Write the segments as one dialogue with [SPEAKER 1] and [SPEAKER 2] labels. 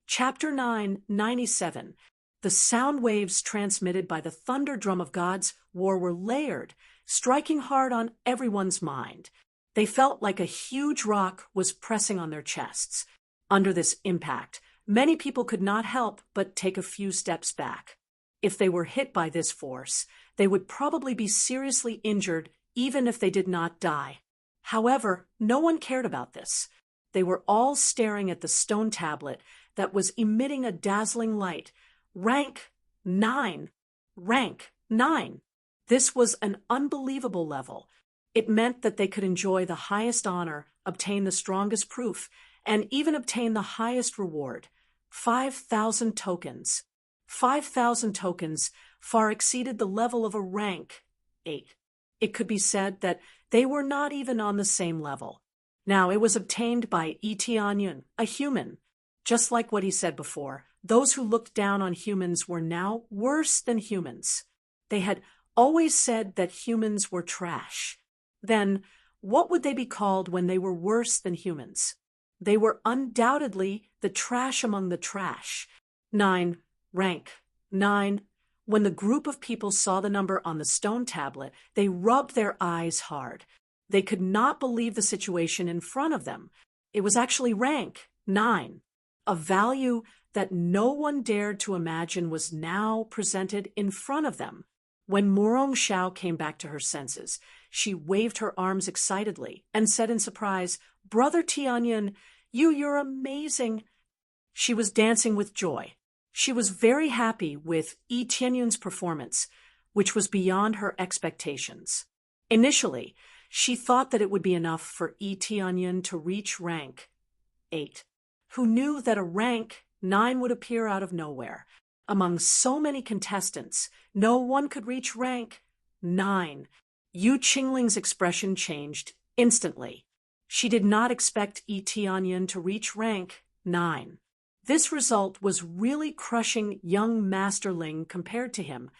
[SPEAKER 1] Chapter 997. The sound waves transmitted by the thunder drum of God's war were layered, striking hard on everyone's mind. They felt like a huge rock was pressing on their chests. Under this impact, many people could not help but take a few steps back. If they were hit by this force, they would probably be seriously injured even if they did not die. However, no one cared about this. They were all staring at the stone tablet that was emitting a dazzling light. Rank 9. Rank 9. This was an unbelievable level. It meant that they could enjoy the highest honor, obtain the strongest proof, and even obtain the highest reward. 5,000 tokens. 5,000 tokens far exceeded the level of a rank 8. It could be said that they were not even on the same level. Now, it was obtained by Etianyun, a human. Just like what he said before, those who looked down on humans were now worse than humans. They had always said that humans were trash. Then, what would they be called when they were worse than humans? They were undoubtedly the trash among the trash. 9. Rank 9. When the group of people saw the number on the stone tablet, they rubbed their eyes hard. They could not believe the situation in front of them. It was actually rank 9. A value that no one dared to imagine was now presented in front of them. When Morong Xiao came back to her senses, she waved her arms excitedly and said in surprise, "Brother Tianyan, you're amazing." She was dancing with joy. She was very happy with Yi Tianyun's performance, which was beyond her expectations. Initially, she thought that it would be enough for Yi Tianyun to reach rank 8. Who knew that a rank 9 would appear out of nowhere? Among so many contestants, no one could reach rank 9. Yu Qingling's expression changed instantly. She did not expect Yi Tianyun to reach rank 9. This result was really crushing young Masterling compared to him.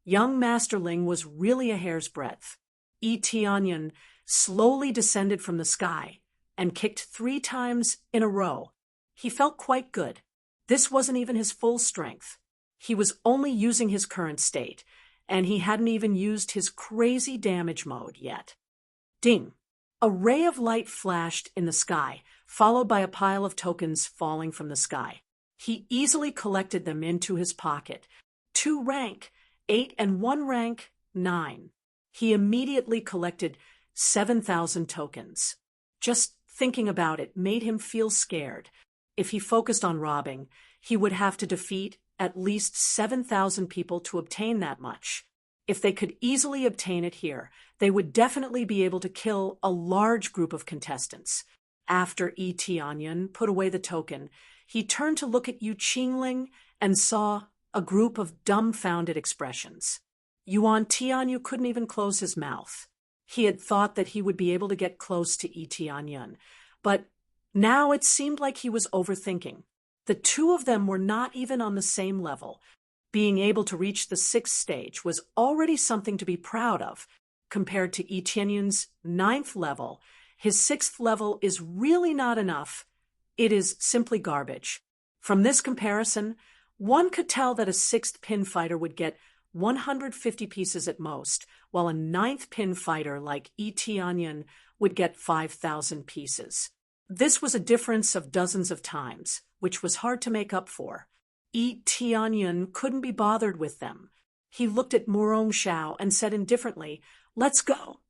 [SPEAKER 1] Young Masterling was really a hair's breadth. Yi Tianyun slowly descended from the sky and kicked 3 times in a row. He felt quite good. This wasn't even his full strength. He was only using his current state, and he hadn't even used his crazy damage mode yet. Ding! A ray of light flashed in the sky, followed by a pile of tokens falling from the sky. He easily collected them into his pocket. 2 rank 8 and 1 rank 9. He immediately collected 7,000 tokens. Just thinking about it made him feel scared. If he focused on robbing, he would have to defeat at least 7,000 people to obtain that much. If they could easily obtain it here, they would definitely be able to kill a large group of contestants. After Yi Tianyun put away the token, he turned to look at Yu Qingling and saw a group of dumbfounded expressions. Yuan Tianyu couldn't even close his mouth. He had thought that he would be able to get close to Yi Tianyun, but now it seemed like he was overthinking. The two of them were not even on the same level. Being able to reach the 6th stage was already something to be proud of. Compared to Yi Tianyun's 9th level, his 6th level is really not enough. It is simply garbage. From this comparison, one could tell that a 6th pin fighter would get 150 pieces at most, while a 9th pin fighter like Yi Tianyun would get 5,000 pieces. This was a difference of dozens of times, which was hard to make up for. Yi Tianyun couldn't be bothered with them. He looked at Morong Xiao and said indifferently, "Let's go."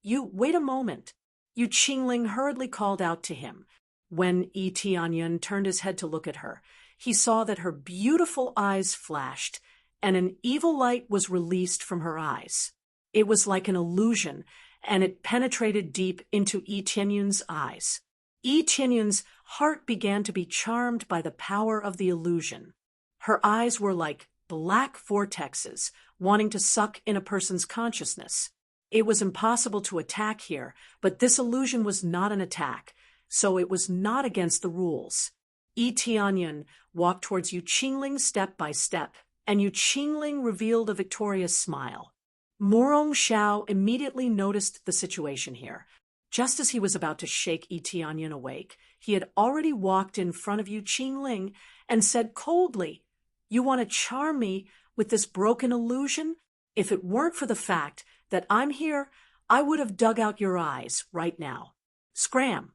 [SPEAKER 1] Wait a moment." Yu Qingling hurriedly called out to him. When Yi Tianyun turned his head to look at her, he saw that her beautiful eyes flashed, and an evil light was released from her eyes. It was like an illusion, and it penetrated deep into Yi Tianyun's eyes. Yi Tianyun's heart began to be charmed by the power of the illusion. Her eyes were like black vortexes, wanting to suck in a person's consciousness. It was impossible to attack here, but this illusion was not an attack, so it was not against the rules. Yi Tianyun walked towards Yu Qingling step by step, and Yu Qingling revealed a victorious smile. Morong Xiao immediately noticed the situation here. Just as he was about to shake Yi Tianyun awake, he had already walked in front of Yu Qingling and said coldly, "You want to charm me with this broken illusion? If it weren't for the fact that I'm here, I would have dug out your eyes right now. Scram!"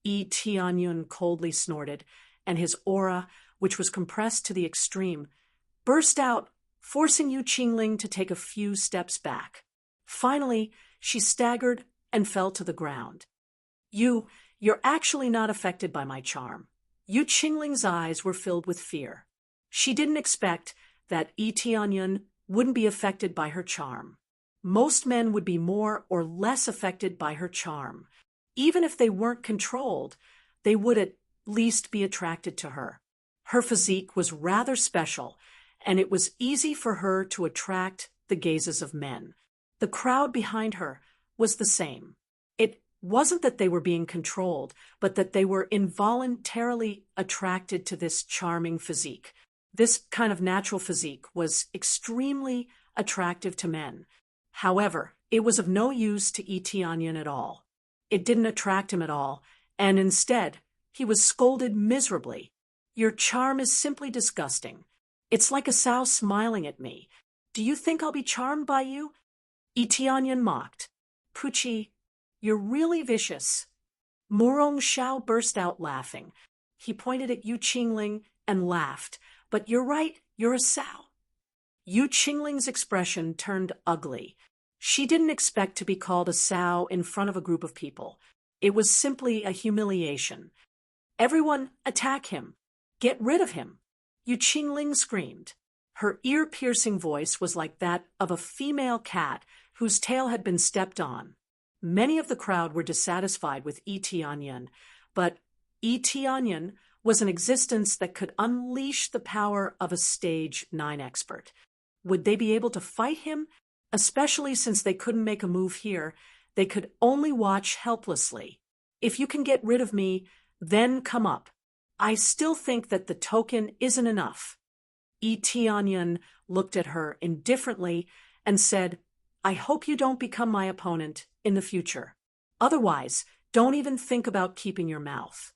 [SPEAKER 1] Tianyun coldly snorted, and his aura, which was compressed to the extreme, burst out, forcing Yu Qingling to take a few steps back. Finally, she staggered and fell to the ground. You're actually not affected by my charm." Yu Qingling's eyes were filled with fear. She didn't expect that Tianyun wouldn't be affected by her charm. Most men would be more or less affected by her charm. Even if they weren't controlled, they would at least be attracted to her. Her physique was rather special, and it was easy for her to attract the gazes of men. The crowd behind her was the same. It wasn't that they were being controlled, but that they were involuntarily attracted to this charming physique. This kind of natural physique was extremely attractive to men. However, it was of no use to Tianyun at all. It didn't attract him at all, and instead, he was scolded miserably. "Your charm is simply disgusting. It's like a sow smiling at me. Do you think I'll be charmed by you?" Tianyun mocked. "Puchi, you're really vicious." Murong Xiao burst out laughing. He pointed at Yu Qingling and laughed. "But you're right, you're a sow." Yu Qingling's expression turned ugly. She didn't expect to be called a sow in front of a group of people. It was simply a humiliation. "Everyone, attack him. Get rid of him." Yu Qingling screamed. Her ear-piercing voice was like that of a female cat whose tail had been stepped on. Many of the crowd were dissatisfied with Tianyun, but Tianyun was an existence that could unleash the power of a stage 9 expert. Would they be able to fight him? Especially since they couldn't make a move here, they could only watch helplessly. "If you can get rid of me, then come up. I still think that the token isn't enough." Tianyun looked at her indifferently and said, "I hope you don't become my opponent in the future. Otherwise, don't even think about keeping your mouth."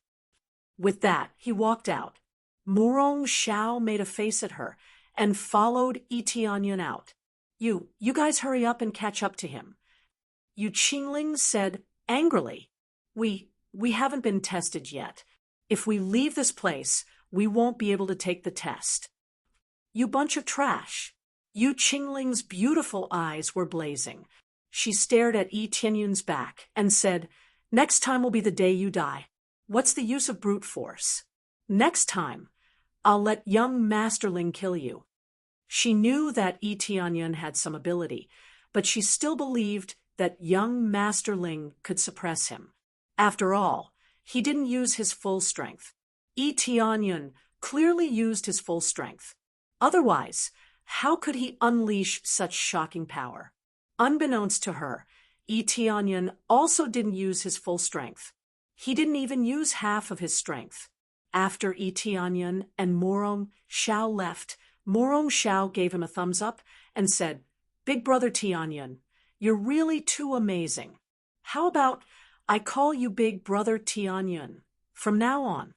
[SPEAKER 1] With that, he walked out. Murong Xiao made a face at her and followed Tianyun out. You guys hurry up and catch up to him." Yu Qingling said angrily, We haven't been tested yet. If we leave this place, we won't be able to take the test." "You bunch of trash." Yu Qingling's beautiful eyes were blazing. She stared at Tianyun's back and said, "Next time will be the day you die. What's the use of brute force? Next time, I'll let young Masterling kill you." She knew that Tianyun had some ability, but she still believed that young Masterling could suppress him. After all, he didn't use his full strength. Tianyun clearly used his full strength. Otherwise, how could he unleash such shocking power? Unbeknownst to her, Tianyun also didn't use his full strength. He didn't even use half of his strength. After Tianyun and Murong Xiao left, Murong Xiao gave him a thumbs up and said, "Big brother Tianyun, you're really too amazing. How about I call you Big brother Tianyun from now on?"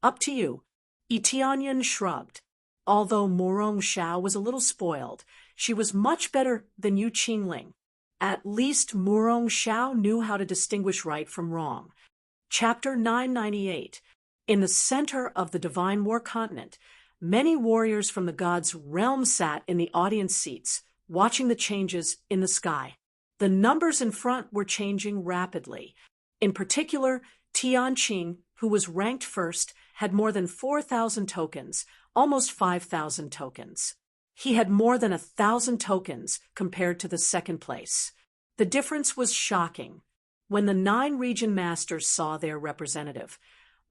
[SPEAKER 1] "Up to you." Tianyun shrugged. Although Murong Xiao was a little spoiled, she was much better than Yu Qingling. At least Murong Xiao knew how to distinguish right from wrong. Chapter 998. In the center of the Divine War Continent, many warriors from the gods' realm sat in the audience seats, watching the changes in the sky. The numbers in front were changing rapidly. In particular, Tianqing, who was ranked first, had more than 4,000 tokens, almost 5,000 tokens. He had more than 1,000 tokens compared to the second place. The difference was shocking. When the 9 region masters saw their representative,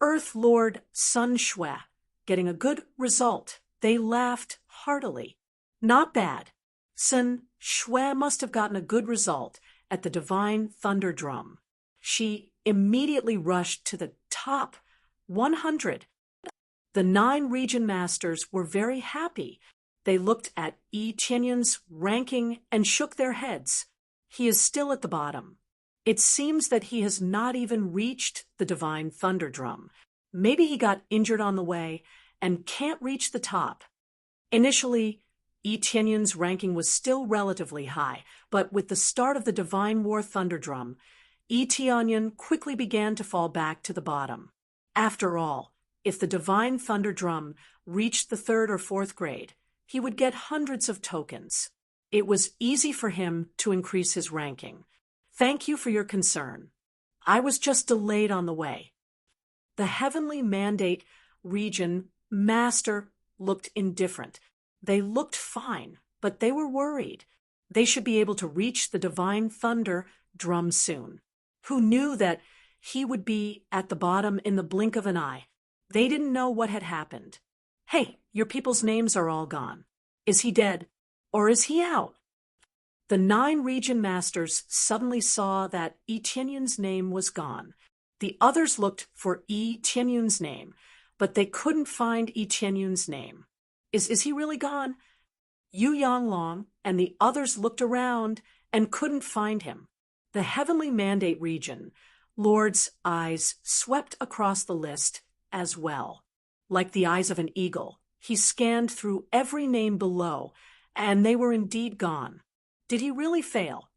[SPEAKER 1] Earth Lord Sun Shui, getting a good result, they laughed heartily. Not bad. Sun Shui must have gotten a good result at the Divine Thunder Drum. She immediately rushed to the top 100. The 9 region masters were very happy. They looked at Tianyun's ranking and shook their heads. He is still at the bottom. It seems that he has not even reached the Divine Thunder Drum. Maybe he got injured on the way and can't reach the top. Initially, Yi Tianyun's ranking was still relatively high, but with the start of the Divine War Thunderdrum, Yi Tianyun quickly began to fall back to the bottom. After all, if the Divine Thunderdrum reached the 3rd or 4th grade, he would get hundreds of tokens. It was easy for him to increase his ranking. Thank you for your concern. I was just delayed on the way. The Heavenly Mandate Region Master looked indifferent. They looked fine, but they were worried. They should be able to reach the Divine Thunder Drum soon. Who knew that he would be at the bottom in the blink of an eye? They didn't know what had happened. Hey, your people's names are all gone. Is he dead? Or is he out? The 9 region masters suddenly saw that Yi Tianyun's name was gone. The others looked for Yi Tianyun's name, but they couldn't find Yi Tianyun's name. Is he really gone? Yu Yanglong and the others looked around and couldn't find him. The Heavenly Mandate Region Lord's eyes swept across the list as well. Like the eyes of an eagle, he scanned through every name below, and they were indeed gone. Did he really fail?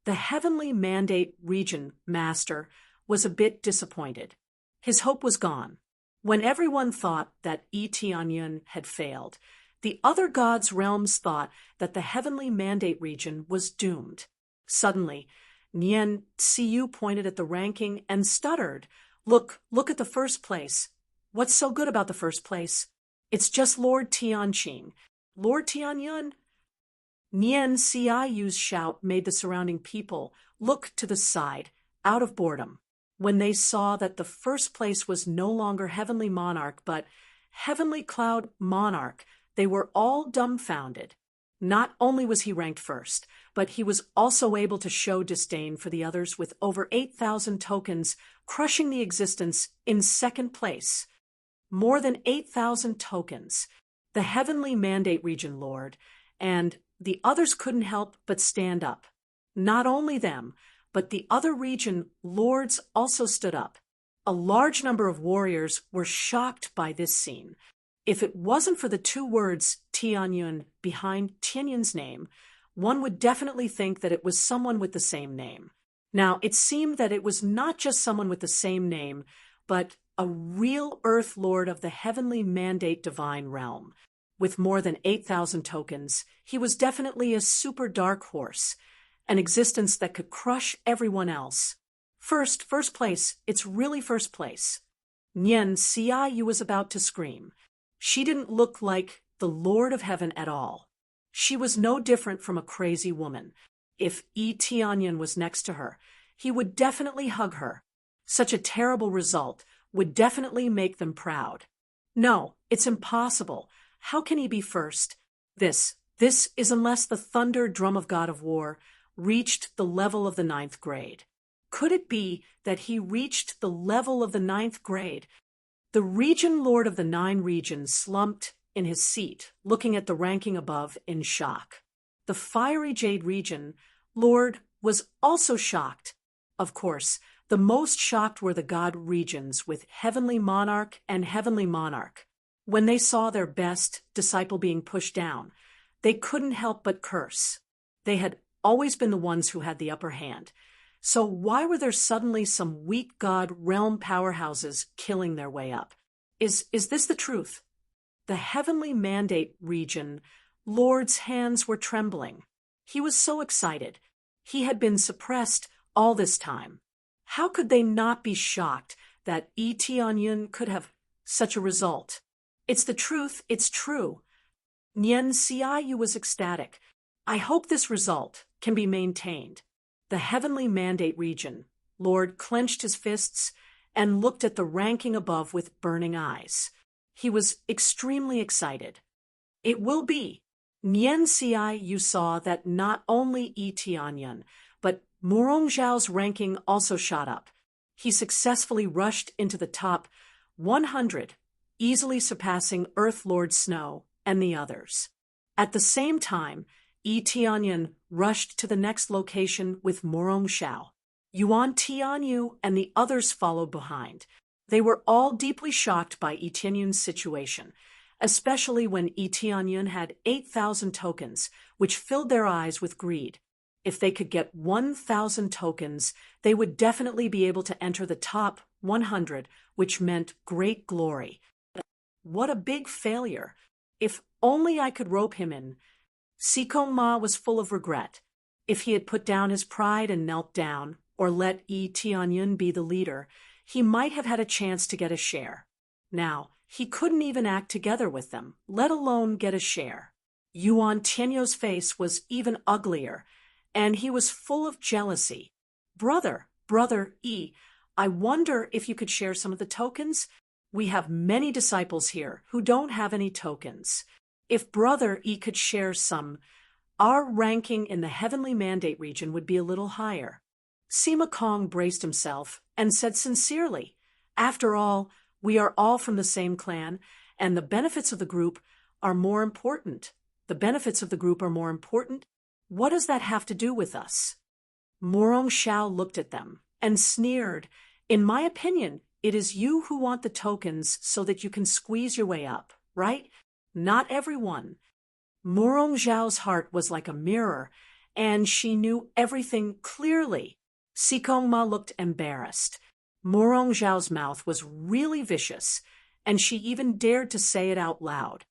[SPEAKER 1] The Heavenly Mandate Region Master was a bit disappointed. His hope was gone. When everyone thought that Yi Tianyun had failed, the other gods' realms thought that the Heavenly Mandate Region was doomed. Suddenly, Nian Xiyu pointed at the ranking and stuttered. Look at the first place. What's so good about the first place? It's just Lord Tianqing. Lord Tianyun? Nian Xiyu's shout made the surrounding people look to the side, out of boredom. When they saw that the first place was no longer Heavenly Monarch, but Heavenly Cloud Monarch, they were all dumbfounded. Not only was he ranked first, but he was also able to show disdain for the others with over 8,000 tokens, crushing the existence in 2nd place. More than 8,000 tokens. The Heavenly Mandate Region Lord, and the others couldn't help but stand up. Not only them, but the other region lords also stood up. A large number of warriors were shocked by this scene. If it wasn't for the 2 words Tianyun behind Tianyun's name, one would definitely think that it was someone with the same name. Now, it seemed that it was not just someone with the same name, but a real Earth Lord of the Heavenly Mandate Divine Realm. With more than 8,000 tokens, he was definitely a super dark horse, an existence that could crush everyone else. First place, it's really first place. Nian Xiyu was about to scream. She didn't look like the Lord of Heaven at all. She was no different from a crazy woman. If Yi Tianyun was next to her, he would definitely hug her. Such a terrible result would definitely make them proud. No, it's impossible. How can he be first? This is unless the thunder drum of God of War reached the level of the 9th grade. Could it be that he reached the level of the 9th grade? The region lord of the 9 regions slumped in his seat, looking at the ranking above in shock. The fiery jade region lord was also shocked. Of course, the most shocked were the god regions with Heavenly Monarch and Heavenly Monarch. When they saw their best disciple being pushed down, they couldn't help but curse. They had always been the ones who had the upper hand. So why were there suddenly some weak god realm powerhouses killing their way up? Is this the truth? The Heavenly Mandate Region Lord's hands were trembling. He was so excited. He had been suppressed all this time. How could they not be shocked that Yi Tianyun could have such a result? It's the truth, it's true. Nian Xiyu was ecstatic. I hope this result can be maintained. The Heavenly Mandate Region Lord clenched his fists and looked at the ranking above with burning eyes. He was extremely excited. It will be. Nian Xiyu saw that not only Yi Tianyun, but Murong Zhao's ranking also shot up. He successfully rushed into the top 100, easily surpassing Earth Lord Snow and the others. At the same time, Yi Tianyun rushed to the next location with Murong Zhao. Yuan Tianyu and the others followed behind. They were all deeply shocked by Yi Tianyun's situation, especially when Yi Tianyun had 8,000 tokens, which filled their eyes with greed. If they could get 1,000 tokens, they would definitely be able to enter the top 100, which meant great glory. What a big failure. If only I could rope him in. Sikong Ma was full of regret. If he had put down his pride and knelt down, or let Yi Tianyun be the leader, he might have had a chance to get a share. Now, he couldn't even act together with them, let alone get a share. Yuan Tianyu's face was even uglier, and he was full of jealousy. Brother Yi, I wonder if you could share some of the tokens? We have many disciples here who don't have any tokens. If Brother Yi could share some, our ranking in the heavenly mandate region would be a little higher. Sima Kong braced himself and said sincerely, after all, we are all from the same clan, and the benefits of the group are more important. The benefits of the group are more important? What does that have to do with us? Morong Xiao looked at them and sneered. In my opinion, it is you who want the tokens so that you can squeeze your way up, right? Not everyone. Morong Xiao's heart was like a mirror, and she knew everything clearly. Sikong Ma looked embarrassed. Morong Xiao's mouth was really vicious, and she even dared to say it out loud.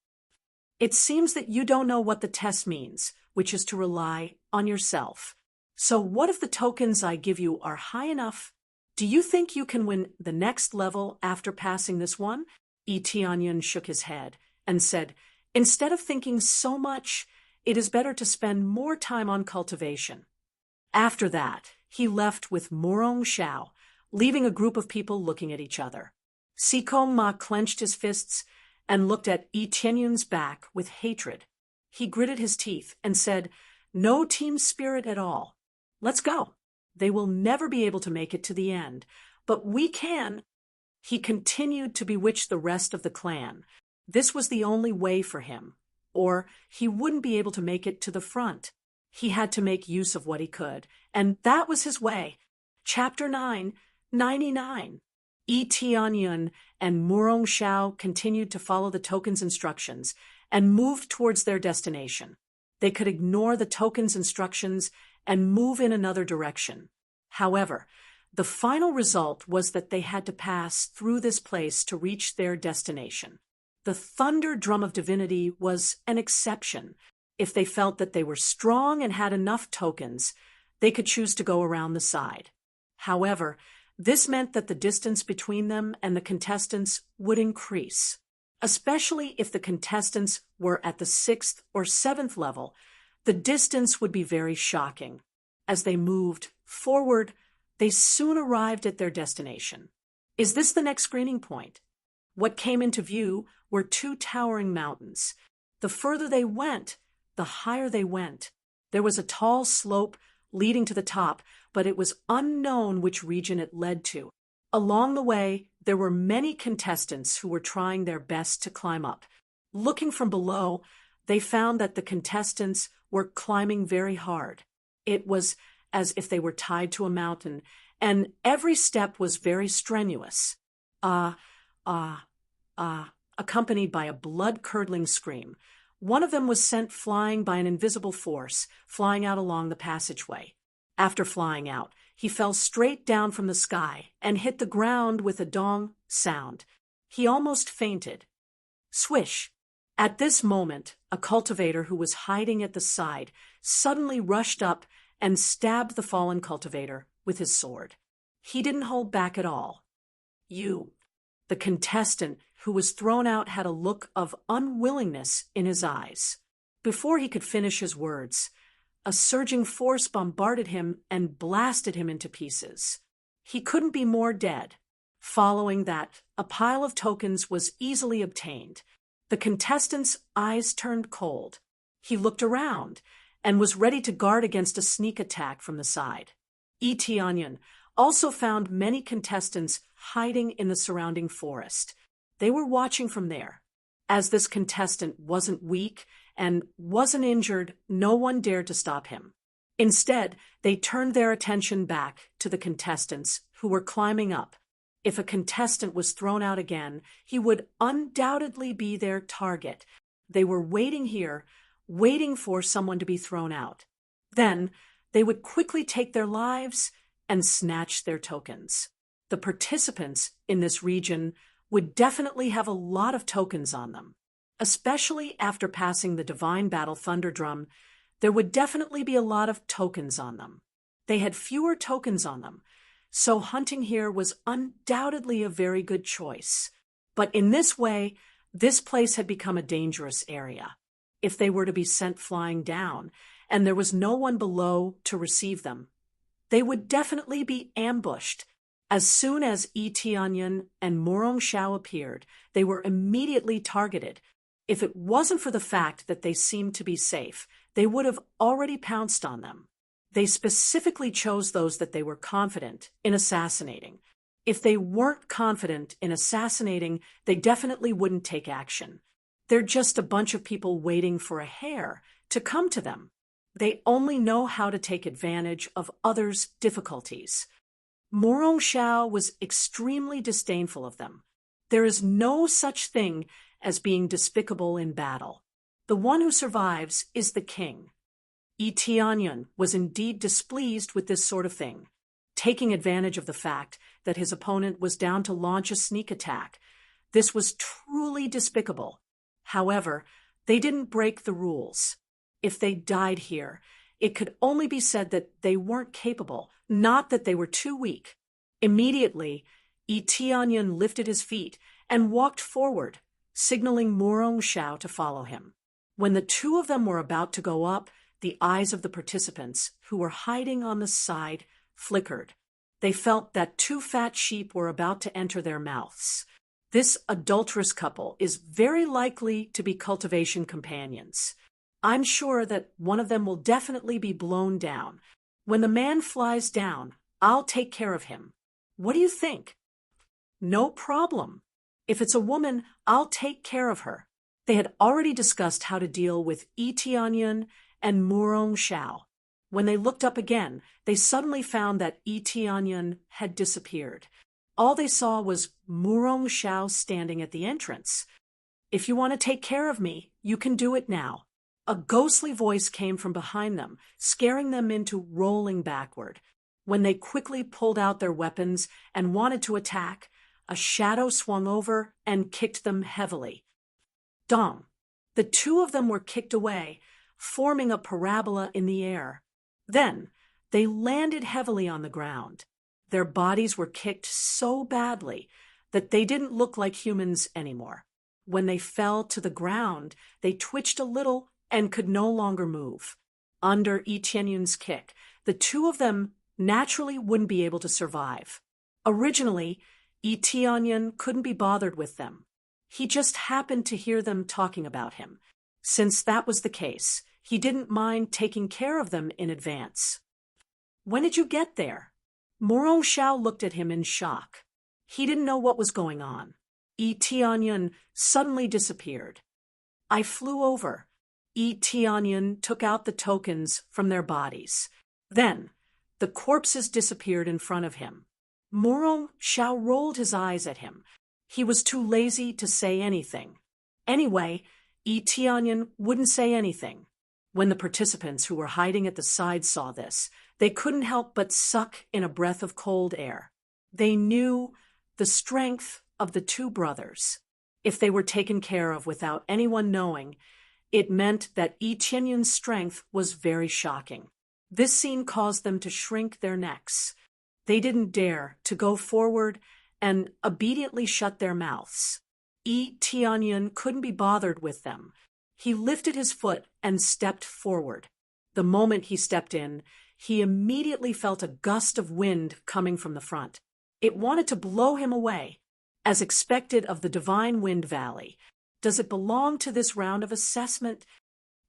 [SPEAKER 1] It seems that you don't know what the test means, which is to rely on yourself. So what if the tokens I give you are high enough? Do you think you can win the next level after passing this one? Yi Tianyun shook his head and said, instead of thinking so much, it is better to spend more time on cultivation. After that, he left with Morong Xiao, leaving a group of people looking at each other. Sikong Ma clenched his fists and looked at Yi Tianyun's back with hatred. He gritted his teeth and said, no team spirit at all. Let's go. They will never be able to make it to the end, but we can. He continued to bewitch the rest of the clan. This was the only way for him, or he wouldn't be able to make it to the front. He had to make use of what he could, and that was his way. Chapter 9, 99. Yi Tianyun and Morong Xiao continued to follow the token's instructions and moved towards their destination. They could ignore the token's instructions and move in another direction. However, the final result was that they had to pass through this place to reach their destination. The thunder drum of divinity was an exception. If they felt that they were strong and had enough tokens, they could choose to go around the side. However, this meant that the distance between them and the contestants would increase, especially if the contestants were at the 6th or 7th level. The distance would be very shocking. As they moved forward, they soon arrived at their destination. Is this the next screening point? What came into view were 2 towering mountains. The further they went, the higher they went. There was a tall slope leading to the top, but it was unknown which region it led to. Along the way, there were many contestants who were trying their best to climb up. Looking from below, they found that the contestants were climbing very hard. It was as if they were tied to a mountain, and every step was very strenuous. Accompanied by a blood-curdling scream. One of them was sent flying by an invisible force, flying out along the passageway. After flying out, he fell straight down from the sky and hit the ground with a dong sound. He almost fainted. Swish! At this moment, a cultivator who was hiding at the side suddenly rushed up and stabbed the fallen cultivator with his sword. He didn't hold back at all. The contestant who was thrown out had a look of unwillingness in his eyes. Before he could finish his words, a surging force bombarded him and blasted him into pieces. He couldn't be more dead. Following that, a pile of tokens was easily obtained. The contestant's eyes turned cold. He looked around and was ready to guard against a sneak attack from the side. Yi Tianyun also found many contestants hiding in the surrounding forest. They were watching from there. As this contestant wasn't weak and wasn't injured, no one dared to stop him. Instead, they turned their attention back to the contestants who were climbing up. If a contestant was thrown out again, he would undoubtedly be their target. They were waiting here, waiting for someone to be thrown out. Then, they would quickly take their lives and snatch their tokens. The participants in this region would definitely have a lot of tokens on them. Especially after passing the Divine Battle Thunder Drum, there would definitely be a lot of tokens on them. They had fewer tokens on them, so hunting here was undoubtedly a very good choice. But in this way, this place had become a dangerous area. If they were to be sent flying down, and there was no one below to receive them, they would definitely be ambushed. As soon as Tianyan and Morong Shao appeared, they were immediately targeted. If it wasn't for the fact that they seemed to be safe, they would have already pounced on them. They specifically chose those that they were confident in assassinating. If they weren't confident in assassinating, they definitely wouldn't take action. They're just a bunch of people waiting for a hare to come to them. They only know how to take advantage of others' difficulties. Morong Shao was extremely disdainful of them. There is no such thing as being despicable in battle. The one who survives is the king. Tianyan was indeed displeased with this sort of thing, taking advantage of the fact that his opponent was down to launch a sneak attack. This was truly despicable. However, they didn't break the rules. If they died here, it could only be said that they weren't capable, not that they were too weak. Immediately, Tianyan lifted his feet and walked forward, signaling Morong Shao to follow him. When the two of them were about to go up, the eyes of the participants, who were hiding on the side, flickered. They felt that two fat sheep were about to enter their mouths. This adulterous couple is very likely to be cultivation companions. I'm sure that one of them will definitely be blown down. When the man flies down, I'll take care of him. What do you think? No problem. If it's a woman, I'll take care of her. They had already discussed how to deal with Tianyan and Morong Shao. When they looked up again, they suddenly found that Tianyan had disappeared. All they saw was Morong Shao standing at the entrance. If you want to take care of me, you can do it now. A ghostly voice came from behind them, scaring them into rolling backward. When they quickly pulled out their weapons and wanted to attack, a shadow swung over and kicked them heavily. Dong! The two of them were kicked away, forming a parabola in the air. Then, they landed heavily on the ground. Their bodies were kicked so badly that they didn't look like humans anymore. When they fell to the ground, they twitched a little and could no longer move. Under Tianyan's kick, the two of them naturally wouldn't be able to survive. Originally, Tianyan couldn't be bothered with them. He just happened to hear them talking about him. Since that was the case, he didn't mind taking care of them in advance. When did you get there? Morong Shao looked at him in shock. He didn't know what was going on. Tianyan suddenly disappeared. I flew over. Tianyan took out the tokens from their bodies. Then, the corpses disappeared in front of him. Morong Shao rolled his eyes at him. He was too lazy to say anything. Anyway, Tianyan wouldn't say anything. When the participants who were hiding at the side saw this, they couldn't help but suck in a breath of cold air. They knew the strength of the two brothers. If they were taken care of without anyone knowing, it meant that Tianyan's strength was very shocking. This scene caused them to shrink their necks. They didn't dare to go forward and obediently shut their mouths. Tianyan couldn't be bothered with them. He lifted his foot and stepped forward. The moment he stepped in, he immediately felt a gust of wind coming from the front. It wanted to blow him away. As expected of the Divine Wind Valley, does it belong to this round of assessment?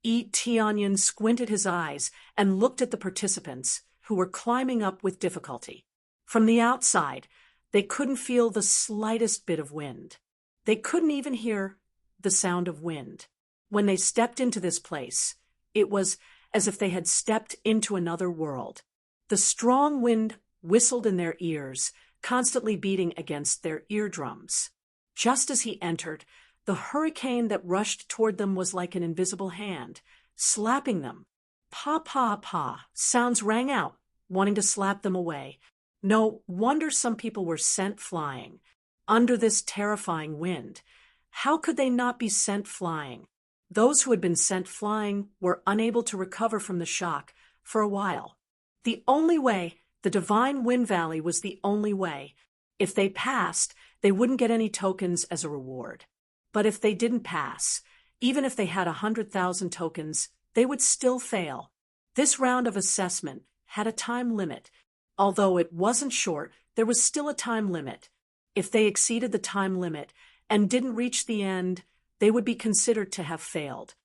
[SPEAKER 1] Tianyan squinted his eyes and looked at the participants, who were climbing up with difficulty. From the outside, they couldn't feel the slightest bit of wind. They couldn't even hear the sound of wind. When they stepped into this place, it was as if they had stepped into another world. The strong wind whistled in their ears, constantly beating against their eardrums. Just as he entered, the hurricane that rushed toward them was like an invisible hand, slapping them. Pa pa pa, sounds rang out, wanting to slap them away. No wonder some people were sent flying. Under this terrifying wind, how could they not be sent flying? Those who had been sent flying were unable to recover from the shock for a while. The only way, the divine wind valley was the only way. If they passed, they wouldn't get any tokens as a reward. But if they didn't pass, even if they had 100,000 tokens, they would still fail. This round of assessment had a time limit. Although it wasn't short, there was still a time limit. If they exceeded the time limit and didn't reach the end, they would be considered to have failed.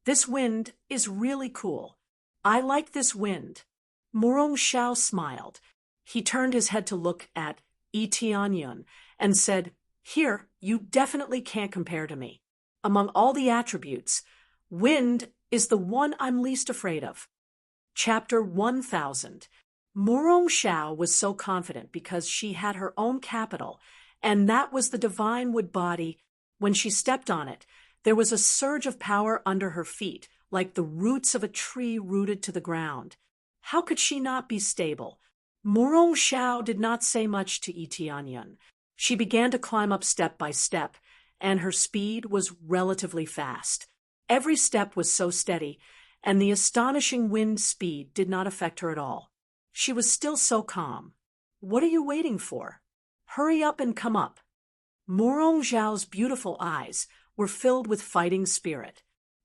[SPEAKER 1] This wind is really cool. I like this wind. Morong Xiao smiled. He turned his head to look at Tianyun and said, "Here, you definitely can't compare to me. Among all the attributes, wind is the one I'm least afraid of." Chapter 1000. Morong Xiao was so confident because she had her own capital, and that was the divine wood body. When she stepped on it, there was a surge of power under her feet, like the roots of a tree rooted to the ground. How could she not be stable? Morong Xiao did not say much to Tianyun. She began to climb up step by step, and her speed was relatively fast. Every step was so steady, and the astonishing wind speed did not affect her at all. She was still so calm. "What are you waiting for? Hurry up and come up." Morong Xiao's beautiful eyes were filled with fighting spirit.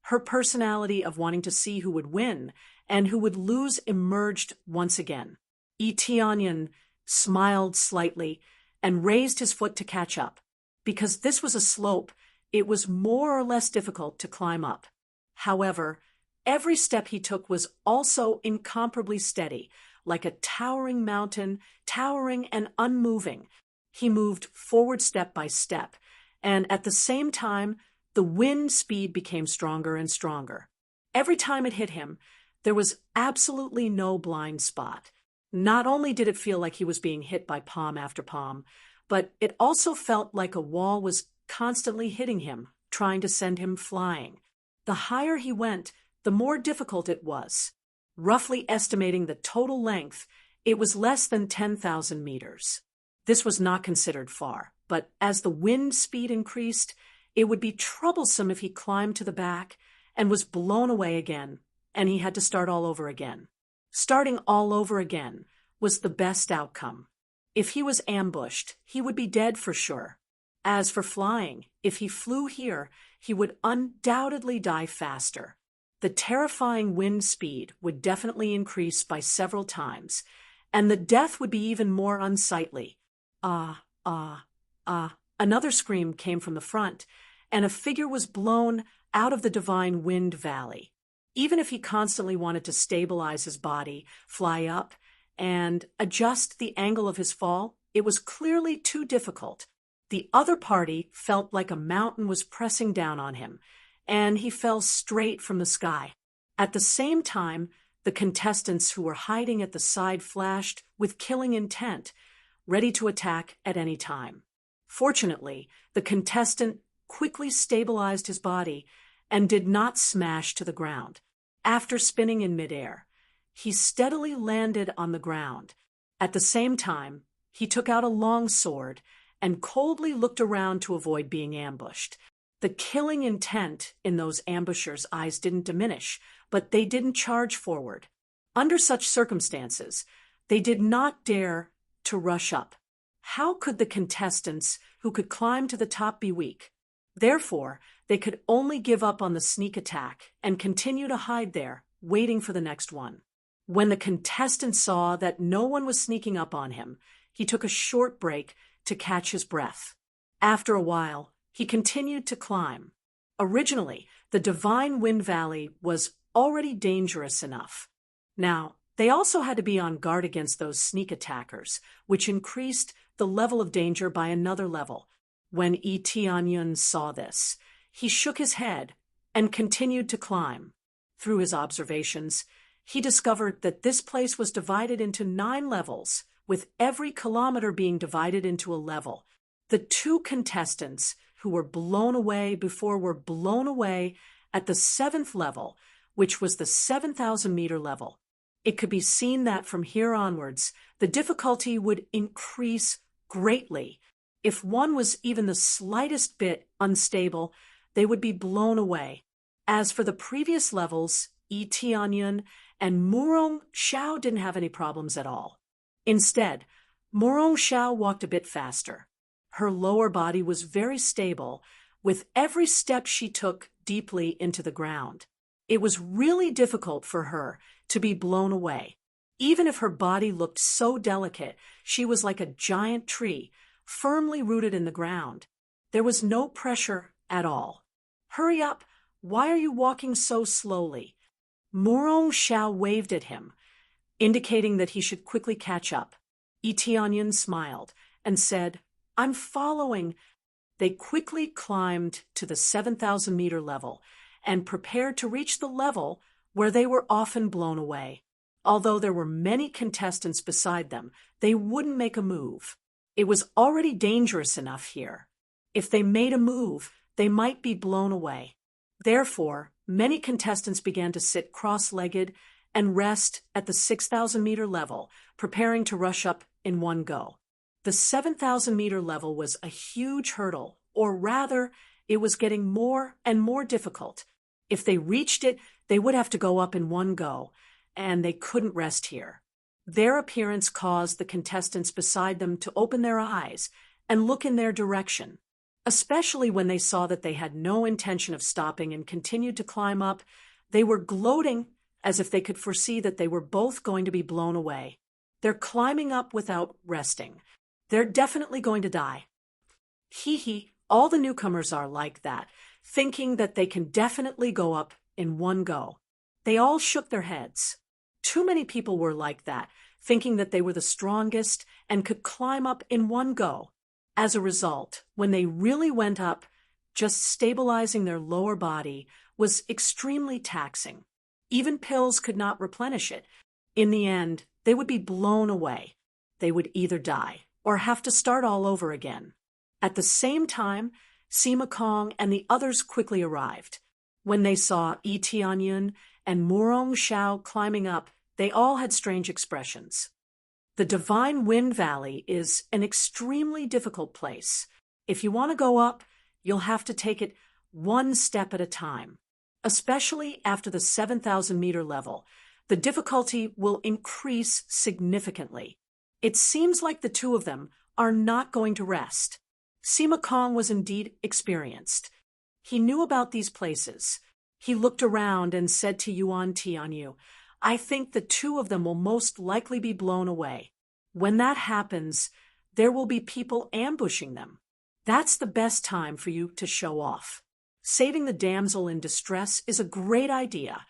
[SPEAKER 1] Her personality of wanting to see who would win and who would lose emerged once again. Tianyun smiled slightly and raised his foot to catch up. Because this was a slope, it was more or less difficult to climb up. However, every step he took was also incomparably steady, like a towering mountain, towering and unmoving. He moved forward step by step, and at the same time, the wind speed became stronger and stronger. Every time it hit him, there was absolutely no blind spot. Not only did it feel like he was being hit by palm after palm, but it also felt like a wall was constantly hitting him, trying to send him flying. The higher he went, the more difficult it was. Roughly estimating the total length, it was less than 10,000 meters. This was not considered far, but as the wind speed increased, it would be troublesome if he climbed to the back and was blown away again, and he had to start all over again. Starting all over again was the best outcome. If he was ambushed, he would be dead for sure. As for flying, if he flew here, he would undoubtedly die faster. The terrifying wind speed would definitely increase by several times, and the death would be even more unsightly. Ah, ah, ah. Another scream came from the front, and a figure was blown out of the divine wind valley. Even if he constantly wanted to stabilize his body, fly up, and adjust the angle of his fall, it was clearly too difficult. The other party felt like a mountain was pressing down on him, and he fell straight from the sky. At the same time, the contestants who were hiding at the side flashed with killing intent, ready to attack at any time. Fortunately, the contestant quickly stabilized his body and did not smash to the ground. After spinning in midair, he steadily landed on the ground. At the same time, he took out a long sword and coldly looked around to avoid being ambushed. The killing intent in those ambushers' eyes didn't diminish, but they didn't charge forward. Under such circumstances, they did not dare to rush up. How could the contestants who could climb to the top be weak? Therefore, they could only give up on the sneak attack and continue to hide there, waiting for the next one. When the contestant saw that no one was sneaking up on him, he took a short break to catch his breath. After a while, he continued to climb. Originally, the Divine Wind Valley was already dangerous enough. Now, they also had to be on guard against those sneak attackers, which increased the level of danger by another level. When Tianyun saw this, he shook his head and continued to climb. Through his observations, he discovered that this place was divided into 9 levels, with every kilometer being divided into a level. The two contestants who were blown away before were blown away at the seventh level, which was the 7,000-meter level. It could be seen that from here onwards, the difficulty would increase greatly. If one was even the slightest bit unstable, they would be blown away. As for the previous levels, Yi Tianyun and Murong Xiao didn't have any problems at all. Instead, Murong Xiao walked a bit faster. Her lower body was very stable, with every step she took deeply into the ground. It was really difficult for her to be blown away. Even if her body looked so delicate, she was like a giant tree, firmly rooted in the ground. There was no pressure at all. "Hurry up! Why are you walking so slowly?" Murong Xiao waved at him, indicating that he should quickly catch up. Yi Tianyun smiled and said, "I'm following." They quickly climbed to the 7,000-meter level and prepared to reach the level where they were often blown away. Although there were many contestants beside them, they wouldn't make a move. It was already dangerous enough here. If they made a move, they might be blown away. Therefore, many contestants began to sit cross-legged and rest at the 6,000-meter level, preparing to rush up in one go. The 7,000-meter level was a huge hurdle, or rather, it was getting more and more difficult. If they reached it, they would have to go up in one go, and they couldn't rest here. Their appearance caused the contestants beside them to open their eyes and look in their direction, especially when they saw that they had no intention of stopping and continued to climb up. They were gloating as if they could foresee that they were both going to be blown away. They're climbing up without resting. They're definitely going to die. Hee, all the newcomers are like that, thinking that they can definitely go up in one go. They all shook their heads. Too many people were like that, thinking that they were the strongest and could climb up in one go. As a result, when they really went up, just stabilizing their lower body was extremely taxing. Even pills could not replenish it. In the end, they would be blown away. They would either die or have to start all over again. At the same time, Sima Kong and the others quickly arrived. When they saw Yi Tianyun and Murong Xiao climbing up, they all had strange expressions. The Divine Wind Valley is an extremely difficult place. If you want to go up, you'll have to take it one step at a time. Especially after the 7,000-meter level, the difficulty will increase significantly. It seems like the two of them are not going to rest. Sima Kong was indeed experienced. He knew about these places. He looked around and said to Yuan Tianyu, "I think the two of them will most likely be blown away. When that happens, there will be people ambushing them. That's the best time for you to show off. Saving the damsel in distress is a great idea."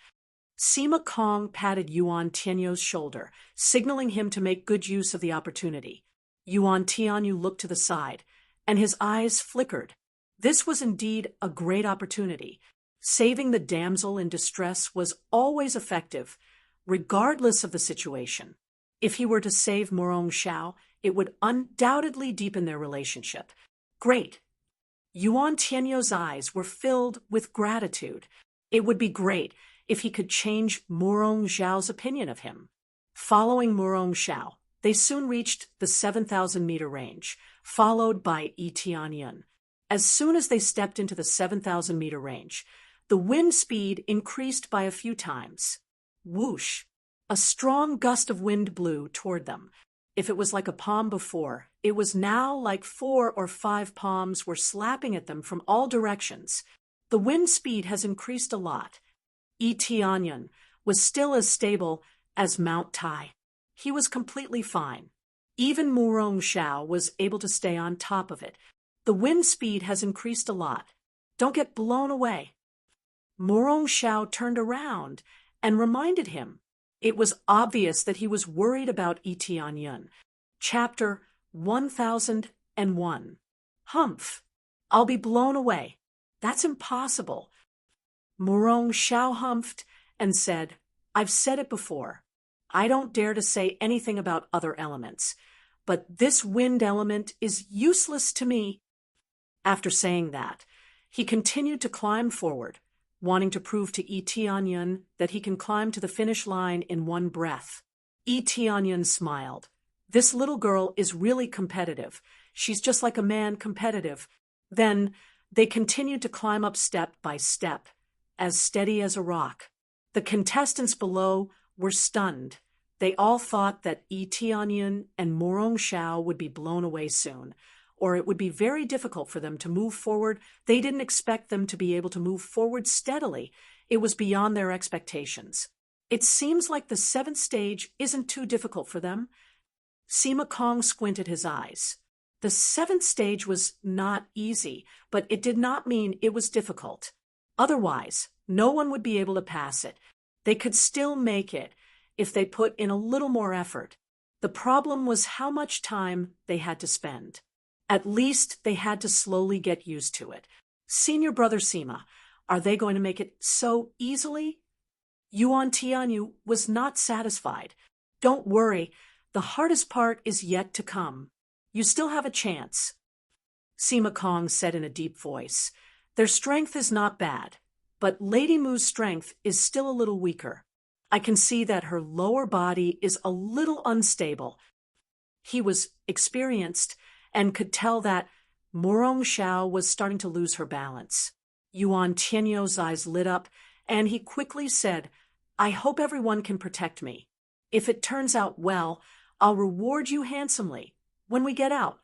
[SPEAKER 1] Sima Kong patted Yuan Tianyu's shoulder, signaling him to make good use of the opportunity. Yuan Tianyu looked to the side, and his eyes flickered. This was indeed a great opportunity. Saving the damsel in distress was always effective, regardless of the situation. If he were to save Murong Xiao, it would undoubtedly deepen their relationship. Great! Yuan Tianyu's eyes were filled with gratitude. It would be great if he could change Murong Xiao's opinion of him. Following Murong Xiao, they soon reached the 7,000-meter range, followed by Yi Tianyun. As soon as they stepped into the 7,000-meter range, the wind speed increased by a few times. Whoosh! A strong gust of wind blew toward them. If it was like a palm before, it was now like 4 or 5 palms were slapping at them from all directions. The wind speed has increased a lot. Yi Tianyun was still as stable as Mount Tai. He was completely fine. Even Murong Xiao was able to stay on top of it. The wind speed has increased a lot. Don't get blown away. Murong Xiao turned around and reminded him. It was obvious that he was worried about Yi Tianyun. Chapter 1001. Humph! I'll be blown away. That's impossible. Murong Xiao humphed and said, "I've said it before. I don't dare to say anything about other elements, but this wind element is useless to me." After saying that, he continued to climb forward, wanting to prove to Yi Tianyun that he can climb to the finish line in one breath. Yi Tianyun smiled. This little girl is really competitive. She's just like a man competitive. Then they continued to climb up step by step, as steady as a rock. The contestants below were stunned. They all thought that Yi Tianyun and Morong Xiao would be blown away soon, or it would be very difficult for them to move forward. They didn't expect them to be able to move forward steadily. It was beyond their expectations. It seems like the seventh stage isn't too difficult for them. Sima Kong squinted his eyes. The seventh stage was not easy, but it did not mean it was difficult. Otherwise, no one would be able to pass it. They could still make it if they put in a little more effort. The problem was how much time they had to spend. At least they had to slowly get used to it. Senior brother Sima, are they going to make it so easily? Yuan Tianyu was not satisfied. Don't worry, the hardest part is yet to come. You still have a chance. Sima Kong said in a deep voice. Their strength is not bad, but Lady Mu's strength is still a little weaker. I can see that her lower body is a little unstable. He was experienced and could tell that Morong Xiao was starting to lose her balance. Yuan Tianyu's eyes lit up, and he quickly said, I hope everyone can protect me. If it turns out well, I'll reward you handsomely when we get out.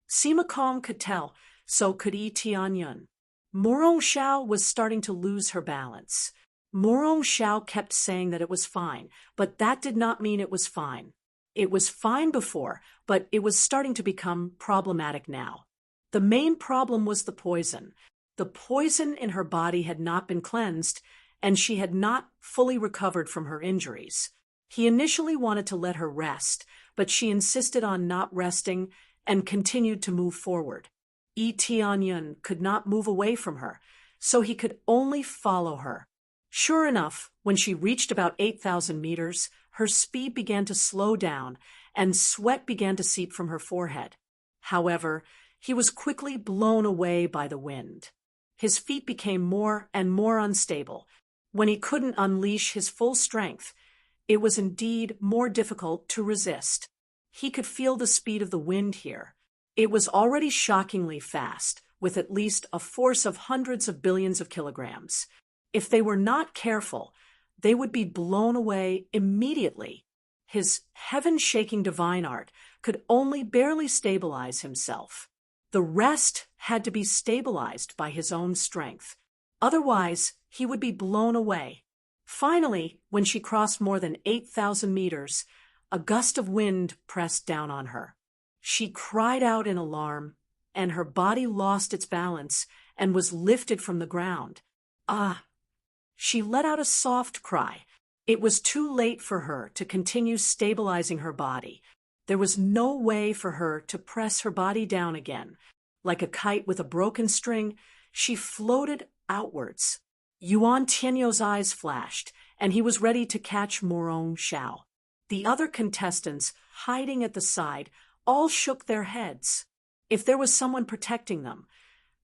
[SPEAKER 1] Sima Kong could tell, so could Yi Tianyun. Morong Xiao was starting to lose her balance. Morong Xiao kept saying that it was fine, but that did not mean it was fine. It was fine before, but it was starting to become problematic now. The main problem was the poison. The poison in her body had not been cleansed, and she had not fully recovered from her injuries. He initially wanted to let her rest, but she insisted on not resting and continued to move forward. Yi Tianyun could not move away from her, so he could only follow her. Sure enough, when she reached about 8,000 meters, her speed began to slow down, and sweat began to seep from her forehead. However, he was quickly blown away by the wind. His feet became more and more unstable. When he couldn't unleash his full strength, it was indeed more difficult to resist. He could feel the speed of the wind here. It was already shockingly fast, with at least a force of hundreds of billions of kilograms. If they were not careful, they would be blown away immediately. His heaven-shaking divine art could only barely stabilize himself. The rest had to be stabilized by his own strength. Otherwise, he would be blown away. Finally, when she crossed more than 8,000 meters, a gust of wind pressed down on her. She cried out in alarm, and her body lost its balance and was lifted from the ground. Ah! She let out a soft cry. It was too late for her to continue stabilizing her body. There was no way for her to press her body down again. Like a kite with a broken string, she floated outwards. Yuan Tianyu's eyes flashed, and he was ready to catch Morong Xiao. The other contestants, hiding at the side, all shook their heads. If there was someone protecting them,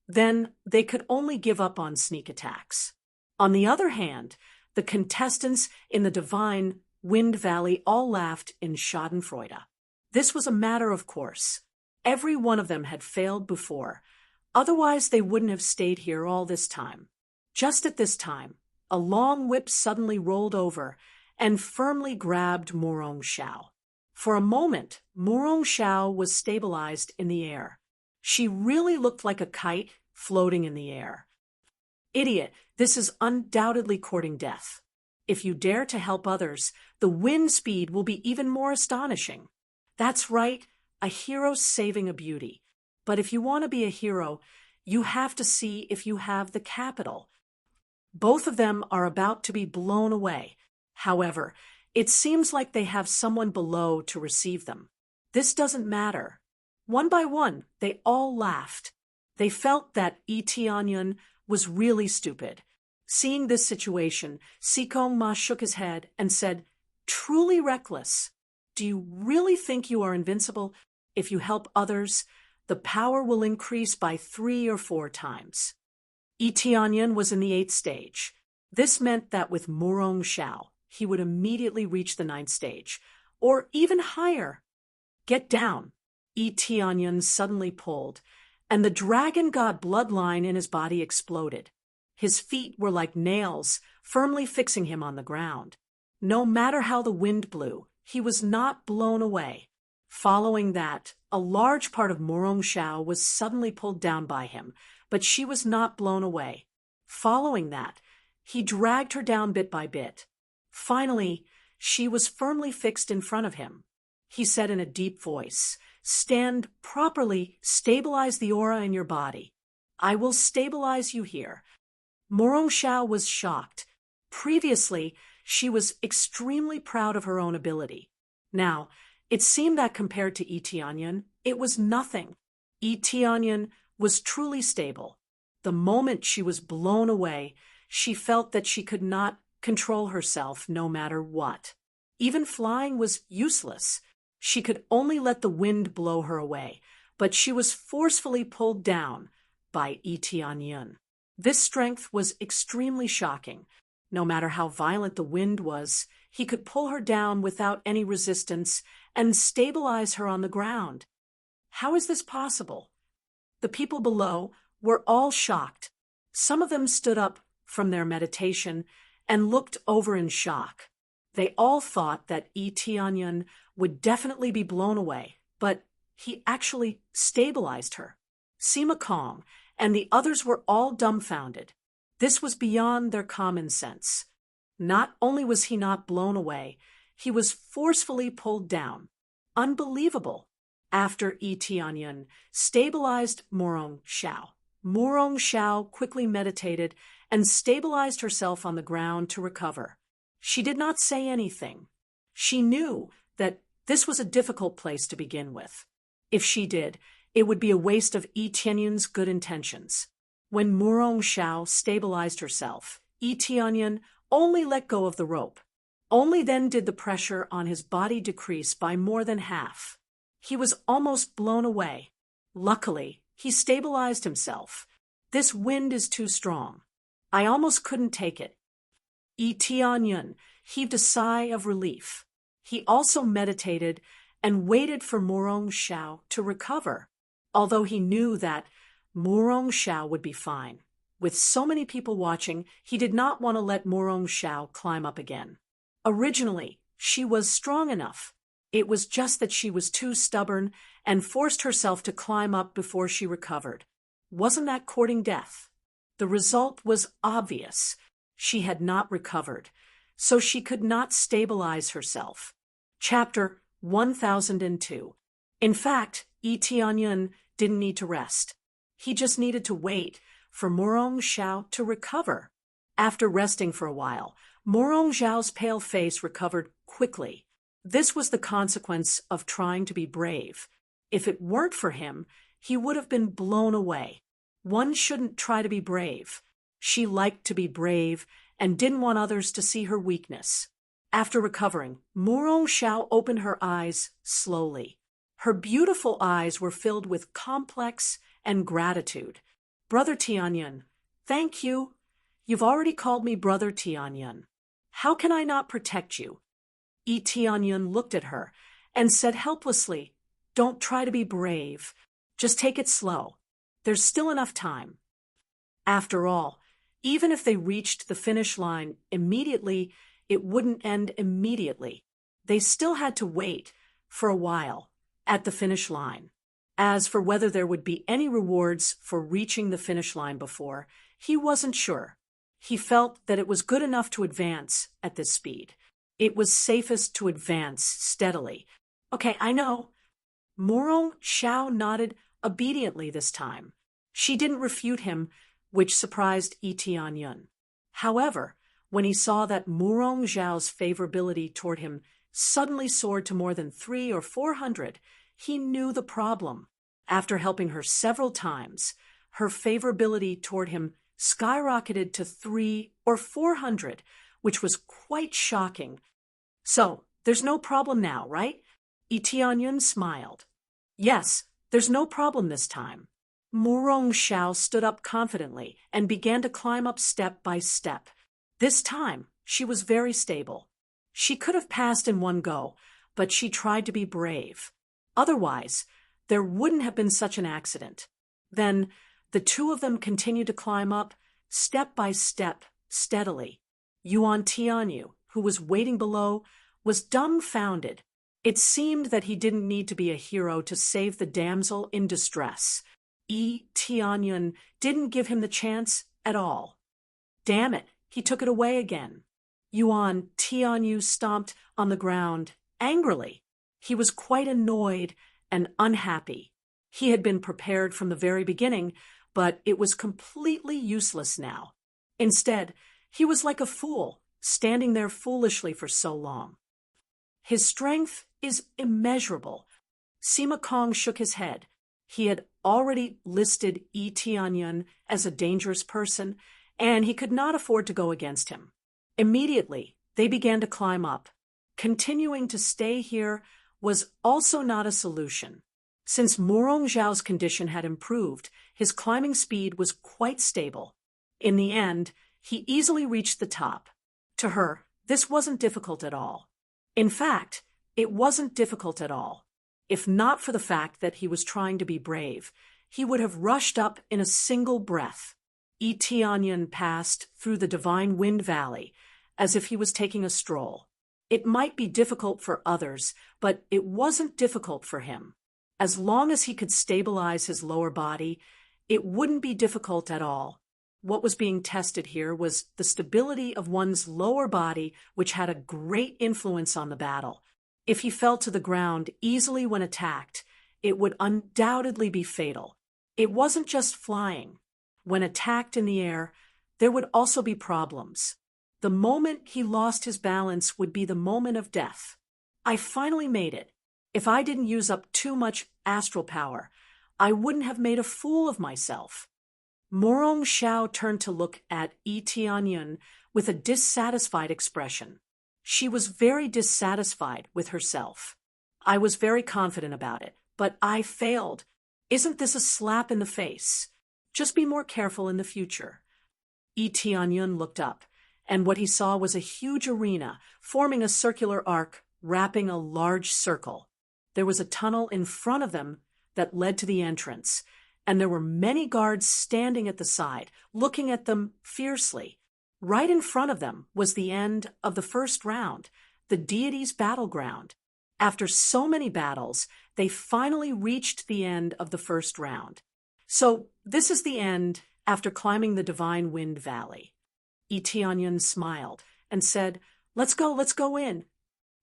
[SPEAKER 1] then they could only give up on sneak attacks. On the other hand, the contestants in the divine Wind Valley all laughed in schadenfreude. This was a matter of course. Every one of them had failed before. Otherwise, they wouldn't have stayed here all this time. Just at this time, a long whip suddenly rolled over and firmly grabbed Morong Xiao. For a moment, Morong Xiao was stabilized in the air. She really looked like a kite floating in the air. Idiot, this is undoubtedly courting death. If you dare to help others, the wind speed will be even more astonishing. That's right, a hero saving a beauty. But if you want to be a hero, you have to see if you have the capital. Both of them are about to be blown away. However, it seems like they have someone below to receive them. This doesn't matter. One by one, they all laughed. They felt that Yi Tianyun was really stupid. Seeing this situation, Sikong Ma shook his head and said, truly reckless. Do you really think you are invincible? If you help others, the power will increase by 3 or 4 times. Tianyan was in the 8th stage. This meant that with Murong Xiao, he would immediately reach the 9th stage, or even higher. Get down. Tianyan suddenly pulled, and the dragon god bloodline in his body exploded. His feet were like nails, firmly fixing him on the ground. No matter how the wind blew, he was not blown away. Following that, a large part of Murong Xiao was suddenly pulled down by him, but she was not blown away. Following that, he dragged her down bit by bit. Finally, she was firmly fixed in front of him. He said in a deep voice, "Stand properly, stabilize the aura in your body. I will stabilize you here." Murong Xiao was shocked. Previously, she was extremely proud of her own ability. Now, it seemed that compared to Tianyan, it was nothing. Tianyan was truly stable. The moment she was blown away, she felt that she could not control herself no matter what. Even flying was useless. She could only let the wind blow her away, but she was forcefully pulled down by Tianyan. This strength was extremely shocking. No matter how violent the wind was, he could pull her down without any resistance and stabilize her on the ground. How is this possible? The people below were all shocked. Some of them stood up from their meditation and looked over in shock. They all thought that Tianyan would definitely be blown away, but he actually stabilized her. Sima Kong and the others were all dumbfounded. This was beyond their common sense. Not only was he not blown away, he was forcefully pulled down. Unbelievable. After Tianyan stabilized Murong Xiao quickly meditated and stabilized herself on the ground to recover. She did not say anything. She knew that this was a difficult place to begin with. If she did, it would be a waste of Tianyan's good intentions. When Murong Xiao stabilized herself, Tianyan only let go of the rope. Only then did the pressure on his body decrease by more than half. He was almost blown away. Luckily, he stabilized himself. This wind is too strong. I almost couldn't take it. Tianyan heaved a sigh of relief. He also meditated and waited for Murong Xiao to recover, although he knew that Murong Xiao would be fine. With so many people watching, he did not want to let Murong Xiao climb up again. Originally, she was strong enough. It was just that she was too stubborn and forced herself to climb up before she recovered. Wasn't that courting death? The result was obvious. She had not recovered, so she could not stabilize herself. Chapter 1002. In fact, Tianyan didn't need to rest. He just needed to wait for Murong Xiao to recover. After resting for a while, Murong Xiao's pale face recovered quickly. This was the consequence of trying to be brave. If it weren't for him, he would have been blown away. One shouldn't try to be brave. She liked to be brave and didn't want others to see her weakness. After recovering, Murong Xiao opened her eyes slowly. Her beautiful eyes were filled with complex and gratitude. "Brother Tianyan, thank you. You've already called me Brother Tianyan. How can I not protect you?" Tianyan looked at her and said helplessly, "Don't try to be brave. Just take it slow. There's still enough time." After all, even if they reached the finish line immediately, it wouldn't end immediately. They still had to wait for a while at the finish line. As for whether there would be any rewards for reaching the finish line before, he wasn't sure. He felt that it was good enough to advance at this speed. It was safest to advance steadily. "Okay, I know." Murong Xiao nodded obediently this time. She didn't refute him, which surprised Tianyan. However, when he saw that Murong Xiao's favorability toward him suddenly soared to more than 300 or 400, he knew the problem. After helping her several times, her favorability toward him skyrocketed to 300 or 400, which was quite shocking. So, there's no problem now, right? Tianyun smiled. Yes, there's no problem this time. Murong Xiao stood up confidently and began to climb up step by step. This time, she was very stable. She could have passed in one go, but she tried to be brave. Otherwise, there wouldn't have been such an accident. Then, the two of them continued to climb up, step by step, steadily. Yuan Tianyu, who was waiting below, was dumbfounded. It seemed that he didn't need to be a hero to save the damsel in distress. Tianyun didn't give him the chance at all. Damn it, he took it away again. Yuan Tianyu stomped on the ground angrily. He was quite annoyed and unhappy. He had been prepared from the very beginning, but it was completely useless now. Instead, he was like a fool, standing there foolishly for so long. His strength is immeasurable. Sima Kong shook his head. He had already listed Tianyun as a dangerous person, and he could not afford to go against him. Immediately, they began to climb up. Continuing to stay here was also not a solution. Since Murong Zhao's condition had improved, his climbing speed was quite stable. In the end, he easily reached the top. To her, this wasn't difficult at all. In fact, it wasn't difficult at all. If not for the fact that he was trying to be brave, he would have rushed up in a single breath. Tianyun passed through the Divine Wind Valley as if he was taking a stroll. It might be difficult for others, but it wasn't difficult for him. As long as he could stabilize his lower body, it wouldn't be difficult at all. What was being tested here was the stability of one's lower body, which had a great influence on the battle. If he fell to the ground easily when attacked, it would undoubtedly be fatal. It wasn't just flying. When attacked in the air, there would also be problems. The moment he lost his balance would be the moment of death. I finally made it. If I didn't use up too much astral power, I wouldn't have made a fool of myself. Murong Xiao turned to look at Tianyun with a dissatisfied expression. She was very dissatisfied with herself. I was very confident about it, but I failed. Isn't this a slap in the face? Just be more careful in the future. Tianyun looked up, and what he saw was a huge arena forming a circular arc wrapping a large circle. There was a tunnel in front of them that led to the entrance, and there were many guards standing at the side, looking at them fiercely. Right in front of them was the end of the first round, the deity's battleground. After so many battles, they finally reached the end of the first round. So this is the end after climbing the Divine Wind Valley. Tianyun smiled and said, let's go in.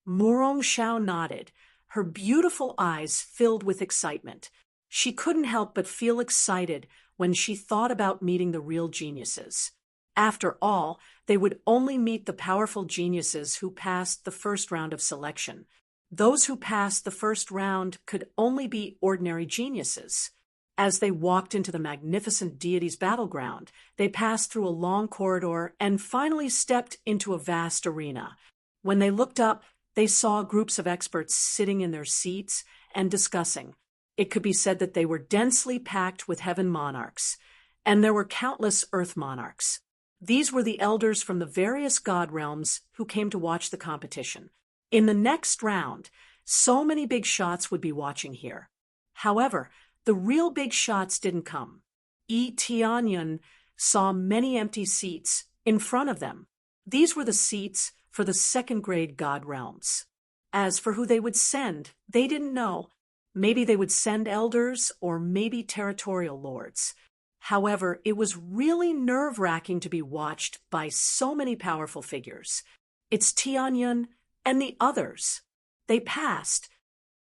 [SPEAKER 1] Murong Xiao nodded. Her beautiful eyes filled with excitement. She couldn't help but feel excited when she thought about meeting the real geniuses. After all, they would only meet the powerful geniuses who passed the first round of selection. Those who passed the first round could only be ordinary geniuses. As they walked into the magnificent deity's battleground, they passed through a long corridor and finally stepped into a vast arena. When they looked up, they saw groups of experts sitting in their seats and discussing. It could be said that they were densely packed with heaven monarchs, and there were countless earth monarchs. These were the elders from the various god realms who came to watch the competition. In the next round, so many big shots would be watching here. However, the real big shots didn't come. Tianyun saw many empty seats in front of them. These were the seats for the second-grade god realms. As for who they would send, they didn't know. Maybe they would send elders or maybe territorial lords. However, it was really nerve-wracking to be watched by so many powerful figures. It's Tianyun and the others. They passed.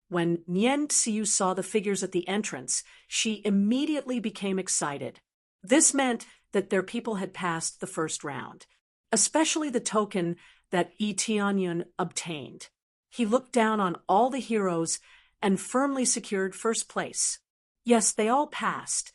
[SPEAKER 1] When Nian Xiu saw the figures at the entrance, she immediately became excited. This meant that their people had passed the first round, especially the token that Tianyun obtained. He looked down on all the heroes and firmly secured first place. Yes, they all passed.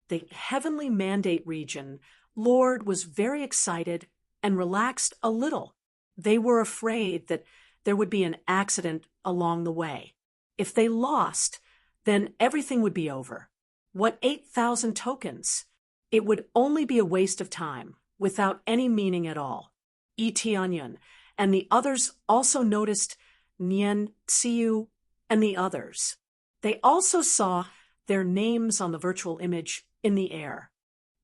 [SPEAKER 1] The heavenly mandate region Lord was very excited and relaxed a little. They were afraid that there would be an accident along the way. If they lost, then everything would be over. What 8,000 tokens? It would only be a waste of time, without any meaning at all. Tianyun and the others also noticed Nian, Tsiu, and the others. They also saw their names on the virtual image in the air.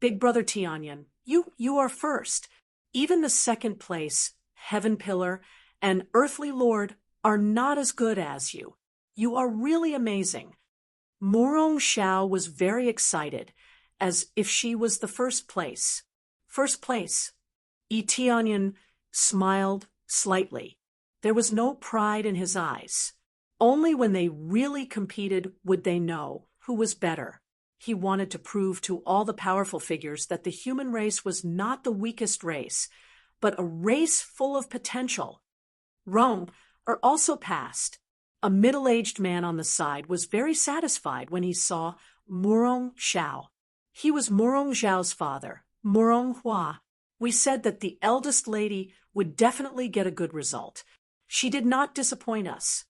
[SPEAKER 1] Big Brother Tianyun, you are first. Even the second place, Heaven Pillar, and Earthly Lord are not as good as you. You are really amazing. Murong Xiao was very excited, as if she was the first place. First place. Tianyun smiled slightly. There was no pride in his eyes. Only when they really competed would they know who was better. He wanted to prove to all the powerful figures that the human race was not the weakest race, but a race full of potential. Rome also passed. A middle-aged man on the side was very satisfied when he saw Murong Xiao. He was Murong Xiao's father, Murong Hua. We said that the eldest lady would definitely get a good result. She did not disappoint us.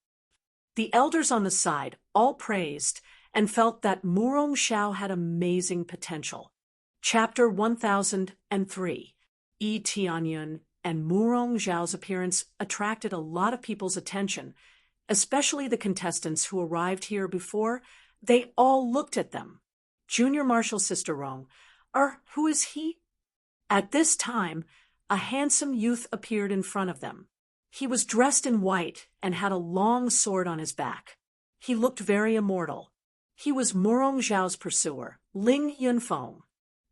[SPEAKER 1] The elders on the side all praised and felt that Murong Xiao had amazing potential. Chapter 1003. Tianyun and Murong Xiao's appearance attracted a lot of people's attention, especially the contestants who arrived here before. They all looked at them. Junior Marshal Sister Rong, who is he? At this time, a handsome youth appeared in front of them. He was dressed in white and had a long sword on his back. He looked very immortal. He was Murong Xiao's pursuer, Ling Yunfeng.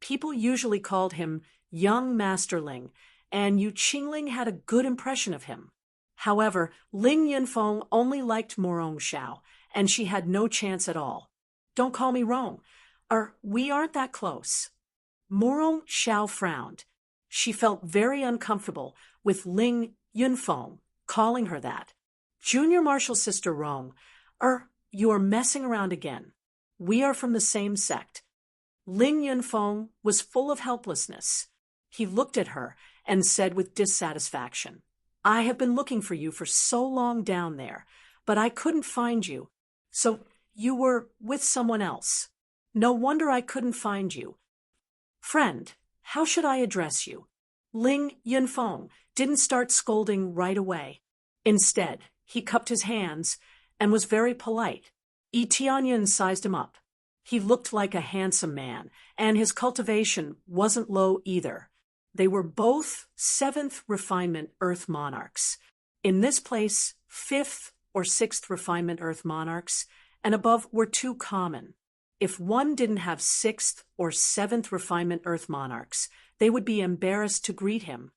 [SPEAKER 1] People usually called him Young Master Ling, and Yu Qingling had a good impression of him. However, Ling Yunfeng only liked Murong Xiao, and she had no chance at all. Don't call me Rong. We aren't that close. Murong Xiao frowned. She felt very uncomfortable with Ling Yunfeng calling her that. Junior Marshal Sister Rong, you are messing around again. We are from the same sect. Ling Yunfeng was full of helplessness. He looked at her and said with dissatisfaction, I have been looking for you for so long down there, but I couldn't find you. So you were with someone else. No wonder I couldn't find you. Friend, how should I address you? Ling Yunfeng didn't start scolding right away. Instead, he cupped his hands and was very polite. Tianyun sized him up. He looked like a handsome man, and his cultivation wasn't low either. They were both 7th refinement Earth monarchs. In this place, 5th or 6th refinement Earth monarchs and above were too common. If one didn't have 6th or 7th refinement Earth monarchs, they would be embarrassed to greet him.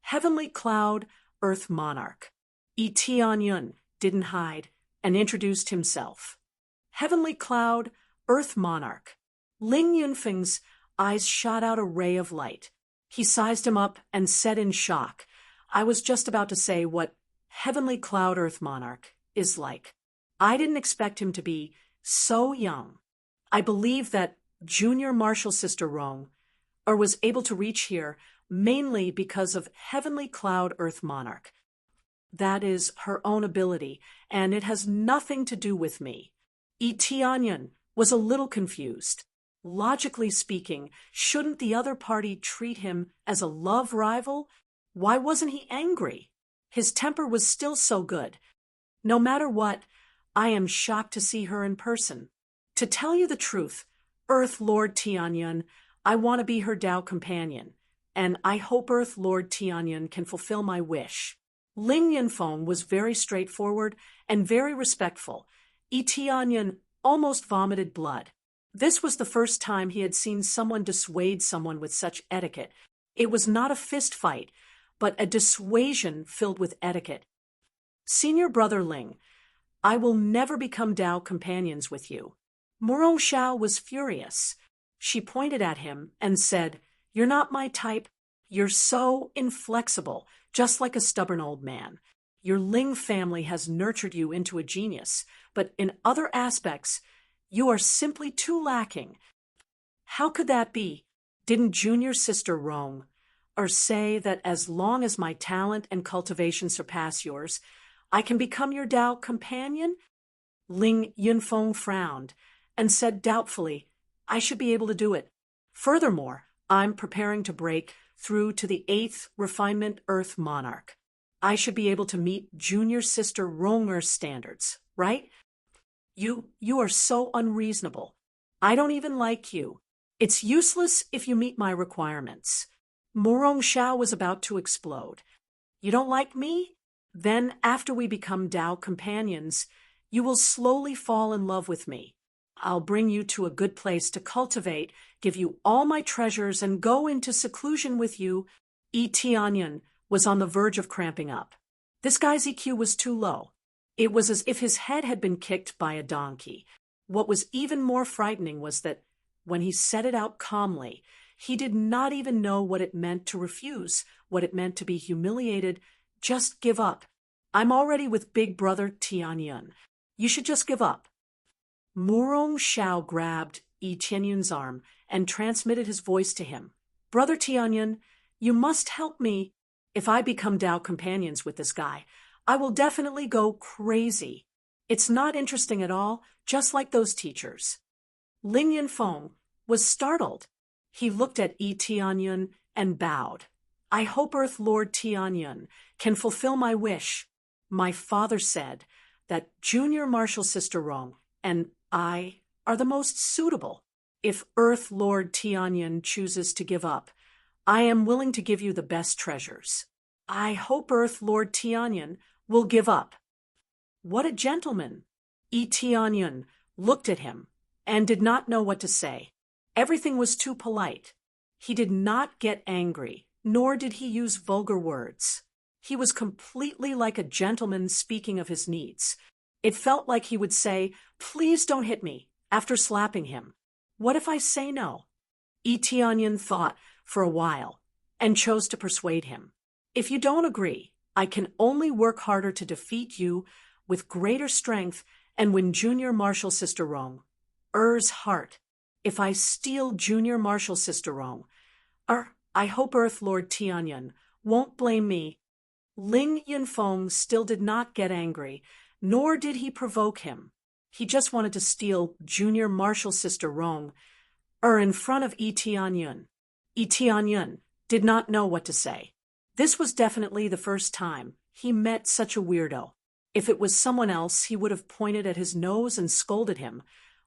[SPEAKER 1] Heavenly Cloud Earth monarch. Tianyun didn't hide and introduced himself. Heavenly Cloud Earth monarch. Ling Yunfeng's eyes shot out a ray of light. He sized him up and said in shock, I was just about to say what Heavenly Cloud Earth monarch is like. I didn't expect him to be so young. I believe that Junior Marshal Sister Rong was able to reach here mainly because of Heavenly Cloud Earth monarch. That is her own ability, and it has nothing to do with me. Tianyun was a little confused. Logically speaking, shouldn't the other party treat him as a love rival? Why wasn't he angry? His temper was still so good. No matter what, I am shocked to see her in person. To tell you the truth, Earth Lord Tianyun, I want to be her Tao companion, and I hope Earth Lord Tianyun can fulfill my wish. Ling Yunfeng was very straightforward and very respectful. Tianyun almost vomited blood. This was the first time he had seen someone dissuade someone with such etiquette. It was not a fist fight, but a dissuasion filled with etiquette. Senior Brother Ling, I will never become Tao companions with you. Murong Xiao was furious. She pointed at him and said, You're not my type. You're so inflexible, just like a stubborn old man. Your Ling family has nurtured you into a genius, but in other aspects, you are simply too lacking. How could that be? Didn't Junior Sister Rong or say that as long as my talent and cultivation surpass yours, I can become your Tao companion? Ling Yunfeng frowned and said doubtfully, I should be able to do it. Furthermore, I'm preparing to break through to the 8th refinement Earth Monarch. I should be able to meet junior sister Ronger's standards, right? You are so unreasonable. I don't even like you. It's useless if you meet my requirements. Morong Xiao was about to explode. You don't like me? Then, after we become Tao companions, you will slowly fall in love with me. I'll bring you to a good place to cultivate, give you all my treasures, and go into seclusion with you. Yi Tianyan was on the verge of cramping up. This guy's EQ was too low. It was as if his head had been kicked by a donkey. What was even more frightening was that, when he said it out calmly, he did not even know what it meant to refuse, what it meant to be humiliated. Just give up. I'm already with Big Brother Tianyan. You should just give up. Murong Xiao grabbed Yi Tianyun's arm and transmitted his voice to him. Brother Tianyan, you must help me. If I become Tao companions with this guy, I will definitely go crazy. It's not interesting at all, just like those teachers. Ling Yunfeng was startled. He looked at Yi Tianyun and bowed. I hope Earth Lord Tianyan can fulfill my wish. My father said that Junior Martial Sister Rong and I are the most suitable. If Earth Lord Tianyan chooses to give up, I am willing to give you the best treasures. I hope Earth Lord Tianyan will give up. What a gentleman! Yi Tianyan looked at him and did not know what to say. Everything was too polite. He did not get angry, nor did he use vulgar words. He was completely like a gentleman speaking of his needs. It felt like he would say, please don't hit me, after slapping him. What if I say no? Yi Tianyan thought for a while and chose to persuade him. If you don't agree, I can only work harder to defeat you with greater strength and win Junior Martial Sister Rong. Er's heart. If I steal Junior Martial Sister Rong, I hope Earth Lord Tianyan won't blame me. Ling Yunfeng still did not get angry, nor did he provoke him. He just wanted to steal Junior Martial Sister Rong, in front of Yi Tianyan. Yi Tianyan did not know what to say. This was definitely the first time he met such a weirdo. If it was someone else, he would have pointed at his nose and scolded him.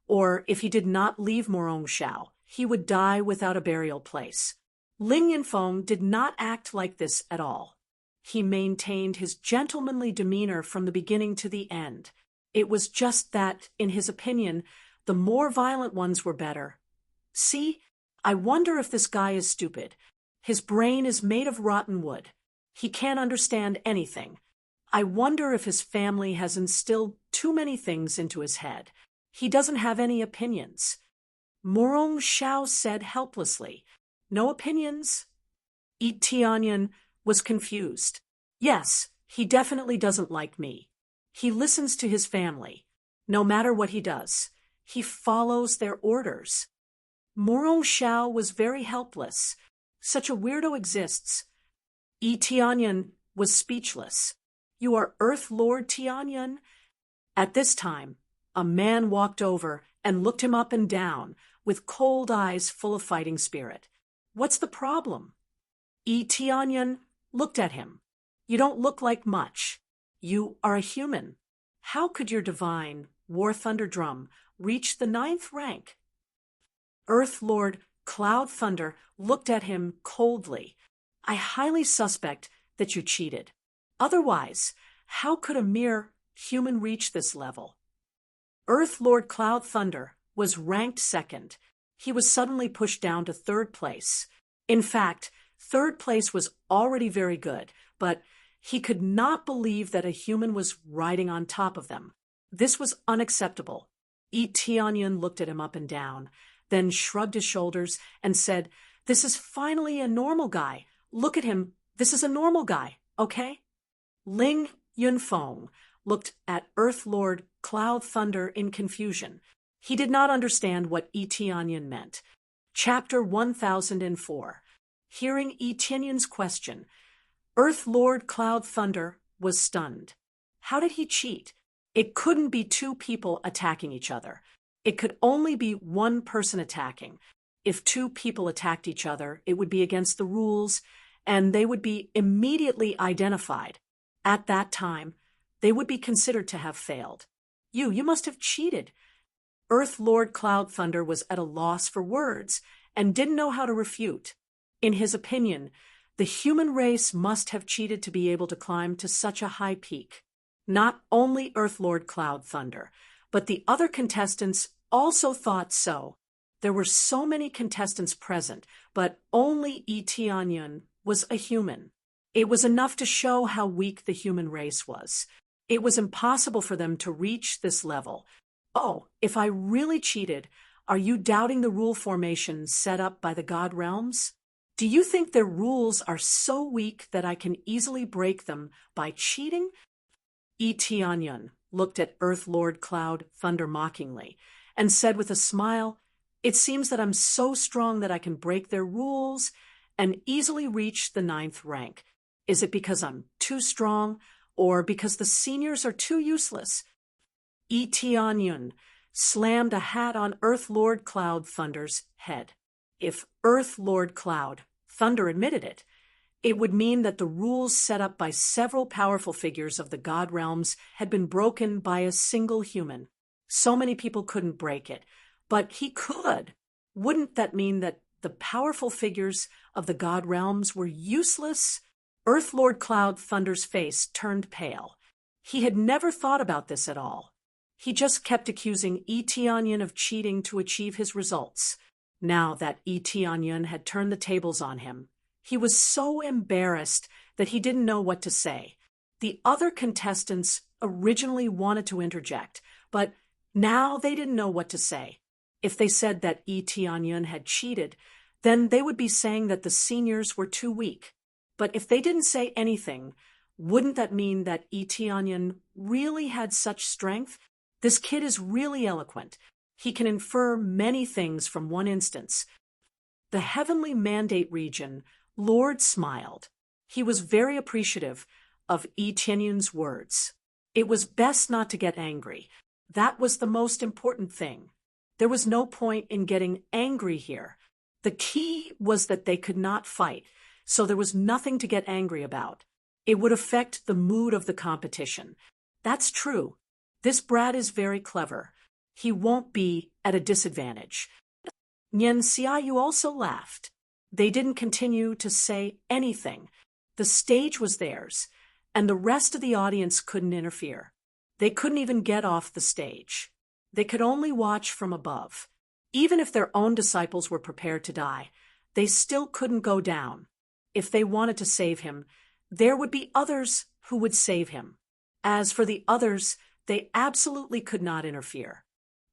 [SPEAKER 1] Or if he did not leave Morong Xiao, he would die without a burial place. Ling Yunfeng did not act like this at all. He maintained his gentlemanly demeanor from the beginning to the end. It was just that, in his opinion, the more violent ones were better. See, I wonder if this guy is stupid. His brain is made of rotten wood. He can't understand anything. I wonder if his family has instilled too many things into his head. He doesn't have any opinions. Morong Xiao said helplessly, no opinions? Yi Tianyan was confused. Yes, he definitely doesn't like me. He listens to his family. No matter what he does, he follows their orders. Morong Xiao was very helpless. Such a weirdo exists. Yi Tianyan was speechless. You are Earth Lord Tianyan? At this time, a man walked over and looked him up and down with cold eyes full of fighting spirit. What's the problem? Yi Tianyan looked at him. You don't look like much. You are a human. How could your divine War Thunder Drum reach the 9th rank? Earth Lord Cloud Thunder looked at him coldly. I highly suspect that you cheated. Otherwise, how could a mere human reach this level? Earth Lord Cloud Thunder was ranked 2nd. He was suddenly pushed down to 3rd place. In fact, 3rd place was already very good, but he could not believe that a human was riding on top of them. This was unacceptable. Yi Tianyan looked at him up and down, then shrugged his shoulders and said, This is finally a normal guy. Look at him. This is a normal guy, okay? Ling Yunfeng looked at Earth Lord Cloud Thunder in confusion. He did not understand what Yi Tianyan meant. Chapter 1004. Hearing Etienne's question, Earth Lord Cloud Thunder was stunned. How did he cheat? It couldn't be two people attacking each other. It could only be one person attacking. If two people attacked each other, it would be against the rules, and they would be immediately identified. At that time, they would be considered to have failed. You must have cheated. Earth Lord Cloud Thunder was at a loss for words and didn't know how to refute. In his opinion, the human race must have cheated to be able to climb to such a high peak. Not only Earth Lord Cloud Thunder, but the other contestants also thought so. There were so many contestants present, but only Etienne was a human. It was enough to show how weak the human race was. It was impossible for them to reach this level. Oh, if I really cheated, are you doubting the rule formation set up by the God realms? Do you think their rules are so weak that I can easily break them by cheating? Etienne looked at Earth Lord Cloud Thunder mockingly and said with a smile, "It seems that I'm so strong that I can break their rules and easily reach the 9th rank. Is it because I'm too strong or because the seniors are too useless?" Etienne slammed a hat on Earth Lord Cloud Thunder's head. If Earth Lord Cloud Thunder admitted it, it would mean that the rules set up by several powerful figures of the God realms had been broken by a single human. So many people couldn't break it, but he could. Wouldn't that mean that the powerful figures of the God realms were useless? Earth Lord Cloud Thunder's face turned pale. He had never thought about this at all. He just kept accusing Etienne of cheating to achieve his results. Now that Etienne had turned the tables on him, he was so embarrassed that he didn't know what to say. The other contestants originally wanted to interject, but now they didn't know what to say. If they said that Etienne had cheated, then they would be saying that the seniors were too weak. But if they didn't say anything, wouldn't that mean that Etienne really had such strength? This kid is really eloquent. He can infer many things from one instance. The heavenly mandate region, Lord smiled. He was very appreciative of Etienne's words. It was best not to get angry. That was the most important thing. There was no point in getting angry here. The key was that they could not fight, so there was nothing to get angry about. It would affect the mood of the competition. That's true. This brat is very clever. He won't be at a disadvantage. Nyen Xiaoyu also laughed. They didn't continue to say anything. The stage was theirs, and the rest of the audience couldn't interfere. They couldn't even get off the stage. They could only watch from above. Even if their own disciples were prepared to die, they still couldn't go down. If they wanted to save him, there would be others who would save him. As for the others, they absolutely could not interfere.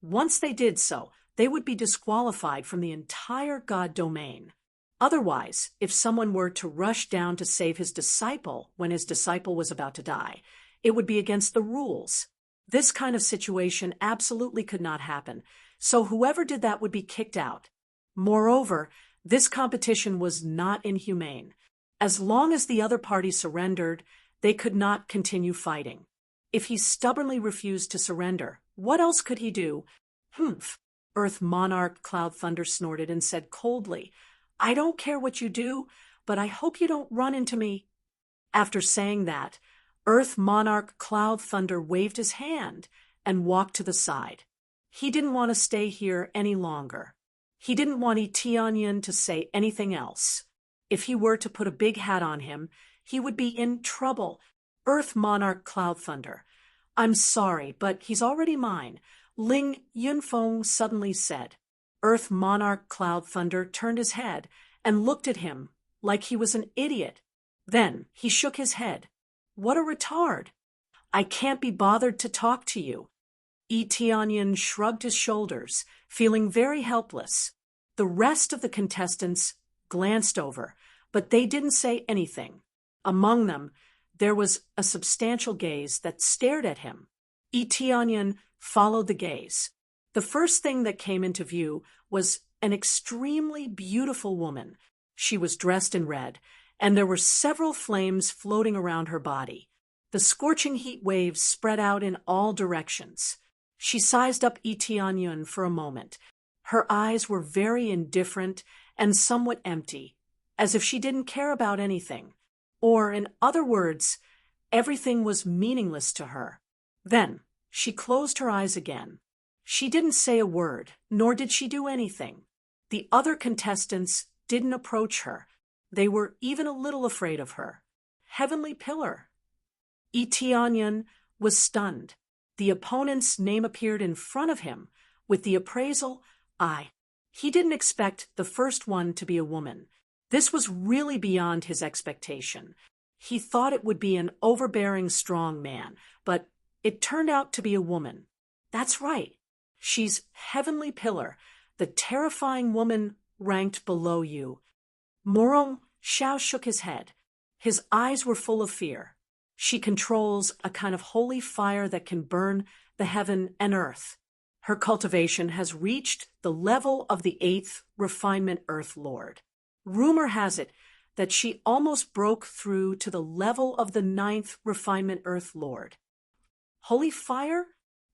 [SPEAKER 1] Once they did so, they would be disqualified from the entire God domain. Otherwise, if someone were to rush down to save his disciple when his disciple was about to die, it would be against the rules. This kind of situation absolutely could not happen, so whoever did that would be kicked out. Moreover, this competition was not inhumane. As long as the other party surrendered, they could not continue fighting. If he stubbornly refused to surrender, what else could he do? "Humph," Earth Monarch Cloud Thunder snorted and said coldly, "I don't care what you do, but I hope you don't run into me." After saying that, Earth Monarch Cloud Thunder waved his hand and walked to the side. He didn't want to stay here any longer. He didn't want Etienne to say anything else. If he were to put a big hat on him, he would be in trouble. Earth Monarch Cloud Thunder, "I'm sorry, but he's already mine," Ling Yunfeng suddenly said. Earth Monarch Cloud Thunder turned his head and looked at him like he was an idiot. Then he shook his head. "What a retard! I can't be bothered to talk to you." Etienne shrugged his shoulders, feeling very helpless. The rest of the contestants glanced over, but they didn't say anything. Among them, there was a substantial gaze that stared at him. Etienne followed the gaze. The first thing that came into view was an extremely beautiful woman. She was dressed in red, and there were several flames floating around her body. The scorching heat waves spread out in all directions. She sized up Itianyun for a moment. Her eyes were very indifferent and somewhat empty, as if she didn't care about anything. Or, in other words, everything was meaningless to her. Then, she closed her eyes again. She didn't say a word, nor did she do anything. The other contestants didn't approach her. They were even a little afraid of her. Heavenly Pillar. Itianyun was stunned. The opponent's name appeared in front of him with the appraisal I. He didn't expect the first one to be a woman. This was really beyond his expectation. He thought it would be an overbearing strong man, but it turned out to be a woman. That's right. She's Heavenly Pillar, the terrifying woman ranked below you. Morong Xiao shook his head. His eyes were full of fear. She controls a kind of holy fire that can burn the heaven and earth. Her cultivation has reached the level of the 8th refinement Earth Lord. Rumor has it that she almost broke through to the level of the 9th refinement Earth Lord. Holy fire?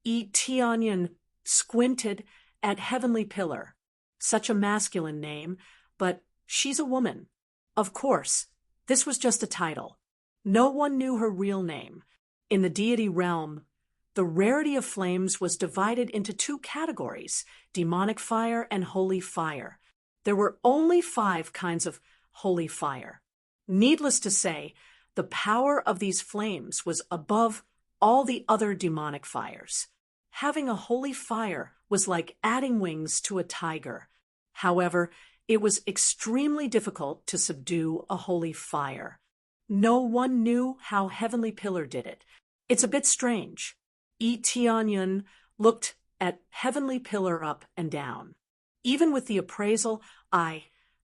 [SPEAKER 1] Itianyun squinted at Heavenly Pillar. Such a masculine name, but she's a woman. Of course, this was just a title. No one knew her real name. In the deity realm, the rarity of flames was divided into 2 categories, demonic fire and holy fire. There were only 5 kinds of holy fire. Needless to say, the power of these flames was above all the other demonic fires. Having a holy fire was like adding wings to a tiger. However, it was extremely difficult to subdue a holy fire. No one knew how Heavenly Pillar did it. It's a bit strange. Itianyun looked at Heavenly Pillar up and down. Even with the appraisal,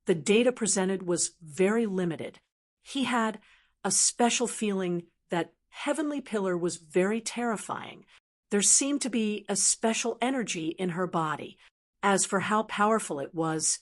[SPEAKER 1] the data presented was very limited. He had a special feeling that Heavenly Pillar was very terrifying. There seemed to be a special energy in her body. As for how powerful it was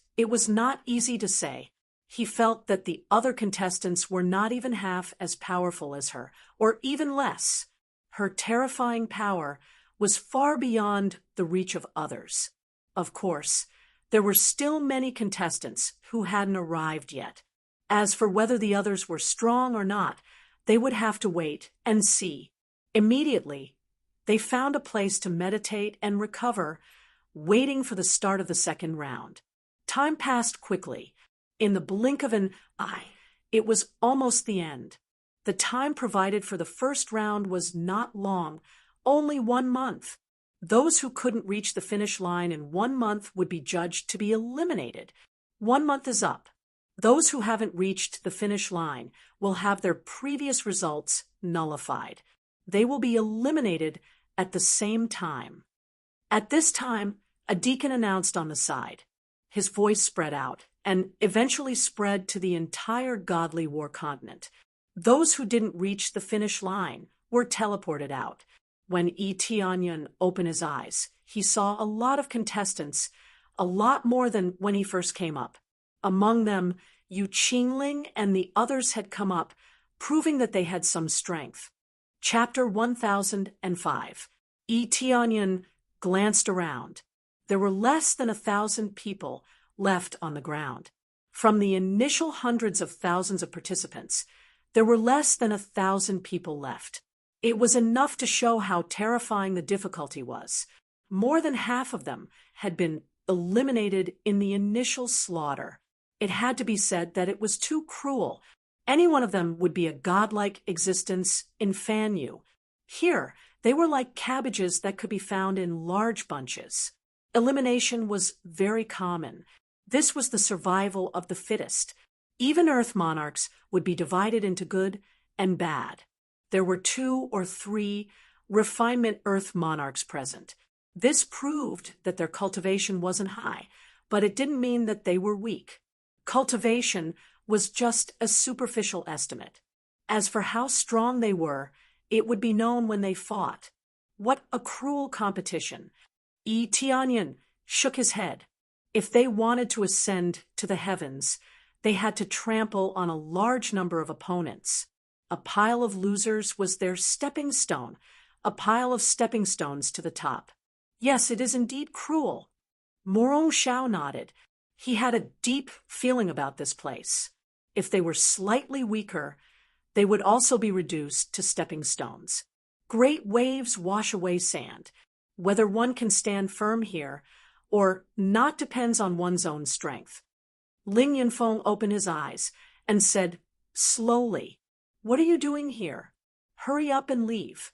[SPEAKER 1] not easy to say. He felt that the other contestants were not even half as powerful as her, or even less. Her terrifying power was far beyond the reach of others. Of course, there were still many contestants who hadn't arrived yet. As for whether the others were strong or not, they would have to wait and see. Immediately, they found a place to meditate and recover, waiting for the start of the second round. Time passed quickly. In the blink of an eye, it was almost the end. The time provided for the first round was not long, only 1 month. Those who couldn't reach the finish line in 1 month would be judged to be eliminated. 1 month is up. Those who haven't reached the finish line will have their previous results nullified. They will be eliminated at the same time. At this time, a deacon announced on the side. His voice spread out and eventually spread to the entire godly war continent. Those who didn't reach the finish line were teleported out. When Itianyun opened his eyes, he saw a lot of contestants, a lot more than when he first came up. Among them, Yu Qingling and the others had come up, proving that they had some strength. Chapter 1005. Itianyun glanced around. There were less than 1,000 people left on the ground. From the initial hundreds of thousands of participants, there were less than 1,000 people left. It was enough to show how terrifying the difficulty was. More than half of them had been eliminated in the initial slaughter. It had to be said that it was too cruel. Any one of them would be a godlike existence in Fanyu. Here, they were like cabbages that could be found in large bunches. Elimination was very common. This was the survival of the fittest. Even Earth monarchs would be divided into good and bad. There were 2 or 3 refinement Earth monarchs present. This proved that their cultivation wasn't high, but it didn't mean that they were weak. Cultivation was just a superficial estimate. As for how strong they were, it would be known when they fought. What a cruel competition. Itianyun shook his head. If they wanted to ascend to the heavens, They had to trample on a large number of opponents. A pile of losers was their stepping stone, a pile of stepping stones to the top. Yes, it is indeed cruel. Morong Shao nodded. He had a deep feeling about this place. If they were slightly weaker, they would also be reduced to stepping stones. Great waves wash away sand. Whether one can stand firm here or not depends on one's own strength. Ling Yunfeng opened his eyes and said, slowly, "What are you doing here? Hurry up and leave."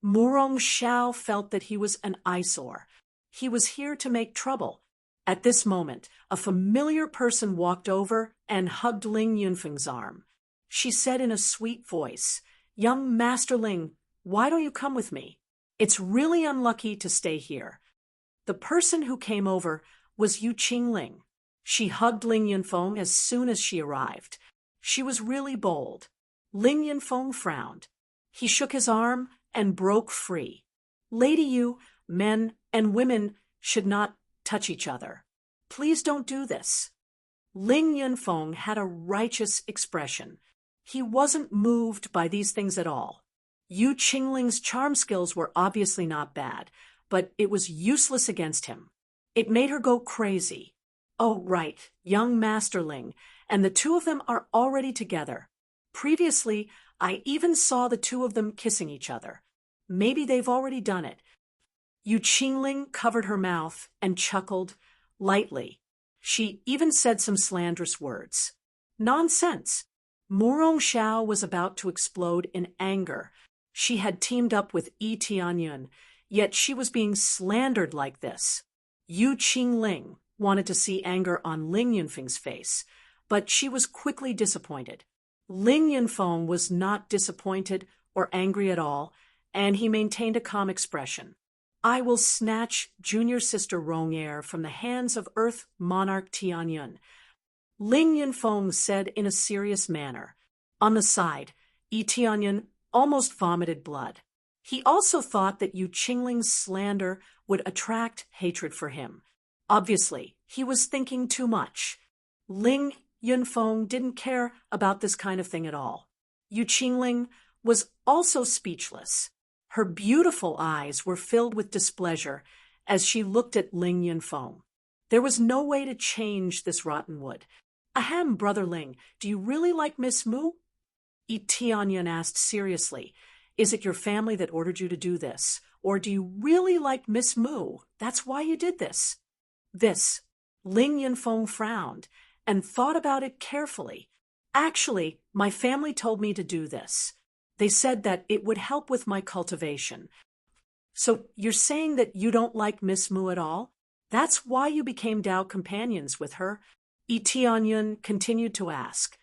[SPEAKER 1] Murong Shao felt that he was an eyesore. He was here to make trouble. At this moment, a familiar person walked over and hugged Ling Yunfeng's arm. She said in a sweet voice, "Young Master Ling, why don't you come with me? It's really unlucky to stay here." The person who came over was Yu Qingling. She hugged Ling Yunfeng as soon as she arrived. She was really bold. Ling Yunfeng frowned. He shook his arm and broke free. "Lady Yu, men and women should not touch each other. Please don't do this." Ling Yunfeng had a righteous expression. He wasn't moved by these things at all. Yu Qingling's charm skills were obviously not bad, but it was useless against him. It made her go crazy. "Oh, right, young Master Ling, and the two of them are already together. Previously, I even saw the two of them kissing each other. Maybe they've already done it." Yu Qingling covered her mouth and chuckled lightly. She even said some slanderous words. Nonsense! Murong Shao was about to explode in anger. She had teamed up with Yi Tianyun, yet she was being slandered like this. Yu Qingling wanted to see anger on Ling Yunfeng's face, but she was quickly disappointed. Ling Yunfeng was not disappointed or angry at all, and he maintained a calm expression. "I will snatch junior sister Rong'er from the hands of Earth Monarch Tianyun," Ling Yunfeng said in a serious manner. On the side, Yi Tianyun almost vomited blood. He also thought that Yu Qingling's slander would attract hatred for him. Obviously, he was thinking too much. Ling Yunfeng didn't care about this kind of thing at all. Yu Qingling was also speechless. Her beautiful eyes were filled with displeasure as she looked at Ling Yunfeng. There was no way to change this rotten wood. "Ahem, Brother Ling, do you really like Miss Mu?" Yi Tianyun asked seriously. "Is it your family that ordered you to do this? Or do you really like Miss Mu? That's why you did this?" Ling Yunfeng frowned and thought about it carefully. "Actually, my family told me to do this. They said that it would help with my cultivation." "So you're saying that you don't like Miss Mu at all? That's why you became Tao companions with her?" Yi Tianyun continued to ask.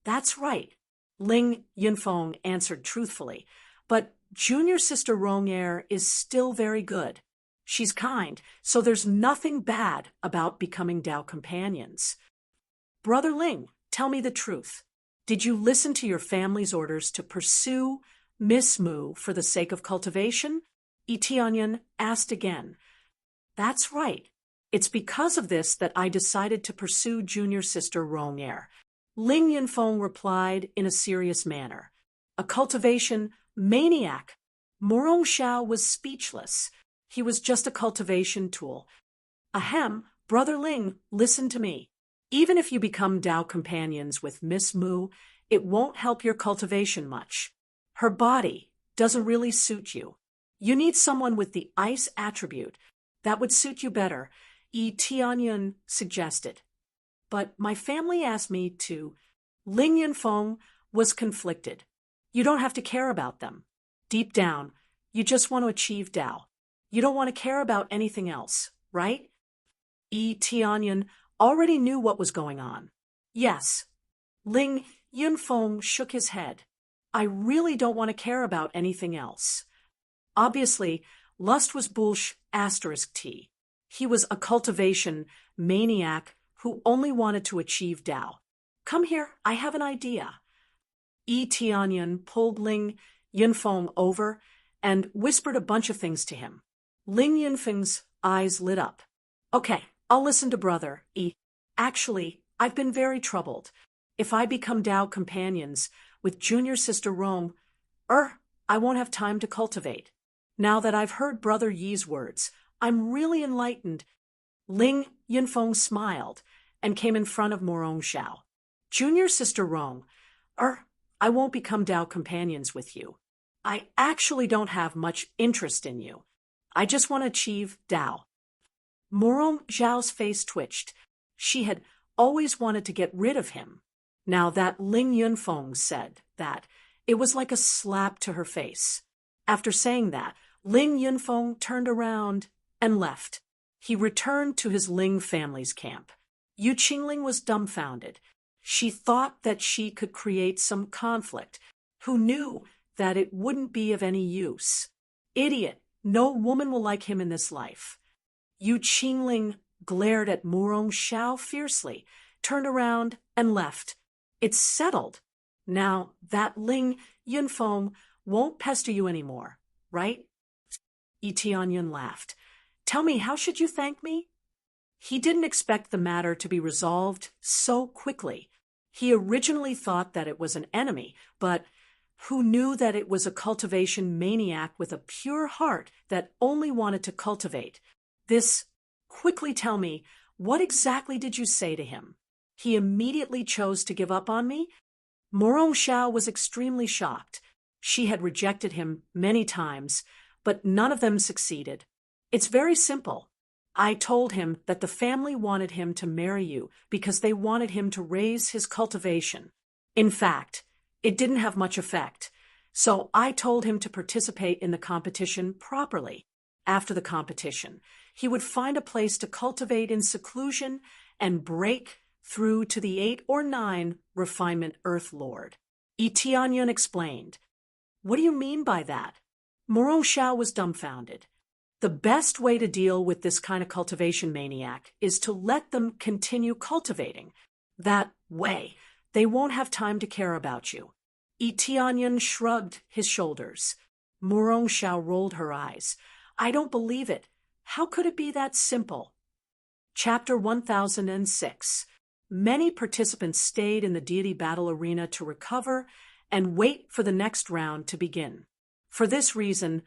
[SPEAKER 1] "That's right," Ling Yunfeng answered truthfully. "But junior sister Rong'er is still very good. She's kind, so there's nothing bad about becoming Tao companions." "Brother Ling, tell me the truth. Did you listen to your family's orders to pursue Miss Mu for the sake of cultivation?" Yi Tianyun asked again. "That's right. It's because of this that I decided to pursue junior sister Rong'er," Ling Yunfeng replied in a serious manner. "A cultivation maniac." Murong Shao was speechless. He was just a cultivation tool. "Ahem, Brother Ling, listen to me. Even if you become Tao companions with Miss Mu, it won't help your cultivation much. Her body doesn't really suit you. You need someone with the ice attribute. That would suit you better," Yi Tianyun suggested. "But my family asked me to." Ling Yunfeng was conflicted. "You don't have to care about them. Deep down, you just want to achieve Tao. You don't want to care about anything else, right?" Yi Tianyun already knew what was going on. "Yes." Ling Yunfeng shook his head. "I really don't want to care about anything else." Obviously, Lust was **T. He was a cultivation maniac who only wanted to achieve Tao. "Come here, I have an idea." Yi Tianyun pulled Ling Yunfeng over and whispered a bunch of things to him. Ling Yunfeng's eyes lit up. "Okay, I'll listen to Brother Yi. Actually, I've been very troubled. If I become Tao companions with junior sister Rome, I won't have time to cultivate. Now that I've heard Brother Yi's words, I'm really enlightened. Ling Yunfeng smiled and came in front of Morong Xiao. Junior sister Rong, I won't become Tao companions with you. I actually don't have much interest in you. I just want to achieve Tao. Morong Xiao's face twitched. She had always wanted to get rid of him. Now that Ling Yunfeng said that, it was like a slap to her face. After saying that, Ling Yunfeng turned around and left. He returned to his Ling family's camp. Yu Qingling was dumbfounded. She thought that she could create some conflict. Who knew that it wouldn't be of any use? Idiot! No woman will like him in this life. Yu Qingling glared at Morong Xiao fiercely, turned around and left. It's settled. Now that Ling Yunfeng won't pester you anymore, right? Yi Tianyun laughed. Tell me, how should you thank me? He didn't expect the matter to be resolved so quickly. He originally thought that it was an enemy, but who knew that it was a cultivation maniac with a pure heart that only wanted to cultivate? Quickly tell me, what exactly did you say to him? He immediately chose to give up on me? Morong Xiao was extremely shocked. She had rejected him many times, but none of them succeeded. It's very simple. I told him that the family wanted him to marry you because they wanted him to raise his cultivation. In fact, it didn't have much effect, so I told him to participate in the competition properly. After the competition, he would find a place to cultivate in seclusion and break through to the 8 or 9 refinement Earth Lord. Yi Tianyun explained. What do you mean by that? Morong Xiao was dumbfounded. The best way to deal with this kind of cultivation maniac is to let them continue cultivating. That way, they won't have time to care about you. Yi Tianyun shrugged his shoulders. Morong Xiao rolled her eyes. I don't believe it. How could it be that simple? Chapter 1006. Many participants stayed in the deity battle arena to recover and wait for the next round to begin. For this reason,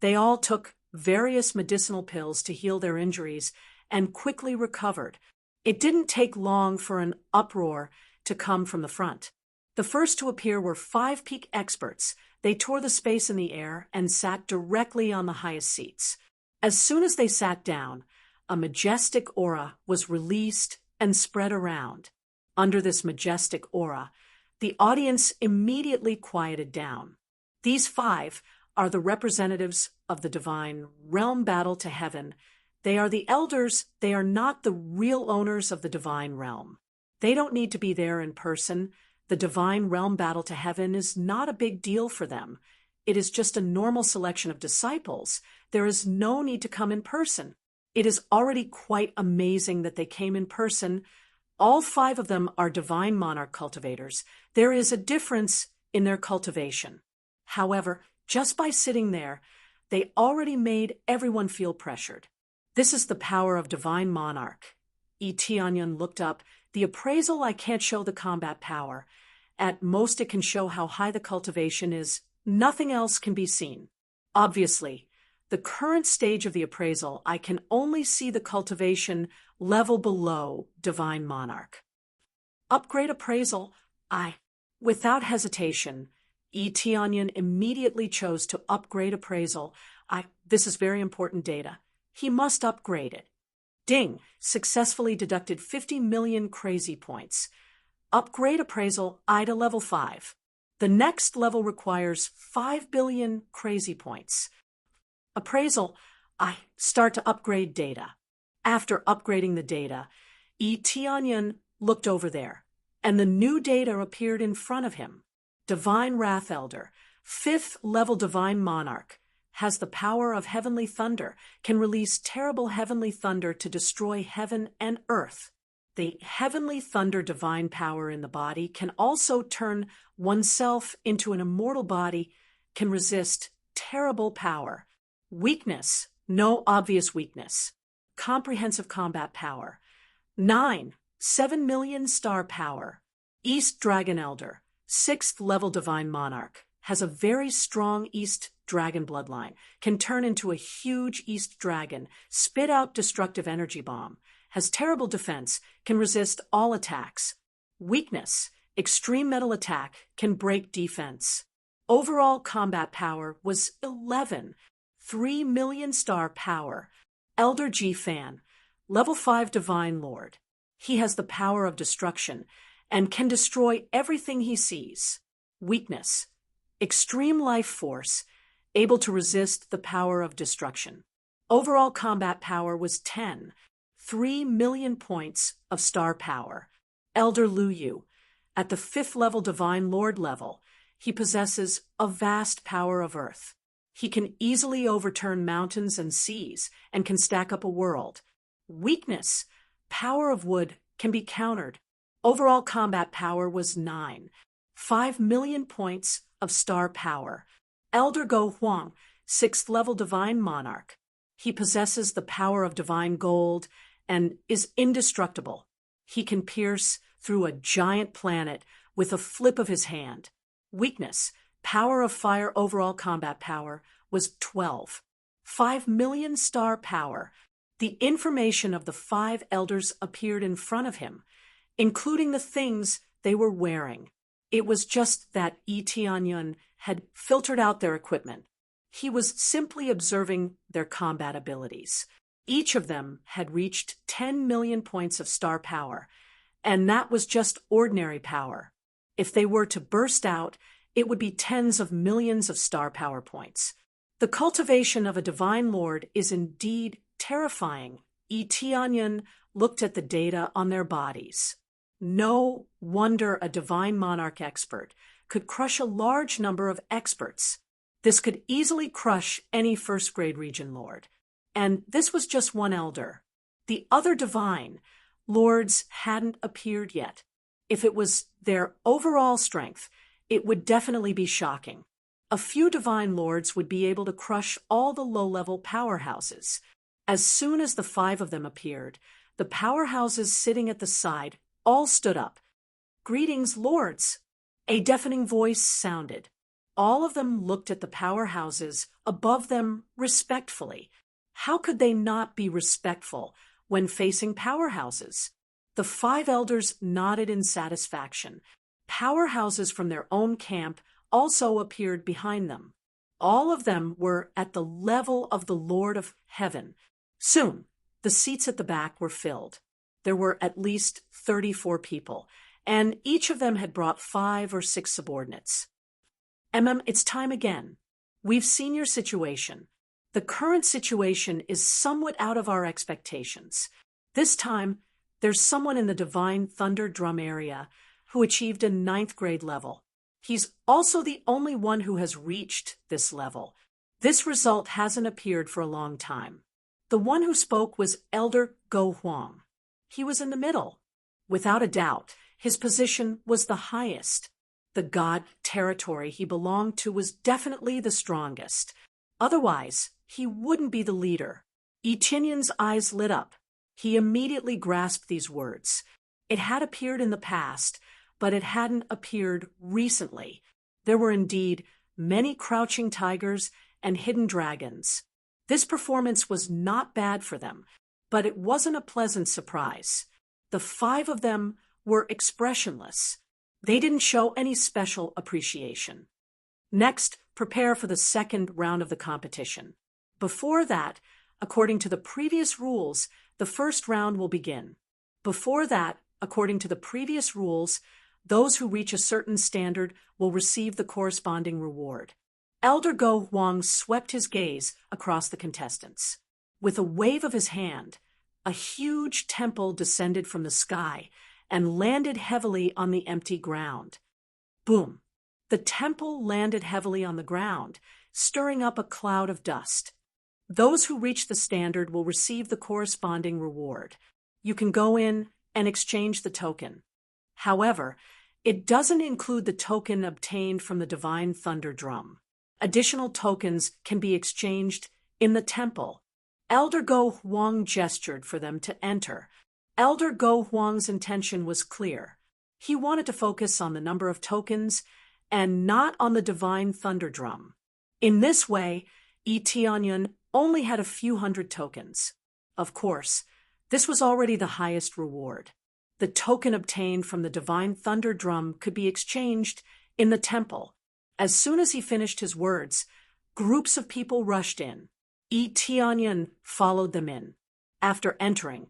[SPEAKER 1] they all took various medicinal pills to heal their injuries and quickly recovered. It didn't take long for an uproar to come from the front. The first to appear were 5 peak experts. They tore the space in the air and sat directly on the highest seats. As soon as they sat down, a majestic aura was released and spread around. Under this majestic aura, the audience immediately quieted down. These 5 are the representatives of the divine realm battle to heaven. They are the elders. They are not the real owners of the divine realm. They don't need to be there in person. The divine realm battle to heaven is not a big deal for them. It is just a normal selection of disciples. There is no need to come in person. It is already quite amazing that they came in person. All 5 of them are divine monarch cultivators. There is a difference in their cultivation. However, just by sitting there, they already made everyone feel pressured. This is the power of divine monarch. Yi Tianyun looked up. The appraisal, I can't show the combat power. At most it can show how high the cultivation is. Nothing else can be seen. Obviously, the current stage of the appraisal, I can only see the cultivation level below divine monarch. Upgrade appraisal, without hesitation, Yi Tianyun immediately chose to upgrade appraisal. This is very important data. He must upgrade it. Ding! Successfully deducted 50 million crazy points. Upgrade appraisal I to level 5. The next level requires 5 billion crazy points. Appraisal, start to upgrade data. After upgrading the data, Yi Tianyun looked over there, and the new data appeared in front of him. Divine Wrath Elder, 5th level Divine Monarch, has the power of heavenly thunder, can release terrible heavenly thunder to destroy heaven and earth. The heavenly thunder divine power in the body can also turn oneself into an immortal body, can resist terrible power. Weakness, no obvious weakness. Comprehensive combat power. 9. 7 million star power. East Dragon Elder, 6th level Divine Monarch, has a very strong East Dragon bloodline, can turn into a huge East Dragon, spit out destructive energy bomb, has terrible defense, can resist all attacks. Weakness, extreme metal attack, can break defense. Overall combat power was 11, 3 million star power. Elder G Fan, level 5 Divine Lord. He has the power of destruction and can destroy everything he sees. Weakness, extreme life force, able to resist the power of destruction. Overall combat power was 10, 3 million points of star power. Elder Lu Yu, at the 5th level Divine Lord level, he possesses a vast power of earth. He can easily overturn mountains and seas and can stack up a world. Weakness, power of wood, can be countered. Overall combat power was 9, 5 million points of star power. Elder Go Huang, 6th level Divine Monarch. He possesses the power of divine gold and is indestructible. He can pierce through a giant planet with a flip of his hand. Weakness, power of fire. Overall combat power was 12, 5 million star power. The information of the 5 elders appeared in front of him, including the things they were wearing. It was just that Yi Tianyun had filtered out their equipment. He was simply observing their combat abilities. Each of them had reached 10 million points of star power, and that was just ordinary power. If they were to burst out, it would be tens of millions of star power points. The cultivation of a divine lord is indeed terrifying. Yi Tianyun looked at the data on their bodies. No wonder a divine monarch expert could crush a large number of experts. This could easily crush any first-grade region lord. And this was just one elder. The other divine lords hadn't appeared yet. If it was their overall strength, it would definitely be shocking. A few divine lords would be able to crush all the low-level powerhouses. As soon as the 5 of them appeared, the powerhouses sitting at the side all stood up. "Greetings, lords!" A deafening voice sounded. All of them looked at the powerhouses above them respectfully. How could they not be respectful when facing powerhouses? The 5 elders nodded in satisfaction. Powerhouses from their own camp also appeared behind them. All of them were at the level of the Lord of Heaven. Soon, the seats at the back were filled. There were at least 34 people, and each of them had brought 5 or 6 subordinates. It's time again. We've seen your situation. The current situation is somewhat out of our expectations. This time, there's someone in the Divine Thunder Drum area who achieved a 9th grade level. He's also the only one who has reached this level. This result hasn't appeared for a long time. The one who spoke was Elder Go Huang. He was in the middle. Without a doubt, his position was the highest. The god territory he belonged to was definitely the strongest. Otherwise, he wouldn't be the leader. Yi Tianyun's eyes lit up. He immediately grasped these words. It had appeared in the past, but it hadn't appeared recently. There were indeed many crouching tigers and hidden dragons. This performance was not bad for them, but it wasn't a pleasant surprise. The 5 of them were expressionless. They didn't show any special appreciation. Next, prepare for the second round of the competition. Before that, according to the previous rules, the first round will begin. Before that, according to the previous rules, those who reach a certain standard will receive the corresponding reward. Elder Go Huang swept his gaze across the contestants. With a wave of his hand, a huge temple descended from the sky and landed heavily on the empty ground. Boom! The temple landed heavily on the ground, stirring up a cloud of dust. Those who reach the standard will receive the corresponding reward. You can go in and exchange the token. However, it doesn't include the token obtained from the Divine Thunder Drum. Additional tokens can be exchanged in the temple. Elder Go Huang gestured for them to enter. Elder Go Huang's intention was clear. He wanted to focus on the number of tokens and not on the divine thunder drum. In this way, Yi Tianyun only had a few hundred tokens. Of course, this was already the highest reward. The token obtained from the divine thunder drum could be exchanged in the temple. As soon as he finished his words, groups of people rushed in. Yi Tianyun followed them in. After entering,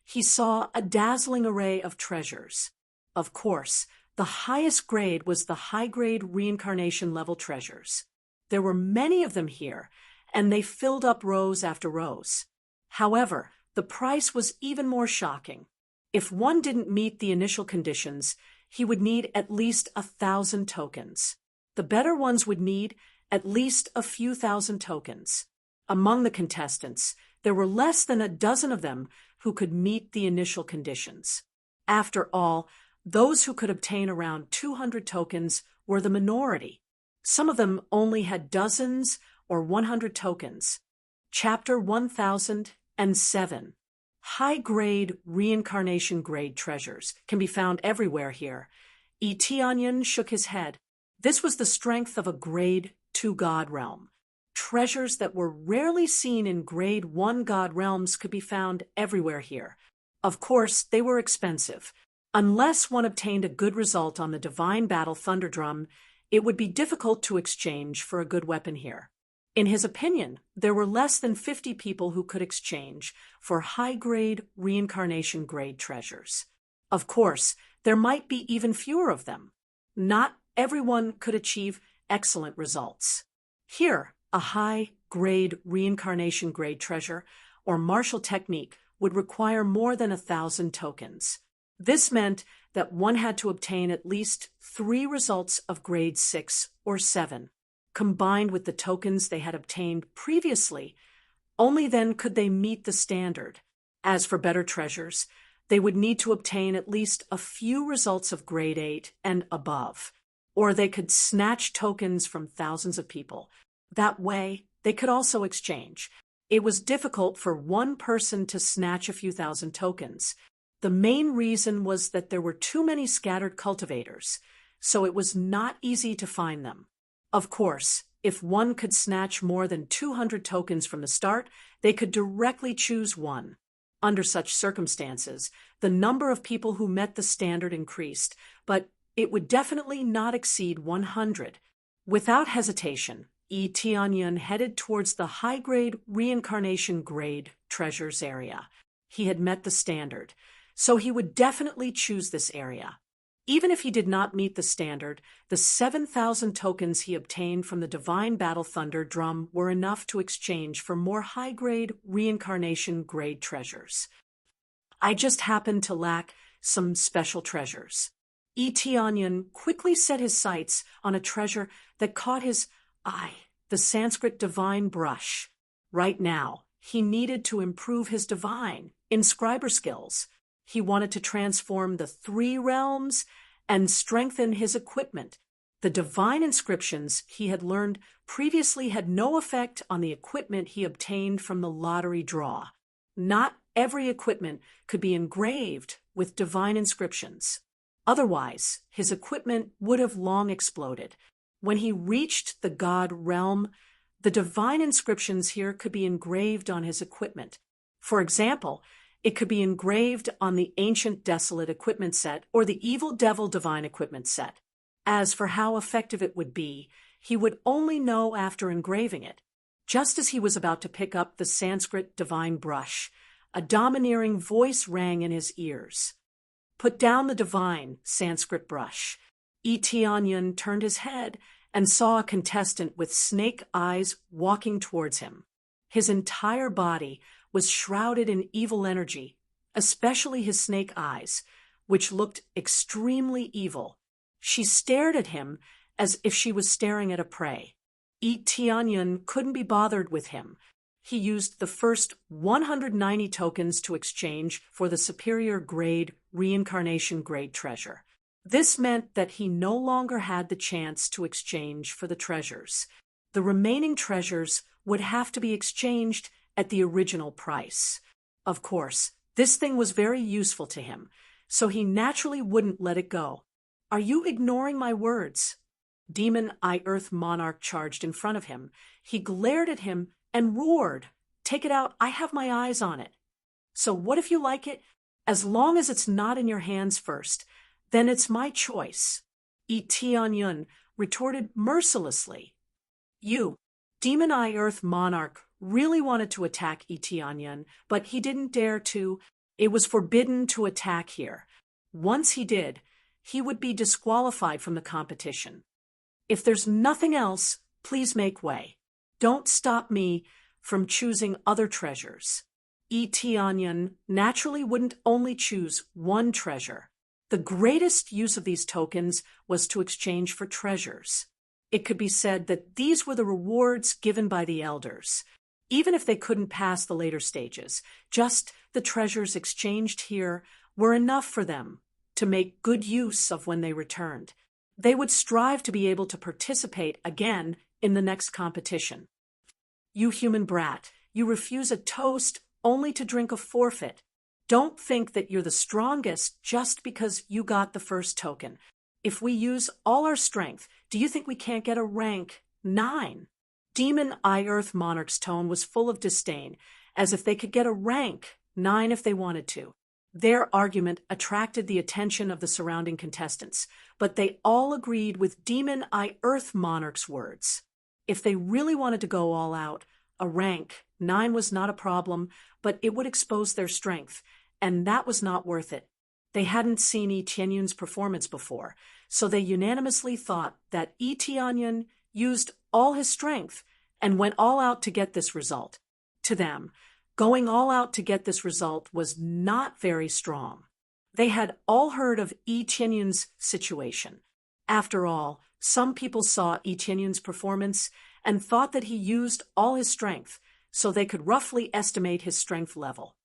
[SPEAKER 1] he saw a dazzling array of treasures. Of course, the highest grade was the high-grade reincarnation level treasures. There were many of them here, and they filled up rows after rows. However, the price was even more shocking. If one didn't meet the initial conditions, he would need at least 1,000 tokens. The better ones would need at least a few thousand tokens. Among the contestants, there were less than a dozen of them who could meet the initial conditions. After all, those who could obtain around 200 tokens were the minority. Some of them only had dozens or 100 tokens. Chapter 1007. High-grade reincarnation grade treasures can be found everywhere here. Yi Tianyun shook his head. This was the strength of a grade 2 god realm. Treasures that were rarely seen in grade 1 god realms could be found everywhere here. Of course, they were expensive. Unless one obtained a good result on the divine battle thunder drum, it would be difficult to exchange for a good weapon here. In his opinion, there were less than 50 people who could exchange for high-grade reincarnation grade treasures. Of course, there might be even fewer of them. Not everyone could achieve excellent results. Here, a high-grade reincarnation grade treasure or martial technique would require more than 1,000 tokens. This meant that one had to obtain at least 3 results of grade 6 or 7. Combined with the tokens they had obtained previously, only then could they meet the standard. As for better treasures, they would need to obtain at least a few results of grade 8 and above, or they could snatch tokens from thousands of people. That way, they could also exchange. It was difficult for one person to snatch a few thousand tokens. The main reason was that there were too many scattered cultivators, so it was not easy to find them. Of course, if one could snatch more than 200 tokens from the start, they could directly choose one. Under such circumstances, the number of people who met the standard increased, but it would definitely not exceed 100. Without hesitation, Yi Tianyun headed towards the high-grade reincarnation grade treasures area. He had met the standard, so he would definitely choose this area. Even if he did not meet the standard, the 7,000 tokens he obtained from the Divine Battle Thunder drum were enough to exchange for more high-grade reincarnation grade treasures. I just happened to lack some special treasures. Yi Tianyun quickly set his sights on a treasure that caught his eye, the Sanskrit divine brush. Right now, he needed to improve his divine inscriber skills. He wanted to transform the 3 realms and strengthen his equipment. The divine inscriptions he had learned previously had no effect on the equipment he obtained from the lottery draw. Not every equipment could be engraved with divine inscriptions. Otherwise, his equipment would have long exploded. When he reached the god realm, the divine inscriptions here could be engraved on his equipment. For example, it could be engraved on the Ancient Desolate equipment set or the Evil Devil divine equipment set. As for how effective it would be, he would only know after engraving it. Just as he was about to pick up the Sanskrit divine brush, a domineering voice rang in his ears. "Put down the divine Sanskrit brush." Yi Tianyun turned his head and saw a contestant with snake eyes walking towards him. His entire body was shrouded in evil energy, especially his snake eyes, which looked extremely evil. She stared at him as if she was staring at a prey. Yi Tianyun couldn't be bothered with him. He used the first 190 tokens to exchange for the superior grade reincarnation grade treasure. This meant that he no longer had the chance to exchange for the treasures. The remaining treasures would have to be exchanged at the original price. Of course, This thing was very useful to him, so he naturally wouldn't let it go. Are you ignoring my words? Demon Eye Earth Monarch charged in front of him. He glared at him and roared, "Take it out, I have my eyes on it." So what if you like it? As long as it's not in your hands first, then it's my choice. Yi Tianyun retorted mercilessly. You, Demon Eye Earth Monarch, really wanted to attack Yi Tianyun, but he didn't dare to. It was forbidden to attack here. Once he did, he would be disqualified from the competition. If there's nothing else, please make way. Don't stop me from choosing other treasures. Yi Tianyun naturally wouldn't only choose one treasure. The greatest use of these tokens was to exchange for treasures. It could be said that these were the rewards given by the elders. Even if they couldn't pass the later stages, just the treasures exchanged here were enough for them to make good use of when they returned. They would strive to be able to participate again in the next competition. You human brat, you refuse a toast only to drink a forfeit. Don't think that you're the strongest just because you got the first token. If we use all our strength, do you think we can't get a rank 9? Demon Eye Earth Monarch's tone was full of disdain, as if they could get a rank 9 if they wanted to. Their argument attracted the attention of the surrounding contestants, but they all agreed with Demon Eye Earth Monarch's words. If they really wanted to go all out, a rank 9 was not a problem, but it would expose their strength, and that was not worth it. They hadn't seen Yi Tianyun's performance before, so they unanimously thought that Yi Tianyun used all his strength and went all out to get this result. To them, going all out to get this result was not very strong. They had all heard of Yi Tianyun's situation. After all, some people saw Yi Tianyun's performance and thought that he used all his strength, so they could roughly estimate his strength level.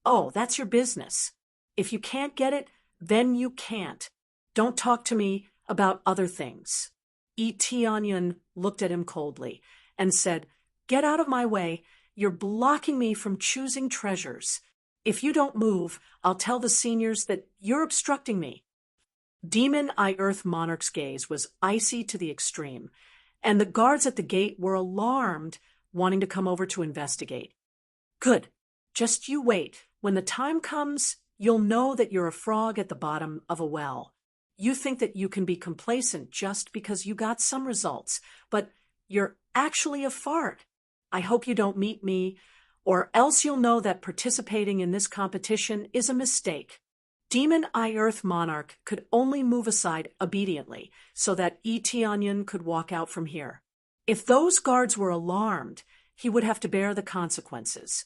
[SPEAKER 1] Oh, that's your business. If you can't get it, then you can't. Don't talk to me about other things. Yi Tianyun looked at him coldly and said, "Get out of my way. You're blocking me from choosing treasures. If you don't move, I'll tell the seniors that you're obstructing me." Demon Eye Earth Monarch's gaze was icy to the extreme, and the guards at the gate were alarmed, wanting to come over to investigate. Good. Just you wait. When the time comes, you'll know that you're a frog at the bottom of a well. You think that you can be complacent just because you got some results, but you're actually a fart. I hope you don't meet me, or else you'll know that participating in this competition is a mistake. Demon Eye Earth Monarch could only move aside obediently so that Yi Tianyun could walk out from here. If those guards were alarmed, he would have to bear the consequences.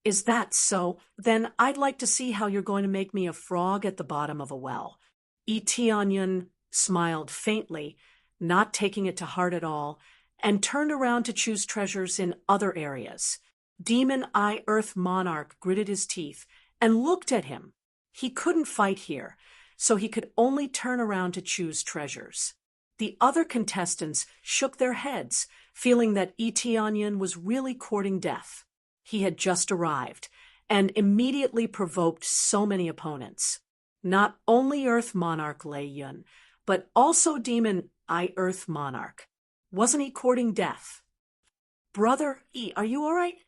[SPEAKER 1] Is that so? Then I'd like to see how you're going to make me a frog at the bottom of a well. Yi Tianyun smiled faintly, not taking it to heart at all, and turned around to choose treasures in other areas. Demon Eye Earth Monarch gritted his teeth and looked at him. He couldn't fight here, so he could only turn around to choose treasures. The other contestants shook their heads, feeling that Yi Tianyun was really courting death. He had just arrived, and immediately provoked so many opponents. Not only Earth Monarch Lei Yun, but also Demon Eye Earth Monarch. Wasn't he courting death? Brother Yi, are you all right?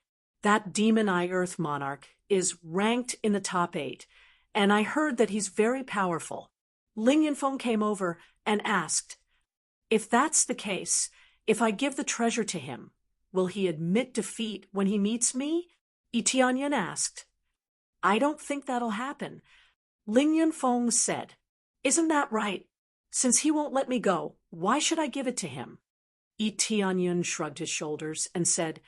[SPEAKER 1] That Demon Eye Earth Monarch is ranked in the top 8, and I heard that he's very powerful. Ling Yunfeng came over and asked, "If that's the case, if I give the treasure to him, will he admit defeat when he meets me?" Yi Tianyun asked. "I don't think that'll happen." Ling Yunfeng said, "Isn't that right? Since he won't let me go, why should I give it to him?" Yi Tianyun shrugged his shoulders and said,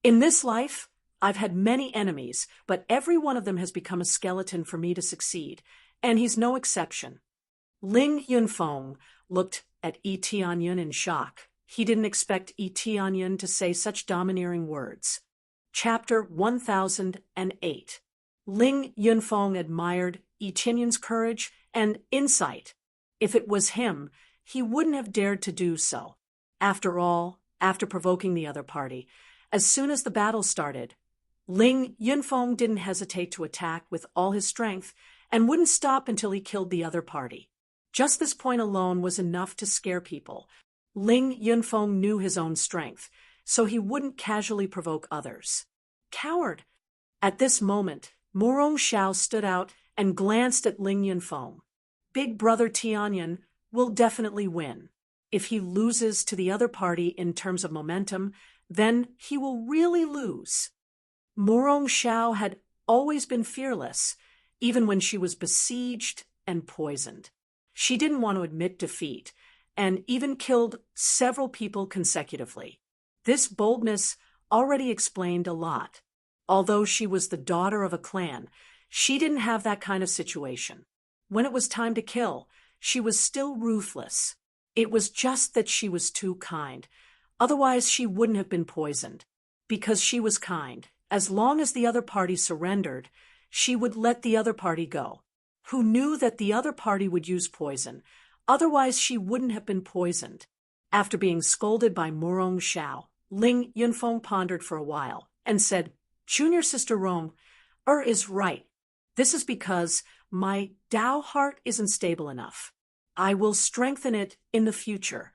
[SPEAKER 1] "In this life, I've had many enemies, but every one of them has become a skeleton for me to succeed, and he's no exception." Ling Yunfeng looked at Yi Tianyun in shock. He didn't expect Yi Tianyun to say such domineering words. Chapter 1008. Ling Yunfeng admired Yi Tianyun's courage and insight. If it was him, he wouldn't have dared to do so. After all, after provoking the other party, as soon as the battle started, Ling Yunfeng didn't hesitate to attack with all his strength and wouldn't stop until he killed the other party. Just this point alone was enough to scare people. Ling Yunfeng knew his own strength, so he wouldn't casually provoke others. Coward! At this moment, Morong Xiao stood out and glanced at Ling Yunfeng. Big brother Tianyun will definitely win. If he loses to the other party in terms of momentum, then he will really lose. Morong Xiao had always been fearless, even when she was besieged and poisoned. She didn't want to admit defeat, and even killed several people consecutively. This boldness already explained a lot. Although she was the daughter of a clan, she didn't have that kind of situation. When it was time to kill, she was still ruthless. It was just that she was too kind. Otherwise, she wouldn't have been poisoned. Because she was kind, as long as the other party surrendered, she would let the other party go. Who knew that the other party would use poison? Otherwise, she wouldn't have been poisoned. After being scolded by Morong Xiao, Ling Yunfeng pondered for a while and said, "Junior sister Rong, is right. This is because my Tao heart isn't stable enough. I will strengthen it in the future."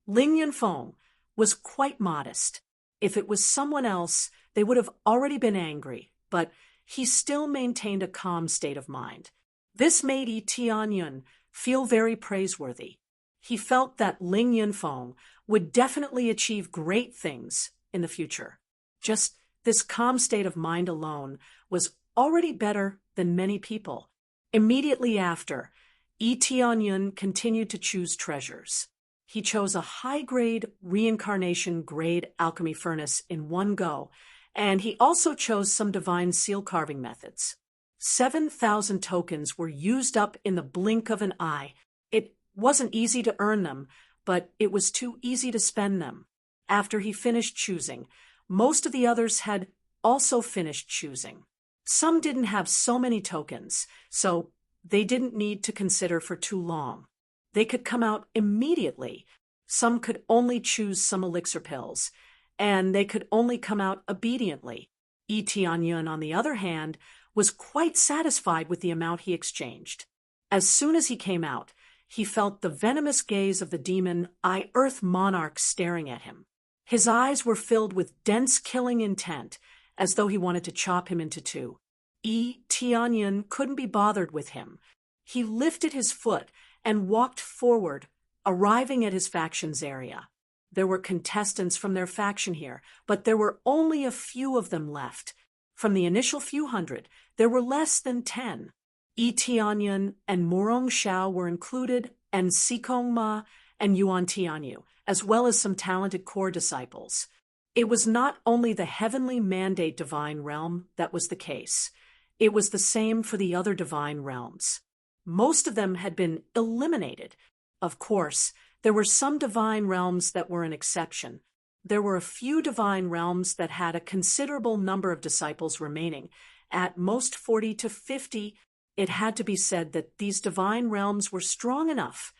[SPEAKER 1] Ling Yunfeng was quite modest. If it was someone else, they would have already been angry, but he still maintained a calm state of mind. This made Yi Tianyun feel very praiseworthy. He felt that Ling Yunfeng would definitely achieve great things in the future. Just this calm state of mind alone was already better than many people. Immediately after, Yi Tianyun continued to choose treasures. He chose a high-grade reincarnation-grade alchemy furnace in one go, and he also chose some divine seal carving methods. 7,000 tokens were used up in the blink of an eye. It wasn't easy to earn them, but it was too easy to spend them. After he finished choosing, most of the others had also finished choosing. Some didn't have so many tokens, so they didn't need to consider for too long. They could come out immediately. Some could only choose some elixir pills, and they could only come out obediently. Yi Tianyun, on the other hand, was quite satisfied with the amount he exchanged. As soon as he came out, he felt the venomous gaze of the demon Earth Monarch staring at him. His eyes were filled with dense killing intent, as though he wanted to chop him into two. Yi Tianyun couldn't be bothered with him. He lifted his foot and walked forward, arriving at his faction's area. There were contestants from their faction here, but there were only a few of them left. From the initial few hundred, there were less than 10. Yi Tianyun and Morong Xiao were included, and Sikong Ma and Yuan Tianyu, as well as some talented core disciples. It was not only the heavenly mandate divine realm that was the case. It was the same for the other divine realms. Most of them had been eliminated. Of course, there were some divine realms that were an exception. There were a few divine realms that had a considerable number of disciples remaining. At most 40 to 50, it had to be said that these divine realms were strong enough.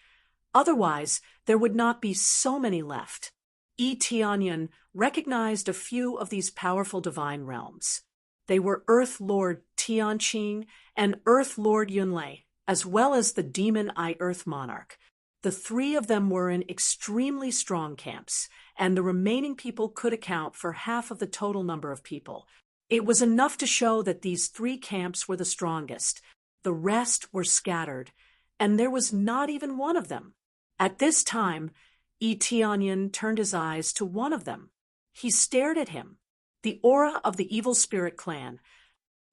[SPEAKER 1] Otherwise, there would not be so many left. Yi Tianyun recognized a few of these powerful divine realms. They were Earth Lord Tianqing and Earth Lord Yunlei, as well as the demon Earth Monarch. The three of them were in extremely strong camps, and the remaining people could account for half of the total number of people. It was enough to show that these three camps were the strongest. The rest were scattered, and there was not even one of them. At this time, Yi Tianyun turned his eyes to one of them. He stared at him, the aura of the evil spirit clan.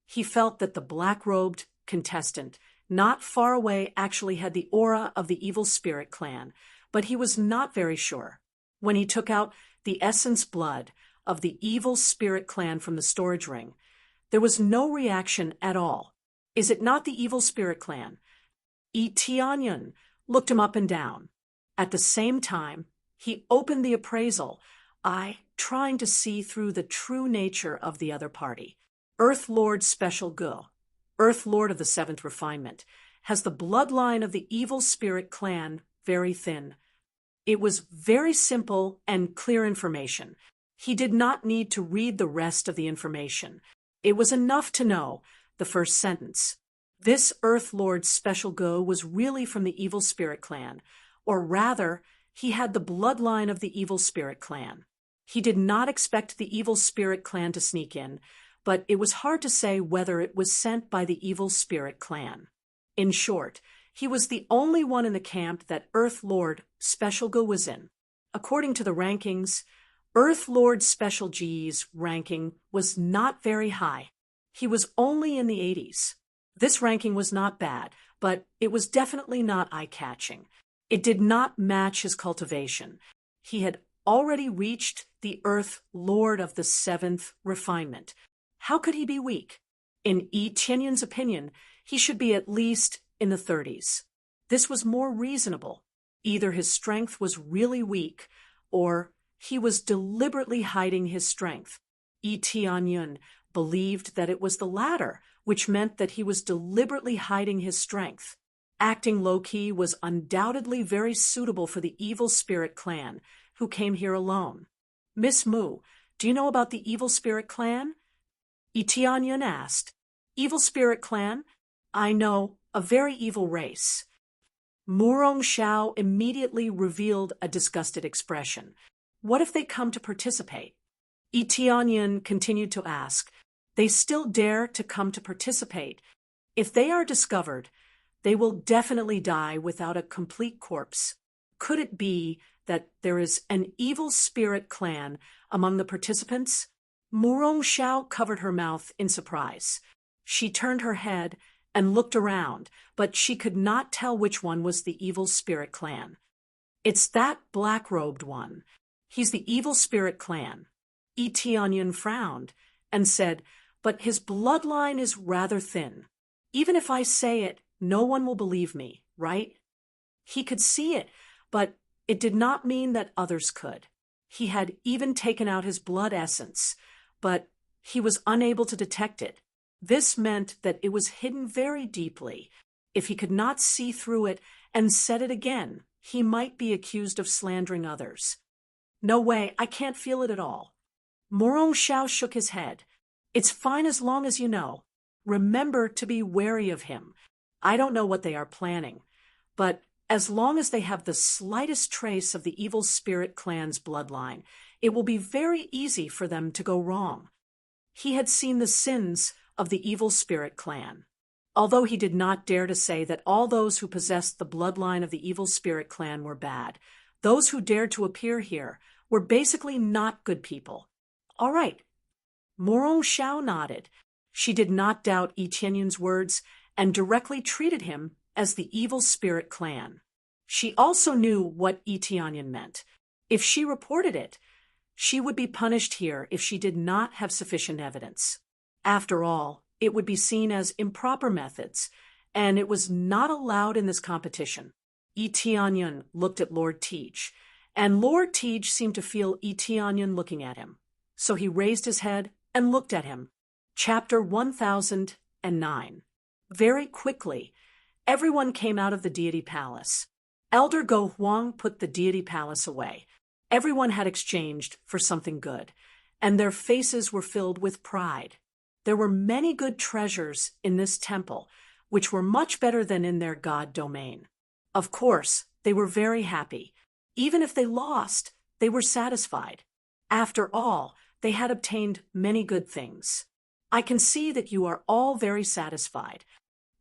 [SPEAKER 1] He felt that the black-robed contestant not far away actually had the aura of the evil spirit clan, but he was not very sure. When he took out the essence blood of the evil spirit clan from the storage ring, there was no reaction at all. Is it not the evil spirit clan? Yi Tianyun looked him up and down. At the same time, he opened the appraisal, trying to see through the true nature of the other party. Earth Lord Special Gu, Earth Lord of the Seventh Refinement, has the bloodline of the evil spirit clan very thin. It was very simple and clear information. He did not need to read the rest of the information. It was enough to know the first sentence. This Earth Lord's special go was really from the Evil Spirit clan, or rather, he had the bloodline of the Evil Spirit clan. He did not expect the Evil Spirit clan to sneak in, but it was hard to say whether it was sent by the Evil Spirit clan. In short, he was the only one in the camp that Earth Lord Special Go was in. According to the rankings, Earth Lord Special G's ranking was not very high. He was only in the 80s. This ranking was not bad, but it was definitely not eye-catching. It did not match his cultivation. He had already reached the Earth Lord of the 7th refinement. How could he be weak? In Yi Tianyun's opinion, he should be at least in the 30s. This was more reasonable. Either his strength was really weak, or he was deliberately hiding his strength. Yi Tianyun believed that it was the latter, which meant that he was deliberately hiding his strength. Acting low-key was undoubtedly very suitable for the Evil Spirit clan, who came here alone. Miss Mu, do you know about the Evil Spirit clan? Yi Tianyun asked. Evil Spirit clan? I know, a very evil race. Murong Xiao immediately revealed a disgusted expression. What if they come to participate? Yi Tianyun continued to ask. They still dare to come to participate. If they are discovered, they will definitely die without a complete corpse. Could it be that there is an Evil Spirit clan among the participants? Murong Xiao covered her mouth in surprise. She turned her head and looked around, but she could not tell which one was the Evil Spirit clan. It's that black-robed one. He's the Evil Spirit clan. Yi Tianyun frowned and said, but his bloodline is rather thin. Even if I say it, no one will believe me, right? He could see it, but it did not mean that others could. He had even taken out his blood essence, but he was unable to detect it. This meant that it was hidden very deeply. If he could not see through it and said it again, he might be accused of slandering others. No way, I can't feel it at all. Murong Xiao shook his head. It's fine as long as you know. Remember to be wary of him. I don't know what they are planning, but as long as they have the slightest trace of the Evil Spirit clan's bloodline, it will be very easy for them to go wrong. He had seen the sins of the Evil Spirit clan. Although he did not dare to say that all those who possessed the bloodline of the Evil Spirit clan were bad, those who dared to appear here were basically not good people. All right. Murong Xiao nodded. She did not doubt Yi Tianyun's words and directly treated him as the Evil Spirit clan. She also knew what Yi Tianyun meant. If she reported it, she would be punished here if she did not have sufficient evidence. After all, it would be seen as improper methods, and it was not allowed in this competition. Yi Tianyun looked at Lord Teach, and Lord Teach seemed to feel Yi Tianyun looking at him. So he raised his head and looked at him. Chapter 1009. Very quickly, everyone came out of the deity palace. Elder Go Huang put the deity palace away. Everyone had exchanged for something good, and their faces were filled with pride. There were many good treasures in this temple, which were much better than in their god domain. Of course, they were very happy. Even if they lost, they were satisfied. After all, they had obtained many good things. I can see that you are all very satisfied.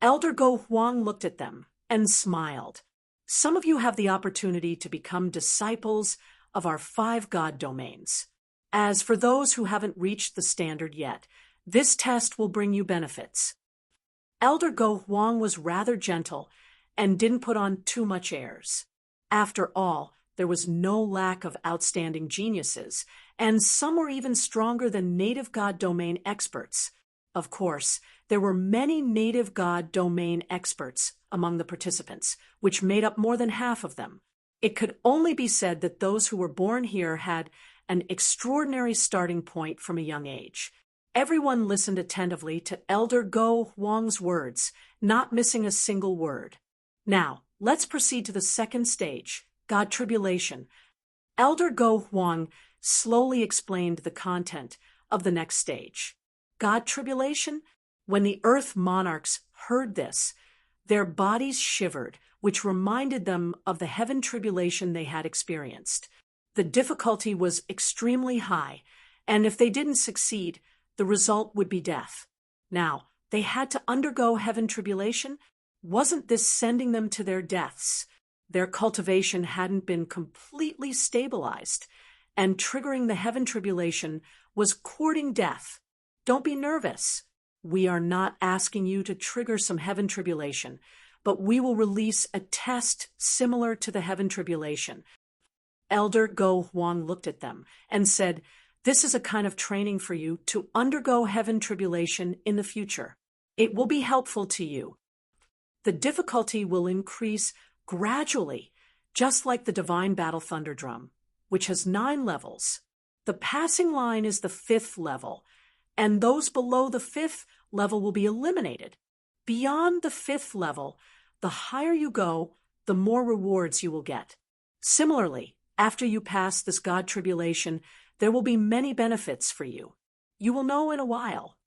[SPEAKER 1] Elder Go Huang looked at them and smiled. Some of you have the opportunity to become disciples of our 5 god domains. As for those who haven't reached the standard yet, this test will bring you benefits. Elder Go Huang was rather gentle and didn't put on too much airs. After all, there was no lack of outstanding geniuses, and some were even stronger than native god domain experts. Of course, there were many native god domain experts among the participants, which made up more than half of them. It could only be said that those who were born here had an extraordinary starting point from a young age. Everyone listened attentively to Elder Go Huang's words, not missing a single word. Now, let's proceed to the second stage, God Tribulation. Elder Go Huang slowly explained the content of the next stage. God tribulation? When the earth monarchs heard this, their bodies shivered, which reminded them of the heaven tribulation they had experienced. The difficulty was extremely high, and if they didn't succeed, the result would be death. Now, they had to undergo heaven tribulation? Wasn't this sending them to their deaths? Their cultivation hadn't been completely stabilized, and triggering the heaven tribulation was courting death. Don't be nervous. We are not asking you to trigger some heaven tribulation, but we will release a test similar to the heaven tribulation. Elder Go Huang looked at them and said, "This is a kind of training for you to undergo heaven tribulation in the future. It will be helpful to you. The difficulty will increase gradually, just like the divine battle thunder drum, which has 9 levels. The passing line is the 5th level, and those below the 5th level will be eliminated. Beyond the 5th level, the higher you go, the more rewards you will get. Similarly, after you pass this God tribulation, there will be many benefits for you. You will know in a while."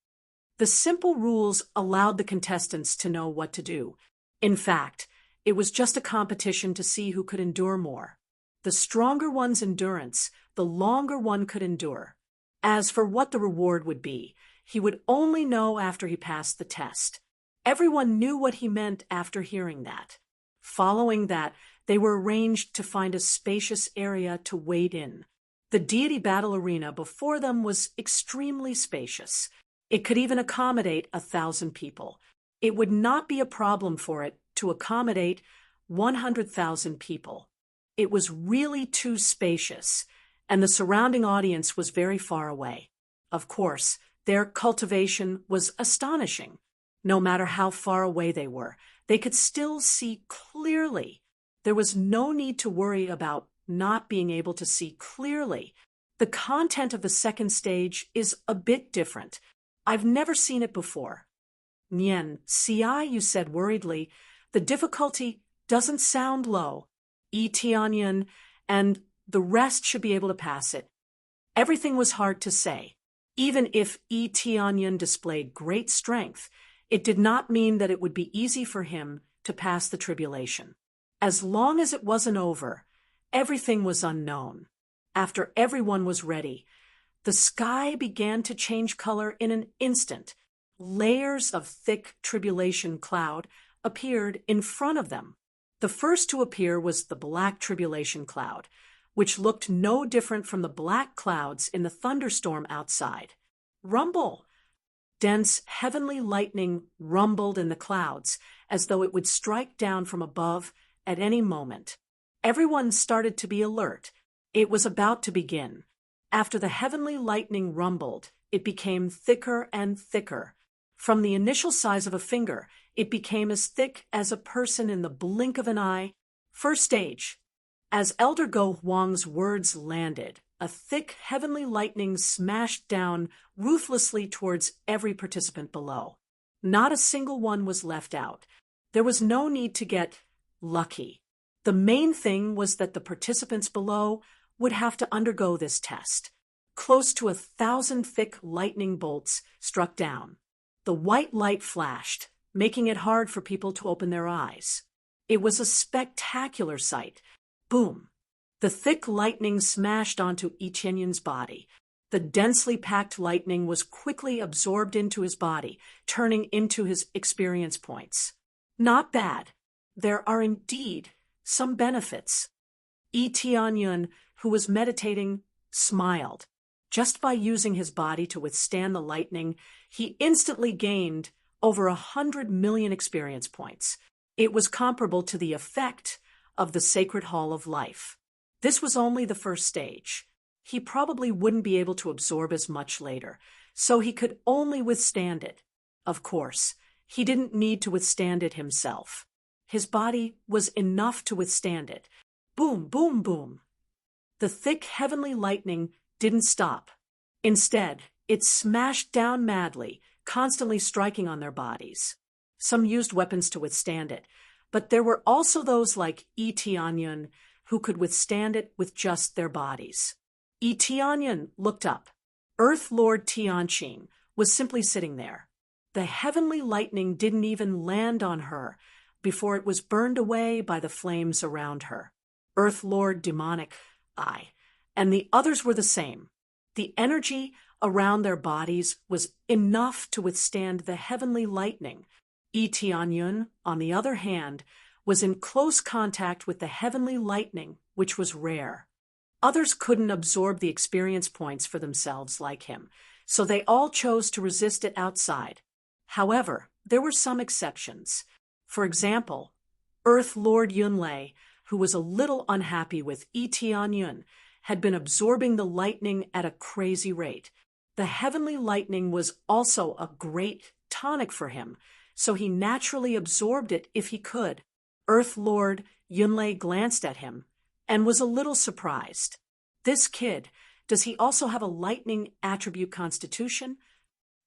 [SPEAKER 1] The simple rules allowed the contestants to know what to do. In fact, it was just a competition to see who could endure more. The stronger one's endurance, the longer one could endure. As for what the reward would be, he would only know after he passed the test. Everyone knew what he meant after hearing that. Following that, they were arranged to find a spacious area to wade in. The deity battle arena before them was extremely spacious. It could even accommodate 1,000 people. It would not be a problem for it to accommodate 100,000 people. It was really too spacious, and the surrounding audience was very far away. Of course, their cultivation was astonishing. No matter how far away they were, they could still see clearly. There was no need to worry about not being able to see clearly. The content of the second stage is a bit different. I've never seen it before. "Nian, CI," you said worriedly, "the difficulty doesn't sound low. Tianyan and the rest should be able to pass it." Everything was hard to say. Even if Tianyan displayed great strength, it did not mean that it would be easy for him to pass the tribulation. As long as it wasn't over, everything was unknown. After everyone was ready, the sky began to change color in an instant. Layers of thick tribulation cloud appeared in front of them. The first to appear was the black tribulation cloud, which looked no different from the black clouds in the thunderstorm outside. Rumble! Dense heavenly lightning rumbled in the clouds as though it would strike down from above at any moment. Everyone started to be alert. It was about to begin. After the heavenly lightning rumbled, it became thicker and thicker. From the initial size of a finger, it became as thick as a person in the blink of an eye. First stage. As Elder Go Huang's words landed, a thick heavenly lightning smashed down ruthlessly towards every participant below. Not a single one was left out. There was no need to get lucky. The main thing was that the participants below would have to undergo this test. Close to 1,000 thick lightning bolts struck down. The white light flashed, making it hard for people to open their eyes. It was a spectacular sight. Boom! The thick lightning smashed onto Tianyan's body. The densely packed lightning was quickly absorbed into his body, turning into his experience points. Not bad. There are indeed some benefits. Tianyan, who was meditating, smiled. Just by using his body to withstand the lightning, he instantly gained over 100 million experience points. It was comparable to the effect of the Sacred Hall of Life. This was only the first stage. He probably wouldn't be able to absorb as much later, so he could only withstand it. Of course, he didn't need to withstand it himself. His body was enough to withstand it. Boom, boom, boom. The thick heavenly lightning didn't stop. Instead, it smashed down madly, constantly striking on their bodies. Some used weapons to withstand it, but there were also those like Tianyan who could withstand it with just their bodies. Tianyan looked up. Earth Lord Tianqing was simply sitting there. The heavenly lightning didn't even land on her before it was burned away by the flames around her. Earth Lord Demonic Eye, and the others were the same. The energy around their bodies was enough to withstand the heavenly lightning. Tianyun, on the other hand, was in close contact with the heavenly lightning, which was rare. Others couldn't absorb the experience points for themselves like him, so they all chose to resist it outside. However, there were some exceptions. For example, Earth Lord Yunlei, who was a little unhappy with Tianyun, had been absorbing the lightning at a crazy rate. The heavenly lightning was also a great tonic for him, so he naturally absorbed it if he could. Earth Lord Yunlei glanced at him and was a little surprised. This kid, does he also have a lightning attribute constitution?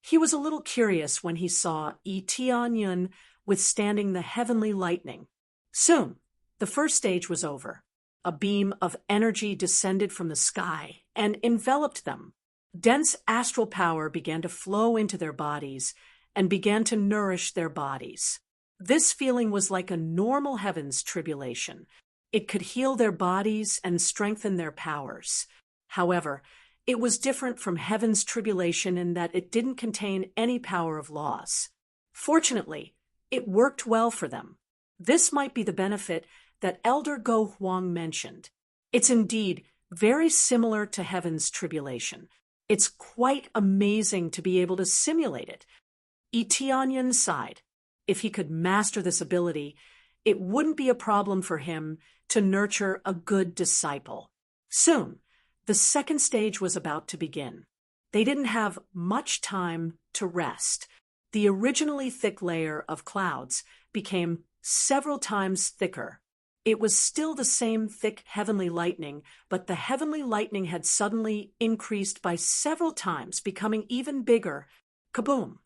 [SPEAKER 1] He was a little curious when he saw Tianyun withstanding the heavenly lightning. Soon, the first stage was over. A beam of energy descended from the sky and enveloped them. Dense astral power began to flow into their bodies and began to nourish their bodies. This feeling was like a normal heaven's tribulation. It could heal their bodies and strengthen their powers. However, it was different from heaven's tribulation in that it didn't contain any power of laws. Fortunately, it worked well for them. This might be the benefit that Elder Go Huang mentioned. It's indeed very similar to heaven's tribulation. It's quite amazing to be able to simulate it. Tianyan sighed. If he could master this ability, it wouldn't be a problem for him to nurture a good disciple. Soon, the second stage was about to begin. They didn't have much time to rest. The originally thick layer of clouds became several times thicker. It was still the same thick heavenly lightning, but the heavenly lightning had suddenly increased by several times, becoming even bigger. Kaboom!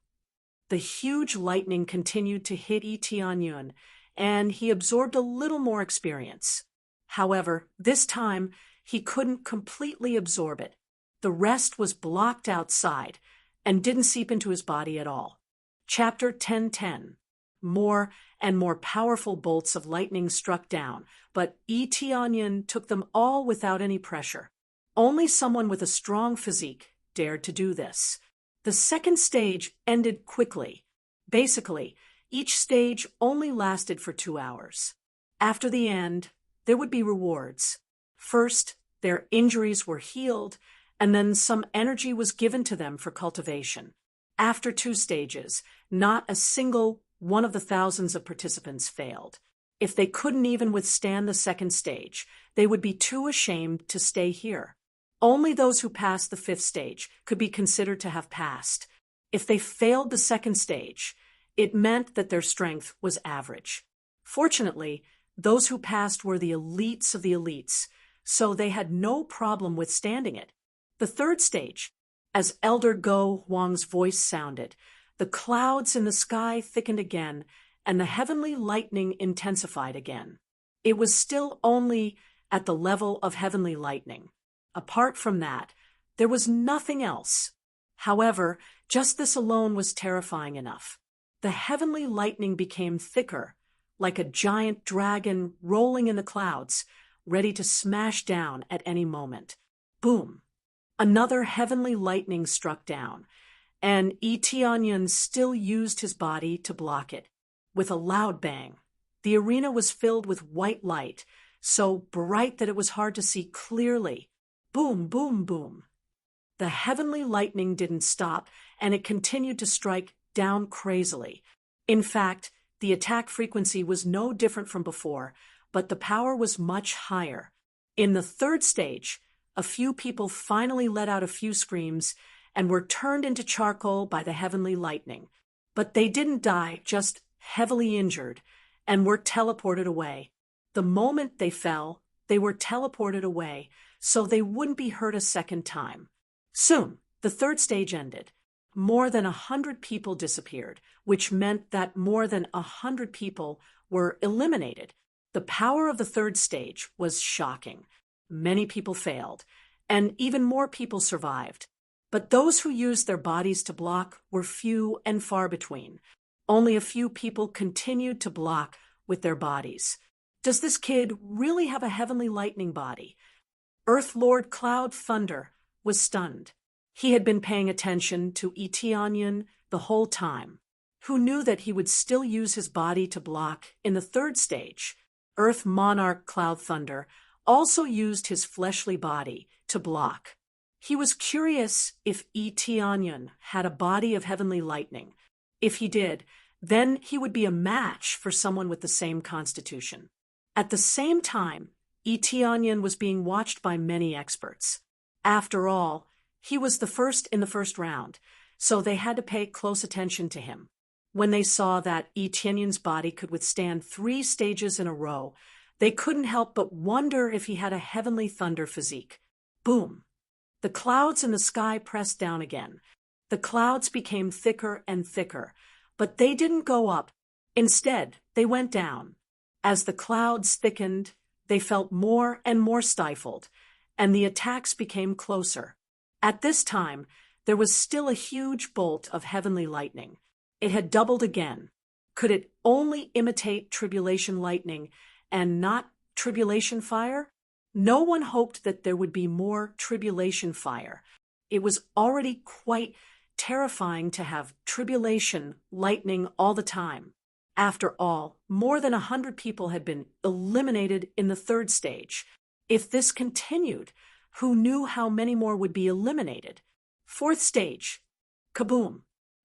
[SPEAKER 1] The huge lightning continued to hit Tianyun, and he absorbed a little more experience. However, this time, he couldn't completely absorb it. The rest was blocked outside and didn't seep into his body at all. Chapter 10:10. More and more powerful bolts of lightning struck down, but Tianyan took them all without any pressure. Only someone with a strong physique dared to do this. The second stage ended quickly. Basically, each stage only lasted for 2 hours. After the end, there would be rewards. First, their injuries were healed, and then some energy was given to them for cultivation. After 2 stages, not a single one of the thousands of participants failed. If they couldn't even withstand the second stage, they would be too ashamed to stay here. Only those who passed the 5th stage could be considered to have passed. If they failed the second stage, it meant that their strength was average. Fortunately, those who passed were the elites of the elites, so they had no problem withstanding it. The 3rd stage, as Elder Go Huang's voice sounded, the clouds in the sky thickened again, and the heavenly lightning intensified again. It was still only at the level of heavenly lightning. Apart from that, there was nothing else. However, just this alone was terrifying enough. The heavenly lightning became thicker, like a giant dragon rolling in the clouds, ready to smash down at any moment. Boom! Another heavenly lightning struck down, and Tianyan still used his body to block it. With a loud bang, the arena was filled with white light, so bright that it was hard to see clearly. Boom, boom, boom. The heavenly lightning didn't stop, and it continued to strike down crazily. In fact, the attack frequency was no different from before, but the power was much higher. In the 3rd stage, a few people finally let out a few screams and were turned into charcoal by the heavenly lightning. But they didn't die, just heavily injured, and were teleported away. The moment they fell, they were teleported away, so they wouldn't be hurt a second time. Soon, the 3rd stage ended. More than 100 people disappeared, which meant that more than 100 people were eliminated. The power of the third stage was shocking. Many people failed, and even more people survived. But those who used their bodies to block were few and far between. Only a few people continued to block with their bodies. Does this kid really have a heavenly lightning body? Earth Lord Cloud Thunder was stunned. He had been paying attention to Eteonian the whole time. Who knew that he would still use his body to block in the third stage? Earth Monarch Cloud Thunder also used his fleshly body to block. He was curious if Eteonian had a body of heavenly lightning. If he did, then he would be a match for someone with the same constitution. At the same time, Eteonian was being watched by many experts. After all, he was the first in the first round, so they had to pay close attention to him. When they saw that Eteonian's body could withstand 3 stages in a row, they couldn't help but wonder if he had a heavenly thunder physique. Boom! The clouds in the sky pressed down again. The clouds became thicker and thicker, but they didn't go up. Instead, they went down. As the clouds thickened, they felt more and more stifled, and the attacks became closer. At this time, there was still a huge bolt of heavenly lightning. It had doubled again. Could it only imitate tribulation lightning and not tribulation fire? No one hoped that there would be more tribulation fire. It was already quite terrifying to have tribulation lightning all the time. After all, more than 100 people had been eliminated in the third stage. If this continued, who knew how many more would be eliminated? Fourth stage. Kaboom!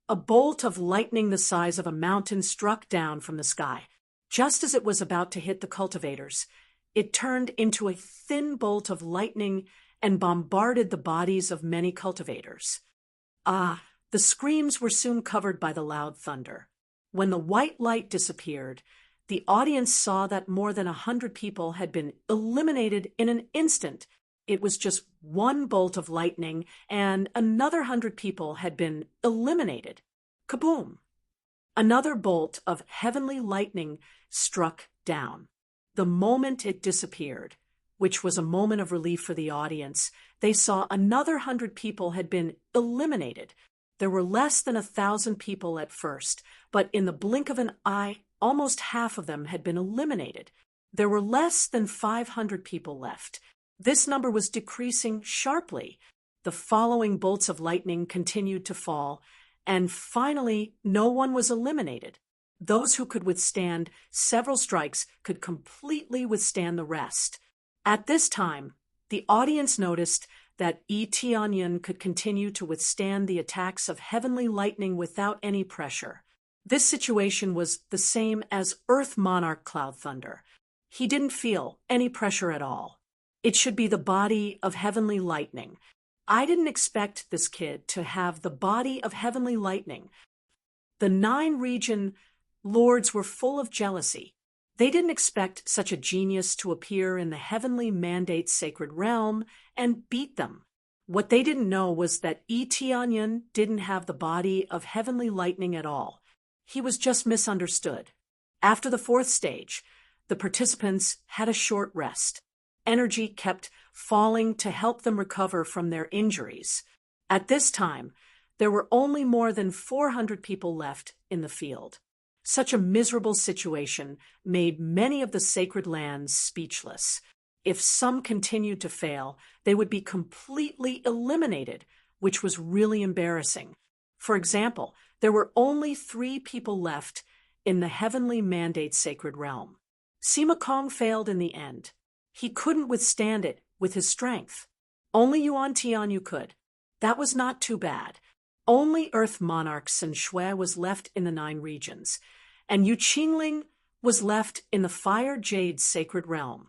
[SPEAKER 1] A bolt of lightning the size of a mountain struck down from the sky. Just as it was about to hit the cultivators, it turned into a thin bolt of lightning and bombarded the bodies of many cultivators. Ah, the screams were soon covered by the loud thunder. When the white light disappeared, the audience saw that more than 100 people had been eliminated in an instant. It was just one bolt of lightning, and another 100 people had been eliminated. Kaboom! Another bolt of heavenly lightning struck down. The moment it disappeared, which was a moment of relief for the audience, they saw another 100 people had been eliminated. There were less than 1,000 people at first, but in the blink of an eye, almost half of them had been eliminated. There were less than 500 people left. This number was decreasing sharply. The following bolts of lightning continued to fall, and finally, no one was eliminated. Those who could withstand several strikes could completely withstand the rest. At this time, the audience noticed that Eteonian could continue to withstand the attacks of heavenly lightning without any pressure. This situation was the same as Earth Monarch Cloud Thunder. He didn't feel any pressure at all. It should be the body of heavenly lightning. I didn't expect this kid to have the body of heavenly lightning. The 9 region lords were full of jealousy. They didn't expect such a genius to appear in the heavenly mandate sacred realm and beat them. What they didn't know was that Eteonian didn't have the body of heavenly lightning at all. He was just misunderstood. After the 4th stage, the participants had a short rest. Energy kept falling to help them recover from their injuries. At this time, there were only more than 400 people left in the field. Such a miserable situation made many of the sacred lands speechless. If some continued to fail, they would be completely eliminated, which was really embarrassing. For example, there were only 3 people left in the heavenly mandate sacred realm. Sima Kong failed in the end. He couldn't withstand it with his strength. Only Yuan Tianyu could. That was not too bad. Only Earth Monarch Sun Shui was left in the 9 regions, and Yu Qingling was left in the Fire Jade sacred realm.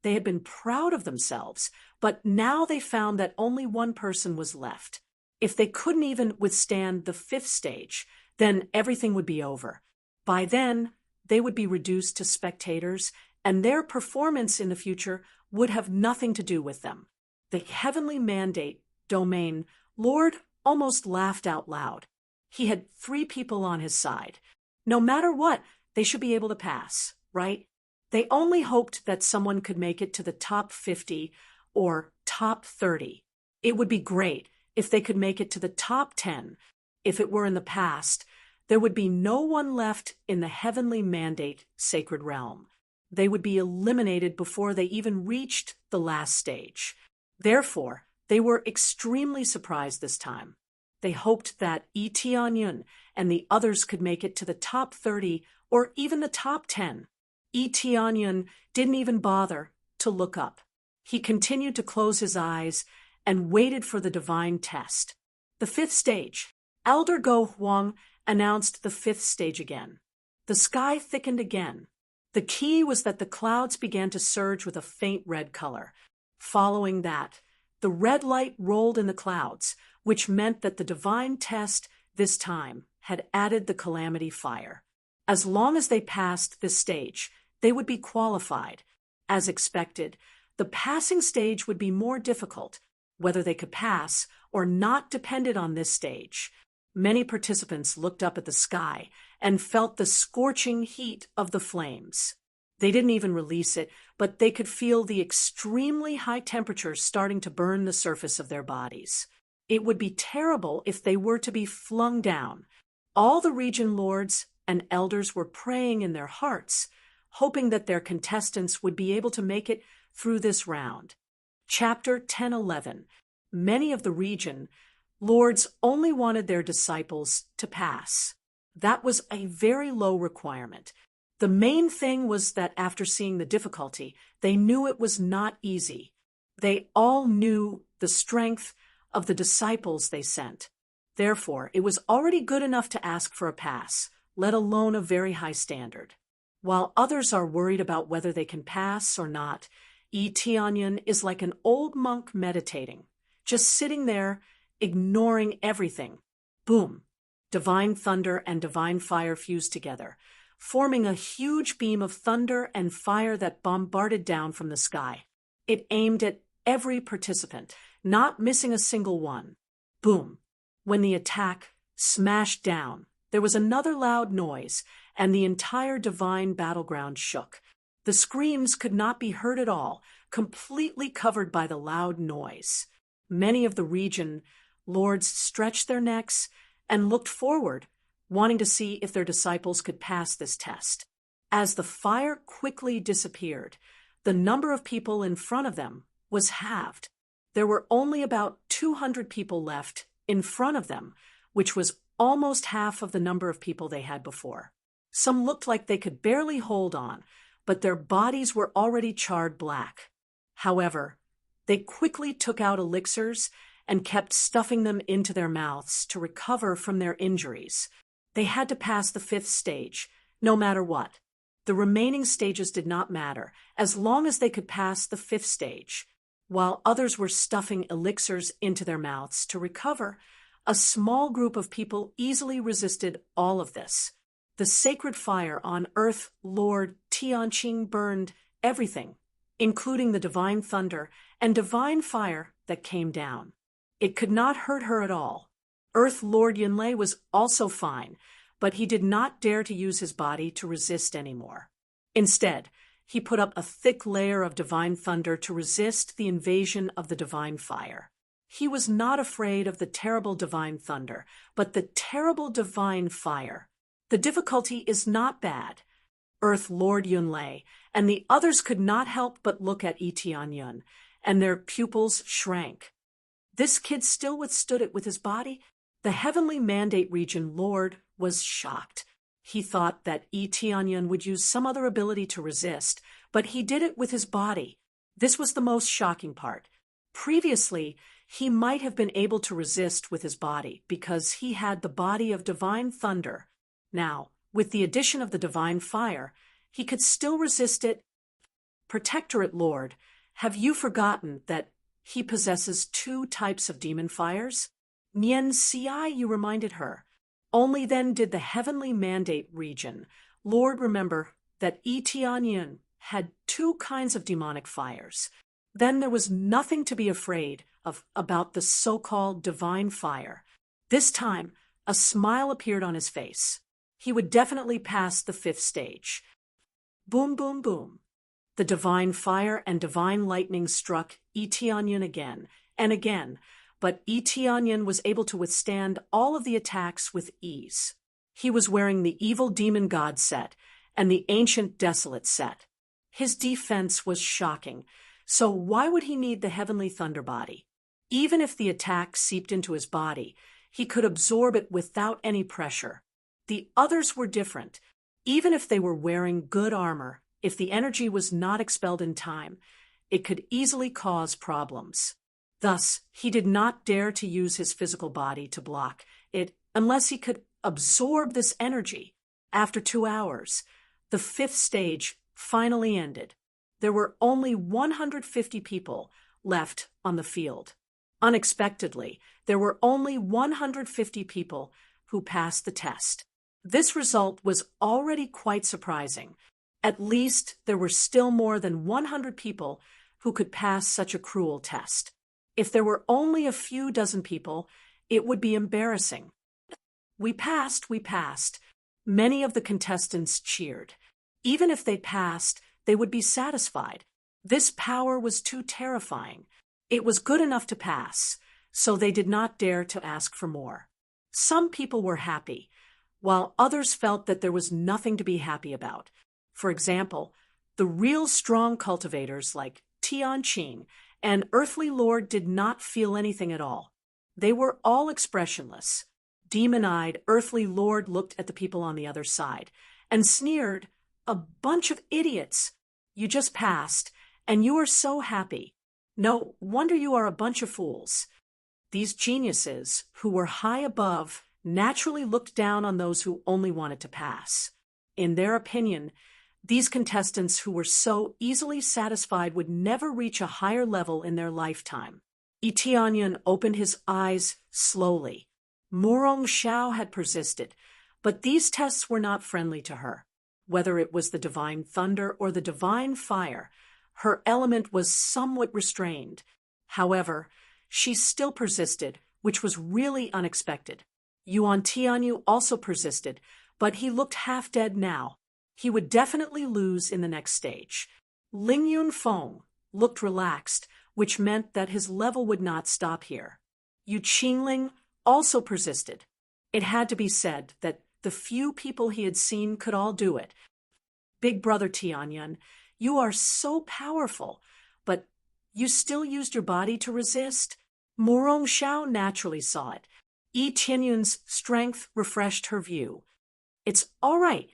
[SPEAKER 1] They had been proud of themselves, but now they found that only one person was left. If they couldn't even withstand the 5th stage, then everything would be over. By then, they would be reduced to spectators, and their performance in the future would have nothing to do with them. The heavenly mandate domain Lord almost laughed out loud. He had 3 people on his side. No matter what, they should be able to pass, right? They only hoped that someone could make it to the top 50 or top 30. It would be great if they could make it to the top 10. If it were in the past, there would be no one left in the heavenly mandate sacred realm. They would be eliminated before they even reached the last stage. Therefore, they were extremely surprised this time. They hoped that Tianyun and the others could make it to the top 30 or even the top 10. Tianyun didn't even bother to look up. He continued to close his eyes and waited for the divine test. The fifth stage. Elder Go Huang announced the fifth stage again. The sky thickened again. The key was that the clouds began to surge with a faint red color. Following that, the red light rolled in the clouds, which meant that the divine test this time had added the calamity fire. As long as they passed this stage, they would be qualified. As expected, the passing stage would be more difficult. Whether they could pass or not depended on this stage. Many participants looked up at the sky and felt the scorching heat of the flames. They didn't even release it, but they could feel the extremely high temperatures starting to burn the surface of their bodies. It would be terrible if they were to be flung down. All the region lords and elders were praying in their hearts, hoping that their contestants would be able to make it through this round. Chapter 10:11. Many of the region lords only wanted their disciples to pass. That was a very low requirement. The main thing was that after seeing the difficulty, they knew it was not easy. They all knew the strength of the disciples they sent. Therefore, it was already good enough to ask for a pass, let alone a very high standard. While others are worried about whether they can pass or not, Tianyun is like an old monk meditating, just sitting there, ignoring everything. Boom! Divine thunder and divine fire fused together, forming a huge beam of thunder and fire that bombarded down from the sky. It aimed at every participant, not missing a single one. Boom! When the attack smashed down, there was another loud noise, and the entire divine battleground shook. The screams could not be heard at all, completely covered by the loud noise. Many of the region lords stretched their necks and looked forward, wanting to see if their disciples could pass this test. As the fire quickly disappeared, the number of people in front of them was halved. There were only about 200 people left in front of them, which was almost half of the number of people they had before. Some looked like they could barely hold on, but their bodies were already charred black. However, they quickly took out elixirs and kept stuffing them into their mouths to recover from their injuries. They had to pass the fifth stage, no matter what. The remaining stages did not matter, as long as they could pass the fifth stage. While others were stuffing elixirs into their mouths to recover, a small group of people easily resisted all of this. The sacred fire on Earth Lord Tianqing burned everything, including the divine thunder and divine fire that came down. It could not hurt her at all. Earth Lord Yunlei was also fine, but he did not dare to use his body to resist anymore. Instead, he put up a thick layer of divine thunder to resist the invasion of the divine fire. He was not afraid of the terrible divine thunder, but the terrible divine fire. The difficulty is not bad. Earth Lord Yunlei and the others could not help but look at Tianyun, and their pupils shrank. This kid still withstood it with his body? The heavenly mandate region lord was shocked. He thought that Tianyun would use some other ability to resist, but he did it with his body. This was the most shocking part. Previously, he might have been able to resist with his body because he had the body of divine thunder. Now, with the addition of the divine fire, he could still resist it. Protectorate Lord, have you forgotten that he possesses 2 types of demon fires? Nian Xi, you reminded her. Only then did the heavenly mandate region Lord remember that Tianyun had 2 kinds of demonic fires. Then there was nothing to be afraid of about the so-called divine fire. This time, a smile appeared on his face. He would definitely pass the 5th stage. Boom, boom, boom. The divine fire and divine lightning struck Eteonyon again and again, but Eteonyon was able to withstand all of the attacks with ease. He was wearing the evil demon god set and the ancient desolate set. His defense was shocking, so why would he need the heavenly thunder body? Even if the attack seeped into his body, he could absorb it without any pressure. The others were different. Even if they were wearing good armor, if the energy was not expelled in time, it could easily cause problems. Thus, he did not dare to use his physical body to block it unless he could absorb this energy. After 2 hours, the 5th stage finally ended. There were only 150 people left on the field. Unexpectedly, there were only 150 people who passed the test. This result was already quite surprising. At least there were still more than 100 people who could pass such a cruel test. If there were only a few dozen people, it would be embarrassing. We passed, we passed. Many of the contestants cheered. Even if they passed, they would be satisfied. This power was too terrifying. It was good enough to pass, so they did not dare to ask for more. Some people were happy, while others felt that there was nothing to be happy about. For example, the real strong cultivators like Tianqing and Earthly Lord did not feel anything at all. They were all expressionless. Demon-eyed Earthly Lord looked at the people on the other side and sneered, "A bunch of idiots! You just passed, and you are so happy. No wonder you are a bunch of fools." These geniuses, who were high above, naturally looked down on those who only wanted to pass. In their opinion, these contestants who were so easily satisfied would never reach a higher level in their lifetime. Eteonyon opened his eyes slowly. Murong Xiao had persisted, but these tests were not friendly to her. Whether it was the divine thunder or the divine fire, her element was somewhat restrained. However, she still persisted, which was really unexpected. Yuan Tianyu also persisted, but he looked half dead now. He would definitely lose in the next stage. Ling Yunfeng looked relaxed, which meant that his level would not stop here. Yu Qingling also persisted. It had to be said that the few people he had seen could all do it. Big brother Tianyan, you are so powerful, but you still used your body to resist? Murong Xiao naturally saw it. Yi Tianyun's strength refreshed her view. It's all right.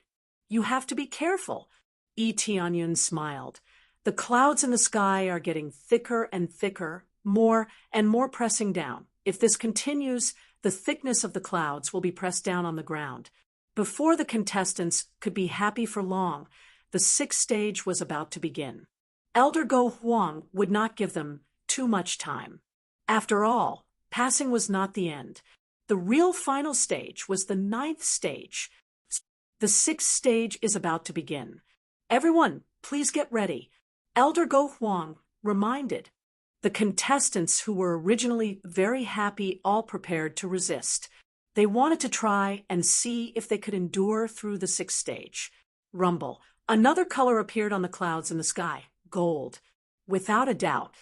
[SPEAKER 1] You have to be careful. Yi Tianyun smiled. The clouds in the sky are getting thicker and thicker, more and more pressing down. If this continues, the thickness of the clouds will be pressed down on the ground. Before the contestants could be happy for long, the 6th stage was about to begin. Elder Go Huang would not give them too much time. After all, passing was not the end. The real final stage was the 9th stage. The 6th stage is about to begin. Everyone, please get ready. Elder Go Huang reminded. The contestants who were originally very happy all prepared to resist. They wanted to try and see if they could endure through the 6th stage. Rumble. Another color appeared on the clouds in the sky. Gold. Without a doubt,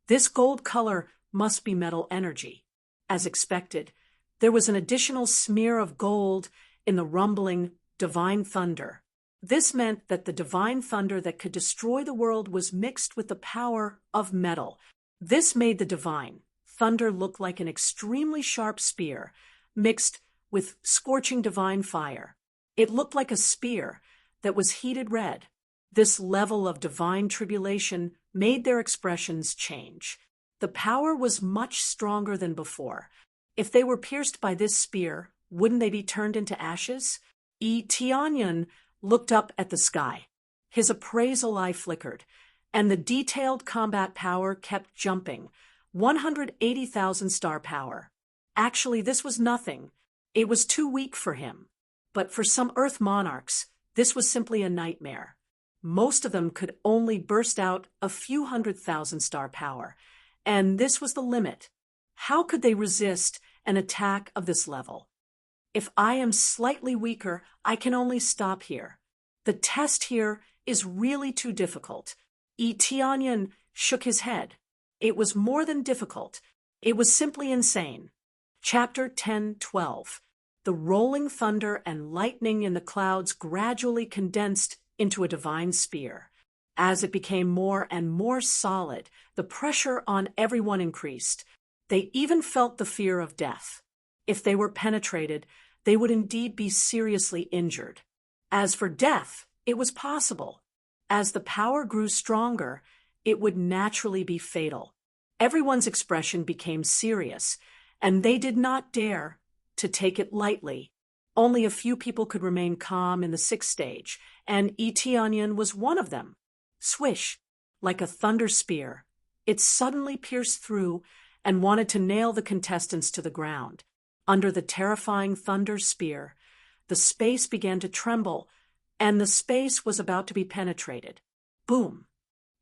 [SPEAKER 1] this gold color must be metal energy. As expected, there was an additional smear of gold in the rumbling divine thunder. This meant that the divine thunder that could destroy the world was mixed with the power of metal. This made the divine thunder look like an extremely sharp spear, mixed with scorching divine fire. It looked like a spear that was heated red. This level of divine tribulation made their expressions change. The power was much stronger than before. If they were pierced by this spear, wouldn't they be turned into ashes? Yi Tianyan looked up at the sky. His appraisal eye flickered, and the detailed combat power kept jumping. 180,000 star power. Actually, this was nothing. It was too weak for him. But for some Earth monarchs, this was simply a nightmare. Most of them could only burst out a few 100,000 star power, and this was the limit. How could they resist an attack of this level? If I am slightly weaker, I can only stop here. The test here is really too difficult. Tianyan shook his head. It was more than difficult. It was simply insane. Chapter 10:12. The rolling thunder and lightning in the clouds gradually condensed into a divine spear. As it became more and more solid, the pressure on everyone increased. They even felt the fear of death. If they were penetrated, they would indeed be seriously injured. As for death, it was possible. As the power grew stronger, it would naturally be fatal. Everyone's expression became serious, and they did not dare to take it lightly. Only a few people could remain calm in the sixth stage, and Tianyan was one of them. Swish, like a thunder spear, it suddenly pierced through and wanted to nail the contestants to the ground. Under the terrifying thunder spear, the space began to tremble, and the space was about to be penetrated. Boom!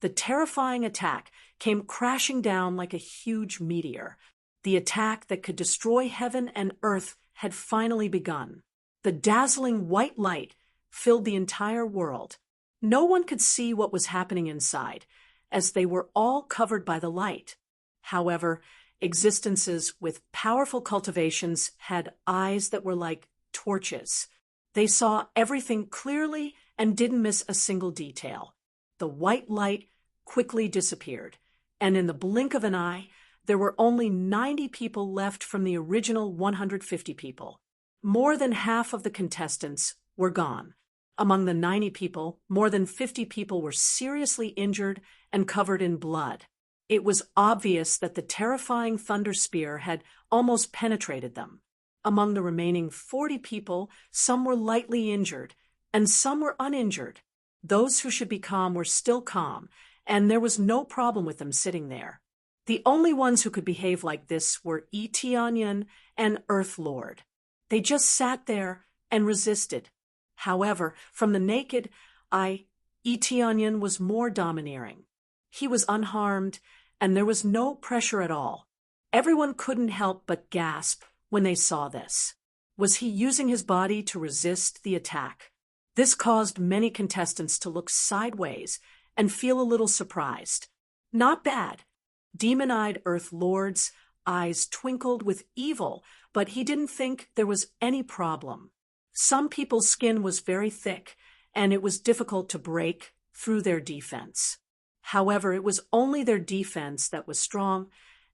[SPEAKER 1] The terrifying attack came crashing down like a huge meteor. The attack that could destroy heaven and earth had finally begun. The dazzling white light filled the entire world. No one could see what was happening inside, as they were all covered by the light. However, existences with powerful cultivations had eyes that were like torches. They saw everything clearly and didn't miss a single detail. The white light quickly disappeared, and in the blink of an eye, there were only 90 people left from the original 150 people. More than half of the contestants were gone. Among the 90 people, more than 50 people were seriously injured and covered in blood. It was obvious that the terrifying thunder spear had almost penetrated them. Among the remaining 40 people, some were lightly injured, and some were uninjured. Those who should be calm were still calm, and there was no problem with them sitting there. The only ones who could behave like this were Tianyan and Earth Lord. They just sat there and resisted. However, from the naked eye, Tianyan was more domineering. He was unharmed, and there was no pressure at all. Everyone couldn't help but gasp when they saw this. Was he using his body to resist the attack? This caused many contestants to look sideways and feel a little surprised. Not bad. Demon-eyed Earth Lord's eyes twinkled with evil, but he didn't think there was any problem. Some people's skin was very thick, and it was difficult to break through their defense. However, it was only their defense that was strong,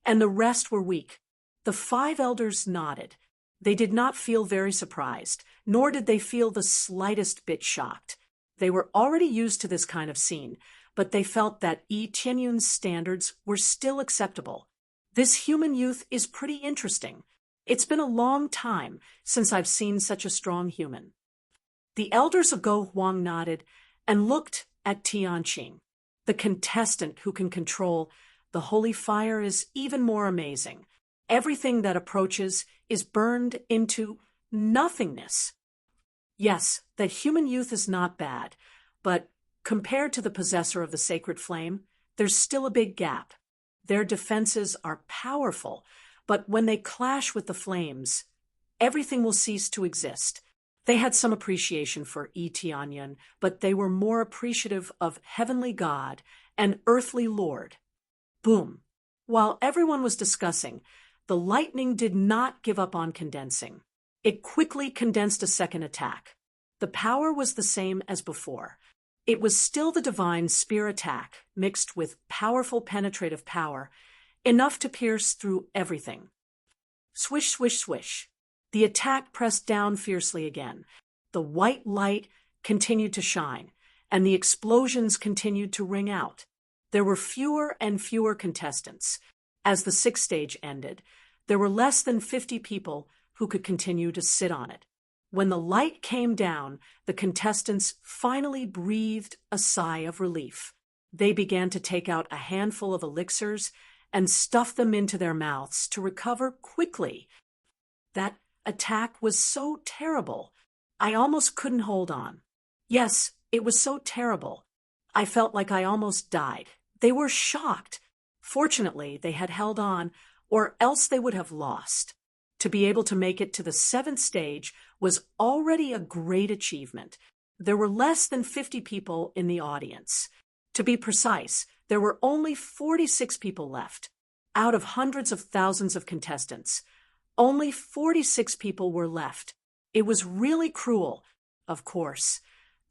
[SPEAKER 1] and the rest were weak. The 5 elders nodded. They did not feel very surprised, nor did they feel the slightest bit shocked. They were already used to this kind of scene, but they felt that Tianyun's standards were still acceptable. This human youth is pretty interesting. It's been a long time since I've seen such a strong human. The elders of Go Huang nodded and looked at Tianqing. The contestant who can control the holy fire is even more amazing. Everything that approaches is burned into nothingness. Yes, that human youth is not bad, but compared to the possessor of the sacred flame, there's still a big gap. Their defenses are powerful, but when they clash with the flames, everything will cease to exist. They had some appreciation for Tianyan, but they were more appreciative of Heavenly God and Earthly Lord. Boom! While everyone was discussing, the lightning did not give up on condensing. It quickly condensed a second attack. The power was the same as before. It was still the divine spear attack, mixed with powerful penetrative power, enough to pierce through everything. Swish, swish, swish. The attack pressed down fiercely again. The white light continued to shine, and the explosions continued to ring out. There were fewer and fewer contestants. As the 6th stage ended, there were less than 50 people who could continue to sit on it. When the light came down, the contestants finally breathed a sigh of relief. They began to take out a handful of elixirs and stuff them into their mouths to recover quickly. That attack was so terrible. I almost couldn't hold on. Yes, it was so terrible. I felt like I almost died. They were shocked. Fortunately, they had held on, or else they would have lost. To be able to make it to the 7th stage was already a great achievement. There were less than 50 people in the audience. To be precise, there were only 46 people left. Out of hundreds of thousands of contestants, only 46 people were left. It was really cruel. Of course,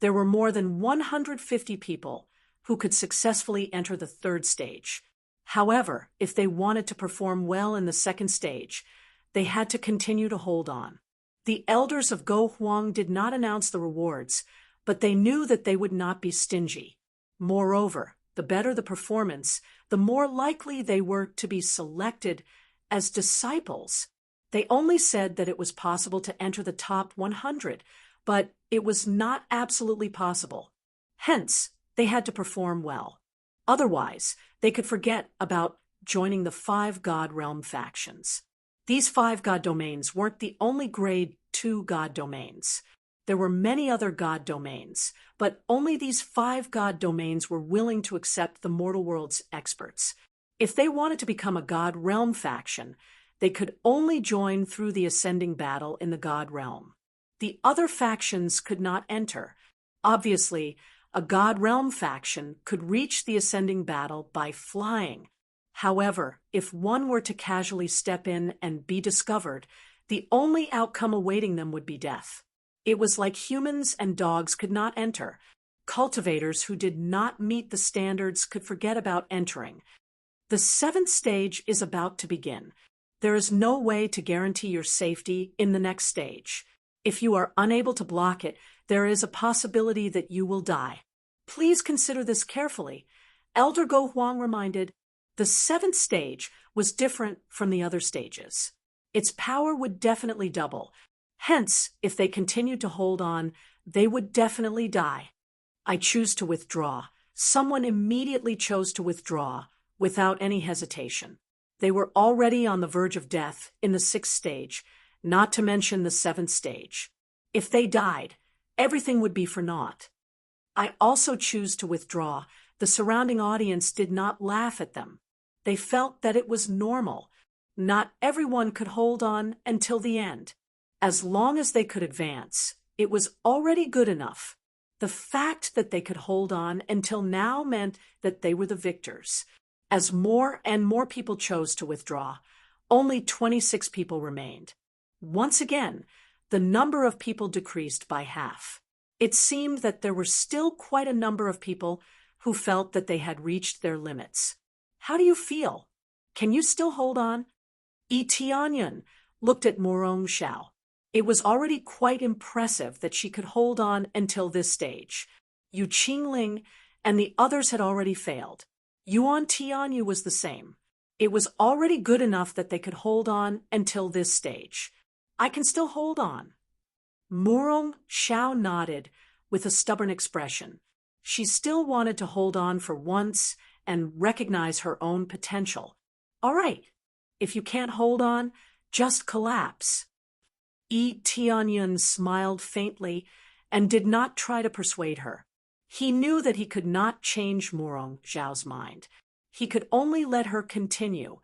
[SPEAKER 1] there were more than 150 people who could successfully enter the third stage. However, if they wanted to perform well in the second stage, they had to continue to hold on. The elders of Go Huang did not announce the rewards, but they knew that they would not be stingy. Moreover, the better the performance, the more likely they were to be selected as disciples. They only said that it was possible to enter the top 100, but it was not absolutely possible. Hence, they had to perform well. Otherwise, they could forget about joining the 5 God Realm factions. These 5 God domains weren't the only grade 2 God domains. There were many other God domains, but only these 5 God domains were willing to accept the mortal world's experts. If they wanted to become a God Realm faction, they could only join through the ascending battle in the God Realm. The other factions could not enter. Obviously, a God Realm faction could reach the ascending battle by flying. However, if one were to casually step in and be discovered, the only outcome awaiting them would be death. It was like humans and dogs could not enter. Cultivators who did not meet the standards could forget about entering. The 7th stage is about to begin. There is no way to guarantee your safety in the next stage. If you are unable to block it, there is a possibility that you will die. Please consider this carefully. Elder Go Huang reminded, the 7th stage was different from the other stages. Its power would definitely double. Hence, if they continued to hold on, they would definitely die. I choose to withdraw. Someone immediately chose to withdraw, without any hesitation. They were already on the verge of death in the 6th stage, not to mention the 7th stage. If they died, everything would be for naught. I also choose to withdraw. The surrounding audience did not laugh at them. They felt that it was normal. Not everyone could hold on until the end. As long as they could advance, it was already good enough. The fact that they could hold on until now meant that they were the victors. As more and more people chose to withdraw, only 26 people remained. Once again, the number of people decreased by half. It seemed that there were still quite a number of people who felt that they had reached their limits. How do you feel? Can you still hold on? Yi Tianyan looked at Morong Xiao. It was already quite impressive that she could hold on until this stage. Yu Qingling and the others had already failed. Yuan Tianyu was the same. It was already good enough that they could hold on until this stage. I can still hold on. Morong Xiao nodded with a stubborn expression. She still wanted to hold on for once and recognize her own potential. All right, if you can't hold on, just collapse. Yi Tianyan smiled faintly and did not try to persuade her. He knew that he could not change Morong Xiao's mind. He could only let her continue.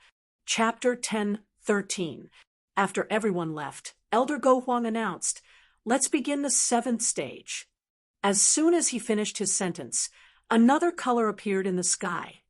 [SPEAKER 1] Chapter 10:13. After everyone left, Elder Go Huang announced, "Let's begin the 7th stage." As soon as he finished his sentence, another color appeared in the sky.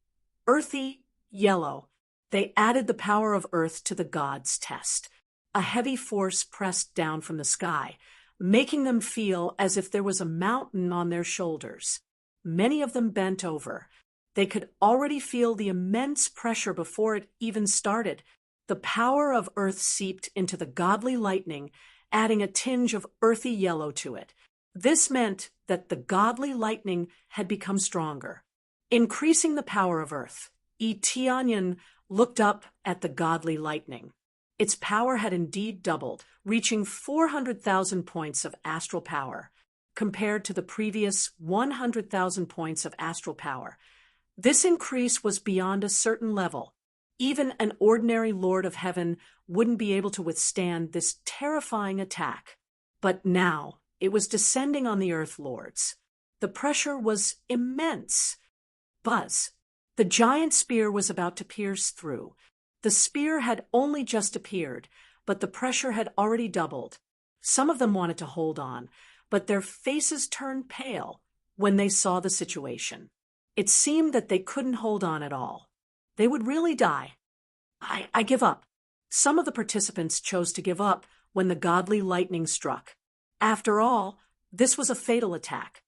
[SPEAKER 1] Earthy, yellow. They added the power of earth to the gods' test. A heavy force pressed down from the sky, making them feel as if there was a mountain on their shoulders. Many of them bent over. They could already feel the immense pressure before it even started. The power of earth seeped into the godly lightning, adding a tinge of earthy yellow to it. This meant that the godly lightning had become stronger, increasing the power of earth. Yi Tianyan looked up at the godly lightning. Its power had indeed doubled, reaching 400,000 points of astral power, compared to the previous 100,000 points of astral power. This increase was beyond a certain level. Even an ordinary Lord of Heaven wouldn't be able to withstand this terrifying attack. But now it was descending on the Earth Lords. The pressure was immense. Buzz. The giant spear was about to pierce through. The spear had only just appeared, but the pressure had already doubled. Some of them wanted to hold on, but their faces turned pale when they saw the situation. It seemed that they couldn't hold on at all. They would really die. I give up. Some of the participants chose to give up when the godly lightning struck. After all, this was a fatal attack.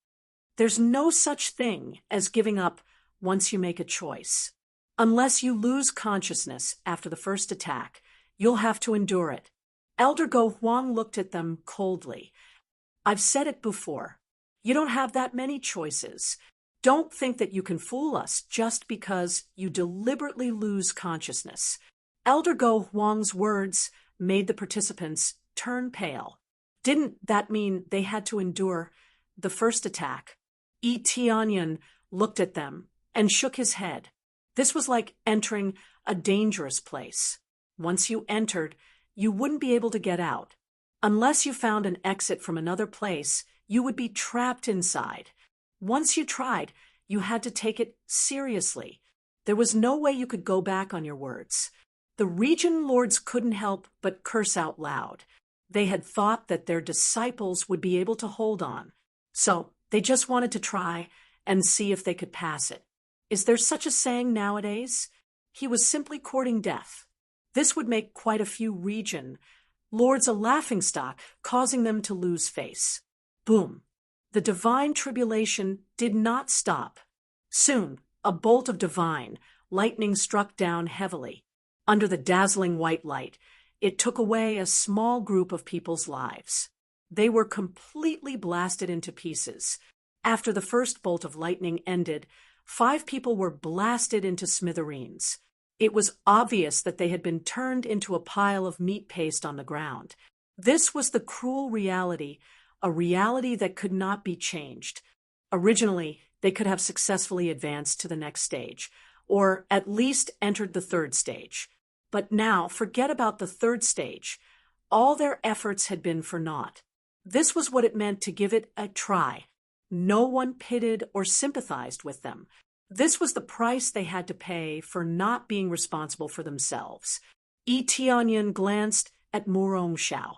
[SPEAKER 1] There's no such thing as giving up once you make a choice. Unless you lose consciousness after the first attack, you'll have to endure it. Elder Go Huang looked at them coldly. I've said it before. You don't have that many choices. Don't think that you can fool us just because you deliberately lose consciousness. Elder Go Huang's words made the participants turn pale. Didn't that mean they had to endure the first attack? Yi Tianyan looked at them and shook his head. This was like entering a dangerous place. Once you entered, you wouldn't be able to get out. Unless you found an exit from another place, you would be trapped inside. Once you tried, you had to take it seriously. There was no way you could go back on your words. The region lords couldn't help but curse out loud. They had thought that their disciples would be able to hold on. So they just wanted to try and see if they could pass it. Is there such a saying nowadays? He was simply courting death. This would make quite a few region lords a laughingstock, causing them to lose face. Boom. The divine tribulation did not stop. Soon, a bolt of divine lightning struck down heavily. Under the dazzling white light, it took away a small group of people's lives. They were completely blasted into pieces. After the first bolt of lightning ended, 5 people were blasted into smithereens. It was obvious that they had been turned into a pile of meat paste on the ground. This was the cruel reality, a reality that could not be changed. Originally, they could have successfully advanced to the next stage, or at least entered the 3rd stage. But now, forget about the 3rd stage. All their efforts had been for naught. This was what it meant to give it a try. No one pitied or sympathized with them. This was the price they had to pay for not being responsible for themselves. Yi Tianyan glanced at Murong Xiao.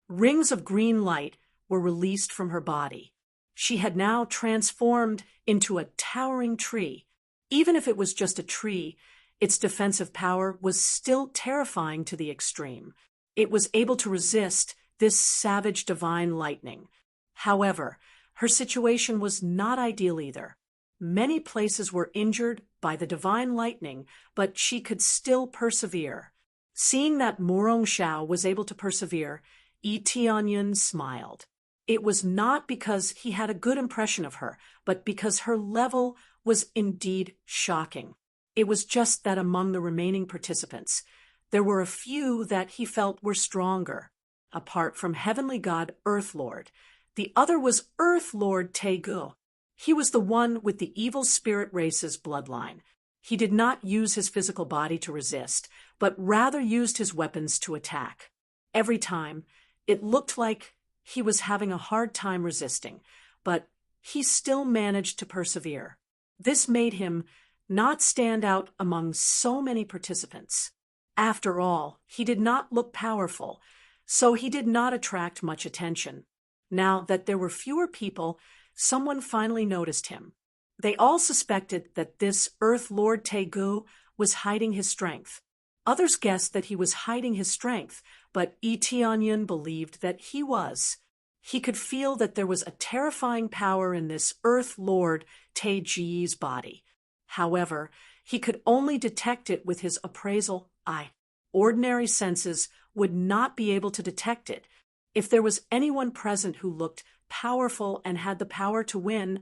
[SPEAKER 1] Rings of green light were released from her body. She had now transformed into a towering tree. Even if it was just a tree, its defensive power was still terrifying to the extreme. It was able to resist this savage divine lightning. However, her situation was not ideal either. Many places were injured by the divine lightning, but she could still persevere. Seeing that Murong Xiao was able to persevere, Yi Tianyan smiled. It was not because he had a good impression of her, but because her level was indeed shocking. It was just that among the remaining participants, there were a few that he felt were stronger. Apart from Heavenly God Earth Lord, the other was Earth Lord Tegu. He was the one with the evil spirit race's bloodline. He did not use his physical body to resist, but rather used his weapons to attack. Every time, it looked like he was having a hard time resisting, but he still managed to persevere. This made him not stand out among so many participants. After all, he did not look powerful, so he did not attract much attention. Now that there were fewer people, someone finally noticed him. They all suspected that this Earth Lord Tegu was hiding his strength. Others guessed that he was hiding his strength, but Yi Tianyan believed that he was. He could feel that there was a terrifying power in this Earth Lord Teiji's body. However, he could only detect it with his appraisal eye. Ordinary senses would not be able to detect it. If there was anyone present who looked powerful and had the power to win,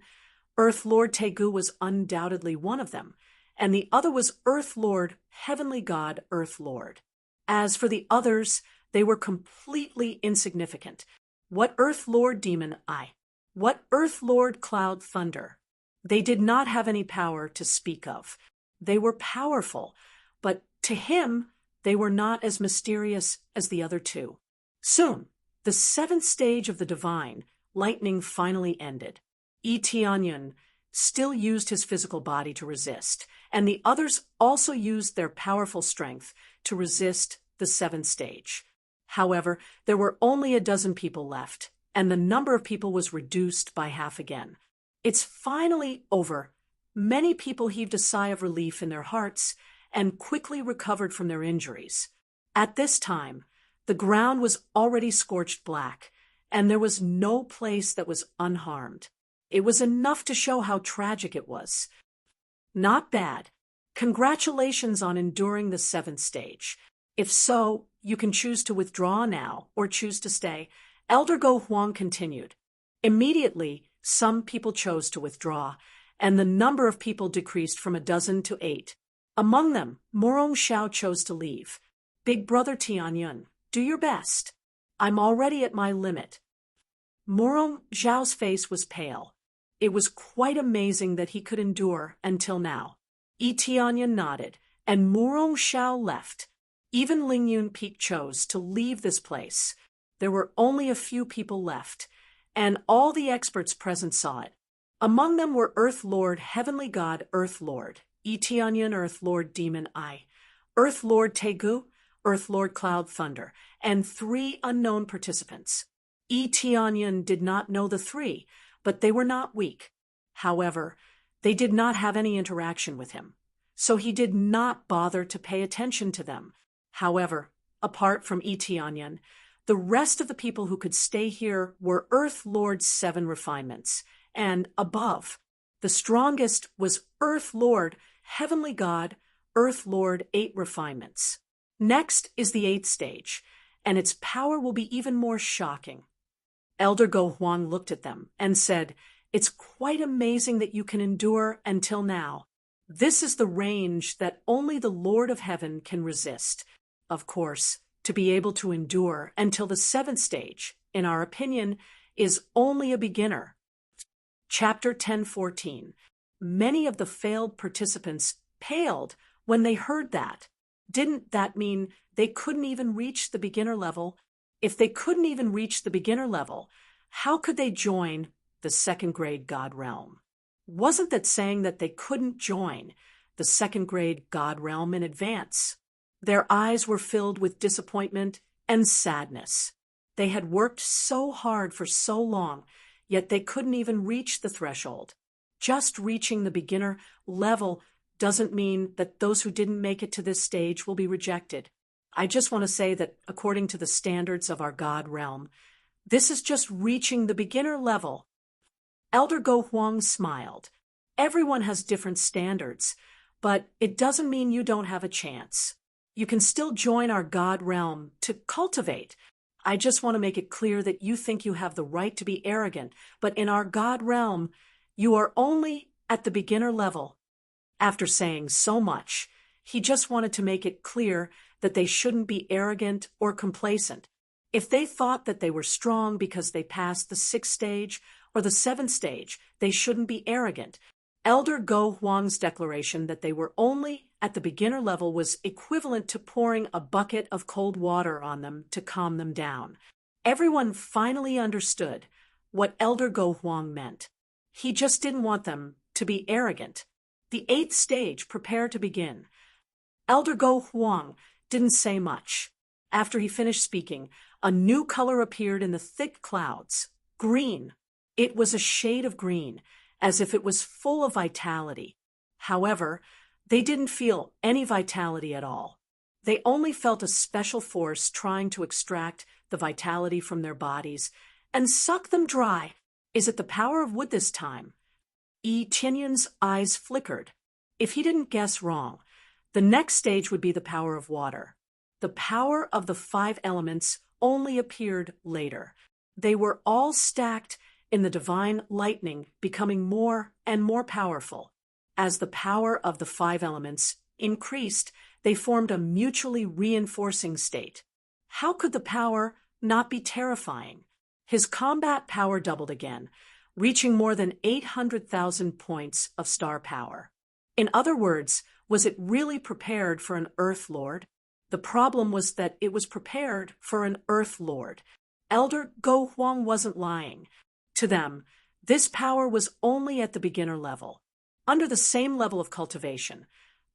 [SPEAKER 1] Earth Lord Tegu was undoubtedly one of them, and the other was Earth Lord, Heavenly God Earth Lord. As for the others, they were completely insignificant. What Earth Lord Demon Eye? What Earth Lord Cloud Thunder? They did not have any power to speak of. They were powerful, but to him, they were not as mysterious as the other two. Soon, the 7th stage of the divine, lightning finally ended. Yi Tianyan still used his physical body to resist, and the others also used their powerful strength to resist the 7th stage. However, there were only a dozen people left, and the number of people was reduced by half again. It's finally over, Many people heaved a sigh of relief in their hearts and quickly recovered from their injuries. At this time, the ground was already scorched black, and there was no place that was unharmed. It was enough to show how tragic it was. Not bad. Congratulations on enduring the 7th stage. If so, you can choose to withdraw now or choose to stay. Elder Go Huang continued. Immediately, some people chose to withdraw, and the number of people decreased from 12 to 8. Among them, Morong Xiao chose to leave. Big brother Tianyun, do your best. I'm already at my limit. Morong Xiao's face was pale. It was quite amazing that he could endure until now. Tianyun nodded, and Morong Xiao left. Even Lingyun Peak chose to leave this place. There were only a few people left, and all the experts present saw it. Among them were Earth Lord, Heavenly God, Earth Lord, Tianyun, Earth Lord, Demon Ai, Earth Lord Tegu, Earth Lord Cloud Thunder, and 3 unknown participants. Tianyun did not know the 3, but they were not weak. However, they did not have any interaction with him, so he did not bother to pay attention to them. However, apart from Tianyun, the rest of the people who could stay here were Earth Lord's 7 refinements, and above. The strongest was Earth Lord, Heavenly God, Earth Lord 8 refinements. Next is the 8th stage, and its power will be even more shocking. Elder Go Huang looked at them and said, "It's quite amazing that you can endure until now. This is the range that only the Lord of Heaven can resist. Of course, to be able to endure until the 7th stage, in our opinion, is only a beginner." Chapter 10:14. Many of the failed participants paled when they heard that. Didn't that mean they couldn't even reach the beginner level? If they couldn't even reach the beginner level, how could they join the 2nd grade God realm? Wasn't that saying that they couldn't join the 2nd grade God realm in advance? Their eyes were filled with disappointment and sadness. They had worked so hard for so long, yet they couldn't even reach the threshold. Just reaching the beginner level doesn't mean that those who didn't make it to this stage will be rejected. I just want to say that according to the standards of our God realm, this is just reaching the beginner level. Elder Go Huang smiled. Everyone has different standards, but it doesn't mean you don't have a chance. You can still join our God realm to cultivate. I just want to make it clear that you think you have the right to be arrogant, but in our God realm, you are only at the beginner level. After saying so much, he just wanted to make it clear that they shouldn't be arrogant or complacent. If they thought that they were strong because they passed the 6th stage or the 7th stage, they shouldn't be arrogant. Elder Go Huang's declaration that they were only at the beginner level was equivalent to pouring a bucket of cold water on them to calm them down. Everyone finally understood what Elder Go Huang meant. He just didn't want them to be arrogant. The 8th stage prepared to begin. Elder Go Huang didn't say much. After he finished speaking, a new color appeared in the thick clouds. Green. It was a shade of green, as if it was full of vitality. However, they didn't feel any vitality at all. They only felt a special force trying to extract the vitality from their bodies and suck them dry. Is it the power of wood this time? Tianyun's eyes flickered. If he didn't guess wrong, the next stage would be the power of water. The power of the 5 elements only appeared later. They were all stacked in the divine lightning, becoming more and more powerful. As the power of the 5 elements increased, they formed a mutually reinforcing state. How could the power not be terrifying? His combat power doubled again, reaching more than 800,000 points of star power. In other words, was it really prepared for an Earth Lord? The problem was that it was prepared for an Earth Lord. Elder Go Huang wasn't lying. To them, this power was only at the beginner level. Under the same level of cultivation,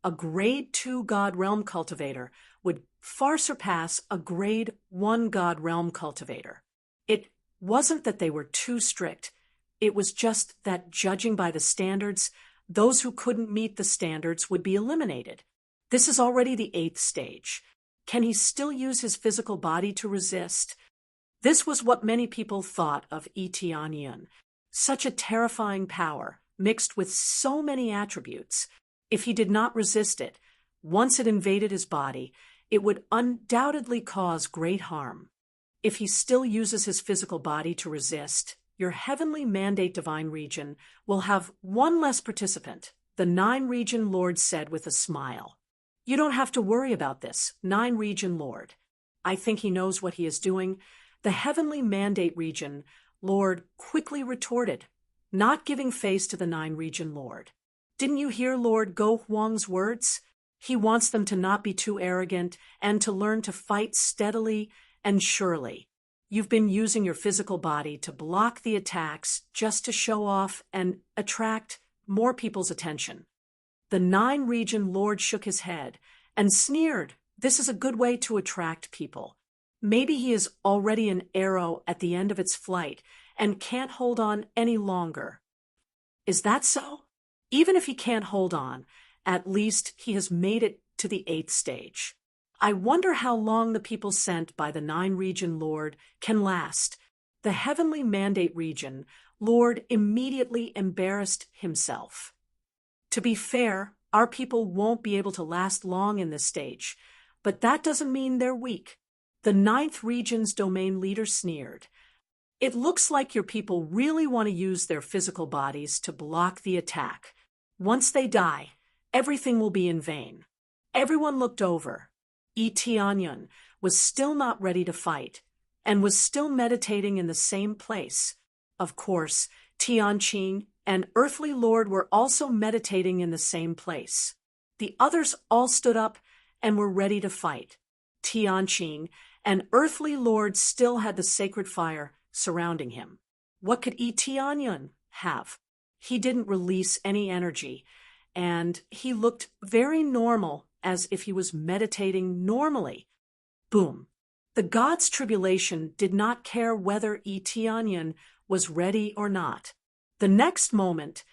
[SPEAKER 1] a grade 2 God Realm cultivator would far surpass a grade 1 God Realm cultivator. It wasn't that they were too strict. It was just that, judging by the standards Those who couldn't meet the standards would be eliminated. This is already the 8th stage. Can he still use his physical body to resist? This was what many people thought of Tianyun. Such a terrifying power, mixed with so many attributes. If he did not resist it, once it invaded his body, it would undoubtedly cause great harm. If he still uses his physical body to resist, your heavenly mandate divine region will have one less participant, the 9 region Lord said with a smile. You don't have to worry about this, 9 region Lord. I think he knows what he is doing. The heavenly mandate region Lord quickly retorted, not giving face to the 9 region Lord. Didn't you hear Lord Go Huang's words? He wants them to not be too arrogant and to learn to fight steadily and surely. You've been using your physical body to block the attacks just to show off and attract more people's attention. The 9 region Lord shook his head and sneered. This is a good way to attract people. Maybe he is already an arrow at the end of its flight and can't hold on any longer. Is that so? Even if he can't hold on, at least he has made it to the 8th stage. I wonder how long the people sent by the 9 region Lord can last. The heavenly mandate region Lord immediately embarrassed himself. To be fair, our people won't be able to last long in this stage, but that doesn't mean they're weak. The 9th region's domain leader sneered. It looks like your people really want to use their physical bodies to block the attack. Once they die, everything will be in vain. Everyone looked over. Tianyun was still not ready to fight, and was still meditating in the same place. Of course, Tianqing and Earthly Lord were also meditating in the same place. The others all stood up and were ready to fight. Tianqing and Earthly Lord still had the sacred fire surrounding him. What could Tianyun have? He didn't release any energy, and he looked very normal, as if he was meditating normally. Boom. The god's tribulation did not care whether Tianyun was ready or not. The next moment,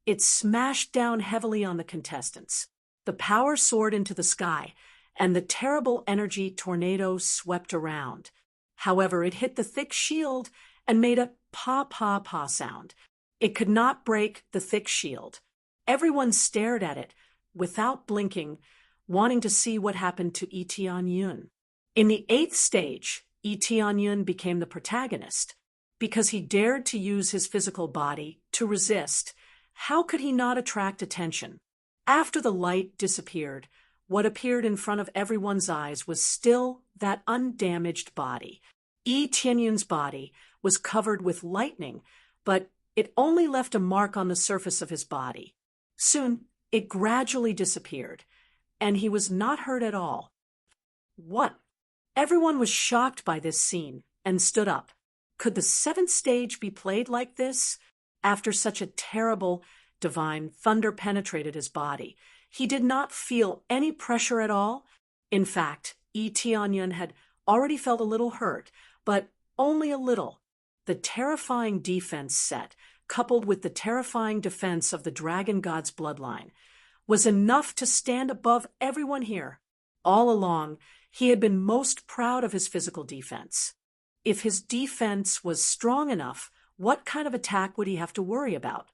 [SPEAKER 1] it smashed down heavily on the contestants. The power soared into the sky, and the terrible energy tornado swept around. However, it hit the thick shield and made a pa-pa-pa sound. It could not break the thick shield. Everyone stared at it, without blinking, wanting to see what happened to Tianyun. In the 8th stage, Tianyun became the protagonist. Because he dared to use his physical body to resist, how could he not attract attention? After the light disappeared, what appeared in front of everyone's eyes was still that undamaged body. Tianyun's body was covered with lightning, but it only left a mark on the surface of his body. Soon, it gradually disappeared, and he was not hurt at all. What? Everyone was shocked by this scene and stood up. Could the 7th stage be played like this? After such a terrible, divine thunder penetrated his body, he did not feel any pressure at all. In fact, Tianyun had already felt a little hurt, but only a little. The terrifying defense set, coupled with the terrifying defense of the dragon god's bloodline, was enough to stand above everyone here. All along, he had been most proud of his physical defense. If his defense was strong enough, what kind of attack would he have to worry about?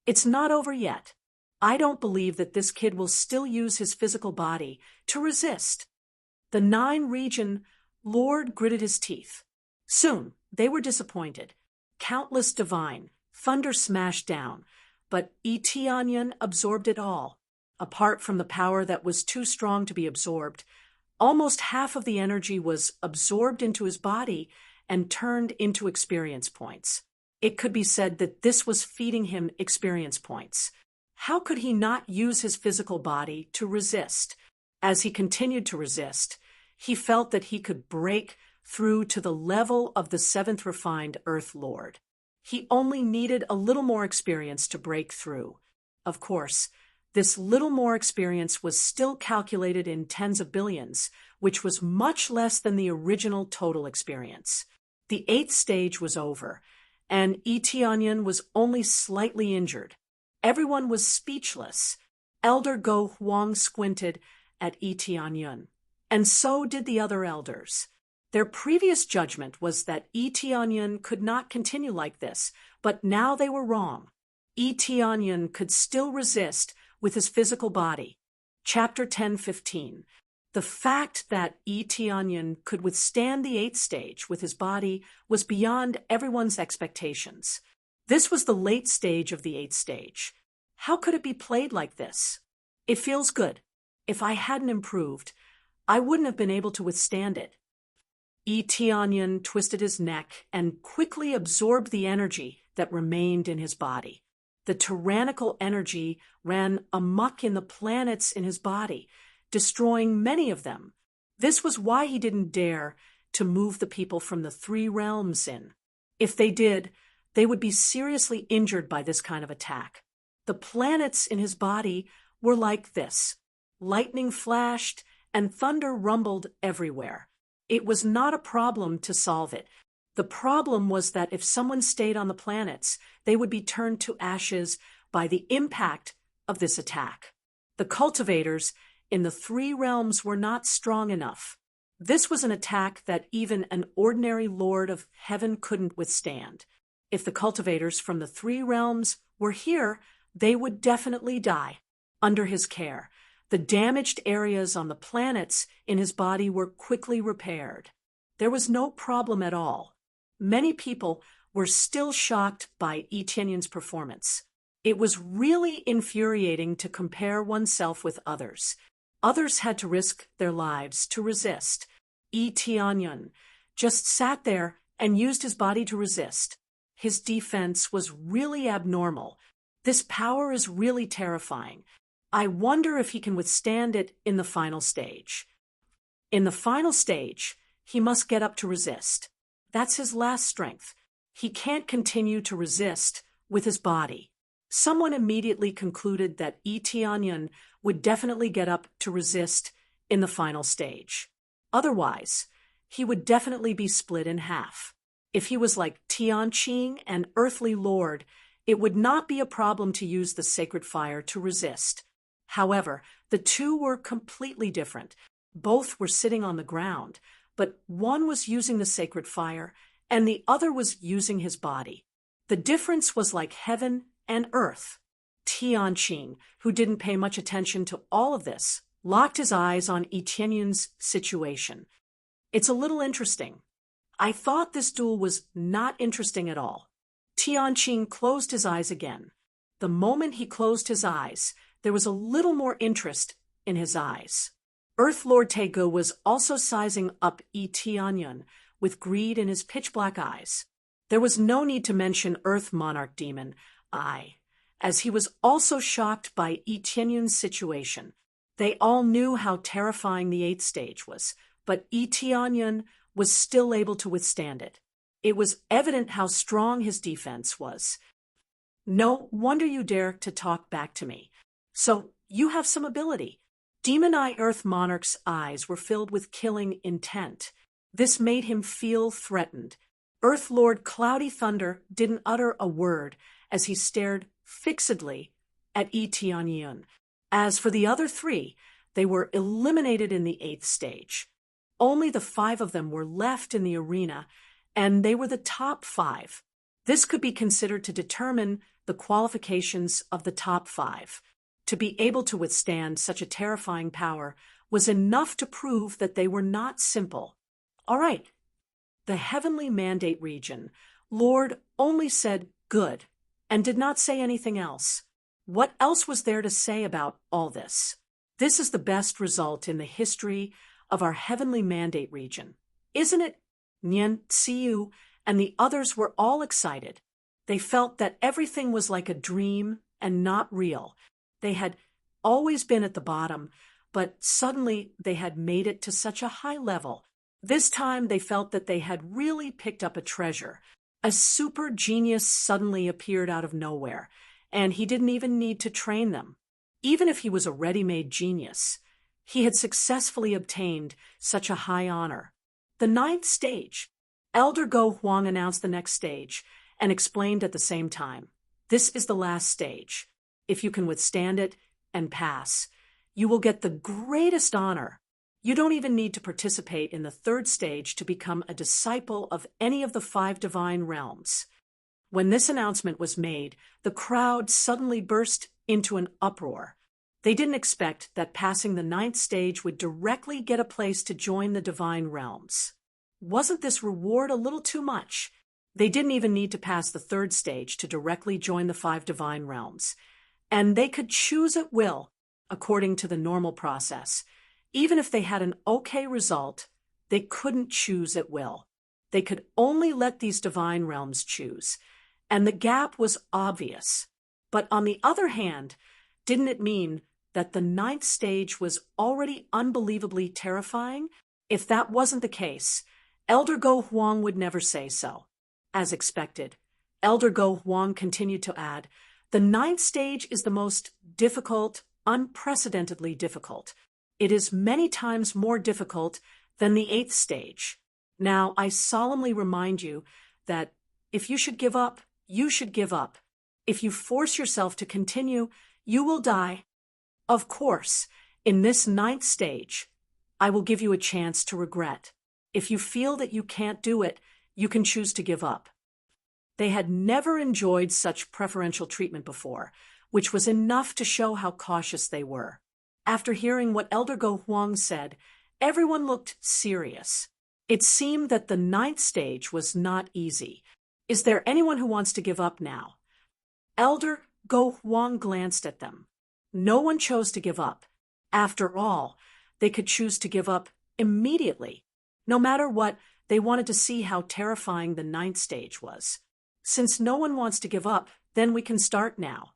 [SPEAKER 1] It's not over yet. I don't believe that this kid will still use his physical body to resist. The 9 region Lord gritted his teeth. Soon, they were disappointed. Countless divine thunder smashed down, but Tianyun absorbed it all. Apart from the power that was too strong to be absorbed, almost half of the energy was absorbed into his body and turned into experience points. It could be said that this was feeding him experience points. How could he not use his physical body to resist? As he continued to resist, he felt that he could break through to the level of the 7th refined Earth Lord. He only needed a little more experience to break through. Of course, this little more experience was still calculated in tens of billions, which was much less than the original total experience. The 8th stage was over, and Tianyun was only slightly injured. Everyone was speechless. Elder Go Huang squinted at Yi Tianyun, and so did the other elders. Their previous judgment was that Yi Tianyun could not continue like this, but now they were wrong. Yi Tianyun could still resist with his physical body. Chapter 10:15. The fact that Yi Tianyun could withstand the 8th stage with his body was beyond everyone's expectations. This was the late stage of the 8th stage. How could it be played like this? It feels good. If I hadn't improved, I wouldn't have been able to withstand it. Yi Tianyun twisted his neck and quickly absorbed the energy that remained in his body. The tyrannical energy ran amok in the planets in his body, destroying many of them. This was why he didn't dare to move the people from the 3 realms in. If they did, they would be seriously injured by this kind of attack. The planets in his body were like this. Lightning flashed and thunder rumbled everywhere. It was not a problem to solve it. The problem was that if someone stayed on the planets, they would be turned to ashes by the impact of this attack. The cultivators in the 3 realms were not strong enough. This was an attack that even an ordinary lord of heaven couldn't withstand. If the cultivators from the 3 realms were here, they would definitely die. Under his care, the damaged areas on the planets in his body were quickly repaired. There was no problem at all. Many people were still shocked by Yi Tianyun's performance. It was really infuriating to compare oneself with others. Others had to risk their lives to resist. Yi Tianyun just sat there and used his body to resist. His defense was really abnormal. This power is really terrifying. I wonder if he can withstand it in the final stage. In the final stage, he must get up to resist. That's his last strength. He can't continue to resist with his body. Someone immediately concluded that Yi Tianyun would definitely get up to resist in the final stage. Otherwise, he would definitely be split in half. If he was like Tianqing, an earthly lord, it would not be a problem to use the sacred fire to resist. However, the two were completely different. Both were sitting on the ground, but one was using the sacred fire and the other was using his body. The difference was like heaven and earth. Tianqing, who didn't pay much attention to all of this, locked his eyes on Yi Tianyun's situation. It's a little interesting. I thought this duel was not interesting at all. Tianqing closed his eyes again. The moment he closed his eyes, there was a little more interest in his eyes. Earth Lord Taegu was also sizing up Yi Tianyun with greed in his pitch-black eyes. There was no need to mention Earth Monarch Demon, as he was also shocked by Yi Tianyun's situation. They all knew how terrifying the 8th stage was, but Yi Tianyun was still able to withstand it. It was evident how strong his defense was. No wonder you dare to talk back to me. So, you have some ability. Demon Eye Earth Monarch's eyes were filled with killing intent. This made him feel threatened. Earth Lord Cloudy Thunder didn't utter a word as he stared fixedly at Yi Tianyun. As for the other 3, they were eliminated in the 8th stage. Only the 5 of them were left in the arena, and they were the top 5. This could be considered to determine the qualifications of the top 5. To be able to withstand such a terrifying power was enough to prove that they were not simple. All right. The Heavenly Mandate region, Lord only said good and did not say anything else. What else was there to say about all this? This is the best result in the history of our Heavenly Mandate region. Isn't it? Nian Xiu and the others were all excited. They felt that everything was like a dream and not real. They had always been at the bottom, but suddenly they had made it to such a high level. This time they felt that they had really picked up a treasure. A super genius suddenly appeared out of nowhere, and he didn't even need to train them. Even if he was a ready-made genius, he had successfully obtained such a high honor. The 9th stage. Elder Go Huang announced the next stage and explained at the same time. This is the last stage. If you can withstand it and pass, you will get the greatest honor. You don't even need to participate in the third stage to become a disciple of any of the 5 divine realms. When this announcement was made, the crowd suddenly burst into an uproar. They didn't expect that passing the 9th stage would directly get a place to join the divine realms. Wasn't this reward a little too much? They didn't even need to pass the 3rd stage to directly join the 5 divine realms. And they could choose at will, according to the normal process. Even if they had an okay result, they couldn't choose at will. They could only let these divine realms choose. And the gap was obvious. But on the other hand, didn't it mean that the 9th stage was already unbelievably terrifying? If that wasn't the case, Elder Go Huang would never say so. As expected, Elder Go Huang continued to add, the 9th stage is the most difficult, unprecedentedly difficult. It is many times more difficult than the 8th stage. Now, I solemnly remind you that if you should give up, you should give up. If you force yourself to continue, you will die. Of course, in this 9th stage, I will give you a chance to regret. If you feel that you can't do it, you can choose to give up. They had never enjoyed such preferential treatment before, which was enough to show how cautious they were. After hearing what Elder Go Huang said, everyone looked serious. It seemed that the 9th stage was not easy. Is there anyone who wants to give up now? Elder Go Huang glanced at them. No one chose to give up. After all, they could choose to give up immediately. No matter what, they wanted to see how terrifying the 9th stage was. Since no one wants to give up, then we can start now.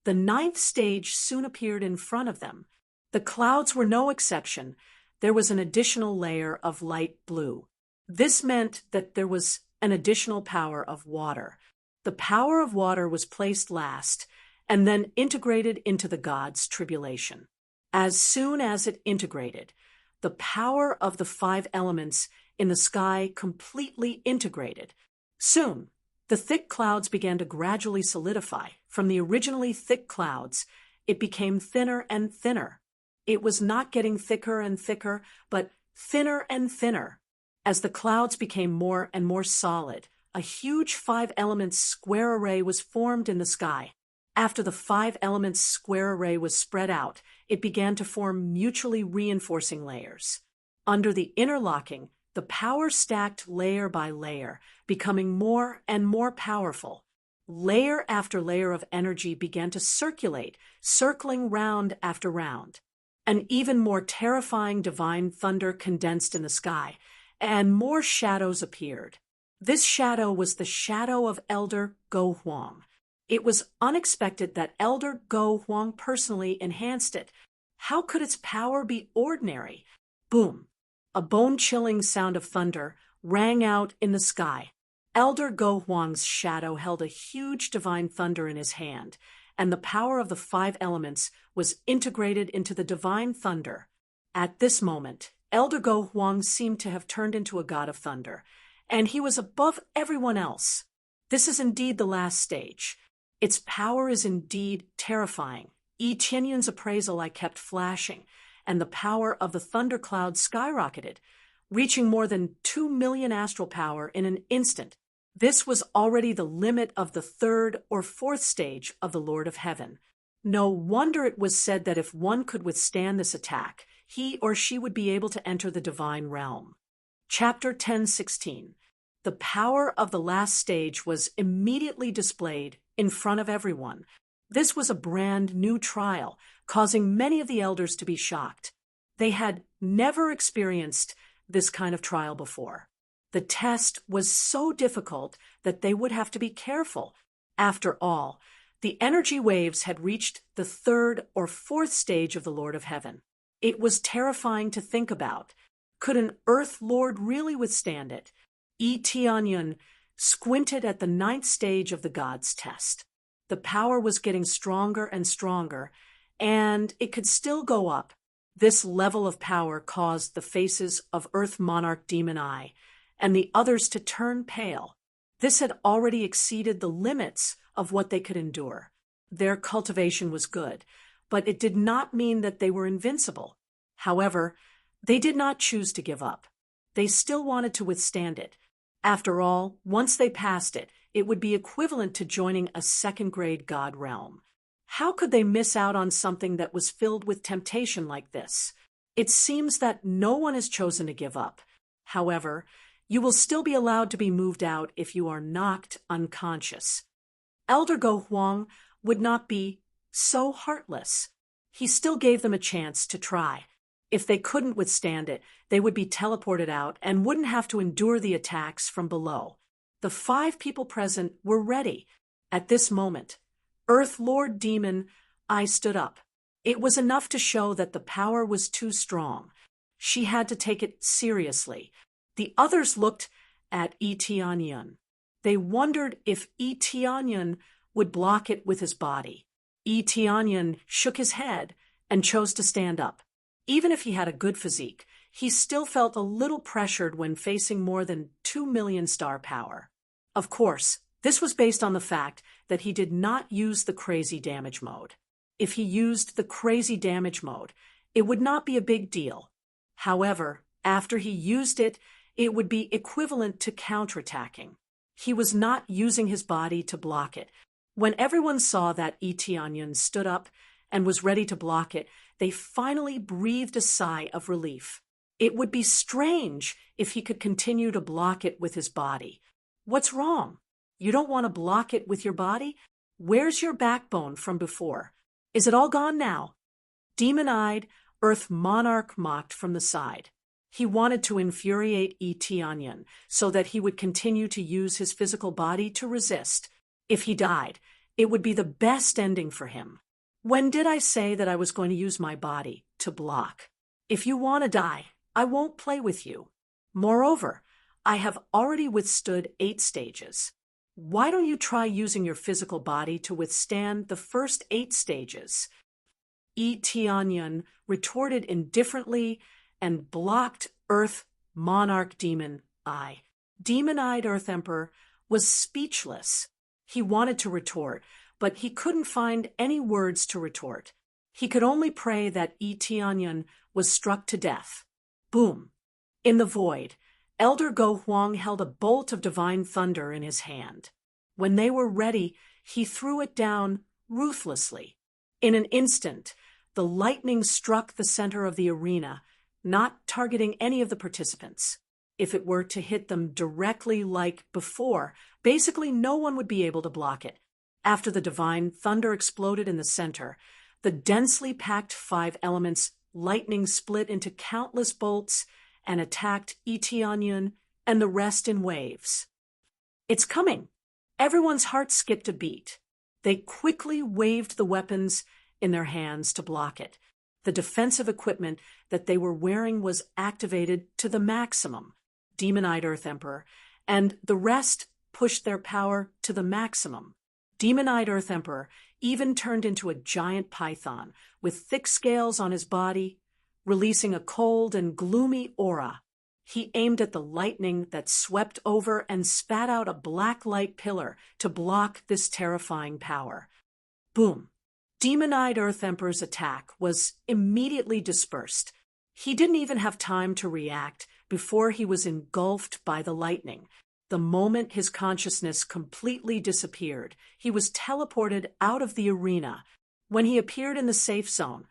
[SPEAKER 1] The 9th stage soon appeared in front of them. The clouds were no exception. There was an additional layer of light blue. This meant that there was an additional power of water. The power of water was placed last, and then integrated into the gods' tribulation. As soon as it integrated, the power of the 5 elements in the sky completely integrated. Soon, the thick clouds began to gradually solidify. From the originally thick clouds, it became thinner and thinner. It was not getting thicker and thicker, but thinner and thinner. As the clouds became more and more solid, a huge 5 elements square array was formed in the sky. After the 5 elements square array was spread out, it began to form mutually reinforcing layers. Under the interlocking, the power stacked layer by layer, becoming more and more powerful. Layer after layer of energy began to circulate, circling round after round. An even more terrifying divine thunder condensed in the sky, and more shadows appeared. This shadow was the shadow of Elder Go Huang. It was unexpected that Elder Go Huang personally enhanced it. How could its power be ordinary? Boom! A bone-chilling sound of thunder rang out in the sky. Elder Go Huang's shadow held a huge divine thunder in his hand, and the power of the 5 elements was integrated into the divine thunder. At this moment, Elder Go Huang seemed to have turned into a god of thunder, and he was above everyone else. This is indeed the last stage. Its power is indeed terrifying. Yi Tianyun's appraisal I kept flashing, and the power of the thundercloud skyrocketed, reaching more than 2 million astral power in an instant. This was already the limit of the 3rd or 4th stage of the Lord of Heaven. No wonder it was said that if one could withstand this attack, he or she would be able to enter the divine realm. Chapter 10:16. The power of the last stage was immediately displayed in front of everyone. This was a brand new trial, causing many of the elders to be shocked. They had never experienced this kind of trial before. The test was so difficult that they would have to be careful. After all, the energy waves had reached the 3rd or 4th stage of the Lord of Heaven. It was terrifying to think about. Could an Earth Lord really withstand it? Yi Tianyun squinted at the 9th stage of the God's test. The power was getting stronger and stronger, and it could still go up. This level of power caused the faces of Earth Monarch Demon Eye and the others to turn pale. This had already exceeded the limits of what they could endure. their cultivation was good, but it did not mean that they were invincible. However, they did not choose to give up. They still wanted to withstand it. After all, once they passed it, it would be equivalent to joining a second-grade god realm. How could they miss out on something that was filled with temptation like this? It seems that no one has chosen to give up. However, you will still be allowed to be moved out if you are knocked unconscious. Elder Go Huang would not be so heartless. He still gave them a chance to try. If they couldn't withstand it, they would be teleported out and wouldn't have to endure the attacks from below. The 5 people present were ready. At this moment, Earth Lord Demon I stood up. It was enough to show that the power was too strong. She had to take it seriously. The others looked at Tianyun. They wondered if Tianyun would block it with his body. Tianyun shook his head and chose to stand up. Even if he had a good physique, he still felt a little pressured when facing more than 2 million star power. Of course, this was based on the fact that he did not use the crazy damage mode. If he used the crazy damage mode, it would not be a big deal. However, after he used it, it would be equivalent to counterattacking. He was not using his body to block it. When everyone saw that Tianyun stood up and was ready to block it, they finally breathed a sigh of relief. It would be strange if he could continue to block it with his body. What's wrong? You don't want to block it with your body? Where's your backbone from before? Is it all gone now? Demon-eyed, Earth Monarch mocked from the side. He wanted to infuriate Tianyun so that he would continue to use his physical body to resist. If he died, it would be the best ending for him. When did I say that I was going to use my body to block? If you want to die, I won't play with you. Moreover, I have already withstood 8 stages. Why don't you try using your physical body to withstand the first 8 stages? Tianyun retorted indifferently and blocked Earth Monarch Demon Eye. Demon-eyed Earth Emperor was speechless. He wanted to retort, but he couldn't find any words to retort. He could only pray that Tianyun was struck to death. Boom! In the void, Elder Go Huang held a bolt of divine thunder in his hand. When they were ready, he threw it down ruthlessly. In an instant, the lightning struck the center of the arena, not targeting any of the participants. If it were to hit them directly like before, basically no one would be able to block it. After the divine thunder exploded in the center, the densely packed 5 elements lightning split into countless bolts and attacked Tianyun and the rest in waves. It's coming! Everyone's heart skipped a beat. They quickly waved the weapons in their hands to block it. The defensive equipment that they were wearing was activated to the maximum. Demon-eyed Earth Emperor and the rest pushed their power to the maximum. Demon-eyed Earth Emperor even turned into a giant python with thick scales on his body, releasing a cold and gloomy aura. He aimed at the lightning that swept over and spat out a black light pillar to block this terrifying power. Boom! Demon-eyed Earth Emperor's attack was immediately dispersed. He didn't even have time to react before he was engulfed by the lightning. The moment his consciousness completely disappeared, he was teleported out of the arena. When he appeared in the safe zone,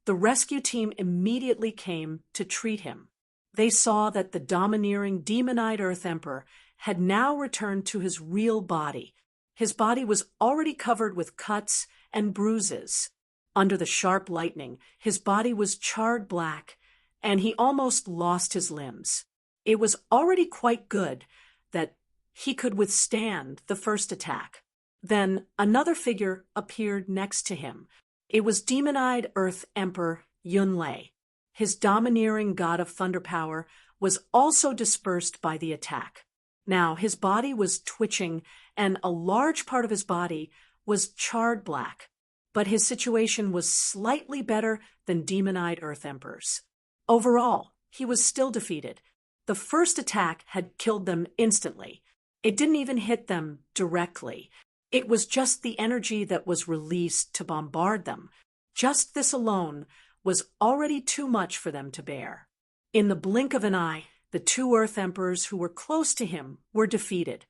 [SPEAKER 1] the rescue team immediately came to treat him. They saw that the domineering demon-eyed Earth Emperor had now returned to his real body. His body was already covered with cuts and bruises. Under the sharp lightning, his body was charred black, and he almost lost his limbs. It was already quite good that he could withstand the first attack. Then another figure appeared next to him. It was demon-eyed Earth Emperor Yunlei. His domineering god of thunder power was also dispersed by the attack. Now his body was twitching, and a large part of his body was charred black. But his situation was slightly better than demon-eyed Earth Emperor's. Overall, he was still defeated. The first attack had killed them instantly. It didn't even hit them directly. It was just the energy that was released to bombard them. Just this alone was already too much for them to bear. In the blink of an eye, the two Earth Emperors who were close to him were defeated.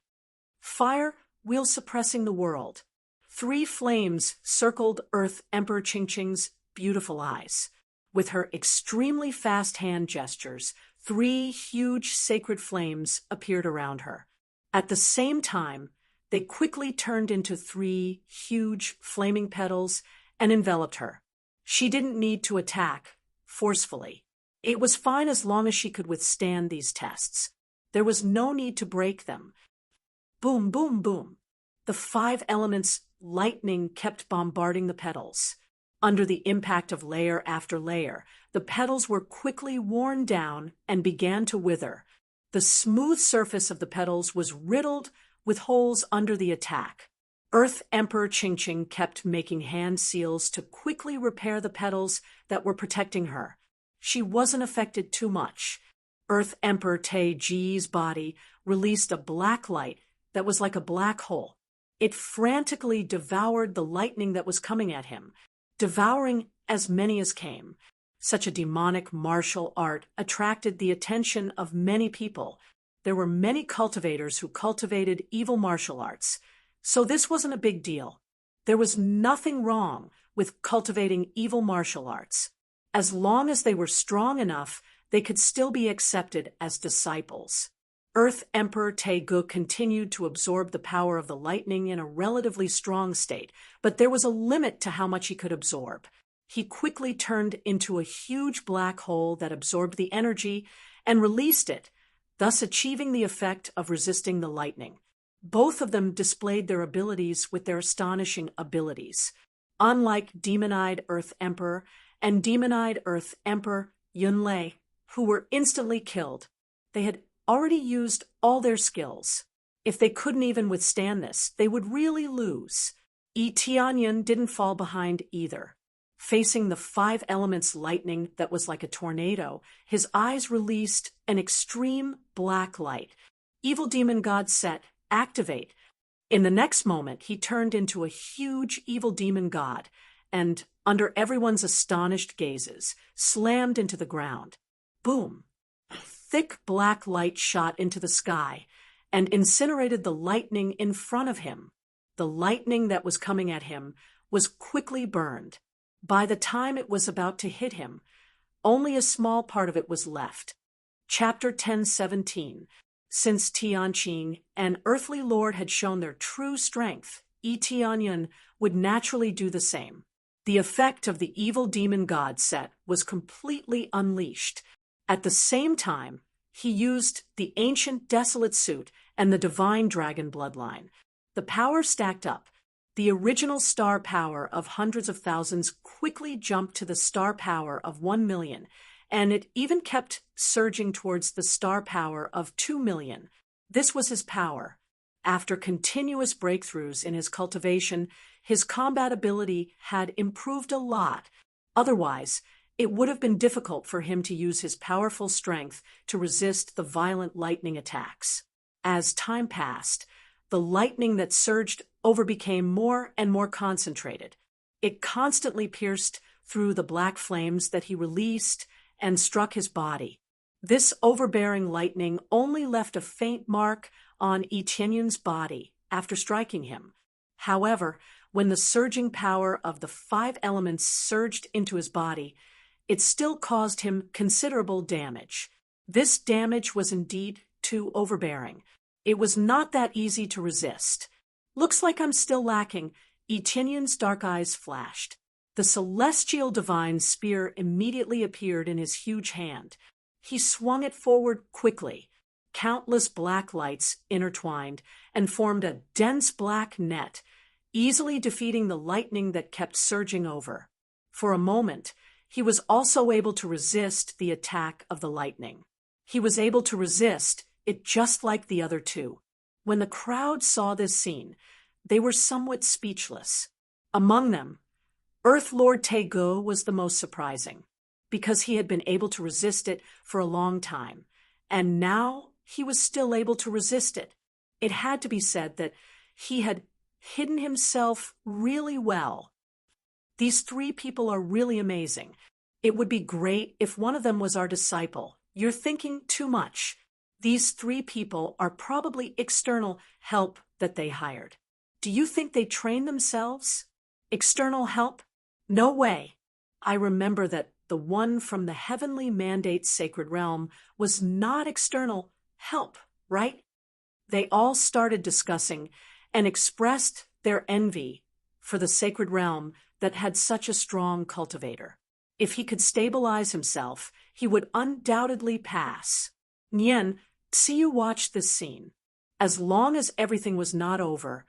[SPEAKER 1] Fire will suppressing the world. 3 flames circled Earth Emperor Chingching's beautiful eyes. With her extremely fast hand gestures, 3 huge sacred flames appeared around her. At the same time, they quickly turned into 3 huge flaming petals and enveloped her. She didn't need to attack forcefully. It was fine as long as she could withstand these tests. There was no need to break them. Boom, boom, boom. The 5 elements' lightning kept bombarding the petals. Under the impact of layer after layer, the petals were quickly worn down and began to wither. The smooth surface of the petals was riddled with holes under the attack. Earth Emperor Chingching kept making hand seals to quickly repair the petals that were protecting her. She wasn't affected too much. Earth Emperor Taiji's body released a black light that was like a black hole. It frantically devoured the lightning that was coming at him, devouring as many as came. Such a demonic martial art attracted the attention of many people. There were many cultivators who cultivated evil martial arts, so this wasn't a big deal. There was nothing wrong with cultivating evil martial arts. As long as they were strong enough, they could still be accepted as disciples. Earth Emperor Taegu continued to absorb the power of the lightning in a relatively strong state, but there was a limit to how much he could absorb. He quickly turned into a huge black hole that absorbed the energy and released it, thus achieving the effect of resisting the lightning. Both of them displayed their abilities with their astonishing abilities. Unlike Demon-Eyed Earth Emperor and Demon-Eyed Earth Emperor Yunlei, who were instantly killed, they had already used all their skills. If they couldn't even withstand this, they would really lose. Yi Tianyan didn't fall behind either. Facing the 5 elements lightning that was like a tornado, his eyes released an extreme black light. Evil Demon God set, activate. In the next moment, he turned into a huge evil demon god and, under everyone's astonished gazes, slammed into the ground. Boom! Thick black light shot into the sky and incinerated the lightning in front of him. The lightning that was coming at him was quickly burned. By the time it was about to hit him, only a small part of it was left. Chapter 10:17. Since Tianqing, an earthly lord, had shown their true strength, Yi Tianyan would naturally do the same. The effect of the evil demon god set was completely unleashed. At the same time, he used the ancient desolate suit and the divine dragon bloodline. The power stacked up. The original star power of hundreds of thousands quickly jumped to the star power of 1 million, and it even kept surging towards the star power of 2 million. This was his power. After continuous breakthroughs in his cultivation, his combat ability had improved a lot. Otherwise, it would have been difficult for him to use his powerful strength to resist the violent lightning attacks. As time passed, the lightning that surged over became more and more concentrated. It constantly pierced through the black flames that he released and struck his body. This overbearing lightning only left a faint mark on Yi Tianyan's body after striking him. However, when the surging power of the 5 elements surged into his body, it still caused him considerable damage. This damage was indeed too overbearing. It was not that easy to resist. Looks like I'm still lacking. Yi Tianyan's dark eyes flashed. The celestial divine spear immediately appeared in his huge hand. He swung it forward quickly. Countless black lights intertwined and formed a dense black net, easily defeating the lightning that kept surging over. For a moment, he was also able to resist the attack of the lightning. He was able to resist it just like the other two. When the crowd saw this scene, they were somewhat speechless. Among them, Earth Lord Taegu was the most surprising, because he had been able to resist it for a long time, and now he was still able to resist it. It had to be said that he had hidden himself really well. These three people are really amazing. It would be great if one of them was our disciple. You're thinking too much. These three people are probably external help that they hired. Do you think they trained themselves? External help? No way. I remember that the one from the heavenly mandate sacred realm was not external help, right? They all started discussing and expressed their envy for the sacred realm that had such a strong cultivator. If he could stabilize himself, he would undoubtedly pass. Nian, Tsiyu watched this scene. As long as everything was not over,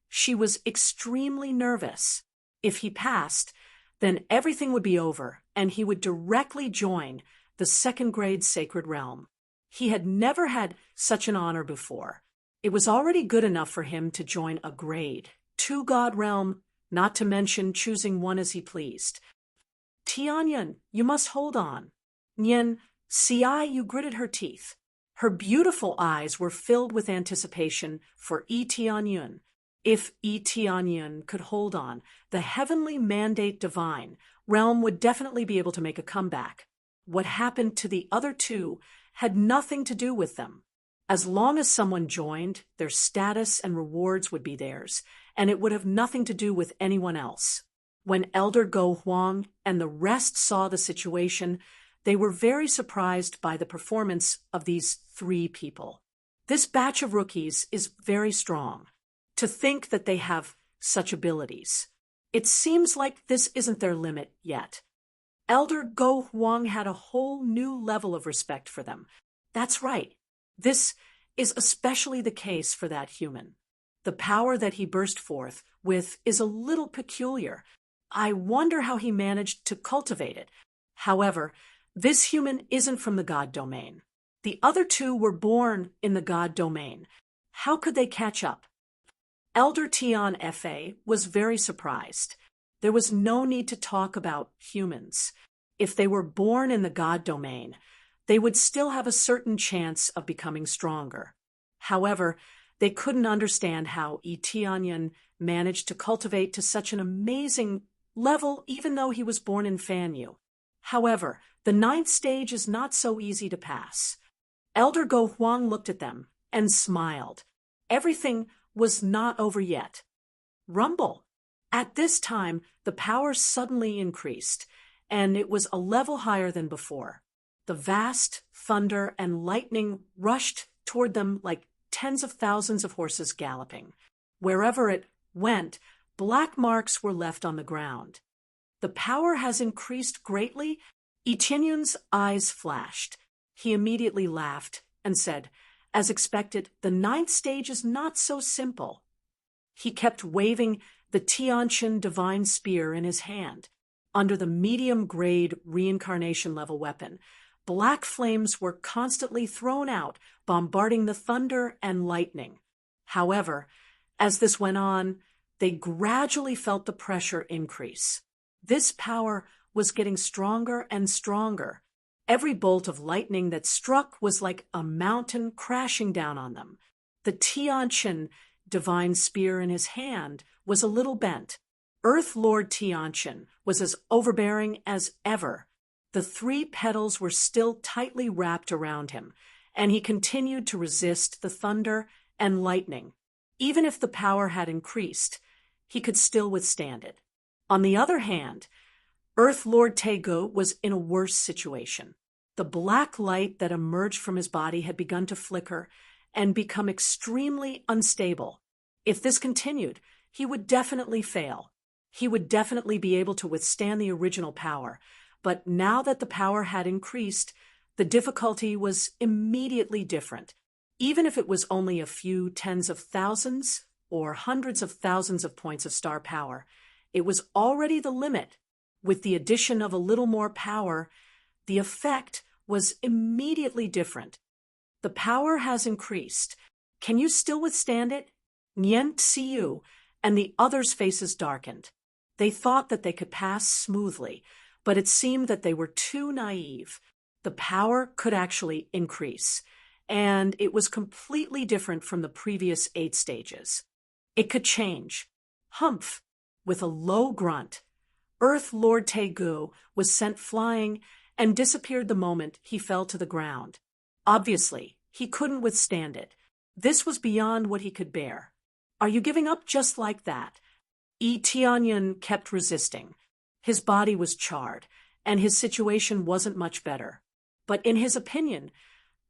[SPEAKER 1] she was extremely nervous. If he passed, then everything would be over, and he would directly join the second grade sacred realm. He had never had such an honor before. It was already good enough for him to join a grade, 2 God realm, not to mention choosing one as he pleased. Tianyan, you must hold on. Nian, you gritted her teeth. Her beautiful eyes were filled with anticipation for Tianyun. If Tianyun could hold on, the heavenly mandate divine realm would definitely be able to make a comeback. What happened to the other two had nothing to do with them. As long as someone joined, their status and rewards would be theirs, and it would have nothing to do with anyone else. When Elder Go Huang and the rest saw the situation, they were very surprised by the performance of these three people. This batch of rookies is very strong. To think that they have such abilities. It seems like this isn't their limit yet. Elder Go Huang had a whole new level of respect for them. That's right. This is especially the case for that human. The power that he burst forth with is a little peculiar. I wonder how he managed to cultivate it. However, this human isn't from the God domain. The other two were born in the God domain. How could they catch up? Elder Tian Fa was very surprised. There was no need to talk about humans. If they were born in the God domain, they would still have a certain chance of becoming stronger. However, they couldn't understand how Tianyan managed to cultivate to such an amazing level even though he was born in Fanyu. However, the 9th stage is not so easy to pass. Elder Go Huang looked at them and smiled. Everything was not over yet. Rumble. At this time, the power suddenly increased, and it was a level higher than before. The vast thunder and lightning rushed toward them like tens of thousands of horses galloping. Wherever it went, black marks were left on the ground. The power has increased greatly. Etienne's eyes flashed. He immediately laughed and said, as expected, the 9th stage is not so simple. He kept waving the Tianqian divine spear in his hand. Under the medium-grade reincarnation level weapon, black flames were constantly thrown out, bombarding the thunder and lightning. However, as this went on, they gradually felt the pressure increase. This power was getting stronger and stronger. Every bolt of lightning that struck was like a mountain crashing down on them. The Tianqian divine spear in his hand was a little bent. Earth Lord Tianqian was as overbearing as ever. The 3 petals were still tightly wrapped around him, and he continued to resist the thunder and lightning. Even if the power had increased, he could still withstand it. On the other hand, Earth Lord Tego was in a worse situation. The black light that emerged from his body had begun to flicker and become extremely unstable. If this continued, he would definitely fail. He would definitely be able to withstand the original power, but now that the power had increased, the difficulty was immediately different. Even if it was only a few tens of thousands or hundreds of thousands of points of star power, it was already the limit. With the addition of a little more power, the effect was immediately different. The power has increased. Can you still withstand it? Nian Tsiyu and the others' faces darkened. They thought that they could pass smoothly, but it seemed that they were too naive. The power could actually increase, and it was completely different from the previous 8 stages. It could change. Humph! With a low grunt, Earth Lord Tegu was sent flying and disappeared the moment he fell to the ground. Obviously, he couldn't withstand it. This was beyond what he could bear. Are you giving up just like that? Tianyan kept resisting. His body was charred, and his situation wasn't much better. But in his opinion,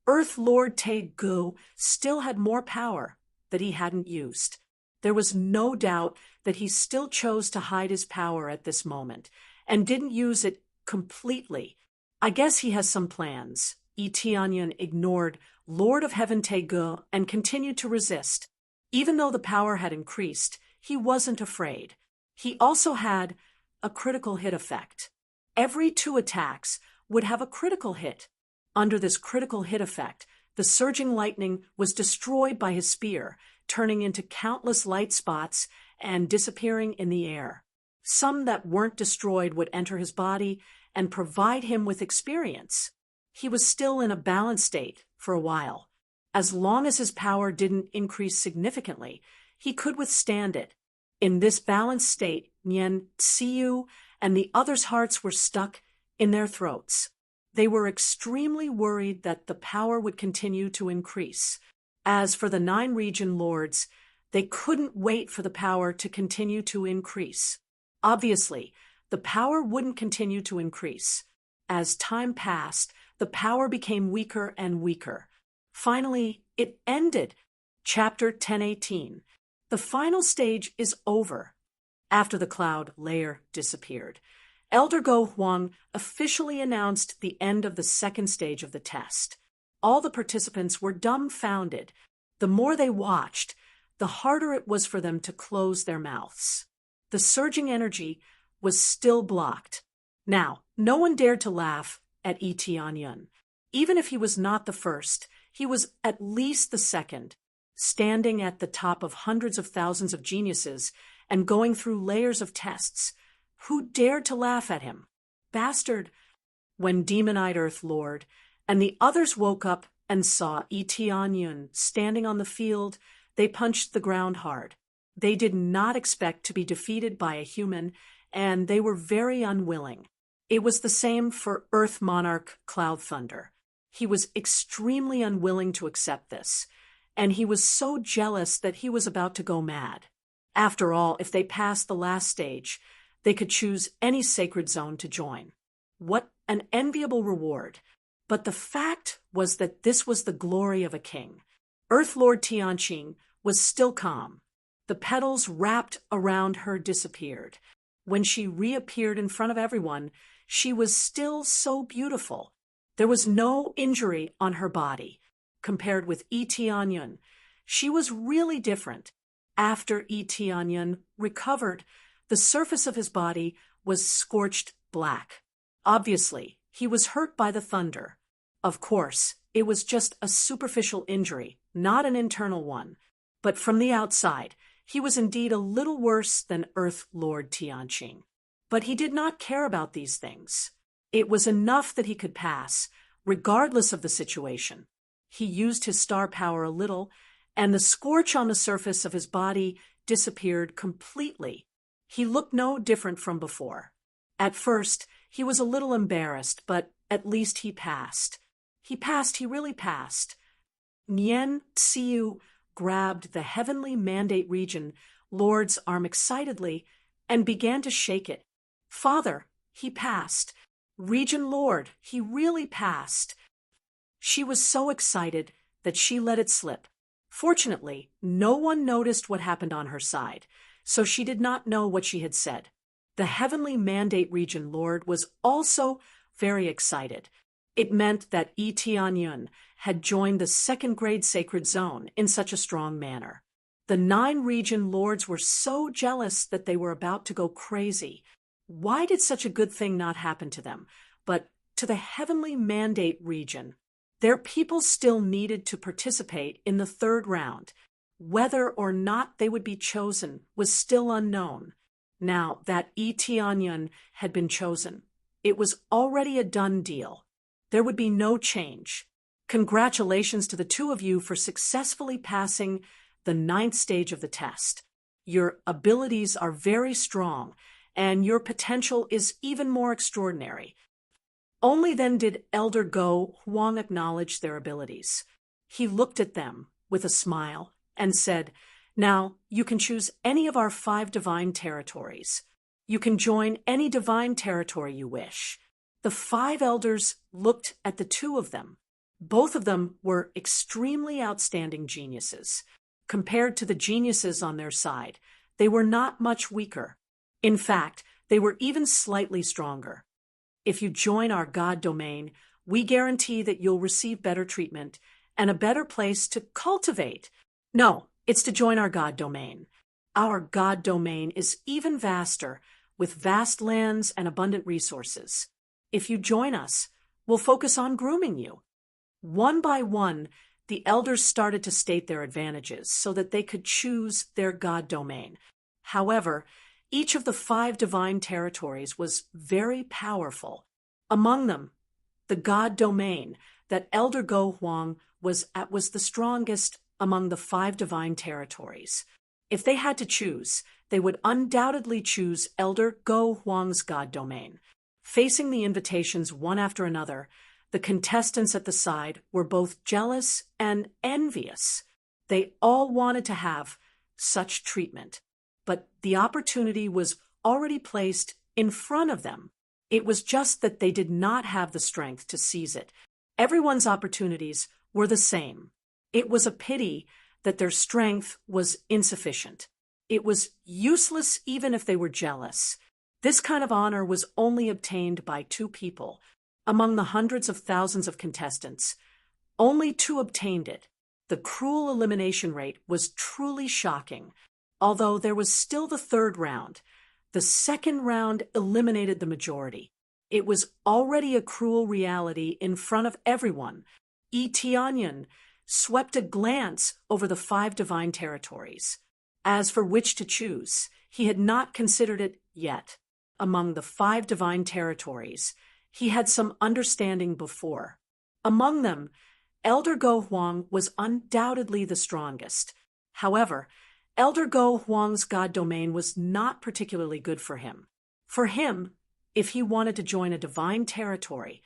[SPEAKER 1] Earth Lord Tegu still had more power that he hadn't used. There was no doubt that he still chose to hide his power at this moment, and didn't use it completely. I guess he has some plans. Tianyan ignored Lord of Heaven Tegu and continued to resist. Even though the power had increased, he wasn't afraid. He also had a critical hit effect. Every 2 attacks would have a critical hit. Under this critical hit effect, the surging lightning was destroyed by his spear, turning into countless light spots and disappearing in the air. Some that weren't destroyed would enter his body and provide him with experience. He was still in a balanced state for a while. As long as his power didn't increase significantly, he could withstand it. In this balanced state, Nian Xiu and the others' hearts were stuck in their throats. They were extremely worried that the power would continue to increase. As for the 9 region lords, they couldn't wait for the power to continue to increase. Obviously, the power wouldn't continue to increase. As time passed, the power became weaker and weaker. Finally, it ended. Chapter 1018. The final stage is over. After the cloud layer disappeared, Elder Go Huang officially announced the end of the 2nd stage of the test. All the participants were dumbfounded. The more they watched, the harder it was for them to close their mouths. The surging energy was still blocked. Now, no one dared to laugh at Tianyan. Even if he was not the first, he was at least the second, standing at the top of hundreds of thousands of geniuses and going through layers of tests. Who dared to laugh at him? Bastard! When Demon-Eyed Earth Lord and the others woke up and saw Tianyan standing on the field, they punched the ground hard. They did not expect to be defeated by a human, and they were very unwilling. It was the same for Earth Monarch Cloud Thunder. He was extremely unwilling to accept this, and he was so jealous that he was about to go mad. After all, if they passed the last stage, they could choose any sacred zone to join. What an enviable reward! But the fact was that this was the glory of a king. Earth Lord Tianqing was still calm. The petals wrapped around her disappeared. When she reappeared in front of everyone, she was still so beautiful. There was no injury on her body. Compared with Tianyan, she was really different. After Tianyan recovered, the surface of his body was scorched black. Obviously, he was hurt by the thunder. Of course, it was just a superficial injury, not an internal one. But from the outside, he was indeed a little worse than Earth Lord Tianqing. But he did not care about these things. It was enough that he could pass, regardless of the situation. He used his star power a little, and the scorch on the surface of his body disappeared completely. He looked no different from before. At first, he was a little embarrassed, but at least he passed. He really passed. Nian Xiu grabbed the heavenly mandate region lord's arm excitedly and began to shake it. Father, he passed. Region Lord, he really passed. She was so excited that she let it slip. Fortunately, no one noticed what happened on her side, so she did not know what she had said. The heavenly mandate region lord was also very excited. It meant that Tianyan had joined the 2nd grade sacred zone in such a strong manner. The 9 region lords were so jealous that they were about to go crazy. Why did such a good thing not happen to them, but to the heavenly mandate region? Their people still needed to participate in the 3rd round. Whether or not they would be chosen was still unknown. Now that Tianyan had been chosen, it was already a done deal. There would be no change. Congratulations to the 2 of you for successfully passing the 9th stage of the test. Your abilities are very strong, and your potential is even more extraordinary. Only then did Elder Go Huang acknowledge their abilities. He looked at them with a smile and said, "Now, you can choose any of our 5 divine territories. You can join any divine territory you wish." The 5 elders looked at the 2 of them. Both of them were extremely outstanding geniuses. Compared to the geniuses on their side, they were not much weaker. In fact, they were even slightly stronger. "If you join our God domain, we guarantee that you'll receive better treatment and a better place to cultivate." No, it's to join our God domain. Our God domain is even vaster, with vast lands and abundant resources. If you join us, we'll focus on grooming you. One by one, the elders started to state their advantages so that they could choose their God domain. However, each of the 5 divine territories was very powerful. Among them, the God domain that Elder Go Huang was the strongest among the 5 divine territories. If they had to choose, they would undoubtedly choose Elder Go Huang's God domain. Facing the invitations one after another, the contestants at the side were both jealous and envious. They all wanted to have such treatment, but the opportunity was already placed in front of them. It was just that they did not have the strength to seize it. Everyone's opportunities were the same. It was a pity that their strength was insufficient. It was useless even if they were jealous. This kind of honor was only obtained by 2 people. Among the hundreds of thousands of contestants, only 2 obtained it. The cruel elimination rate was truly shocking. Although there was still the 3rd round, the 2nd round eliminated the majority. It was already a cruel reality in front of everyone. Tianyan swept a glance over the 5 divine territories. As for which to choose, he had not considered it yet. Among the 5 divine territories, he had some understanding before. Among them, Elder Go Huang was undoubtedly the strongest. However, Elder Go Huang's God domain was not particularly good for him. For him, if he wanted to join a divine territory,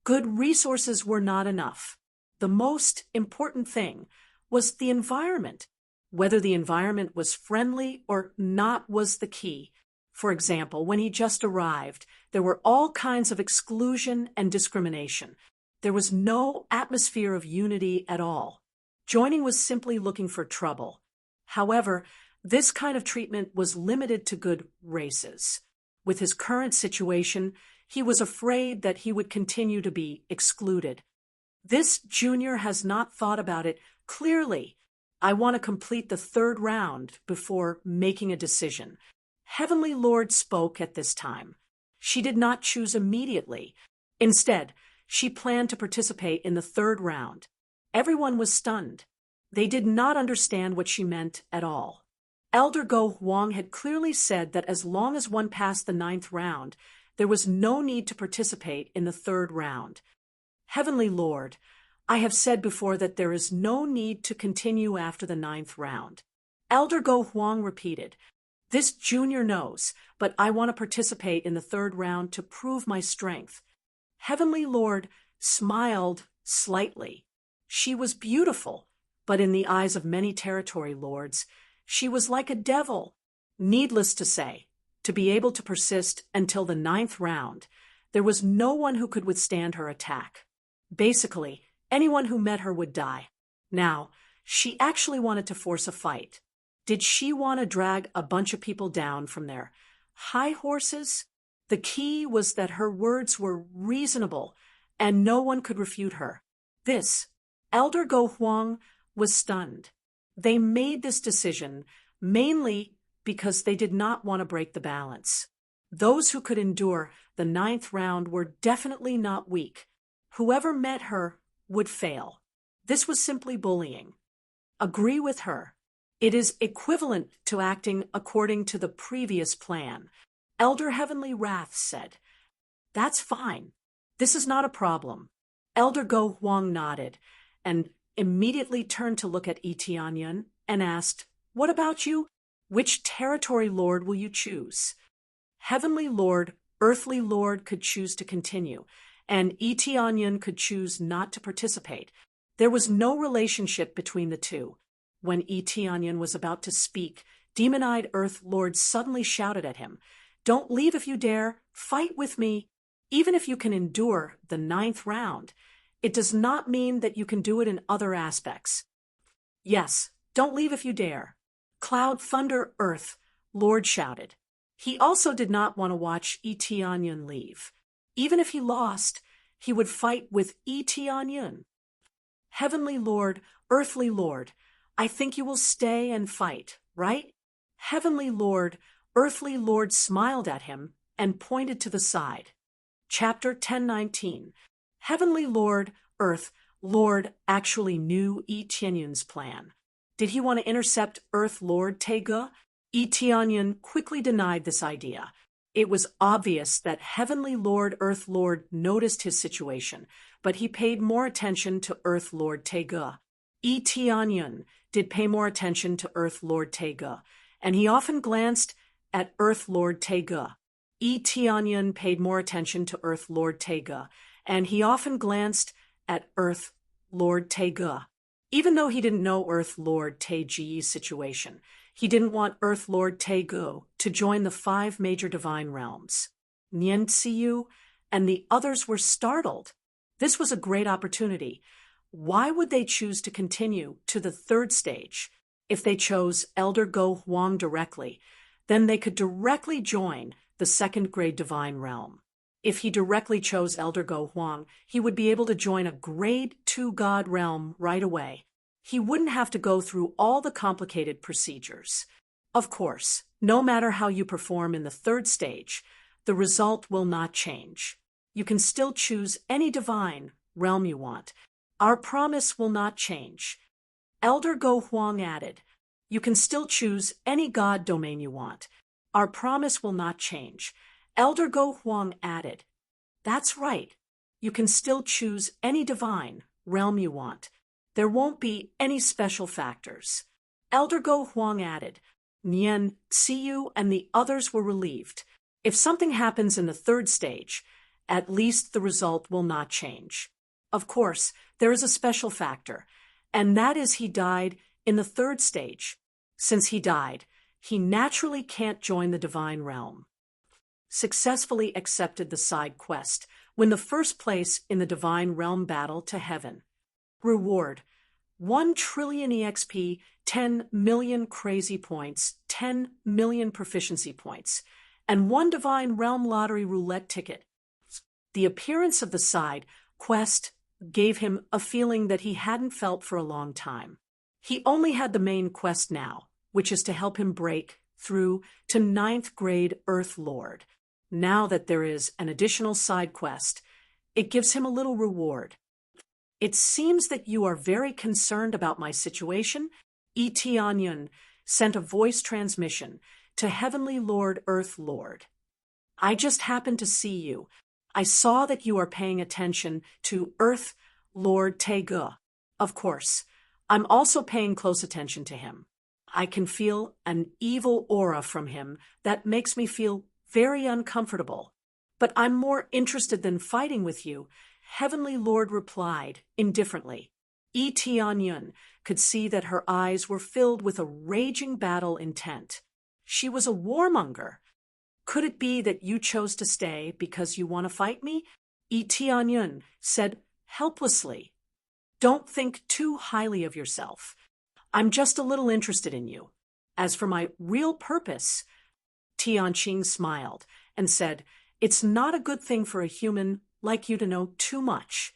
[SPEAKER 1] good resources were not enough. The most important thing was the environment. Whether the environment was friendly or not was the key. For example, when he just arrived, there were all kinds of exclusion and discrimination. There was no atmosphere of unity at all. Joining was simply looking for trouble. However, this kind of treatment was limited to good races. With his current situation, he was afraid that he would continue to be excluded. This junior has not thought about it clearly. I want to complete the 3rd round before making a decision. Heavenly Lord spoke at this time. She did not choose immediately. Instead, she planned to participate in the 3rd round. Everyone was stunned. They did not understand what she meant at all. Elder Go Huang had clearly said that as long as one passed the 9th round, there was no need to participate in the 3rd round. Heavenly Lord, I have said before that there is no need to continue after the 9th round. Elder Go Huang repeated, "This junior knows, but I want to participate in the 3rd round to prove my strength." Heavenly Lord smiled slightly. She was beautiful, but in the eyes of many territory lords, she was like a devil. Needless to say, to be able to persist until the 9th round, there was no one who could withstand her attack. Basically, anyone who met her would die. Now, she actually wanted to force a fight. Did she want to drag a bunch of people down from their high horses? The key was that her words were reasonable, and no one could refute her. This, Elder Go Huang was stunned. They made this decision mainly because they did not want to break the balance. Those who could endure the 9th round were definitely not weak. Whoever met her would fail. This was simply bullying. Agree with her. It is equivalent to acting according to the previous plan. Elder Heavenly Wrath said, "That's fine. This is not a problem." Elder Go Huang nodded and immediately turned to look at Tianyan and asked, "What about you? Which territory lord will you choose? Heavenly Lord, Earthly Lord could choose to continue, and Eteonyon could choose not to participate. There was no relationship between the two. When Eteonyon was about to speak, demon-eyed Earth Lord suddenly shouted at him, "Don't leave if you dare. Fight with me. Even if you can endure the 9th round, it does not mean that you can do it in other aspects. Yes, don't leave if you dare." Cloud, Thunder, Earth Lord shouted. He also did not want to watch Eteonyon leave. Even if he lost, he would fight with Eteonyon. Heavenly Lord, Earthly Lord, I think you will stay and fight, right? Heavenly Lord, Earthly Lord smiled at him and pointed to the side. Chapter 10:19. Heavenly Lord, Earth Lord actually knew Eteonyon's plan. Did he want to intercept Earth Lord Taegu? Eteonyon quickly denied this idea. It was obvious that Heavenly Lord Earth Lord noticed his situation, but he paid more attention to Earth Lord Taegu. Eteonyon did pay more attention to Earth Lord Taegu, and he often glanced at Earth Lord Taegu. Eteonyon paid more attention to Earth Lord Taegu, and he often glanced at Earth Lord Taegu. Even though he didn't know Earth Lord Taeji's situation, he didn't want Earth Lord Taegu to join the 5 major divine realms. Nianxiu and the others were startled. This was a great opportunity. Why would they choose to continue to the 3rd stage? If they chose Elder Go Huang directly, then they could directly join the 2nd grade divine realm. If he directly chose Elder Go Huang, he would be able to join a grade 2 god realm right away. He wouldn't have to go through all the complicated procedures. Of course, no matter how you perform in the 3rd stage, the result will not change. You can still choose any divine realm you want. Our promise will not change. Elder Go Huang added, "You can still choose any god domain you want. Our promise will not change." Elder Go Huang added, "That's right. You can still choose any divine realm you want. There won't be any special factors." Elder Go Huang added, "Nian, Xiyu, and the others were relieved. If something happens in the 3rd stage, at least the result will not change. Of course, there is a special factor, and that is he died in the 3rd stage. Since he died, he naturally can't join the divine realm." Successfully accepted the side quest, win the 1st place in the divine realm battle to heaven. Reward: 1 trillion EXP, 10 million crazy points, 10 million proficiency points, and 1 divine realm lottery roulette ticket. The appearance of the side quest gave him a feeling that he hadn't felt for a long time. He only had the main quest now, which is to help him break through to 9th grade Earth Lord. Now that there is an additional side quest, it gives him a little reward. "It seems that you are very concerned about my situation." Eteonyon sent a voice transmission to Heavenly Lord Earth Lord. "I just happened to see you. I saw that you are paying attention to Earth Lord Taegu. Of course, I'm also paying close attention to him. I can feel an evil aura from him that makes me feel very uncomfortable. But I'm more interested than fighting with you," Heavenly Lord replied indifferently. Eteonyon could see that her eyes were filled with a raging battle intent. She was a warmonger. "Could it be that you chose to stay because you want to fight me?" Eteonyon said helplessly. "Don't think too highly of yourself. I'm just a little interested in you. As for my real purpose," Tianqing smiled and said, "It's not a good thing for a human like you to know too much."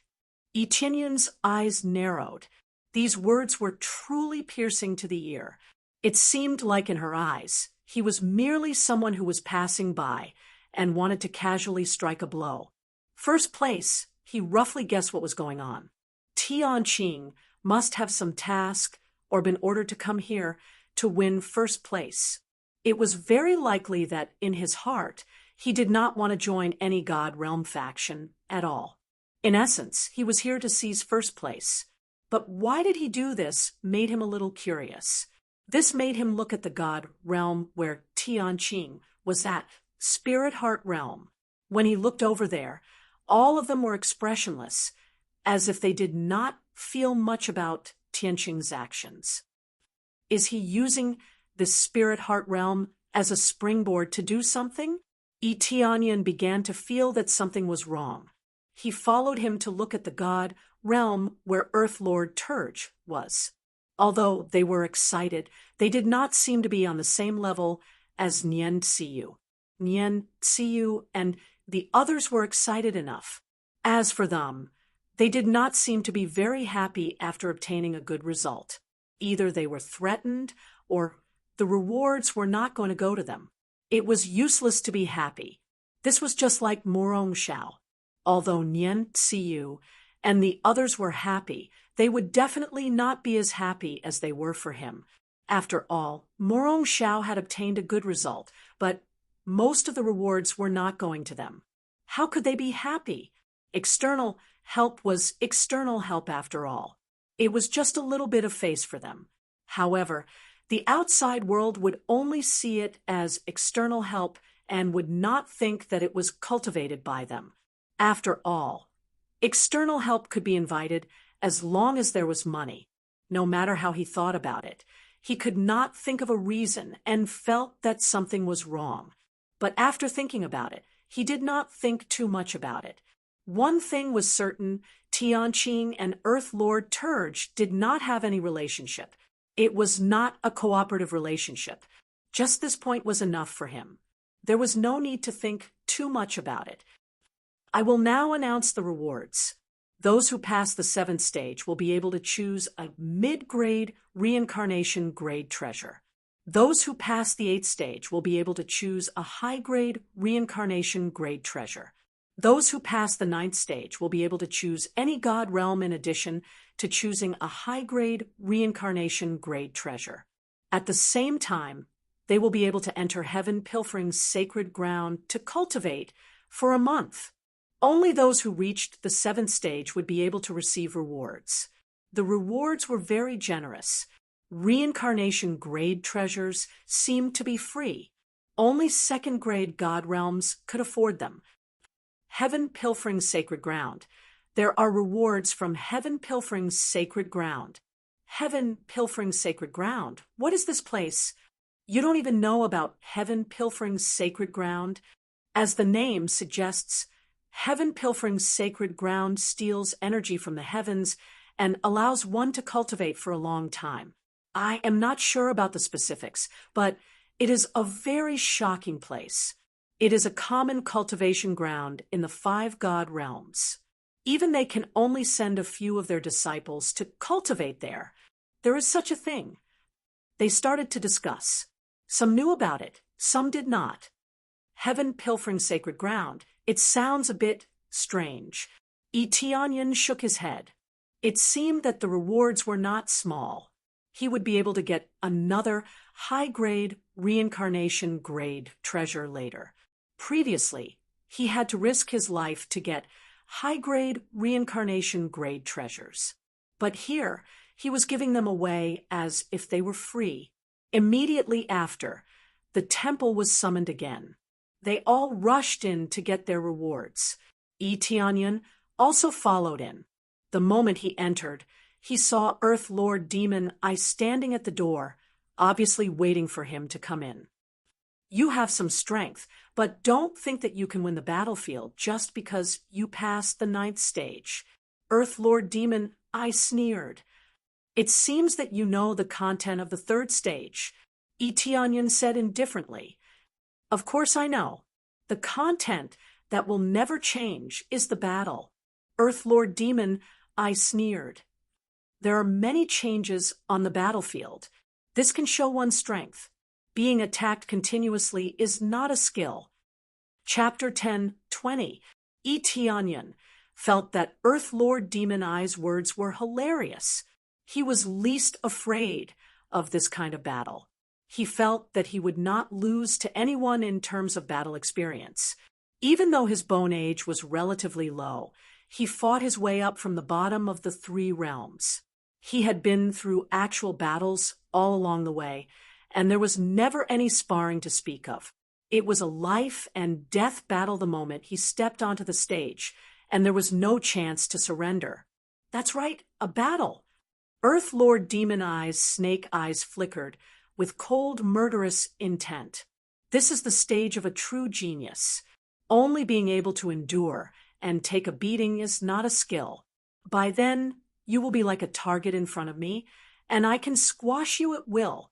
[SPEAKER 1] Eteonyon's eyes narrowed. These words were truly piercing to the ear. It seemed like in her eyes, he was merely someone who was passing by and wanted to casually strike a blow. 1st place, he roughly guessed what was going on. Tianqing must have some task or been ordered to come here to win 1st place. It was very likely that in his heart, he did not want to join any God Realm faction at all. In essence, he was here to seize 1st place. But why did he do this made him a little curious. This made him look at the god realm where Tianqing was at, spirit heart realm. When he looked over there, all of them were expressionless, as if they did not feel much about Tianqing's actions. Is he using this spirit heart realm as a springboard to do something? Tianyan began to feel that something was wrong. He followed him to look at the god realm where Earth Lord Turge was. Although they were excited, they did not seem to be on the same level as Nian Tsiyu. Nian Tsiyu and the others were excited enough. As for them, they did not seem to be very happy after obtaining a good result. Either they were threatened or the rewards were not going to go to them. It was useless to be happy. This was just like Morong Shao. Although Nian Tsiyu and the others were happy, they would definitely not be as happy as they were for him. After all, Morong Shao had obtained a good result, but most of the rewards were not going to them. How could they be happy? External help was external help after all. It was just a little bit of face for them. However, the outside world would only see it as external help and would not think that it was cultivated by them. After all, external help could be invited as long as there was money. No matter how he thought about it, he could not think of a reason and felt that something was wrong. But after thinking about it, he did not think too much about it. One thing was certain, Tianqing and Earth Lord Turge did not have any relationship. It was not a cooperative relationship. Just this point was enough for him. There was no need to think too much about it. I will now announce the rewards. Those who pass the 7th stage will be able to choose a mid-grade reincarnation grade treasure. Those who pass the 8th stage will be able to choose a high-grade reincarnation grade treasure. Those who pass the 9th stage will be able to choose any god realm in addition to choosing a high-grade reincarnation grade treasure. At the same time, they will be able to enter Heaven Pilfering's sacred ground to cultivate for a month. Only those who reached the 7th stage would be able to receive rewards. The rewards were very generous. Reincarnation grade treasures seemed to be free. Only 2nd grade god realms could afford them. Heaven Pilfering's sacred ground. There are rewards from Heaven Pilfering's sacred ground. Heaven Pilfering's sacred ground? What is this place? You don't even know about Heaven Pilfering's sacred ground? As the name suggests, Heaven Pilfering's sacred ground steals energy from the heavens and allows one to cultivate for a long time. I am not sure about the specifics, but it is a very shocking place. It is a common cultivation ground in the 5 god realms. Even they can only send a few of their disciples to cultivate there. There is such a thing. They started to discuss. Some knew about it, some did not. Heaven Pilfering sacred ground. It sounds a bit strange. Tianyan shook his head. It seemed that the rewards were not small. He would be able to get another high-grade reincarnation grade treasure later. Previously, he had to risk his life to get high-grade reincarnation grade treasures. But here, he was giving them away as if they were free. Immediately after, the temple was summoned again. They all rushed in to get their rewards. Tianyan also followed in. The moment he entered, he saw Earth Lord Demon Eye standing at the door, obviously waiting for him to come in. You have some strength, but don't think that you can win the battlefield just because you passed the 9th stage. Earth Lord Demon Eye sneered. It seems that you know the content of the 3rd stage, Tianyan said indifferently. Of course I know. The content that will never change is the battle. Earth Lord Demon Eye sneered. There are many changes on the battlefield. This can show one's strength. Being attacked continuously is not a skill. Chapter 10:20. Tianyan felt that Earth Lord Demon Eye's words were hilarious. He was least afraid of this kind of battle. He felt that he would not lose to anyone in terms of battle experience. Even though his bone age was relatively low, he fought his way up from the bottom of the 3 realms. He had been through actual battles all along the way, and there was never any sparring to speak of. It was a life and death battle the moment he stepped onto the stage, and there was no chance to surrender. That's right, a battle. Earth Lord Demon Eye's snake eyes flickered with cold, murderous intent. This is the stage of a true genius. Only being able to endure and take a beating is not a skill. By then, you will be like a target in front of me, and I can squash you at will.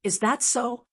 [SPEAKER 1] Is that so?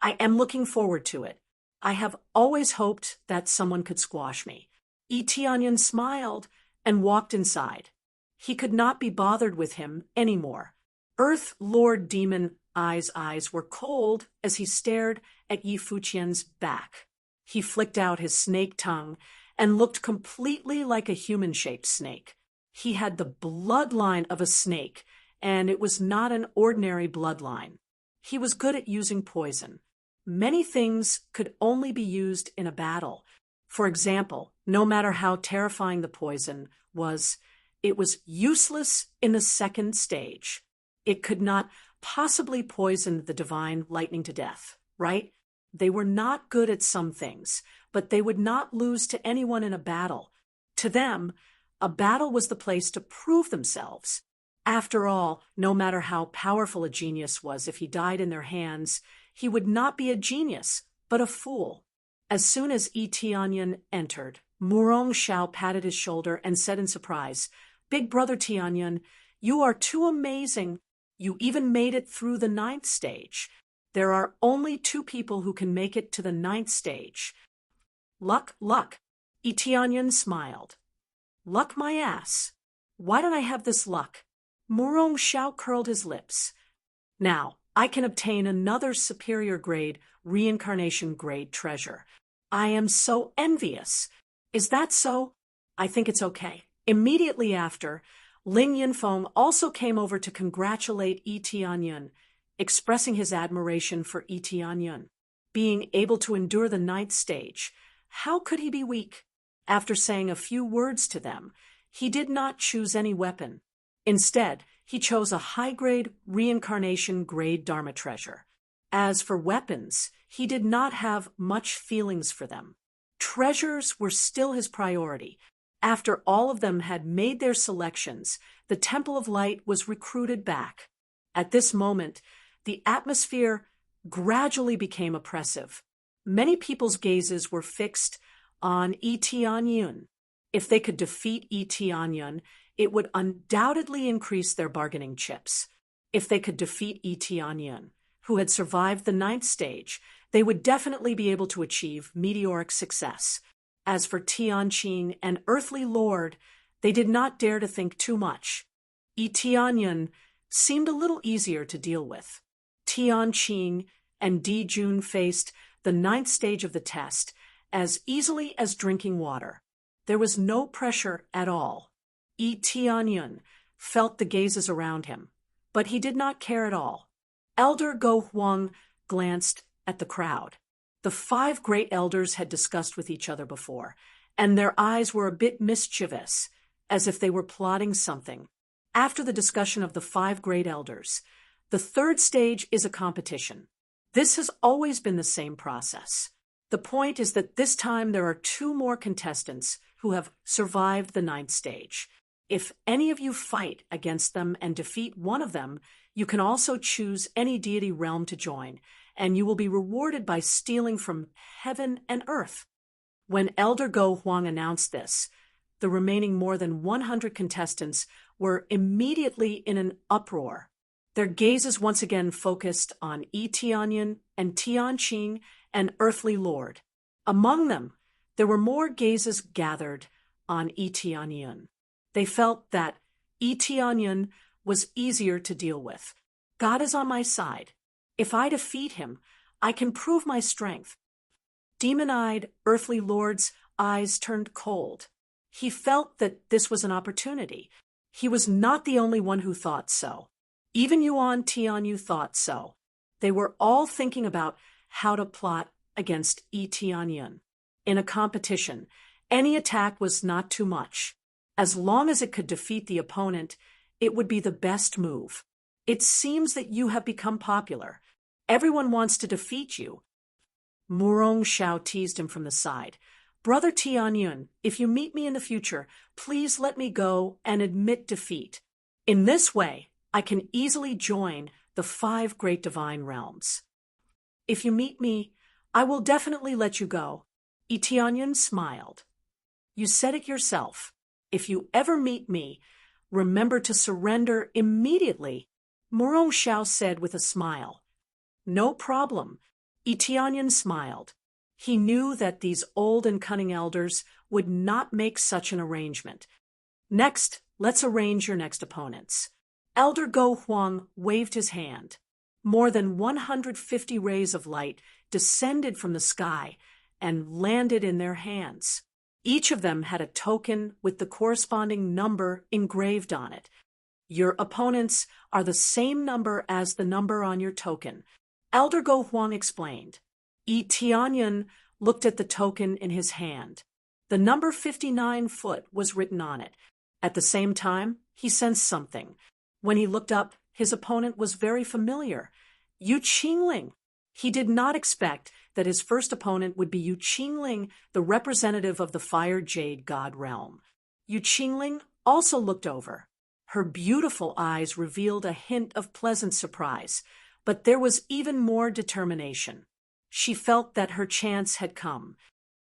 [SPEAKER 1] I am looking forward to it. I have always hoped that someone could squash me. Eteonion smiled and walked inside. He could not be bothered with him anymore. Earth Lord Demon Eye's eyes were cold as he stared at Yi Fuqian's back. He flicked out his snake tongue and looked completely like a human-shaped snake. He had the bloodline of a snake, and it was not an ordinary bloodline. He was good at using poison. Many things could only be used in a battle. For example, no matter how terrifying the poison was, it was useless in the second stage. It could not possibly poison the divine lightning to death, right? They were not good at some things, but they would not lose to anyone in a battle. To them, a battle was the place to prove themselves. After all, no matter how powerful a genius was, if he died in their hands, he would not be a genius, but a fool. As soon as Eteonion entered, Murong Xiao patted his shoulder and said in surprise, "Big brother Tianyan, you are too amazing. You even made it through the 9th stage. There are only 2 people who can make it to the 9th stage. Luck, luck." Eteonion smiled. Luck my ass. Why don't I have this luck? Murong Xiao curled his lips. Now, I can obtain another superior grade, reincarnation grade treasure. I am so envious. Is that so? I think it's okay. Immediately after, Ling Yinfeng also came over to congratulate Eteonion, expressing his admiration for Eteonion. Being able to endure the 9th stage, how could he be weak? After saying a few words to them, he did not choose any weapon. Instead, he chose a high-grade, reincarnation-grade Dharma treasure. As for weapons, he did not have much feelings for them. Treasures were still his priority. After all of them had made their selections, the Temple of Light was recruited back. At this moment, the atmosphere gradually became oppressive. Many people's gazes were fixed on Eteonion. If they could defeat Eteonion, it would undoubtedly increase their bargaining chips. If they could defeat Eteonion, who had survived the 9th stage, they would definitely be able to achieve meteoric success. As for Tianqing and Earthly Lord, they did not dare to think too much. Eteonion seemed a little easier to deal with. Tianqing and Dijun faced the 9th stage of the test as easily as drinking water. There was no pressure at all. Eteonion felt the gazes around him, but he did not care at all. Elder Go Huang glanced at the crowd. The 5 great elders had discussed with each other before, and their eyes were a bit mischievous, as if they were plotting something. After the discussion of the 5 great elders, the 3rd stage is a competition. This has always been the same process. The point is that this time there are 2 more contestants who have survived the 9th stage. If any of you fight against them and defeat one of them, you can also choose any deity realm to join, and you will be rewarded by stealing from heaven and earth. When Elder Go Huang announced this, the remaining more than 100 contestants were immediately in an uproar. Their gazes once again focused on Eteonion and Tianqing and Earthly Lord. Among them, there were more gazes gathered on Eteonion. They felt that Eteonion was easier to deal with. God is on my side. If I defeat him, I can prove my strength. Demon-eyed Earthly Lord's eyes turned cold. He felt that this was an opportunity. He was not the only one who thought so. Even Yuan Tianyu thought so. They were all thinking about how to plot against Eteonion. In a competition, any attack was not too much. As long as it could defeat the opponent, it would be the best move. It seems that you have become popular. Everyone wants to defeat you. Murong Xiao teased him from the side. Brother Tianyun, if you meet me in the future, please let me go and admit defeat. In this way, I can easily join the 5 great divine realms. If you meet me, I will definitely let you go. Tianyun smiled. You said it yourself. If you ever meet me, remember to surrender immediately, Murong Xiao said with a smile. No problem. Tianyun smiled. He knew that these old and cunning elders would not make such an arrangement. Next, let's arrange your next opponents. Elder Go Huang waved his hand. More than 150 rays of light descended from the sky and landed in their hands. Each of them had a token with the corresponding number engraved on it. Your opponents are the same number as the number on your token, Elder Go Huang explained. Tianyun looked at the token in his hand. The number 59 foot was written on it. At the same time, he sensed something. When he looked up, his opponent was very familiar. Yu Qingling. He did not expect that his first opponent would be Yu Qingling, the representative of the Fire Jade God realm. Yu Qingling also looked over. Her beautiful eyes revealed a hint of pleasant surprise, but there was even more determination. She felt that her chance had come.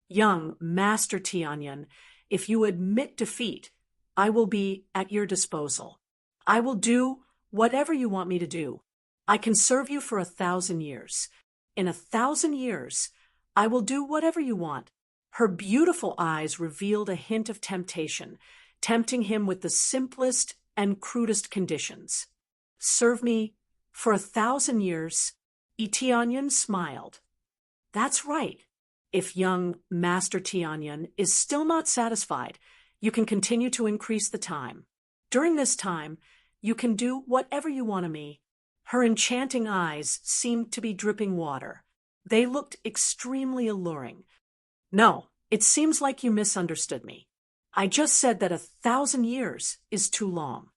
[SPEAKER 1] Young Master Tianyun, if you admit defeat, I will be at your disposal. I will do whatever you want me to do. I can serve you for 1,000 years. In 1,000 years, I will do whatever you want. Her beautiful eyes revealed a hint of temptation, tempting him with the simplest and crudest conditions. Serve me for 1,000 years. Tianyun smiled. That's right. If young Master Tianyun is still not satisfied, you can continue to increase the time. During this time, you can do whatever you want of me. Her enchanting eyes seemed to be dripping water. They looked extremely alluring. No, it seems like you misunderstood me. I just said that 1,000 years is too long.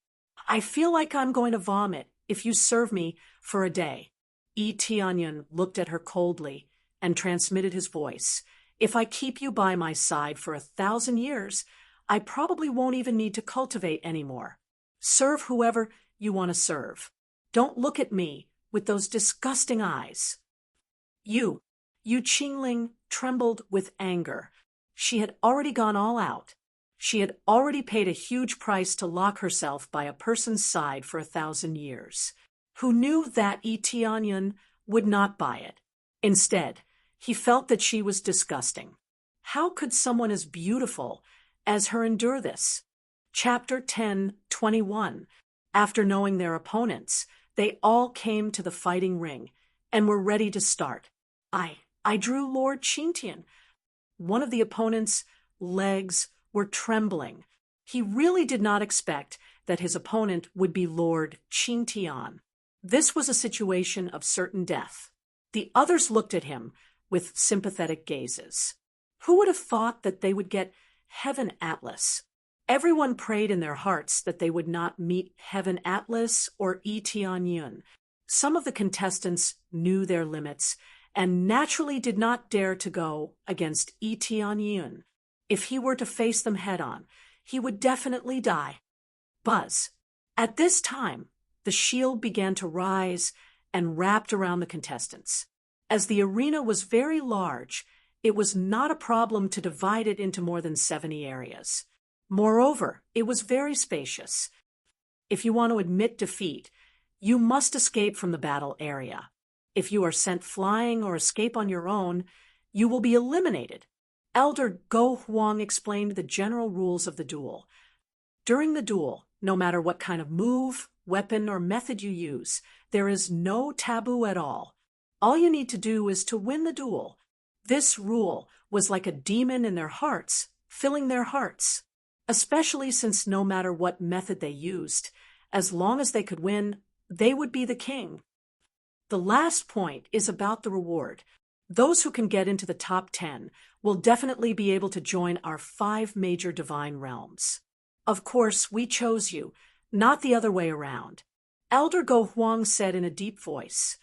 [SPEAKER 1] I feel like I'm going to vomit if you serve me for a day. Tianyun looked at her coldly and transmitted his voice. If I keep you by my side for 1,000 years, I probably won't even need to cultivate anymore. Serve whoever you want to serve. Don't look at me with those disgusting eyes. Yu Qingling trembled with anger. She had already gone all out. She had already paid a huge price to lock herself by a person's side for 1,000 years. Who knew that Tianyun would not buy it. Instead, he felt that she was disgusting. How could someone as beautiful as her endure this? Chapter 10:21. After knowing their opponents, they all came to the fighting ring and were ready to start. I drew Lord Qingtian. One of the opponent's legs were trembling. He really did not expect that his opponent would be Lord Qingtian. This was a situation of certain death. The others looked at him with sympathetic gazes. Who would have thought that they would get Heaven Atlas? Everyone prayed in their hearts that they would not meet Heaven Atlas or Tianyun. Some of the contestants knew their limits and naturally did not dare to go against Tianyun. If he were to face them head-on, he would definitely die. Buzz. At this time, the shield began to rise and wrapped around the contestants. As the arena was very large, it was not a problem to divide it into more than 70 areas. Moreover, it was very spacious. If you want to admit defeat, you must escape from the battle area. If you are sent flying or escape on your own, you will be eliminated. Elder Go Huang explained the general rules of the duel. During the duel, no matter what kind of move, weapon, or method you use, there is no taboo at all. All you need to do is to win the duel. This rule was like a demon in their hearts, filling their hearts, especially since no matter what method they used, as long as they could win, they would be the king. The last point is about the reward. Those who can get into the top 10 will definitely be able to join our 5 major divine realms. Of course, we chose you, not the other way around. Elder Go Huang said in a deep voice.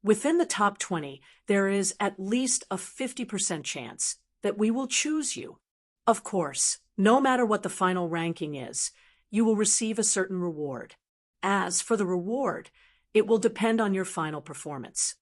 [SPEAKER 1] Within the top 20, there is at least a 50% chance that we will choose you. Of course, no matter what the final ranking is, you will receive a certain reward. As for the reward, it will depend on your final performance.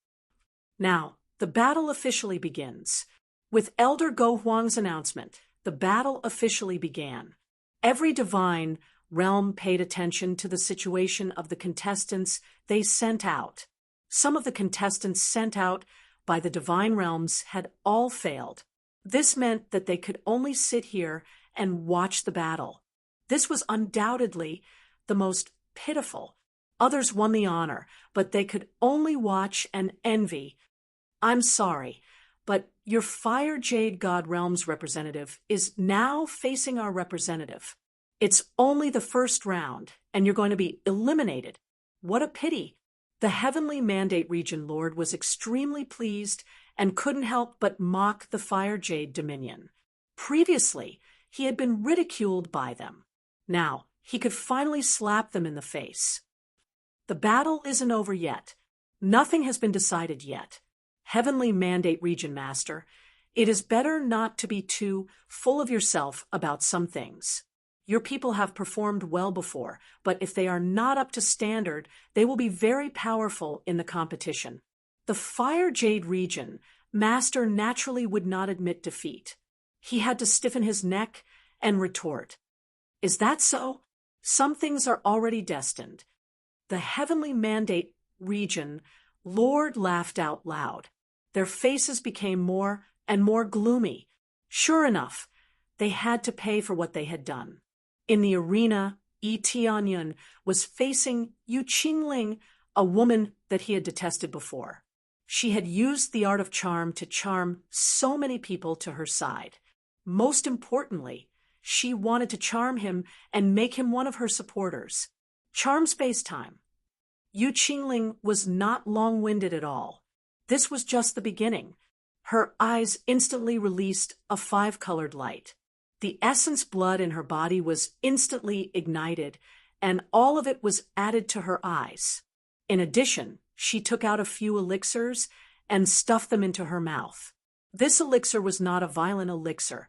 [SPEAKER 1] Now, the battle officially begins. With Elder Go Huang's announcement, the battle officially began. Every divine realm paid attention to the situation of the contestants they sent out. Some of the contestants sent out by the divine realms had all failed. This meant that they could only sit here and watch the battle. This was undoubtedly the most pitiful. Others won the honor, but they could only watch and envy. I'm sorry, but your Fire Jade God Realms representative is now facing our representative. It's only the first round, and you're going to be eliminated. What a pity. The Heavenly Mandate Region Lord was extremely pleased and couldn't help but mock the Fire Jade Dominion. Previously, he had been ridiculed by them. Now, he could finally slap them in the face. The battle isn't over yet. Nothing has been decided yet. Heavenly Mandate Region Master, it is better not to be too full of yourself about some things. Your people have performed well before, but if they are not up to standard, they will be very powerful in the competition. The Fire Jade Region Master naturally would not admit defeat. He had to stiffen his neck and retort. Is that so? Some things are already destined. The Heavenly Mandate Region Lord laughed out loud. Their faces became more and more gloomy. Sure enough, they had to pay for what they had done. In the arena, Yi Tianyun was facing Yu Qingling, a woman that he had detested before. She had used the art of charm to charm so many people to her side. Most importantly, she wanted to charm him and make him one of her supporters. Charm space-time. Yu Qingling was not long-winded at all. This was just the beginning. Her eyes instantly released a 5-colored light. The essence blood in her body was instantly ignited, and all of it was added to her eyes. In addition, she took out a few elixirs and stuffed them into her mouth. This elixir was not a violent elixir,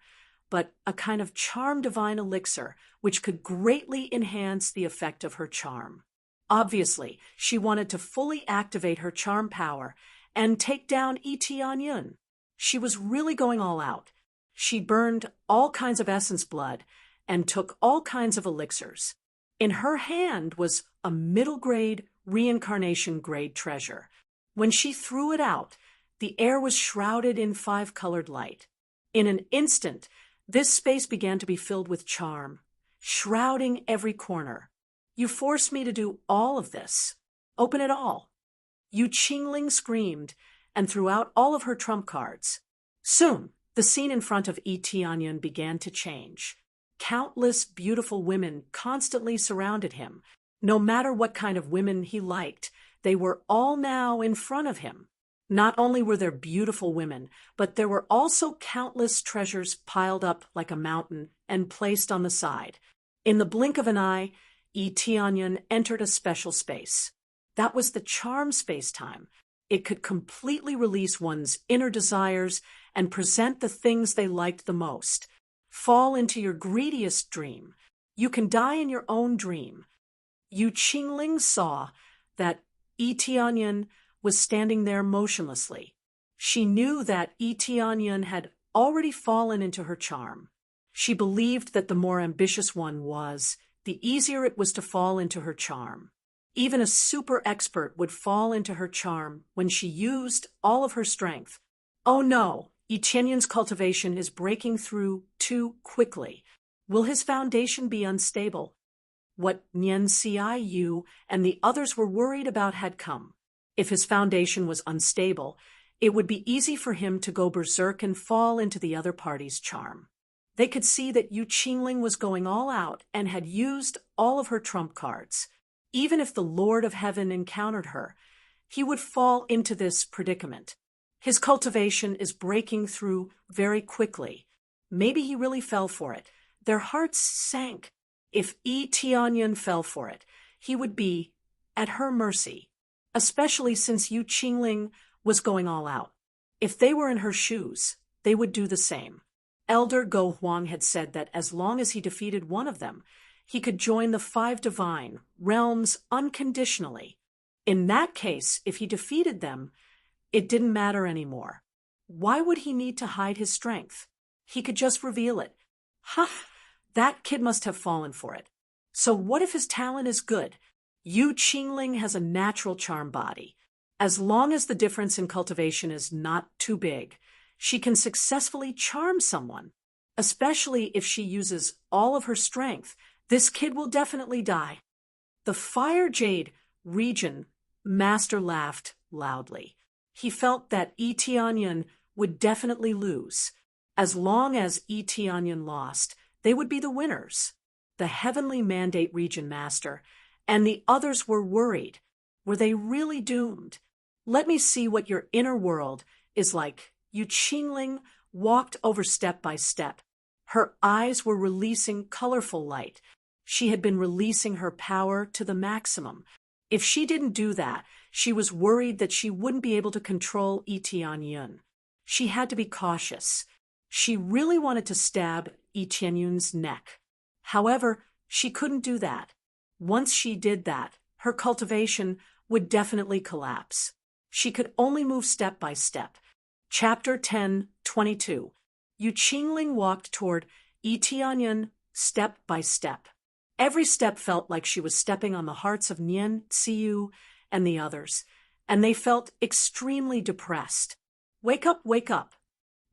[SPEAKER 1] but a kind of charm divine elixir, which could greatly enhance the effect of her charm. Obviously, she wanted to fully activate her charm power and take down Yi Tianyun. She was really going all out. She burned all kinds of essence blood and took all kinds of elixirs. In her hand was a middle-grade, reincarnation-grade treasure. When she threw it out, the air was shrouded in 5-colored light. In an instant, this space began to be filled with charm, shrouding every corner. You forced me to do all of this. Open it all. Yu Qingling screamed and threw out all of her trump cards. Soon, the scene in front of Yi Tianyun began to change. Countless beautiful women constantly surrounded him. No matter what kind of women he liked, they were all now in front of him. Not only were there beautiful women, but there were also countless treasures piled up like a mountain and placed on the side. In the blink of an eye, Yi Tianyun entered a special space. That was the charm space-time. It could completely release one's inner desires and present the things they liked the most. Fall into your greediest dream. You can die in your own dream. Yu Qingling saw that Yi Tianyun was standing there motionlessly. She knew that Yi Tianyun had already fallen into her charm. She believed that the more ambitious one was, the easier it was to fall into her charm. Even a super expert would fall into her charm when she used all of her strength. Oh no, Yi Tianyun's cultivation is breaking through too quickly. Will his foundation be unstable? What Nian Xiaoyu and the others were worried about had come. If his foundation was unstable, it would be easy for him to go berserk and fall into the other party's charm. They could see that Yu Qingling was going all out and had used all of her trump cards. Even if the Lord of Heaven encountered her, he would fall into this predicament. His cultivation is breaking through very quickly. Maybe he really fell for it. Their hearts sank. If Yi Tianyun fell for it, he would be at her mercy, especially since Yu Qingling was going all out. If they were in her shoes, they would do the same. Elder Go Huang had said that as long as he defeated one of them, he could join the 5 divine realms unconditionally. In that case, if he defeated them, it didn't matter anymore. Why would he need to hide his strength? He could just reveal it. Ha! That kid must have fallen for it. So what if his talent is good? Yu Qingling has a natural charm body. As long as the difference in cultivation is not too big, she can successfully charm someone. Especially if she uses all of her strength, this kid will definitely die. The Fire Jade region master laughed loudly. He felt that Yi Tianyan would definitely lose. As long as Yi Tianyan lost, they would be the winners. The Heavenly Mandate region master and the others were worried. Were they really doomed? Let me see what your inner world is like. Yu Qingling walked over step by step. Her eyes were releasing colorful light. She had been releasing her power to the maximum. If she didn't do that, she was worried that she wouldn't be able to control Yi Tianyan. She had to be cautious. She really wanted to stab Yi Tianyun's neck. However, she couldn't do that. Once she did that, her cultivation would definitely collapse. She could only move step by step. Chapter 10:22. Yu Qingling walked toward Yi Tianyan step by step. Every step felt like she was stepping on the hearts of Nian, Xiyu, and the others, and they felt extremely depressed. Wake up, wake up.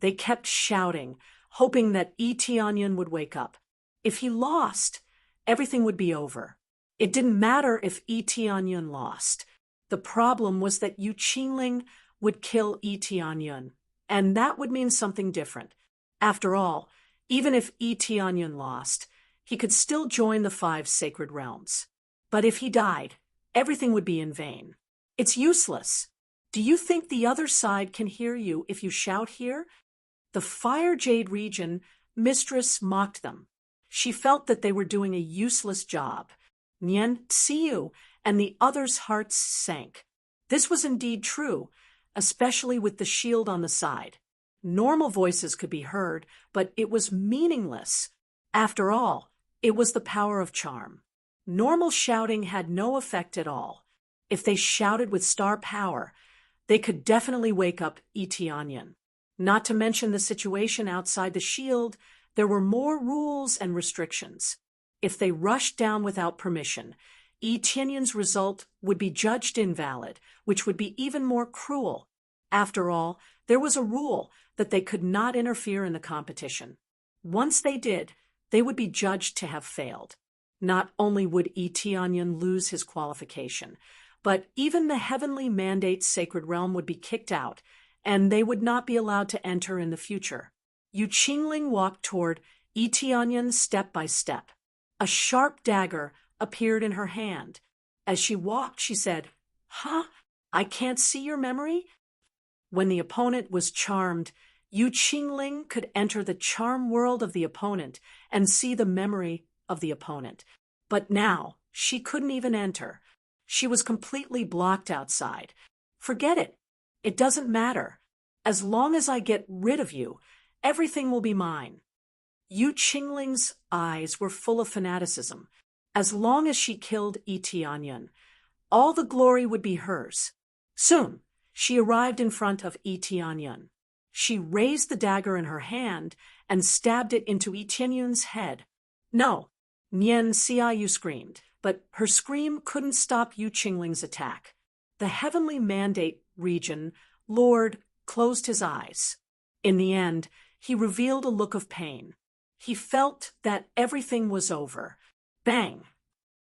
[SPEAKER 1] They kept shouting, hoping that Yi Tianyan would wake up. If he lost, everything would be over. It didn't matter if Yi Tianyan lost. The problem was that Yu Qingling would kill Yi Tianyan, and that would mean something different. After all, even if Yi Tianyan lost, he could still join the 5 sacred realms. But if he died, everything would be in vain. It's useless. Do you think the other side can hear you if you shout here? The Fire Jade region mistress mocked them. She felt that they were doing a useless job. Nian, Xiyu, and the others' hearts sank. This was indeed true, especially with the shield on the side. Normal voices could be heard, but it was meaningless. After all, it was the power of charm. Normal shouting had no effect at all. If they shouted with star power, they could definitely wake up Yi Tianyan. Not to mention the situation outside the shield, there were more rules and restrictions. If they rushed down without permission, Yi Tianyan's result would be judged invalid, which would be even more cruel. After all, there was a rule that they could not interfere in the competition. Once they did, they would be judged to have failed. Not only would Yi Tianyan lose his qualification, but even the Heavenly Mandate Sacred Realm would be kicked out, and they would not be allowed to enter in the future. Yu Qingling walked toward Yi Tianyan step by step. A sharp dagger appeared in her hand. As she walked, she said, "Huh? I can't see your memory?" When the opponent was charmed, Yu Qingling could enter the charm world of the opponent and see the memory of the opponent. But now, she couldn't even enter. She was completely blocked outside. Forget it. It doesn't matter. As long as I get rid of you, everything will be mine. Yu Qingling's eyes were full of fanaticism. As long as she killed Yi Tianyan, all the glory would be hers. Soon, she arrived in front of Yi Tianyan. She raised the dagger in her hand and stabbed it into Yi Tianyan's head. "No!" Nian Xiaoyu screamed, but her scream couldn't stop Yu Qingling's attack. The Heavenly Mandate region Lord closed his eyes. In the end, he revealed a look of pain. He felt that everything was over. Bang!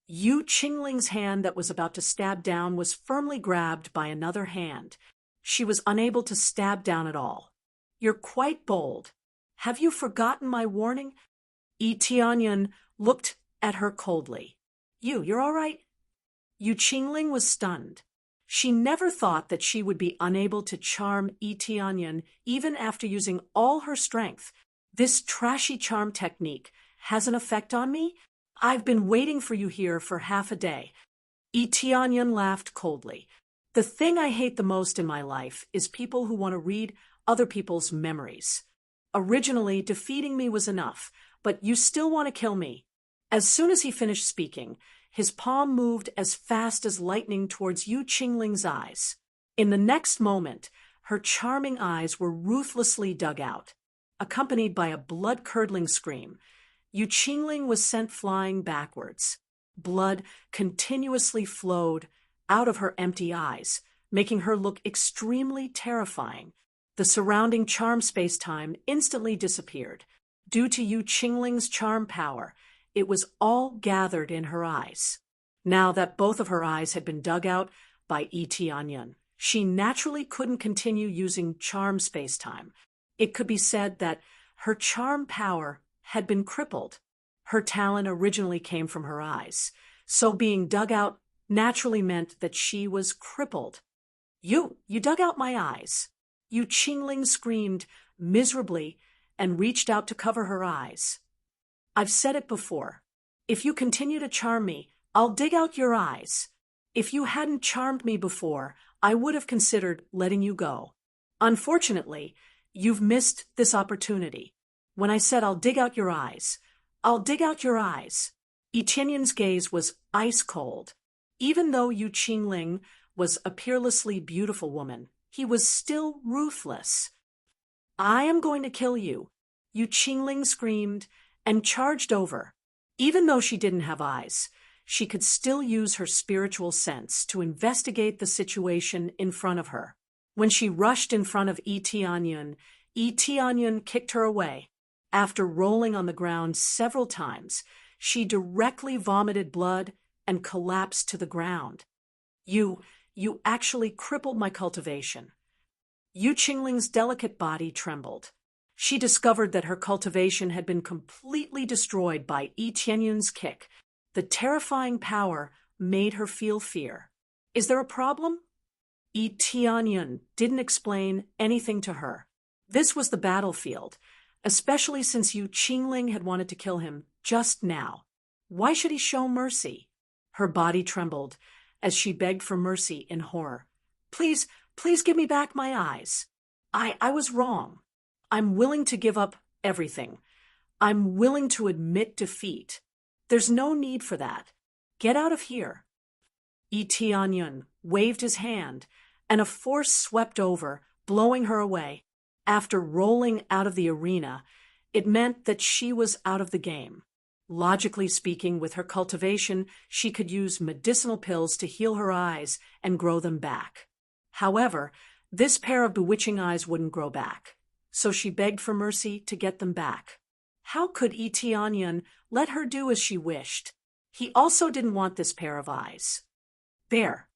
[SPEAKER 1] Yu Qingling's hand that was about to stab down was firmly grabbed by another hand. She was unable to stab down at all. "You're quite bold. Have you forgotten my warning?" Yi Tianyan looked at her coldly. You're all right?" Yu Qingling was stunned. She never thought that she would be unable to charm Yi Tianyan even after using all her strength. "This trashy charm technique has an effect on me? I've been waiting for you here for half a day." Tianyan laughed coldly. The thing I hate the most in my life is people who want to read other people's memories. Originally, defeating me was enough, but you still want to kill me. As soon as he finished speaking, his palm moved as fast as lightning towards Yu Qingling's eyes. In the next moment, her charming eyes were ruthlessly dug out. Accompanied by a blood-curdling scream, Yu Qingling was sent flying backwards. Blood continuously flowed out of her empty eyes, making her look extremely terrifying. The surrounding charm space-time instantly disappeared. Due to Yu Qingling's charm power, it was all gathered in her eyes. Now that both of her eyes had been dug out by Tianyan, she naturally couldn't continue using charm space-time. It could be said that her charm power had been crippled. Her talent originally came from her eyes, so being dug out naturally meant that she was crippled. You dug out my eyes. Yu Qingling screamed miserably and reached out to cover her eyes. I've said it before. If you continue to charm me, I'll dig out your eyes. If you hadn't charmed me before, I would have considered letting you go. Unfortunately, you've missed this opportunity. When I said I'll dig out your eyes, I'll dig out your eyes. Tianyan's gaze was ice cold. Even though Yu Qingling was a peerlessly beautiful woman, he was still ruthless. I am going to kill you, Yu Qingling screamed and charged over. Even though she didn't have eyes, she could still use her spiritual sense to investigate the situation in front of her. When she rushed in front of Tianyan kicked her away. After rolling on the ground several times, she directly vomited blood and collapsed to the ground. You actually crippled my cultivation. Yu Qingling's delicate body trembled. She discovered that her cultivation had been completely destroyed by Tianyan's kick. The terrifying power made her feel fear. Is there a problem? Tianyan didn't explain anything to her. This was the battlefield, especially since Yu Qingling had wanted to kill him just now. Why should he show mercy? Her body trembled as she begged for mercy in horror. Please give me back my eyes. I was wrong. I'm willing to give up everything. I'm willing to admit defeat. There's no need for that. Get out of here. Tianyan waved his hand, and a force swept over, blowing her away. After rolling out of the arena, it meant that she was out of the game. Logically speaking, with her cultivation, she could use medicinal pills to heal her eyes and grow them back. However, this pair of bewitching eyes wouldn't grow back, so she begged for mercy to get them back. How could Tianyan let her do as she wished? He also didn't want this pair of eyes. There.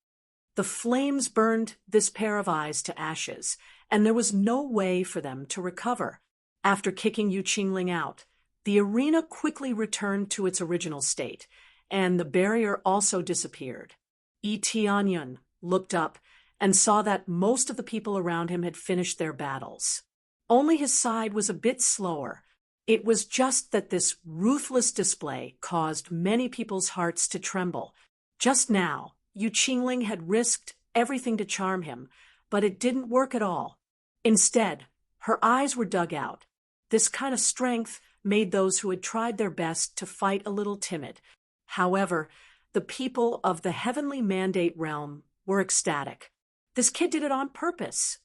[SPEAKER 1] The flames burned this pair of eyes to ashes, and there was no way for them to recover. After kicking Yu Qingling out, the arena quickly returned to its original state, and the barrier also disappeared. Tianyan looked up and saw that most of the people around him had finished their battles. Only his side was a bit slower. It was just that this ruthless display caused many people's hearts to tremble. Just now, Yu Qingling had risked everything to charm him, but it didn't work at all. Instead, her eyes were dug out. This kind of strength made those who had tried their best to fight a little timid. However, the people of the heavenly mandate realm were ecstatic. This kid did it on purpose.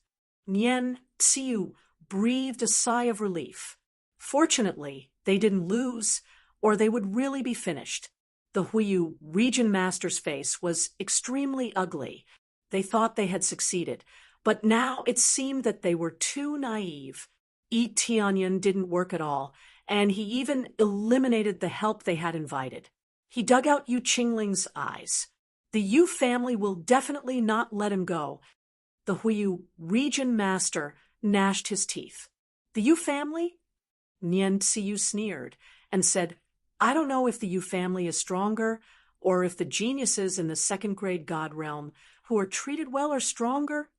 [SPEAKER 1] Nian Xiu breathed a sigh of relief. Fortunately, they didn't lose, or they would really be finished. The Huiyu region master's face was extremely ugly. They thought they had succeeded, but now it seemed that they were too naive. Tianyan didn't work at all, and he even eliminated the help they had invited. He dug out Yu Qingling's eyes. The Yu family will definitely not let him go. The Huiyu region master gnashed his teeth. The Yu family? Nian Xiu sneered and said, I don't know if the Yu family is stronger, or if the geniuses in the second-grade god realm who are treated well are stronger.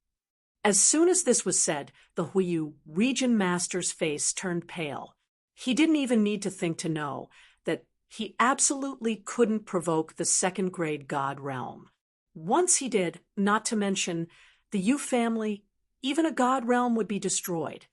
[SPEAKER 1] As soon as this was said, the Huiyu region master's face turned pale. He didn't even need to think to know that He absolutely couldn't provoke the second-grade god realm. Once he did, not to mention the Yu family, even a god realm would be destroyed.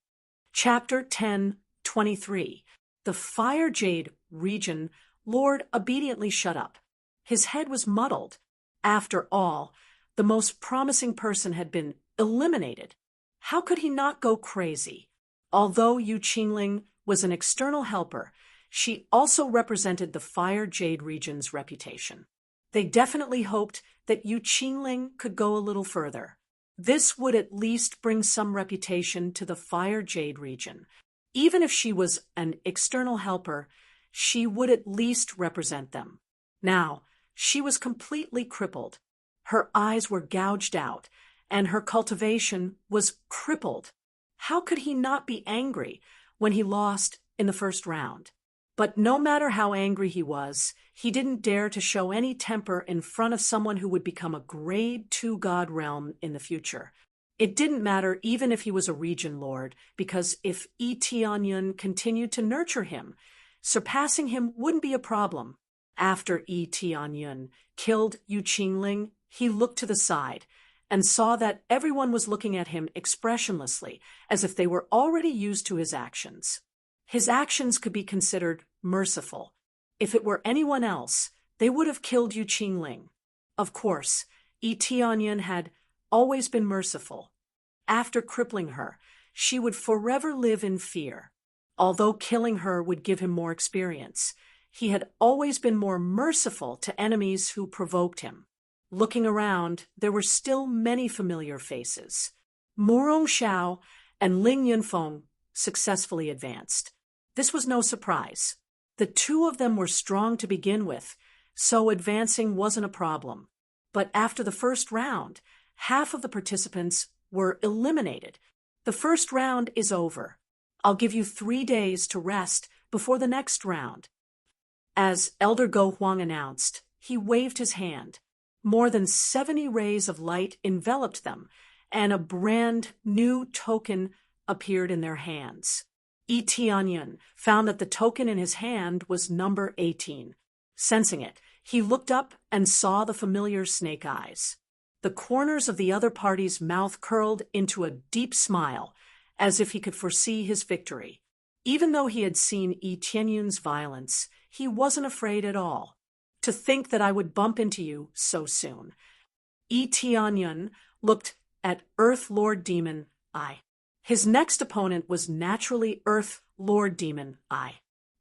[SPEAKER 1] Chapter 10:23. The Fire Jade region Lord obediently shut up. His head was muddled. After all, the most promising person had been eliminated. How could he not go crazy? Although Yu Qingling was an external helper, she also represented the Fire Jade region's reputation. They definitely hoped that Yu Qingling could go a little further. This would at least bring some reputation to the Fire Jade region. Even if she was an external helper, she would at least represent them. Now, she was completely crippled. Her eyes were gouged out, and her cultivation was crippled. How could he not be angry when he lost in the first round? But no matter how angry he was, he didn't dare to show any temper in front of someone who would become a grade 2 god realm in the future. It didn't matter even if he was a region lord, because if Yi Tianyun continued to nurture him, surpassing him wouldn't be a problem. After Yi Tianyun killed Yu Qingling, he looked to the side and saw that everyone was looking at him expressionlessly, as if they were already used to his actions. His actions could be considered merciful. If it were anyone else, they would have killed Yu Qingling. Of course, Yi Tianyun had always been merciful. After crippling her, she would forever live in fear. Although killing her would give him more experience, he had always been more merciful to enemies who provoked him. Looking around, there were still many familiar faces. Mu Rongxiao and Ling Yunfeng successfully advanced. This was no surprise. The two of them were strong to begin with, so advancing wasn't a problem. But after the first round, half of the participants were eliminated. The first round is over. I'll give you 3 days to rest before the next round. As Elder Go Huang announced, he waved his hand. More than 70 rays of light enveloped them, and a brand new token appeared in their hands. Yi Tianyun found that the token in his hand was number 18. Sensing it, he looked up and saw the familiar snake eyes. The corners of the other party's mouth curled into a deep smile, as if he could foresee his victory. Even though he had seen Yi Tianyun's violence, he wasn't afraid at all. To think that I would bump into you so soon. Yi Tianyun looked at Earth Lord Demon Eye. His next opponent was naturally Earth Lord Demon Eye.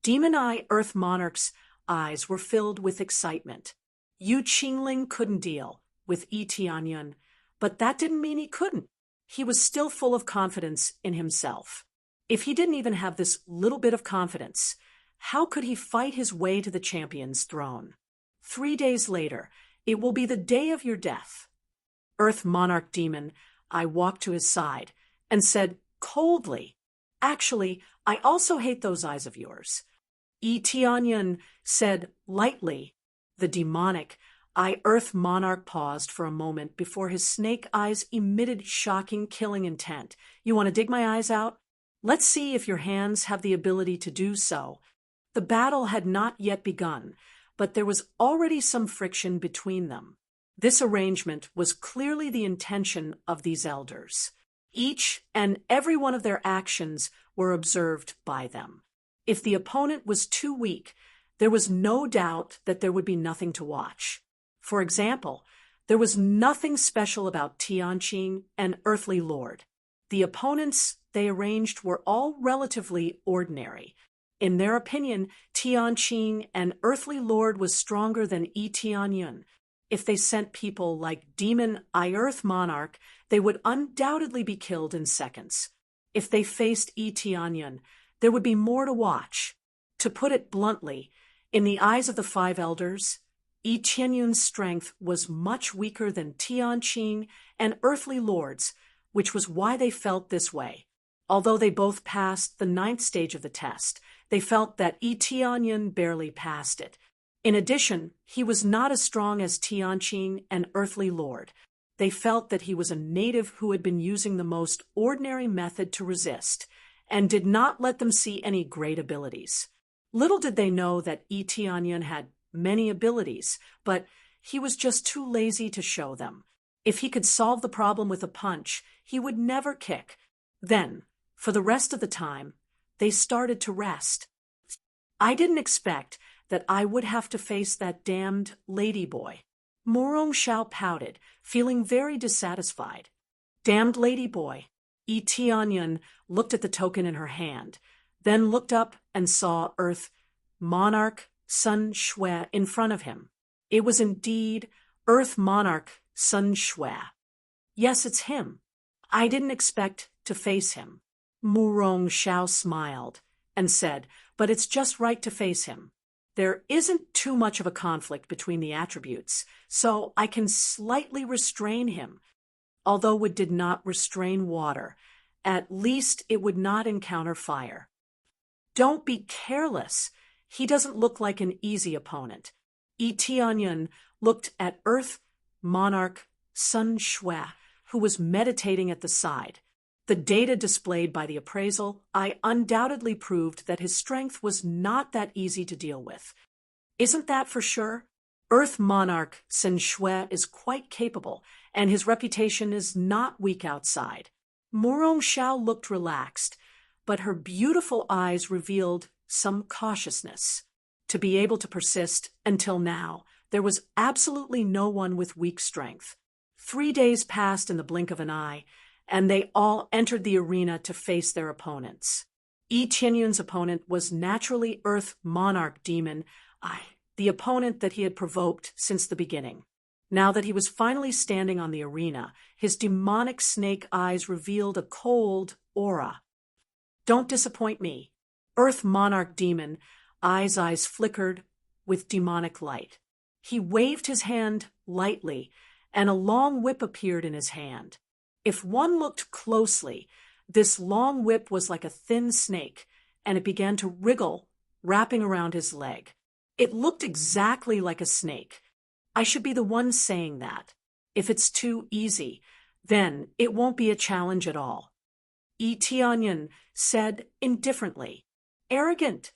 [SPEAKER 1] Demon Eye Earth Monarch's eyes were filled with excitement. Yu Qingling couldn't deal with Yi Tianyun, but that didn't mean he couldn't. He was still full of confidence in himself. If he didn't even have this little bit of confidence, how could he fight his way to the champion's throne? 3 days later, it will be the day of your death. Earth Monarch Demon, I walked to his side and said coldly, "Actually, I also hate those eyes of yours." Yi Tianyun said lightly. The demonic Earth Monarch paused for a moment before his snake eyes emitted shocking, killing intent. "You want to dig my eyes out? Let's see if your hands have the ability to do so." The battle had not yet begun, but there was already some friction between them. This arrangement was clearly the intention of these elders. Each and every one of their actions were observed by them. If the opponent was too weak, there was no doubt that there would be nothing to watch. For example, there was nothing special about Tianqing and Earthly Lord. The opponents they arranged were all relatively ordinary. In their opinion, Tianqing and Earthly Lord was stronger than Yi Tianyun. If they sent people like Demon Earth Monarch, they would undoubtedly be killed in seconds. If they faced Yi Tianyun, there would be more to watch. To put it bluntly, in the eyes of the 5 elders, Yi Tianyun's strength was much weaker than Tianqing and Earthly Lord's, which was why they felt this way. Although they both passed the 9th stage of the test, they felt that Yi Tianyun barely passed it. In addition, he was not as strong as Tianqing and Earthly Lord. They felt that he was a native who had been using the most ordinary method to resist, and did not let them see any great abilities. Little did they know that Etianyan had many abilities, but he was just too lazy to show them. If he could solve the problem with a punch, he would never kick. Then, for the rest of the time, they started to rest. I didn't expect that I would have to face that damned ladyboy. Morong Shao pouted, feeling very dissatisfied. Damned ladyboy. Etianyan looked at the token in her hand, then looked up and saw Earth Monarch Sun Shui in front of him. It was indeed Earth Monarch Sun Shui. Yes, it's him. I didn't expect to face him. Murong Shao smiled and said, but it's just right to face him. There isn't too much of a conflict between the attributes, so I can slightly restrain him. Although it did not restrain water, at least it would not encounter fire. Don't be careless. He doesn't look like an easy opponent. Etianyan looked at Earth Monarch Sun Shui, who was meditating at the side. The data displayed by the appraisal, I undoubtedly proved that his strength was not that easy to deal with. Isn't that for sure? Earth Monarch Sun Shui is quite capable, and his reputation is not weak outside. Murong Shao looked relaxed, but her beautiful eyes revealed some cautiousness. To be able to persist until now, there was absolutely no one with weak strength. 3 days passed in the blink of an eye, and they all entered the arena to face their opponents. Yi Qianyun's opponent was naturally Earth Monarch Demon, the opponent that he had provoked since the beginning. Now that he was finally standing on the arena, his demonic snake eyes revealed a cold aura. Don't disappoint me. Earth Monarch Demon, eyes flickered with demonic light. He waved his hand lightly, and a long whip appeared in his hand. If one looked closely, this long whip was like a thin snake, and it began to wriggle, wrapping around his leg. It looked exactly like a snake. I should be the one saying that. If it's too easy, then it won't be a challenge at all. Etianyan said indifferently. Arrogant.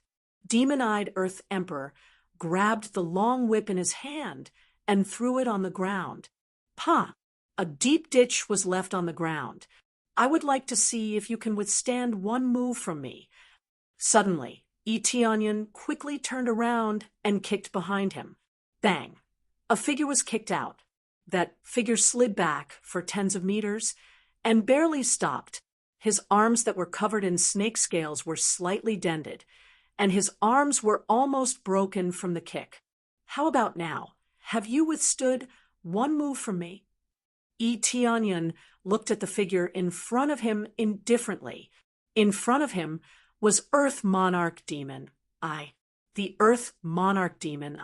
[SPEAKER 1] Demon-eyed Earth Emperor grabbed the long whip in his hand and threw it on the ground. Pah! A deep ditch was left on the ground. I would like to see if you can withstand one move from me. Suddenly, Etianyan quickly turned around and kicked behind him. Bang! A figure was kicked out. That figure slid back for tens of meters and barely stopped. His arms that were covered in snake scales were slightly dented, and his arms were almost broken from the kick. How about now? Have you withstood one move from me? Etianyan looked at the figure in front of him indifferently. In front of him was Earth Monarch Demon. The Earth Monarch Demon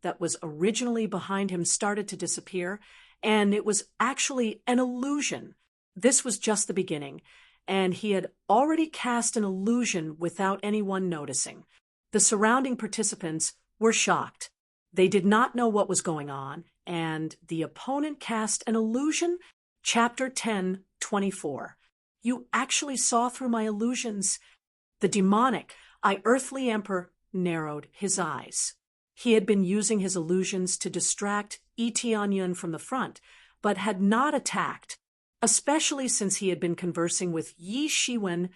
[SPEAKER 1] that was originally behind him started to disappear, and it was actually an illusion. This was just the beginning, and he had already cast an illusion without anyone noticing. The surrounding participants were shocked. They did not know what was going on, and the opponent cast an illusion? Chapter 10:24. You actually saw through my illusions. The demonic, earthly emperor narrowed his eyes. He had been using his illusions to distract Etianyan from the front, but had not attacked. Especially since he had been conversing with Yi Shiwen,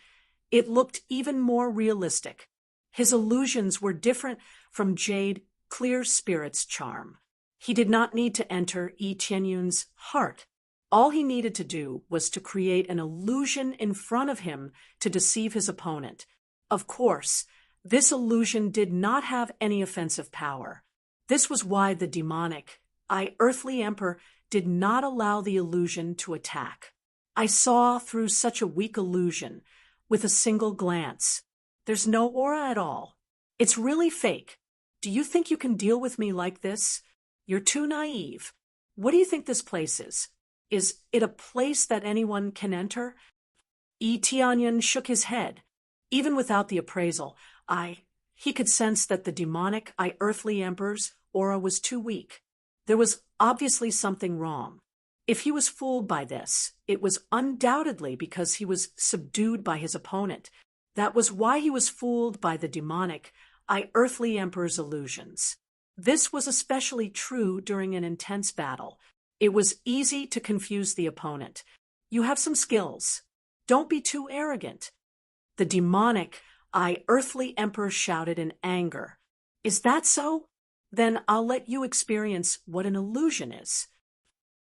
[SPEAKER 1] it looked even more realistic. His illusions were different from Jade Clear Spirit's charm. He did not need to enter Yi Qianyun's heart. All he needed to do was to create an illusion in front of him to deceive his opponent. Of course, this illusion did not have any offensive power. This was why the demonic, earthly emperor, did not allow the illusion to attack. I saw through such a weak illusion with a single glance. There's no aura at all. It's really fake. Do you think you can deal with me like this? You're too naive. What do you think this place is? Is it a place that anyone can enter? Etianyan shook his head. Even without the appraisal, he could sense that the demonic, earthly emperor's aura was too weak. There was obviously something wrong. If he was fooled by this, it was undoubtedly because he was subdued by his opponent. That was why he was fooled by the demonic, earthly emperor's illusions. This was especially true during an intense battle. It was easy to confuse the opponent. You have some skills. Don't be too arrogant. The demonic, earthly emperor shouted in anger. Is that so? Then I'll let you experience what an illusion is.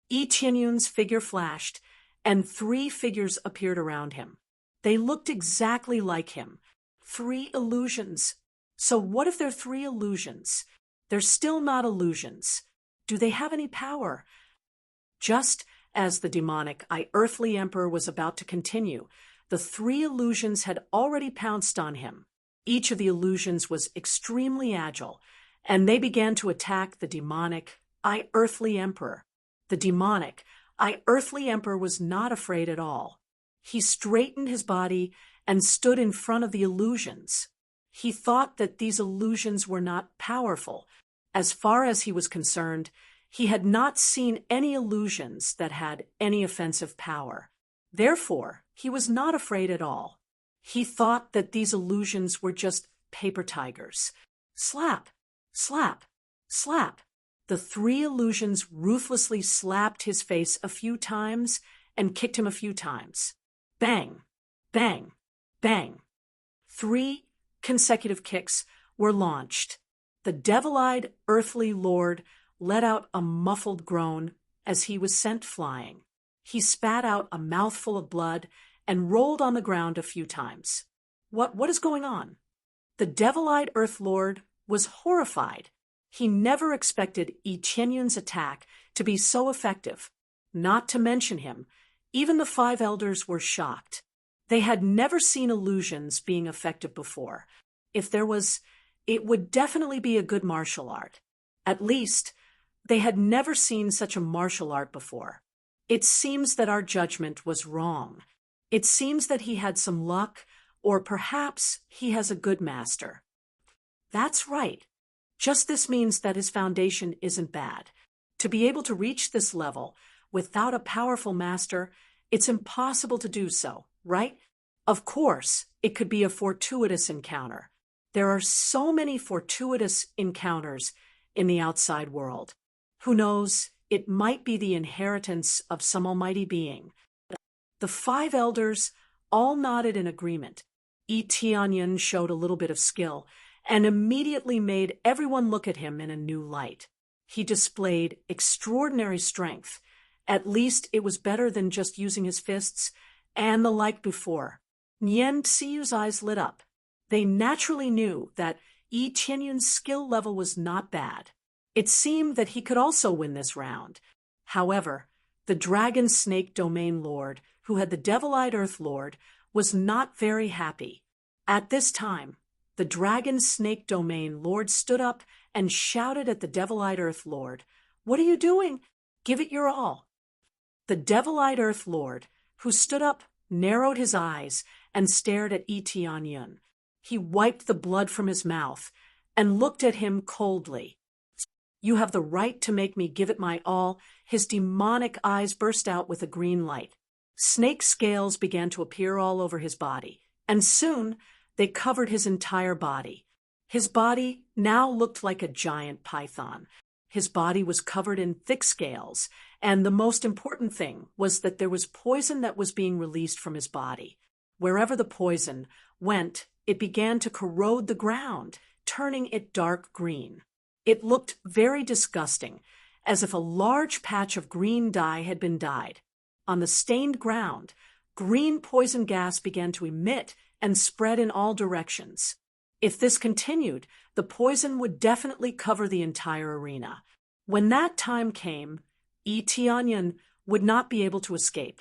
[SPEAKER 1] Yi Tianyun's figure flashed, and 3 figures appeared around him. They looked exactly like him. 3 illusions. So what if they're 3 illusions? They're still not illusions. Do they have any power? Just as the demonic, earthly emperor was about to continue, the 3 illusions had already pounced on him. Each of the illusions was extremely agile, and they began to attack the demonic, earthly emperor. The demonic, earthly emperor was not afraid at all. He straightened his body and stood in front of the illusions. He thought that these illusions were not powerful. As far as he was concerned, he had not seen any illusions that had any offensive power. Therefore, he was not afraid at all. He thought that these illusions were just paper tigers. Slap, slap, slap. The 3 illusions ruthlessly slapped his face a few times and kicked him a few times. Bang, bang, bang. 3 consecutive kicks were launched. The devil-eyed earthly lord let out a muffled groan as he was sent flying. He spat out a mouthful of blood and rolled on the ground a few times. What is going on? The devil-eyed earth lord was horrified. He never expected Yi Tianyun's attack to be so effective. Not to mention him, even the 5 elders were shocked. They had never seen illusions being effective before. If there was, it would definitely be a good martial art. At least, they had never seen such a martial art before. It seems that our judgment was wrong. It seems that he had some luck, or perhaps he has a good master. That's right. Just this means that his foundation isn't bad. To be able to reach this level without a powerful master, it's impossible to do so, right? Of course, it could be a fortuitous encounter. There are so many fortuitous encounters in the outside world. Who knows, it might be the inheritance of some almighty being. The 5 elders all nodded in agreement. Yi Tianyun showed a little bit of skill and immediately made everyone look at him in a new light. He displayed extraordinary strength. At least it was better than just using his fists and the like before. Nian Tsiyu's eyes lit up. They naturally knew that Yi Tianyun's skill level was not bad. It seemed that he could also win this round. However, the Dragon Snake Domain Lord, who had the Devil-Eyed Earth Lord, was not very happy. At this time, the Dragon Snake Domain Lord stood up and shouted at the Devil-Eyed Earth Lord, "What are you doing? Give it your all." The Devil-Eyed Earth Lord, who stood up, narrowed his eyes and stared at Yi Tianyun. He wiped the blood from his mouth and looked at him coldly. "You have the right to make me give it my all." His demonic eyes burst out with a green light. Snake scales began to appear all over his body, and soon they covered his entire body. His body now looked like a giant python. His body was covered in thick scales, and the most important thing was that there was poison that was being released from his body. Wherever the poison went, it began to corrode the ground, turning it dark green. It looked very disgusting, as if a large patch of green dye had been dyed. On the stained ground, green poison gas began to emit and spread in all directions. If this continued, the poison would definitely cover the entire arena. When that time came, Yi Tianyun would not be able to escape.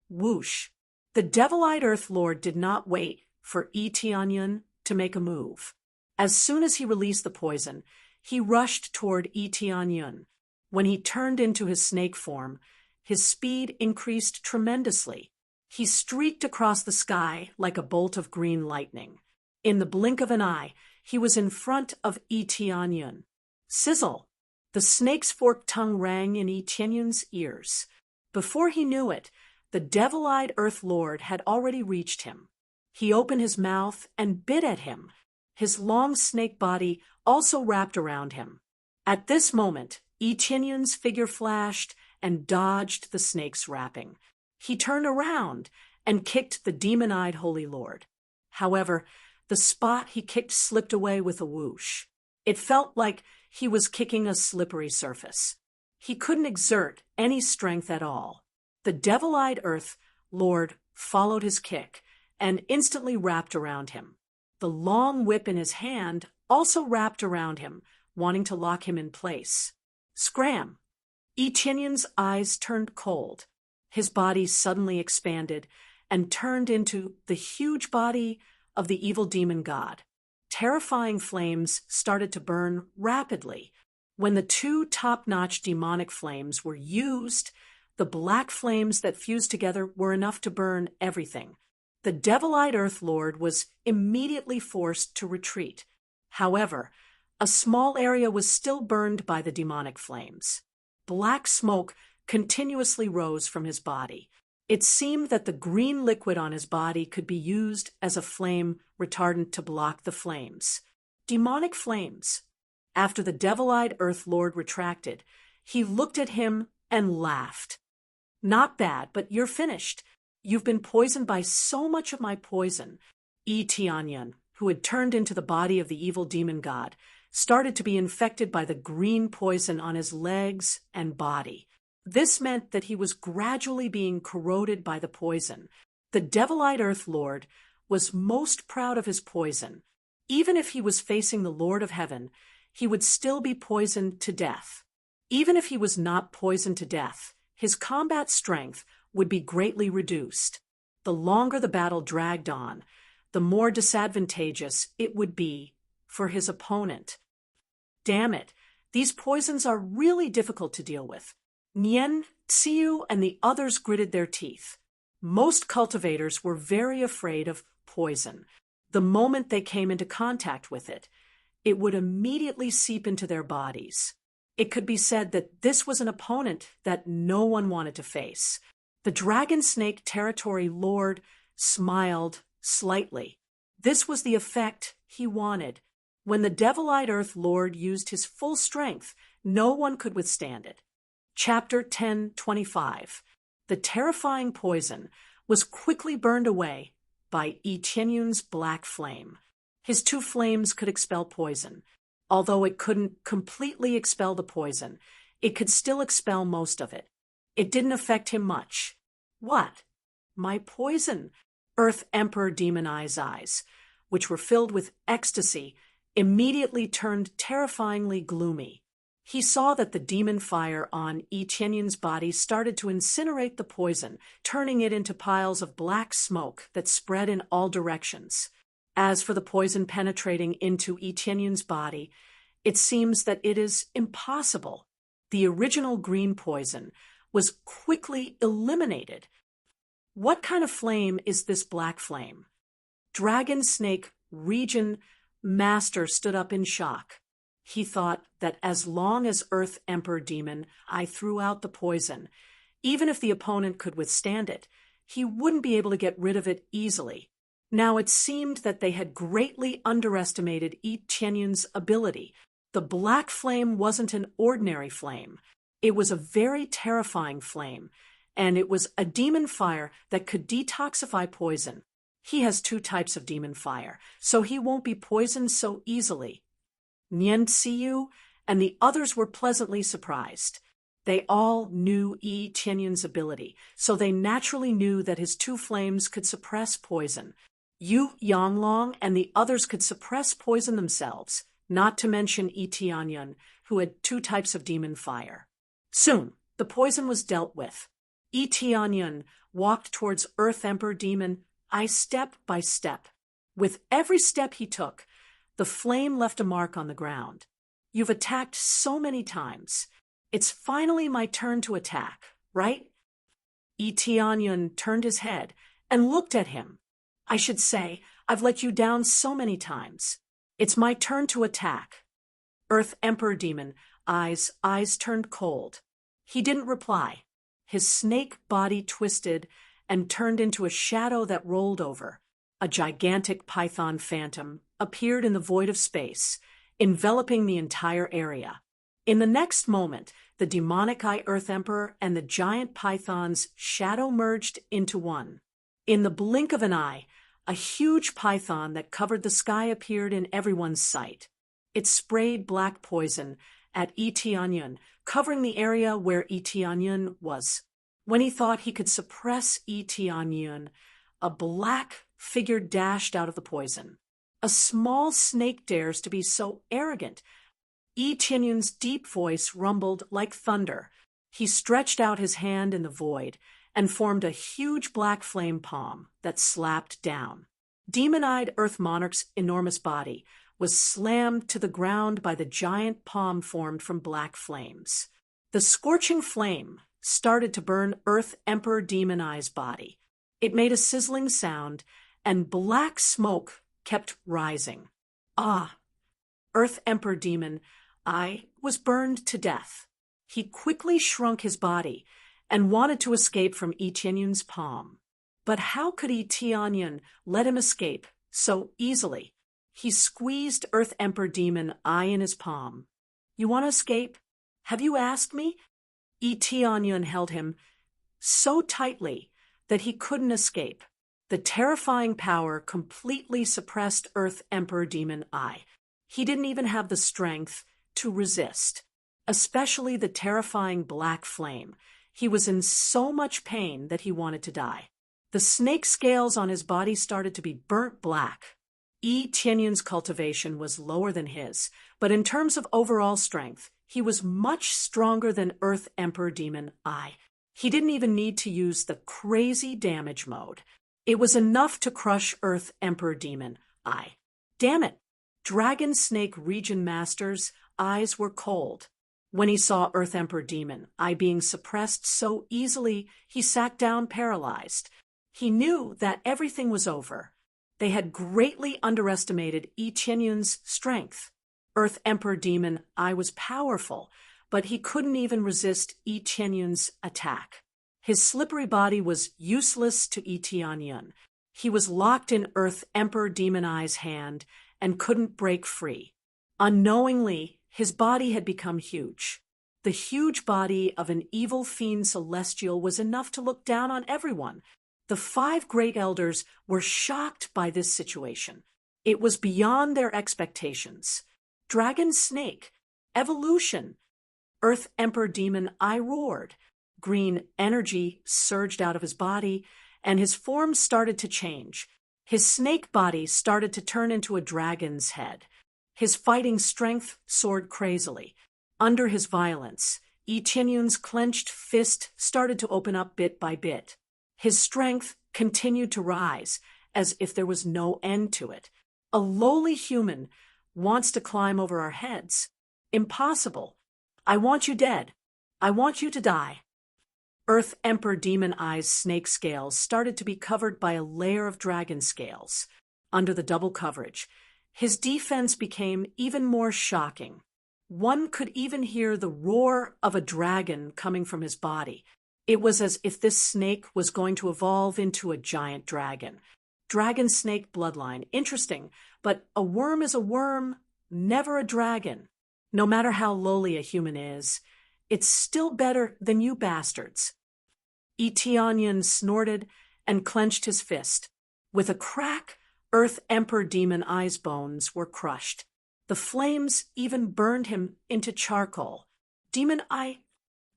[SPEAKER 1] Whoosh! The Devil-Eyed Earth Lord did not wait for Yi Tianyun to make a move. As soon as he released the poison, he rushed toward Yi Tianyun. When he turned into his snake form, his speed increased tremendously. He streaked across the sky like a bolt of green lightning. In the blink of an eye, he was in front of Yi Tianyun. Sizzle! The snake's forked tongue rang in Yi Tianyun's ears. Before he knew it, the Devil-Eyed Earth Lord had already reached him. He opened his mouth and bit at him. His long snake body also wrapped around him. At this moment, Yi Qianyun's figure flashed and dodged the snake's wrapping. He turned around and kicked the demon-eyed Holy Lord. However, the spot he kicked slipped away with a whoosh. It felt like he was kicking a slippery surface. He couldn't exert any strength at all. The devil-eyed Earth Lord followed his kick and instantly wrapped around him. The long whip in his hand also wrapped around him, wanting to lock him in place. Scram! Yi Qianyun's eyes turned cold. His body suddenly expanded and turned into the huge body of the evil demon god. Terrifying flames started to burn rapidly. When the two top-notch demonic flames were used, the black flames that fused together were enough to burn everything. The devil-eyed Earth Lord was immediately forced to retreat. However, a small area was still burned by the demonic flames. Black smoke continuously rose from his body. It seemed that the green liquid on his body could be used as a flame retardant to block the flames. Demonic flames. After the devil-eyed Earth Lord retracted, he looked at him and laughed. Not bad, but you're finished. You've been poisoned by so much of my poison. Yi Qianyun, who had turned into the body of the evil demon god, started to be infected by the green poison on his legs and body. This meant that he was gradually being corroded by the poison. The devil-eyed Earth Lord was most proud of his poison. Even if he was facing the Lord of Heaven, he would still be poisoned to death. Even if he was not poisoned to death, his combat strength would be greatly reduced. The longer the battle dragged on, the more disadvantageous it would be for his opponent. Damn it, these poisons are really difficult to deal with. Nian, Tsiu, and the others gritted their teeth. Most cultivators were very afraid of poison. The moment they came into contact with it, it would immediately seep into their bodies. It could be said that this was an opponent that no one wanted to face. The Dragon Snake Territory Lord smiled slightly. This was the effect he wanted. When the devil-eyed Earth Lord used his full strength, no one could withstand it. Chapter 1025. The terrifying poison was quickly burned away by Yi Qianyun's black flame. His two flames could expel poison. Although it couldn't completely expel the poison, it could still expel most of it. It didn't affect him much. What? My poison? Earth Emperor Demon Eye's eyes, which were filled with ecstasy, immediately turned terrifyingly gloomy. He saw that the demon fire on Yi Qianyun's body started to incinerate the poison, turning it into piles of black smoke that spread in all directions. As for the poison penetrating into Yi Qianyun's body, it seems that it is impossible. The original green poison was quickly eliminated. What kind of flame is this black flame? Dragon Snake Region Master stood up in shock. He thought that as long as Earth Emperor Demon Eye threw out the poison, even if the opponent could withstand it, he wouldn't be able to get rid of it easily. Now it seemed that they had greatly underestimated Yi Qianyun's ability. The black flame wasn't an ordinary flame. It was a very terrifying flame, and it was a demon fire that could detoxify poison. He has two types of demon fire, so he won't be poisoned so easily. Nian Tsiu and the others were pleasantly surprised. They all knew Yi Qianyun's ability, so they naturally knew that his two flames could suppress poison. Yu Yanglong and the others could suppress poison themselves, not to mention Yi Qianyun, who had two types of demon fire. Soon, the poison was dealt with. Yi Qianyun walked towards Earth Emperor Demon Eye step by step. With every step he took, the flame left a mark on the ground. You've attacked so many times. It's finally my turn to attack, right? Yi Qianyun turned his head and looked at him. I should say, I've let you down so many times. It's my turn to attack. Earth Emperor Demon Eye's eyes turned cold. He didn't reply. His snake body twisted and turned into a shadow that rolled over. a gigantic python phantom appeared in the void of space, enveloping the entire area. In the next moment, the demonic Eye Earth Emperor and the giant python's shadow merged into one. In the blink of an eye, a huge python that covered the sky appeared in everyone's sight. It sprayed black poison at Etianyun, covering the area where Etianyun was. When he thought he could suppress Etianyun, a black figure dashed out of the poison. A small snake dares to be so arrogant. Etianyun's deep voice rumbled like thunder. He stretched out his hand in the void and formed a huge black flame palm that slapped down. Demon-eyed Earth Monarch's enormous body was slammed to the ground by the giant palm formed from black flames. The scorching flame started to burn Earth Emperor Demon Eye's body. It made a sizzling sound, and black smoke kept rising. Ah! Earth Emperor Demon Eye was burned to death. He quickly shrunk his body and wanted to escape from Etianyun's palm. But how could Etianyun let him escape so easily? He squeezed Earth Emperor Demon Eye in his palm. "You want to escape? Have you asked me?" Etianyun held him so tightly that he couldn't escape. The terrifying power completely suppressed Earth Emperor Demon Eye. He didn't even have the strength to resist, especially the terrifying black flame. He was in so much pain that he wanted to die. The snake scales on his body started to be burnt black. Etianyun's cultivation was lower than his, but in terms of overall strength, he was much stronger than Earth Emperor Demon Eye. He didn't even need to use the crazy damage mode. It was enough to crush Earth Emperor Demon Eye. Damn it! Dragon Snake Region Master's eyes were cold. When he saw Earth Emperor Demon Eye being suppressed so easily, he sat down paralyzed. He knew that everything was over. They had greatly underestimated Etianyun's strength. Earth Emperor Demon Eye was powerful, but he couldn't even resist Etianyun's attack. His slippery body was useless to Etianyun. He was locked in Earth Emperor Demon Eye's hand and couldn't break free. Unknowingly, his body had become huge. The huge body of an evil fiend celestial was enough to look down on everyone. The 5 great elders were shocked by this situation. It was beyond their expectations. Dragon Snake, evolution. Earth Emperor Demon Eye roared. Green energy surged out of his body, and his form started to change. His snake body started to turn into a dragon's head. His fighting strength soared crazily. Under his violence, Etianyun's clenched fist started to open up bit by bit. His strength continued to rise, as if there was no end to it. A lowly human wants to climb over our heads. Impossible. I want you dead. I want you to die. Earth Emperor Demon Eye's snake scales started to be covered by a layer of dragon scales. Under the double coverage, his defense became even more shocking. One could even hear the roar of a dragon coming from his body. It was as if this snake was going to evolve into a giant dragon. Dragon snake bloodline. Interesting, but a worm is a worm, never a dragon. No matter how lowly a human is, it's still better than you bastards. Etianyun snorted and clenched his fist. With a crack, Earth Emperor Demon Eye's bones were crushed. The flames even burned him into charcoal. Demon Eye,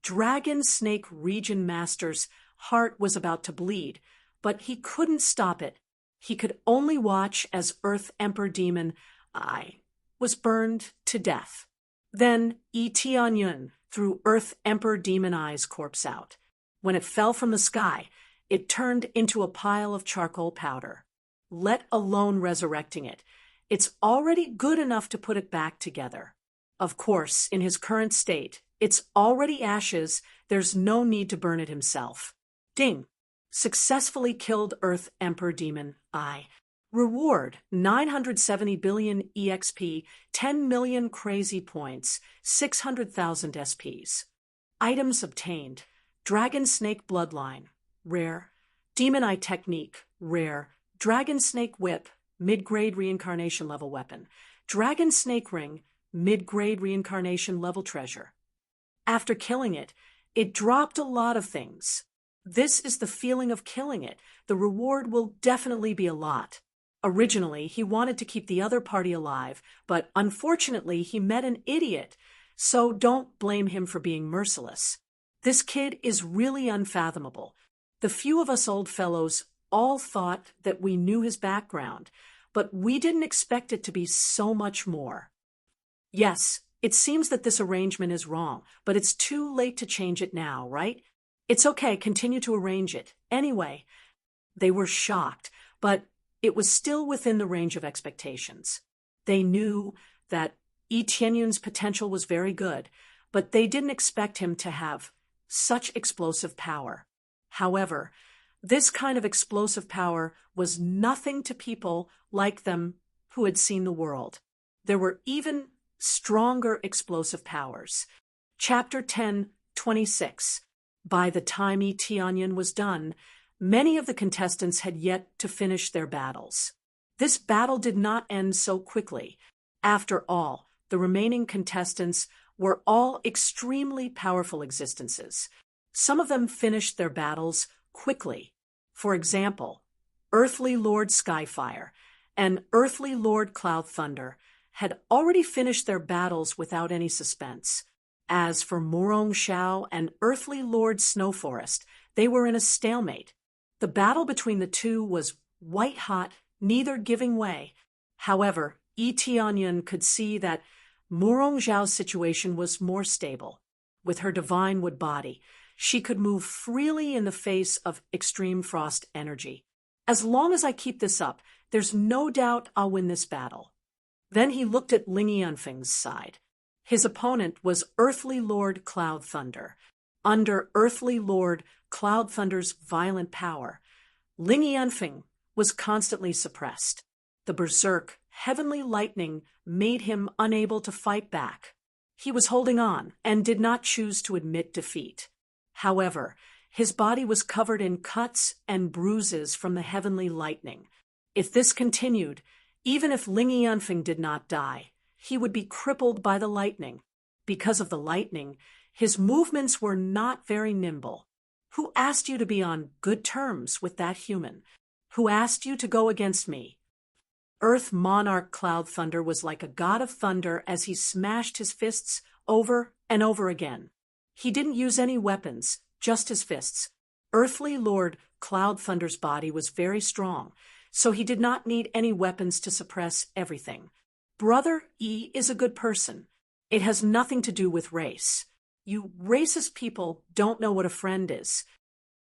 [SPEAKER 1] Dragon Snake Region Master's heart was about to bleed, but he couldn't stop it. He could only watch as Earth Emperor Demon Eye was burned to death. Then Etianyun threw Earth Emperor Demon Eye's corpse out. When it fell from the sky, it turned into a pile of charcoal powder. Let alone resurrecting it. It's already good enough to put it back together. Of course, in his current state, it's already ashes. There's no need to burn it himself. Ding! Successfully killed Earth Emperor Demon Eye. Reward: 970 billion EXP, 10 million crazy points, 600,000 SPs. Items obtained: Dragon Snake Bloodline, rare. Demon Eye Technique, rare. Dragon Snake Whip, mid-grade reincarnation level weapon. Dragon Snake Ring, mid-grade reincarnation level treasure. After killing it, it dropped a lot of things. This is the feeling of killing it. The reward will definitely be a lot. Originally, he wanted to keep the other party alive, but unfortunately he met an idiot, so don't blame him for being merciless. This kid is really unfathomable. The few of us old fellows all thought that we knew his background, but we didn't expect it to be so much more. Yes, it seems that this arrangement is wrong, but it's too late to change it now, right? It's okay, continue to arrange it. Anyway, they were shocked, but it was still within the range of expectations. They knew that Yi Tianyun's potential was very good, but they didn't expect him to have such explosive power. However, this kind of explosive power was nothing to people like them who had seen the world. There were even stronger explosive powers. Chapter 10:26. By the time Yi Tianyun was done, many of the contestants had yet to finish their battles. This battle did not end so quickly. After all, the remaining contestants were all extremely powerful existences. Some of them finished their battles quickly. For example, Earthly Lord Skyfire and Earthly Lord Cloud Thunder had already finished their battles without any suspense. As for Morong Xiao and Earthly Lord Snow Forest, they were in a stalemate. The battle between the two was white-hot, neither giving way. However, Yi Tianyun could see that Morong Xiao's situation was more stable. With her divine wood body, she could move freely in the face of extreme frost energy. As long as I keep this up, there's no doubt I'll win this battle. Then he looked at Ling Yanfeng's side. His opponent was Earthly Lord Cloud Thunder. Under Earthly Lord Cloud Thunder's violent power, Ling Yanfeng was constantly suppressed. The berserk, heavenly lightning made him unable to fight back. He was holding on and did not choose to admit defeat. However, his body was covered in cuts and bruises from the heavenly lightning. If this continued, even if Ling Yanfeng did not die, he would be crippled by the lightning. Because of the lightning, his movements were not very nimble. Who asked you to be on good terms with that human? Who asked you to go against me? Earth Monarch Cloud Thunder was like a god of thunder as he smashed his fists over and over again. He didn't use any weapons, just his fists. Earthly Lord Cloud Thunder's body was very strong, so he did not need any weapons to suppress everything. Brother Yi is a good person. It has nothing to do with race. You racist people don't know what a friend is.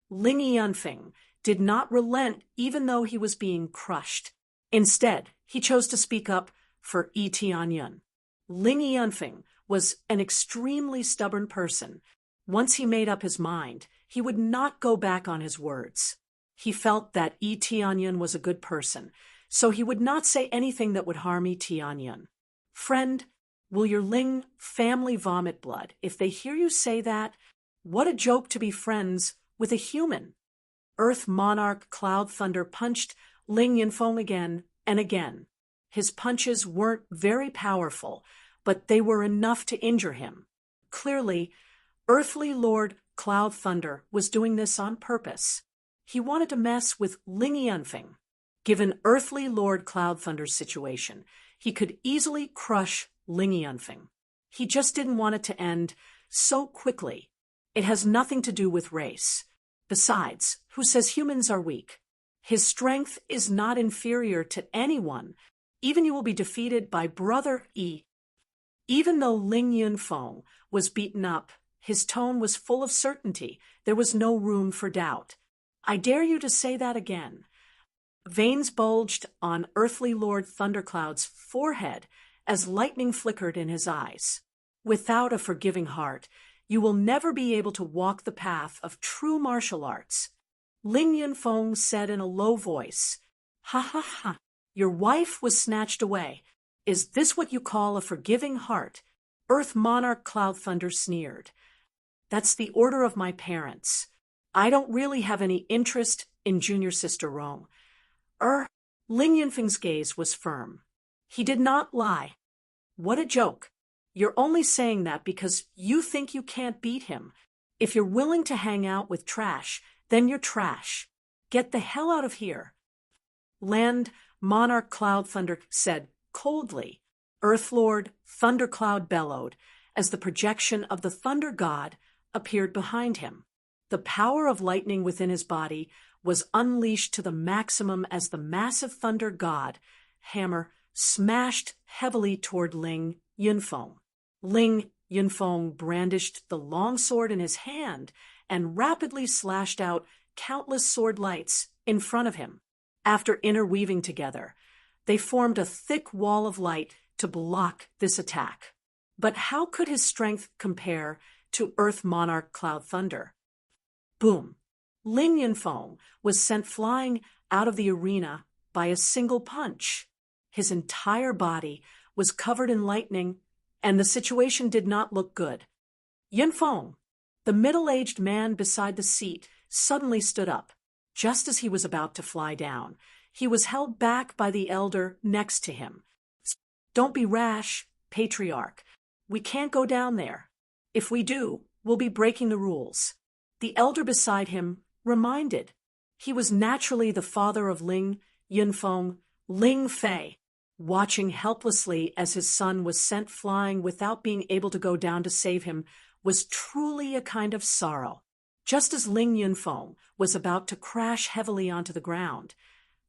[SPEAKER 1] Ling Yanfeng did not relent even though he was being crushed. Instead, he chose to speak up for Yi Tianyun. Ling Yanfeng was an extremely stubborn person. Once he made up his mind, he would not go back on his words. He felt that Yi Tianyun was a good person, so he would not say anything that would harm Yi Tianyun. Friend, will your Ling family vomit blood if they hear you say that? What a joke to be friends with a human. Earth Monarch Cloud Thunder punched Ling Yanfeng again and again. His punches weren't very powerful, but they were enough to injure him. Clearly, Earthly Lord Cloud Thunder was doing this on purpose. He wanted to mess with Ling Yanfeng. Given Earthly Lord Cloud Thunder's situation, he could easily crush Ling Yanfeng. He just didn't want it to end so quickly. It has nothing to do with race. Besides, who says humans are weak? His strength is not inferior to anyone. Even you will be defeated by Brother Yi. Even though Ling Yanfeng was beaten up, his tone was full of certainty. There was no room for doubt. I dare you to say that again. Veins bulged on Earthly Lord Thundercloud's forehead as lightning flickered in his eyes. Without a forgiving heart, you will never be able to walk the path of true martial arts. Ling Yanfeng said in a low voice, "Ha ha ha, your wife was snatched away. Is this what you call a forgiving heart?" Earth Monarch Cloud Thunder sneered. "That's the order of my parents. I don't really have any interest in junior sister Rong. Ling Yunfeng's gaze was firm. He did not lie. What a joke. You're only saying that because you think you can't beat him. If you're willing to hang out with trash, then you're trash. Get the hell out of here. Land Monarch Cloud Thunder said coldly. Earthlord Thundercloud bellowed as the projection of the Thunder God appeared behind him. The power of lightning within his body was unleashed to the maximum as the massive Thunder God hammer smashed heavily toward Ling Yunfeng. Ling Yunfeng brandished the long sword in his hand and rapidly slashed out countless sword lights in front of him. After interweaving together, they formed a thick wall of light to block this attack. But how could his strength compare to Earth Monarch Cloud Thunder? Boom! Ling Yunfeng was sent flying out of the arena by a single punch. His entire body was covered in lightning, and the situation did not look good. Yunfeng, the middle-aged man beside the seat, suddenly stood up. Just as he was about to fly down, he was held back by the elder next to him. Don't be rash, patriarch. We can't go down there. If we do, we'll be breaking the rules. The elder beside him reminded. He was naturally the father of Ling Yunfeng, Ling Fei, watching helplessly as his son was sent flying without being able to go down to save him was truly a kind of sorrow. Just as Ling Yunfeng was about to crash heavily onto the ground,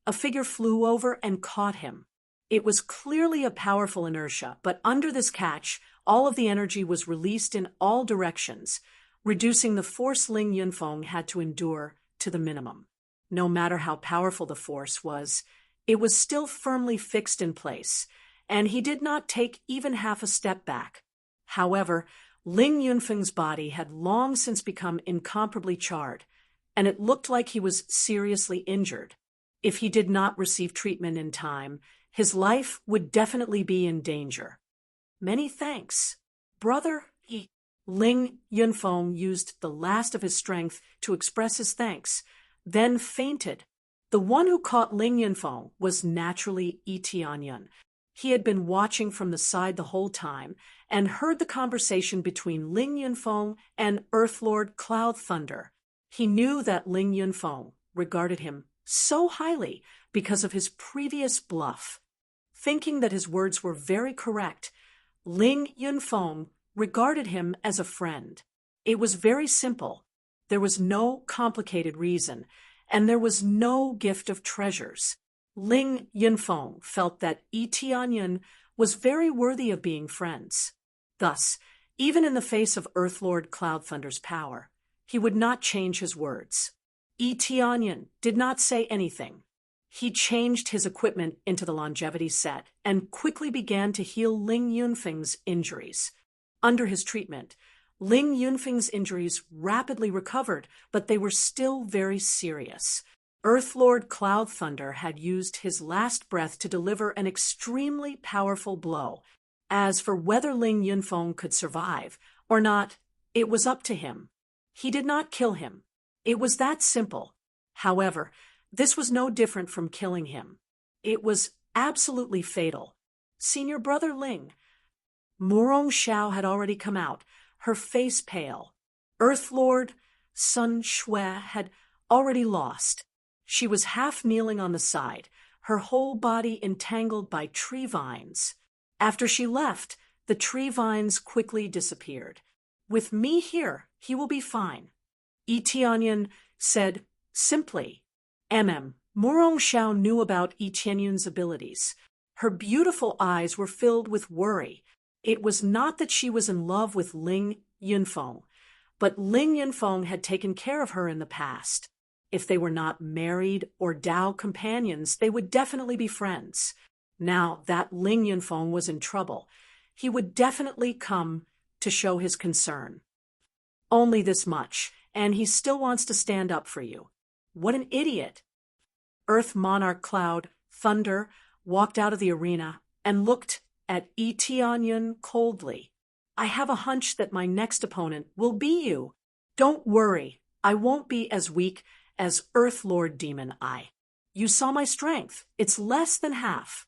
[SPEAKER 1] a figure flew over and caught him. It was clearly a powerful inertia, but under this catch, all of the energy was released in all directions, reducing the force Ling Yunfeng had to endure to the minimum. No matter how powerful the force was, it was still firmly fixed in place, and he did not take even half a step back. However, Ling Yunfeng's body had long since become incomparably charred, and it looked like he was seriously injured. If he did not receive treatment in time, his life would definitely be in danger. Many thanks, brother. Ling Yunfeng used the last of his strength to express his thanks, then fainted. The one who caught Ling Yunfeng was naturally Yi Tianyun. He had been watching from the side the whole time and heard the conversation between Ling Yunfeng and Earthlord Cloud Thunder. He knew that Ling Yunfeng regarded him so highly because of his previous bluff. Thinking that his words were very correct, Ling Yunfeng regarded him as a friend. It was very simple. There was no complicated reason, and there was no gift of treasures. Ling Yunfeng felt that Yi Tianyun was very worthy of being friends. Thus, even in the face of Earthlord Cloud Thunder's power, he would not change his words. Yi Tianyun did not say anything. He changed his equipment into the longevity set and quickly began to heal Ling Yunfeng's injuries. Under his treatment, Ling Yunfeng's injuries rapidly recovered, but they were still very serious. Earthlord Cloud Thunder had used his last breath to deliver an extremely powerful blow. As for whether Ling Yunfeng could survive or not, it was up to him. He did not kill him. It was that simple. However, this was no different from killing him. It was absolutely fatal. Senior Brother Ling. Murong Xiao had already come out, her face pale. Earthlord Sun Shui had already lost. She was half kneeling on the side, her whole body entangled by tree vines. After she left, the tree vines quickly disappeared. With me here, he will be fine. Yi Tianyun said simply. Murong Xiao knew about Yi Tianyun's abilities. Her beautiful eyes were filled with worry. It was not that she was in love with Ling Yunfeng, but Ling Yunfeng had taken care of her in the past. If they were not married or Dao companions, they would definitely be friends. Now that Ling Yunfeng was in trouble, he would definitely come to show his concern. Only this much, and he still wants to stand up for you. What an idiot! Earth Monarch Cloud Thunder walked out of the arena and looked at Yi Tianyun coldly. I have a hunch that my next opponent will be you. Don't worry, I won't be as weak as Earth Lord Demon Eye. You saw my strength. It's less than half.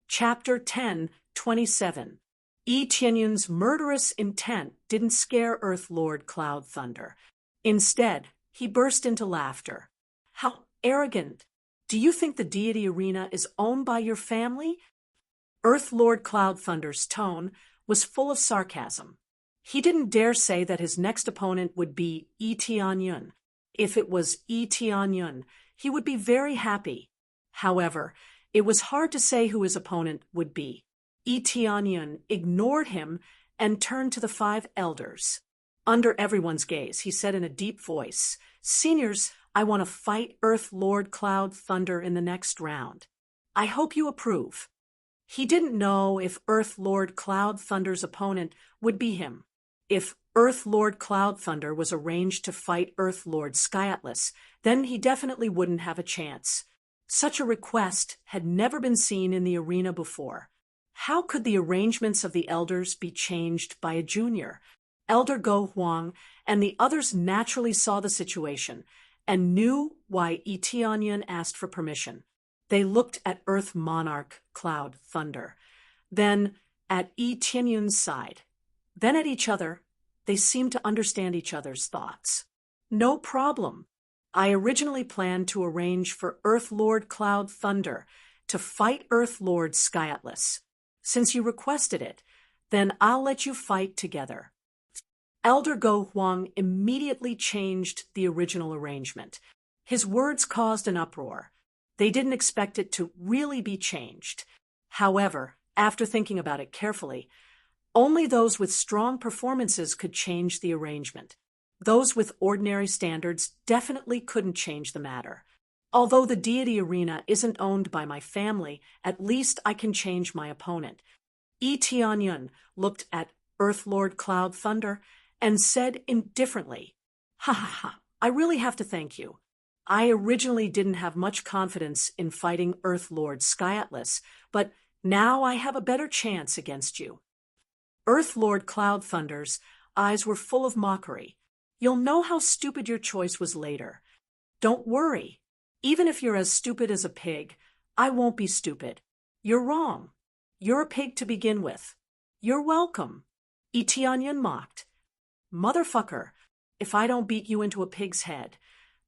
[SPEAKER 1] Chapter 10:27. Yi Tianyun's murderous intent didn't scare Earth Lord Cloud Thunder. Instead, he burst into laughter. How arrogant! Do you think the deity arena is owned by your family? Earth Lord Cloud Thunder's tone was full of sarcasm. He didn't dare say that his next opponent would be Yi Tianyun. If it was Yi Tianyun, he would be very happy. However, it was hard to say who his opponent would be. Yi Tianyun ignored him and turned to the 5 elders. Under everyone's gaze, he said in a deep voice, "Seniors, I want to fight Earth Lord Cloud Thunder in the next round. I hope you approve." He didn't know if Earth Lord Cloud Thunder's opponent would be him. If Earth Lord Cloud Thunder was arranged to fight Earth Lord Sky Atlas, then he definitely wouldn't have a chance. Such a request had never been seen in the arena before. How could the arrangements of the elders be changed by a junior? Elder Go Huang and the others naturally saw the situation and knew why Yi Tianyun asked for permission. They looked at Earth Monarch Cloud Thunder, then at Yi Tianyun's side, then at each other. They seemed to understand each other's thoughts. "No problem. I originally planned to arrange for Earth Lord Cloud Thunder to fight Earth Lord Sky Atlas. Since you requested it, then I'll let you fight together." Elder Go Huang immediately changed the original arrangement. His words caused an uproar. They didn't expect it to really be changed. However, after thinking about it carefully, only those with strong performances could change the arrangement. Those with ordinary standards definitely couldn't change the matter. Although the deity arena isn't owned by my family, at least I can change my opponent. Yi Tianyun looked at Earth Lord Cloud Thunder and said indifferently, "Ha ha ha, I really have to thank you. I originally didn't have much confidence in fighting Earth Lord Sky Atlas, but now I have a better chance against you." Earth Lord Cloud Thunder's eyes were full of mockery. "You'll know how stupid your choice was later. Don't worry. Even if you're as stupid as a pig, I won't be stupid. You're wrong. You're a pig to begin with. You're welcome." Yi Tianyun mocked. "Motherfucker, if I don't beat you into a pig's head,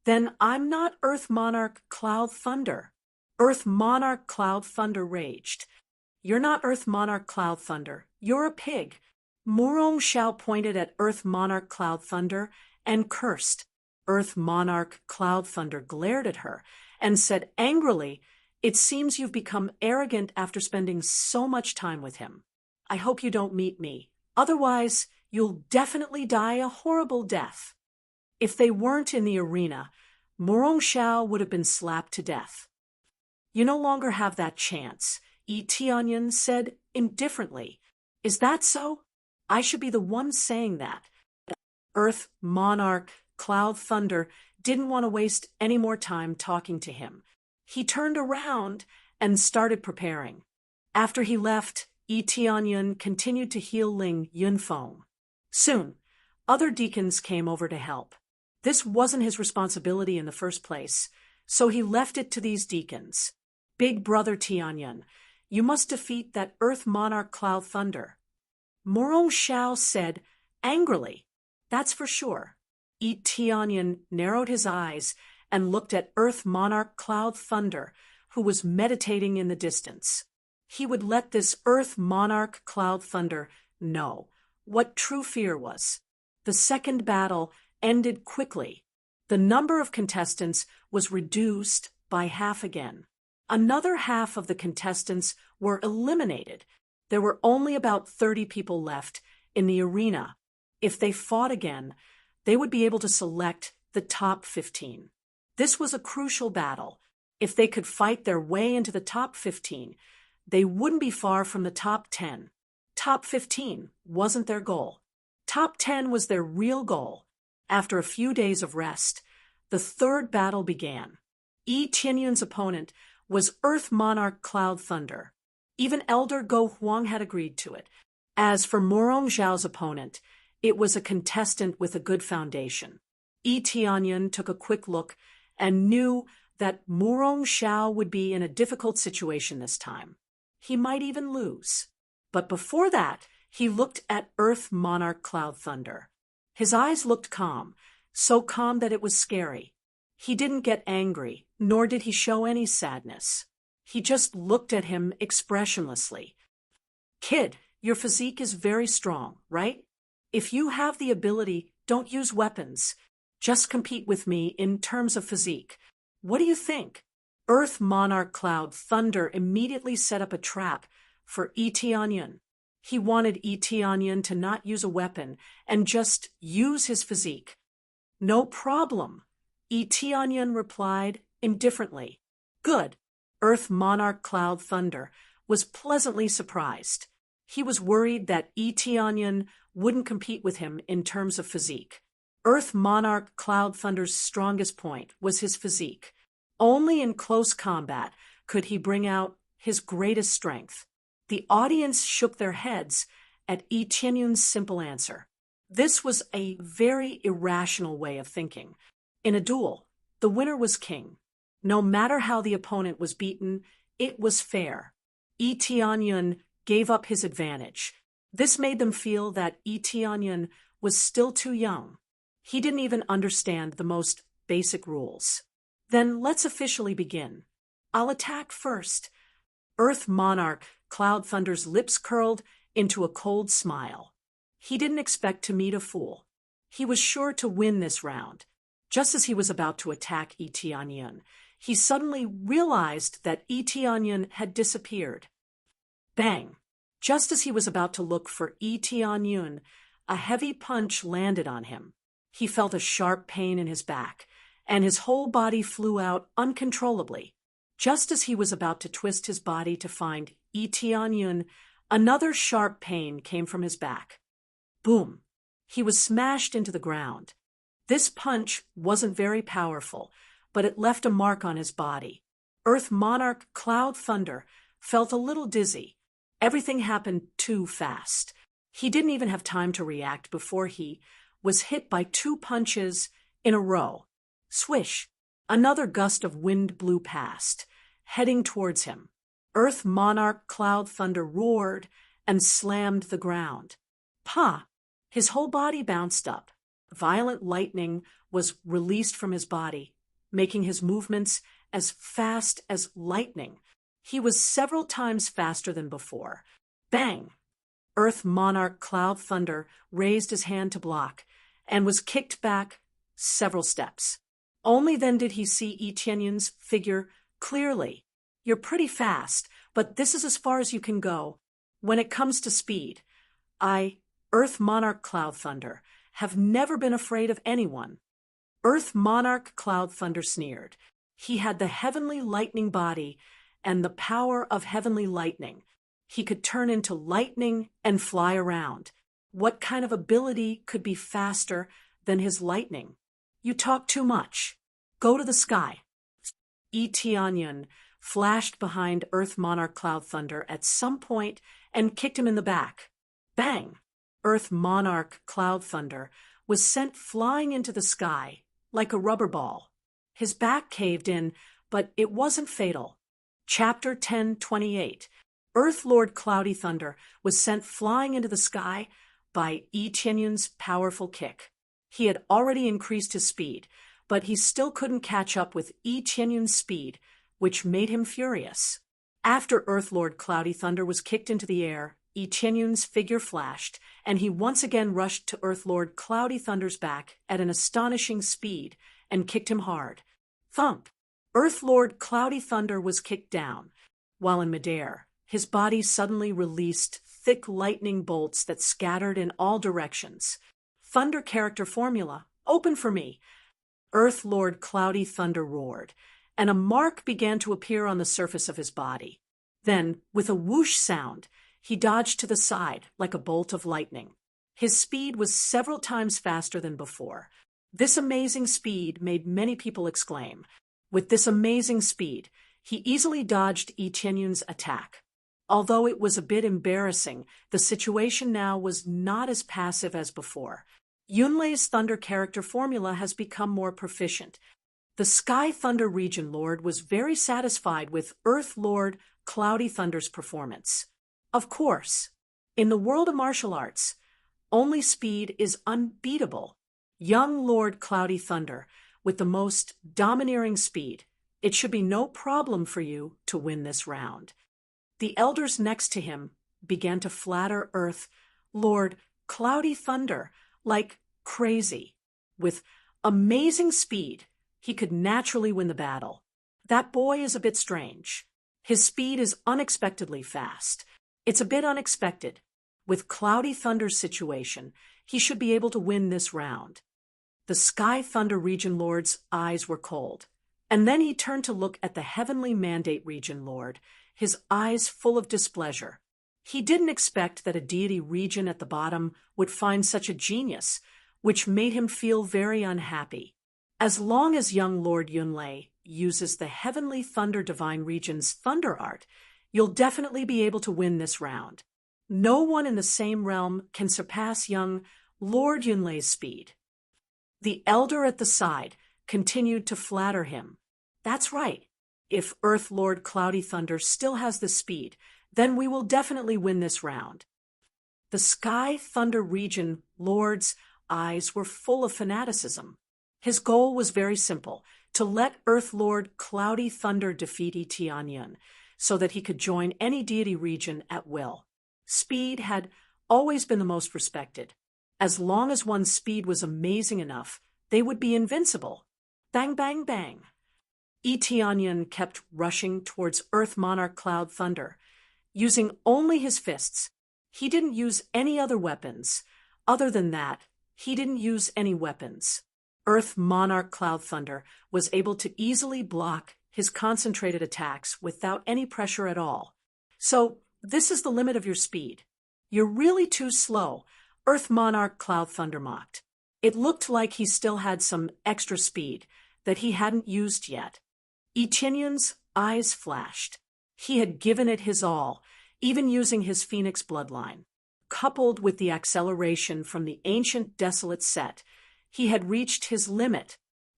[SPEAKER 1] then I'm not Earth Monarch Cloud Thunder." Earth Monarch Cloud Thunder raged. "You're not Earth Monarch Cloud Thunder. You're a pig." Murong Xiao pointed at Earth Monarch Cloud Thunder and cursed. Earth Monarch Cloud Thunder glared at her and said angrily, "It seems you've become arrogant after spending so much time with him. I hope you don't meet me. Otherwise, you'll definitely die a horrible death." If they weren't in the arena, Murong Xiao would have been slapped to death. "You no longer have that chance," Yi Tianyun said indifferently. "Is that so? I should be the one saying that." Earth Monarch Cloud Thunder didn't want to waste any more time talking to him. He turned around and started preparing. After he left, Yi Tianyun continued to heal Ling Yunfeng. Soon, other deacons came over to help. This wasn't his responsibility in the first place, so he left it to these deacons. "Big brother Tianyun, you must defeat that Earth Monarch Cloud Thunder." Murong Xiao said angrily, "That's for sure." Yi Tianyun narrowed his eyes and looked at Earth Monarch Cloud Thunder, who was meditating in the distance. He would let this Earth Monarch Cloud Thunder know what true fear was. The second battle ended quickly. The number of contestants was reduced by half again. Another half of the contestants were eliminated. There were only about 30 people left in the arena. If they fought again, they would be able to select the top 15. This was a crucial battle. If they could fight their way into the top 15, they wouldn't be far from the top 10. Top 15 wasn't their goal. Top 10 was their real goal. After a few days of rest, the third battle began. Yi Tianyun's opponent was Earth Monarch Cloud Thunder. Even Elder Go Huang had agreed to it. As for Murong Xiao's opponent, it was a contestant with a good foundation. Yi Tianyun took a quick look and knew that Murong Xiao would be in a difficult situation this time. He might even lose. But before that, he looked at Earth Monarch Cloud Thunder. His eyes looked calm, so calm that it was scary. He didn't get angry, nor did he show any sadness. He just looked at him expressionlessly. Kid, your physique is very strong, right? If you have the ability, don't use weapons. Just compete with me in terms of physique. What do you think? Earth Monarch Cloud Thunder immediately set up a trap for Yi Tianyun. He wanted Yi Tianyun to not use a weapon and just use his physique. No problem, Yi Tianyun replied indifferently. Good. Earth Monarch Cloud Thunder was pleasantly surprised. He was worried that Yi Tianyun wouldn't compete with him in terms of physique. Earth Monarch Cloud Thunder's strongest point was his physique. Only in close combat could he bring out his greatest strength. The audience shook their heads at Yi Tianyun's simple answer. This was a very irrational way of thinking. In a duel, the winner was king. No matter how the opponent was beaten, it was fair. Yi Tianyun gave up his advantage. This made them feel that Yi Tianyun was still too young. He didn't even understand the most basic rules. Then let's officially begin. I'll attack first. Earth Monarch Cloud Thunder's lips curled into a cold smile. He didn't expect to meet a fool. He was sure to win this round. Just as he was about to attack Yi Tianyun, he suddenly realized that Yi Tianyun had disappeared. Bang! Just as he was about to look for Yi Tianyun, a heavy punch landed on him. He felt a sharp pain in his back, and his whole body flew out uncontrollably. Just as he was about to twist his body to find Yi Tianyun, another sharp pain came from his back. Boom! He was smashed into the ground. This punch wasn't very powerful, but it left a mark on his body. Earth Monarch Cloud Thunder felt a little dizzy. Everything happened too fast. He didn't even have time to react before he was hit by 2 punches in a row. Swish! Another gust of wind blew past, heading towards him. Earth Monarch Cloud Thunder roared and slammed the ground. Pah! His whole body bounced up. Violent lightning was released from his body, making his movements as fast as lightning. He was several times faster than before. Bang! Earth Monarch Cloud Thunder raised his hand to block and was kicked back several steps. Only then did he see Yi Tianyun's figure clearly. You're pretty fast, but this is as far as you can go. When it comes to speed, Earth Monarch Cloud Thunder, have never been afraid of anyone. Earth Monarch Cloud Thunder sneered. He had the heavenly lightning body and the power of heavenly lightning. He could turn into lightning and fly around. What kind of ability could be faster than his lightning? You talk too much. Go to the sky. Yi Tianyun flashed behind Earth Monarch Cloud Thunder at some point and kicked him in the back. Bang! Earth Monarch Cloud Thunder was sent flying into the sky like a rubber ball. His back caved in, but it wasn't fatal. Chapter 10:28. Earth Lord Cloudy Thunder was sent flying into the sky by Yi Tianyun's powerful kick. He had already increased his speed, but he still couldn't catch up with Yi Tianyun's speed, which made him furious. After Earth Lord Cloudy Thunder was kicked into the air, Yi Tianyun's figure flashed, and he once again rushed to Earth Lord Cloudy Thunder's back at an astonishing speed and kicked him hard. Thump! Earth Lord Cloudy Thunder was kicked down. While in midair, his body suddenly released thick lightning bolts that scattered in all directions. Thunder character formula, open for me! Earth Lord Cloudy Thunder roared, and a mark began to appear on the surface of his body. Then, with a whoosh sound, he dodged to the side like a bolt of lightning. His speed was several times faster than before. This amazing speed made many people exclaim. With this amazing speed, he easily dodged Yi Tianyun's attack. Although it was a bit embarrassing, the situation now was not as passive as before. Yunlei's Thunder character formula has become more proficient. The Sky Thunder Region Lord was very satisfied with Earth Lord Cloudy Thunder's performance. Of course, in the world of martial arts, only speed is unbeatable. Young Lord Cloudy Thunder, with the most domineering speed, it should be no problem for you to win this round. The elders next to him began to flatter Earth Lord Cloudy Thunder like crazy. With amazing speed, he could naturally win the battle. That boy is a bit strange. His speed is unexpectedly fast. It's a bit unexpected. With Cloudy Thunder's situation, he should be able to win this round. The Sky Thunder Region Lord's eyes were cold. And then he turned to look at the Heavenly Mandate Region Lord, his eyes full of displeasure. He didn't expect that a deity region at the bottom would find such a genius, which made him feel very unhappy. As long as young Lord Yunlei uses the Heavenly Thunder Divine Region's Thunder Art, you'll definitely be able to win this round. No one in the same realm can surpass young Lord Yunlei's speed. The elder at the side continued to flatter him. That's right. If Earth Lord Cloudy Thunder still has the speed, then we will definitely win this round. The Sky Thunder Region Lord's eyes were full of fanaticism. His goal was very simple, to let Earth Lord Cloudy Thunder defeat Tianyun, so that he could join any deity region at will. Speed had always been the most respected. As long as one's speed was amazing enough, they would be invincible. Bang, bang, bang. Tianyun kept rushing towards Earth Monarch Cloud Thunder, using only his fists. He didn't use any other weapons. Other than that, he didn't use any weapons. Earth Monarch Cloud Thunder was able to easily block his concentrated attacks without any pressure at all. So, this is the limit of your speed. You're really too slow, Earth Monarch Cloud Thunder mocked. It looked like he still had some extra speed that he hadn't used yet. Tianyun's eyes flashed. He had given it his all, even using his Phoenix bloodline. Coupled with the acceleration from the ancient desolate set, he had reached his limit.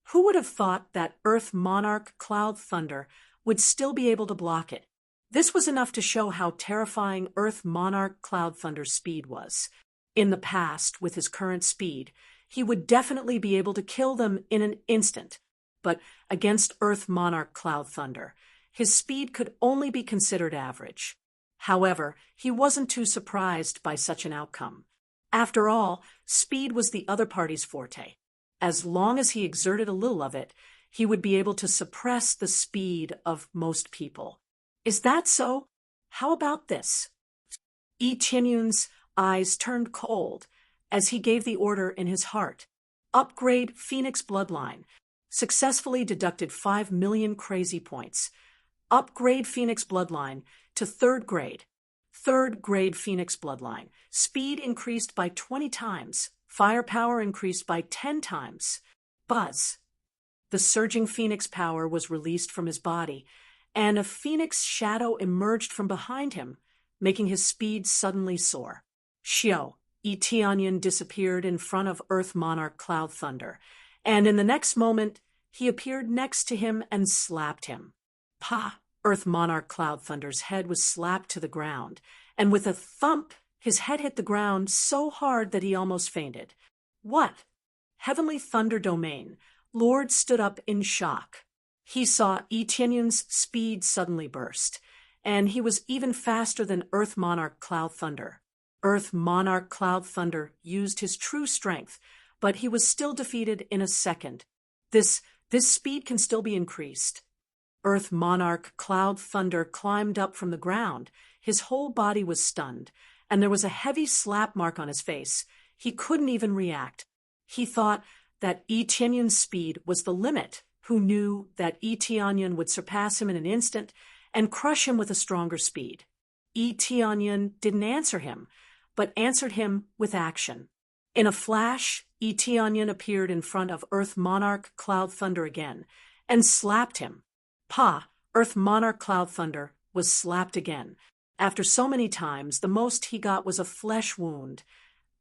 [SPEAKER 1] Who would have thought that Earth Monarch Cloud Thunder would still be able to block it? This was enough to show how terrifying Earth Monarch Cloud Thunder's speed was. In the past, with his current speed, he would definitely be able to kill them in an instant. But against Earth Monarch Cloud Thunder, his speed could only be considered average. However, he wasn't too surprised by such an outcome. After all, speed was the other party's forte. As long as he exerted a little of it, he would be able to suppress the speed of most people. Is that so? How about this? Tianyun's eyes turned cold as he gave the order in his heart. Upgrade Phoenix Bloodline. Successfully deducted 5 million crazy points. Upgrade Phoenix Bloodline to 3rd grade. 3rd grade Phoenix Bloodline. Speed increased by 20 times. Firepower increased by 10 times. Buzz. The surging Phoenix power was released from his body, and a Phoenix shadow emerged from behind him, making his speed suddenly soar. Xiao, Tianyun disappeared in front of Earth Monarch Cloud Thunder, and in the next moment, he appeared next to him and slapped him. Pa! Earth Monarch Cloud Thunder's head was slapped to the ground, and with a thump, his head hit the ground so hard that he almost fainted. What? Heavenly Thunder Domain. Lord stood up in shock. He saw Tianyun's speed suddenly burst, and he was even faster than Earth Monarch Cloud Thunder. Earth Monarch Cloud Thunder used his true strength, but he was still defeated in a second. This speed can still be increased. Earth Monarch Cloud Thunder climbed up from the ground. His whole body was stunned, and there was a heavy slap mark on his face. He couldn't even react. He thought that Tianyun's speed was the limit. Who knew that Tianyun would surpass him in an instant and crush him with a stronger speed? Tianyun didn't answer him, but answered him with action. In a flash, Tianyun appeared in front of Earth Monarch Cloud Thunder again and slapped him. Pa! Earth Monarch Cloud Thunder was slapped again. After so many times, the most he got was a flesh wound,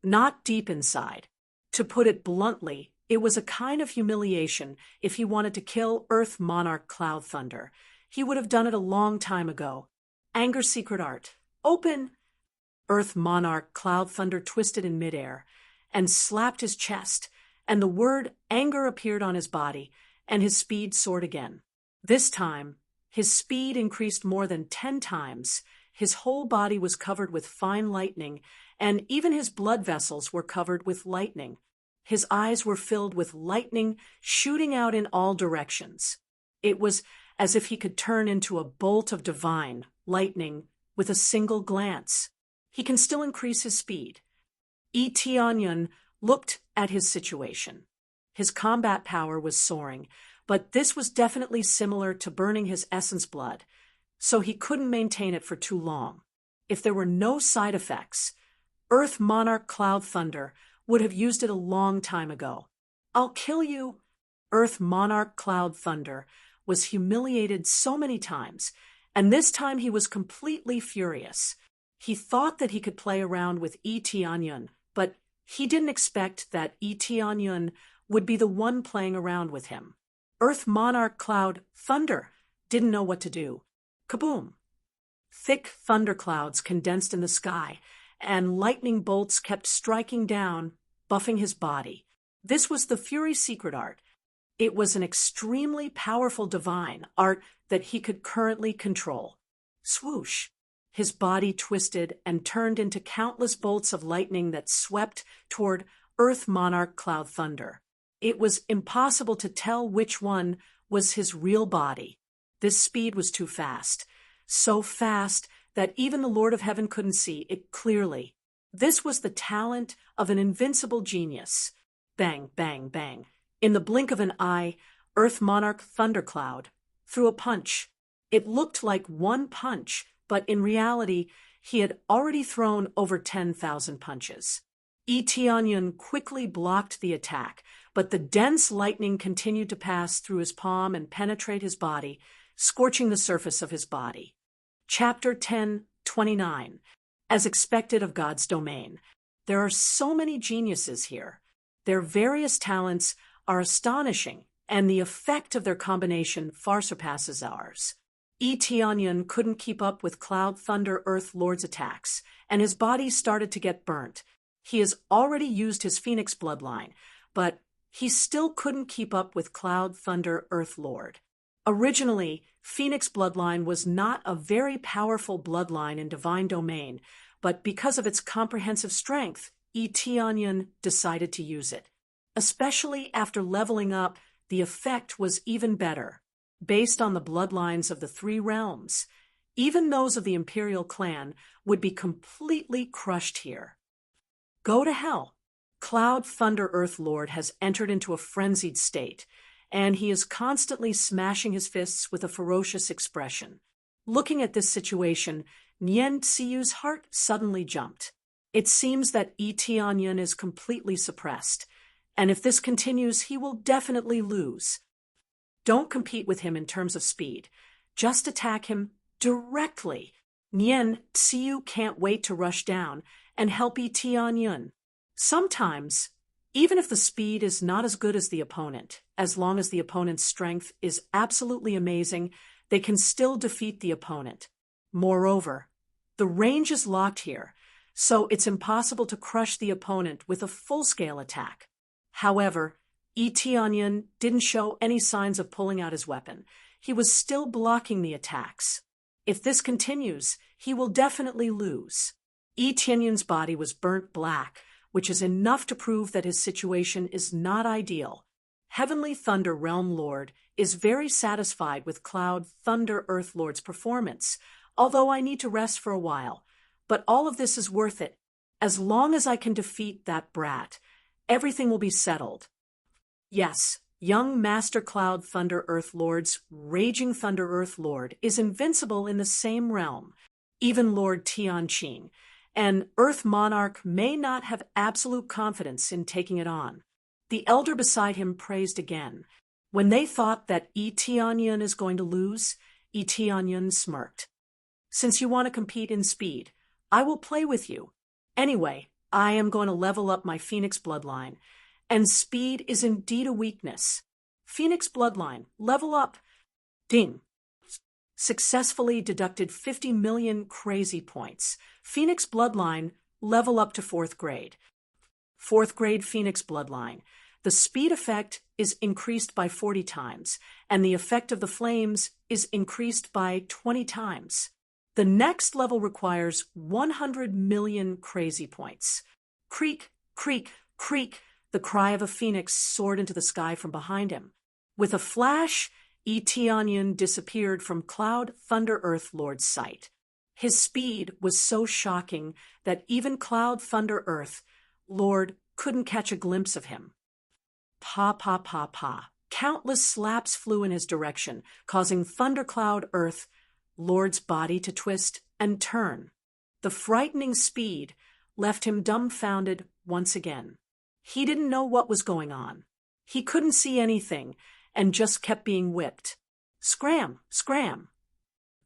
[SPEAKER 1] not deep inside. To put it bluntly, It was a kind of humiliation if he wanted to kill Earth Monarch Cloud Thunder. He would have done it a long time ago. Anger Secret Art. Open! Earth Monarch Cloud Thunder twisted in midair and slapped his chest, and the word anger appeared on his body, and his speed soared again. This time, his speed increased more than 10 times. His whole body was covered with fine lightning, and even his blood vessels were covered with lightning. His eyes were filled with lightning shooting out in all directions. It was as if he could turn into a bolt of divine lightning with a single glance. He can still increase his speed. Tianyun looked at his situation. His combat power was soaring, but this was definitely similar to burning his essence blood, so he couldn't maintain it for too long. If there were no side effects, Earth Monarch Cloud Thunder would have used it a long time ago. I'll kill you! Earth Monarch Cloud Thunder was humiliated so many times, and this time he was completely furious. He thought that he could play around with Tianyun, but he didn't expect that Tianyun would be the one playing around with him. Earth Monarch Cloud Thunder didn't know what to do. Kaboom! Thick thunderclouds condensed in the sky, and lightning bolts kept striking down, buffing his body. This was the Fury Secret Art. It was an extremely powerful divine art that he could currently control. Swoosh! His body twisted and turned into countless bolts of lightning that swept toward Earth Monarch Cloud Thunder. It was impossible to tell which one was his real body. This speed was too fast. So fast that even the Lord of Heaven couldn't see it clearly. This was the talent of an invincible genius. Bang, bang, bang. In the blink of an eye, Earth Monarch Thundercloud threw a punch. It looked like one punch, but in reality, he had already thrown over 10,000 punches. Tianyun quickly blocked the attack, but the dense lightning continued to pass through his palm and penetrate his body, scorching the surface of his body. Chapter 10:29. As expected of God's domain. There are so many geniuses here. Their various talents are astonishing, and the effect of their combination far surpasses ours. Tianyun couldn't keep up with Cloud Thunder Earth Lord's attacks, and his body started to get burnt. He has already used his Phoenix bloodline, but he still couldn't keep up with Cloud Thunder Earth Lord. Originally, Phoenix bloodline was not a very powerful bloodline in Divine Domain, but because of its comprehensive strength, Tianyun decided to use it. Especially after leveling up, the effect was even better. Based on the bloodlines of the 3 realms, even those of the Imperial clan would be completely crushed here. Go to hell! Cloud Thunder Earth Lord has entered into a frenzied state, and he is constantly smashing his fists with a ferocious expression. Looking at this situation, Nian Tsiyu's heart suddenly jumped. It seems that Tianyun is completely suppressed, and if this continues, he will definitely lose. Don't compete with him in terms of speed. Just attack him directly. Nian Tsiyu can't wait to rush down and help Tianyun. Sometimes, even if the speed is not as good as the opponent, as long as the opponent's strength is absolutely amazing, they can still defeat the opponent. Moreover, the range is locked here, so it's impossible to crush the opponent with a full-scale attack. However, Tianyun didn't show any signs of pulling out his weapon. He was still blocking the attacks. If this continues, he will definitely lose. Tianyun's body was burnt black, which is enough to prove that his situation is not ideal. Heavenly Thunder Realm Lord is very satisfied with Cloud Thunder Earth Lord's performance, although I need to rest for a while. But all of this is worth it. As long as I can defeat that brat, everything will be settled. Yes, young Master Cloud Thunder Earth Lord's Raging Thunder Earth Lord is invincible in the same realm, even Lord Tianqing, and Earth Monarch may not have absolute confidence in taking it on. The elder beside him praised again. When they thought that Tianyun is going to lose, Tianyun smirked. Since you want to compete in speed, I will play with you. Anyway, I am going to level up my Phoenix bloodline, And speed is indeed a weakness. Phoenix bloodline, level up. Ding. Successfully deducted 50 million crazy points. Phoenix bloodline, level up to 4th grade. 4th grade Phoenix bloodline. The speed effect is increased by 40 times, and the effect of the flames is increased by 20 times. The next level requires 100 million crazy points. Creak, creak, creak, the cry of a phoenix soared into the sky from behind him. With a flash, Eteonian disappeared from Cloud Thunder Earth Lord's sight. His speed was so shocking that even Cloud Thunder Earth Lord couldn't catch a glimpse of him. Pa, pa, pa, pa. Countless slaps flew in his direction, causing Thundercloud Earth Lord's body to twist and turn. The frightening speed left him dumbfounded once again. He didn't know what was going on. He couldn't see anything and just kept being whipped. Scram, scram.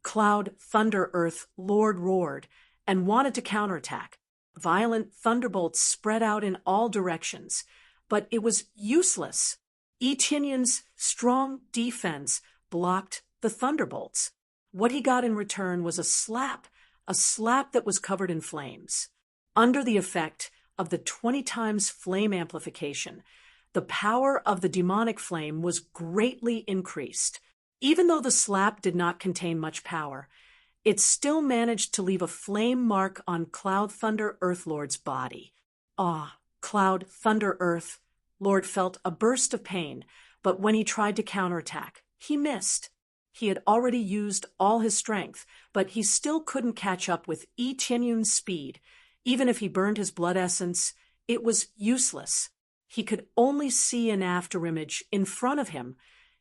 [SPEAKER 1] Cloud Thunder Earth Lord roared and wanted to counterattack. Violent thunderbolts spread out in all directions, but it was useless. Eteonion's strong defense blocked the thunderbolts. What he got in return was a slap that was covered in flames. Under the effect of the 20 times flame amplification, the power of the demonic flame was greatly increased. Even though the slap did not contain much power, it still managed to leave a flame mark on Cloud Thunder Earth Lord's body. Cloud Thunder Earth Lord felt a burst of pain, but when he tried to counterattack, he missed. He had already used all his strength, but he still couldn't catch up with Eteonion's speed. Even if he burned his blood essence, it was useless. He could only see an afterimage in front of him.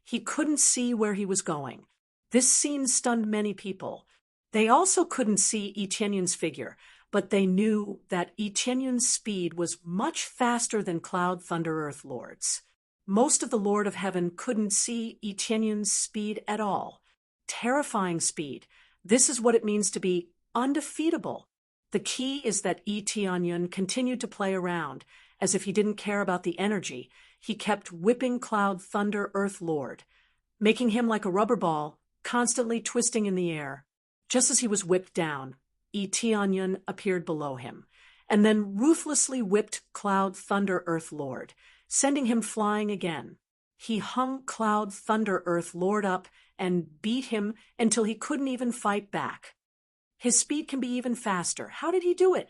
[SPEAKER 1] He couldn't see where he was going. This scene stunned many people. They also couldn't see Eteonion's figure, but they knew that Eteonion's speed was much faster than Cloud Thunder Earth Lord's. Most of the Lord of Heaven couldn't see Eteonion's speed at all. Terrifying speed. This is what it means to be undefeatable. The key is that Eteonion continued to play around, as if he didn't care about the energy. He kept whipping Cloud Thunder Earth Lord, making him like a rubber ball, constantly twisting in the air. Just as he was whipped down, Eteonion appeared below him, and then ruthlessly whipped Cloud Thunder Earth Lord, sending him flying again. He hung Cloud Thunder Earth Lord up and beat him until he couldn't even fight back. His speed can be even faster. How did he do it?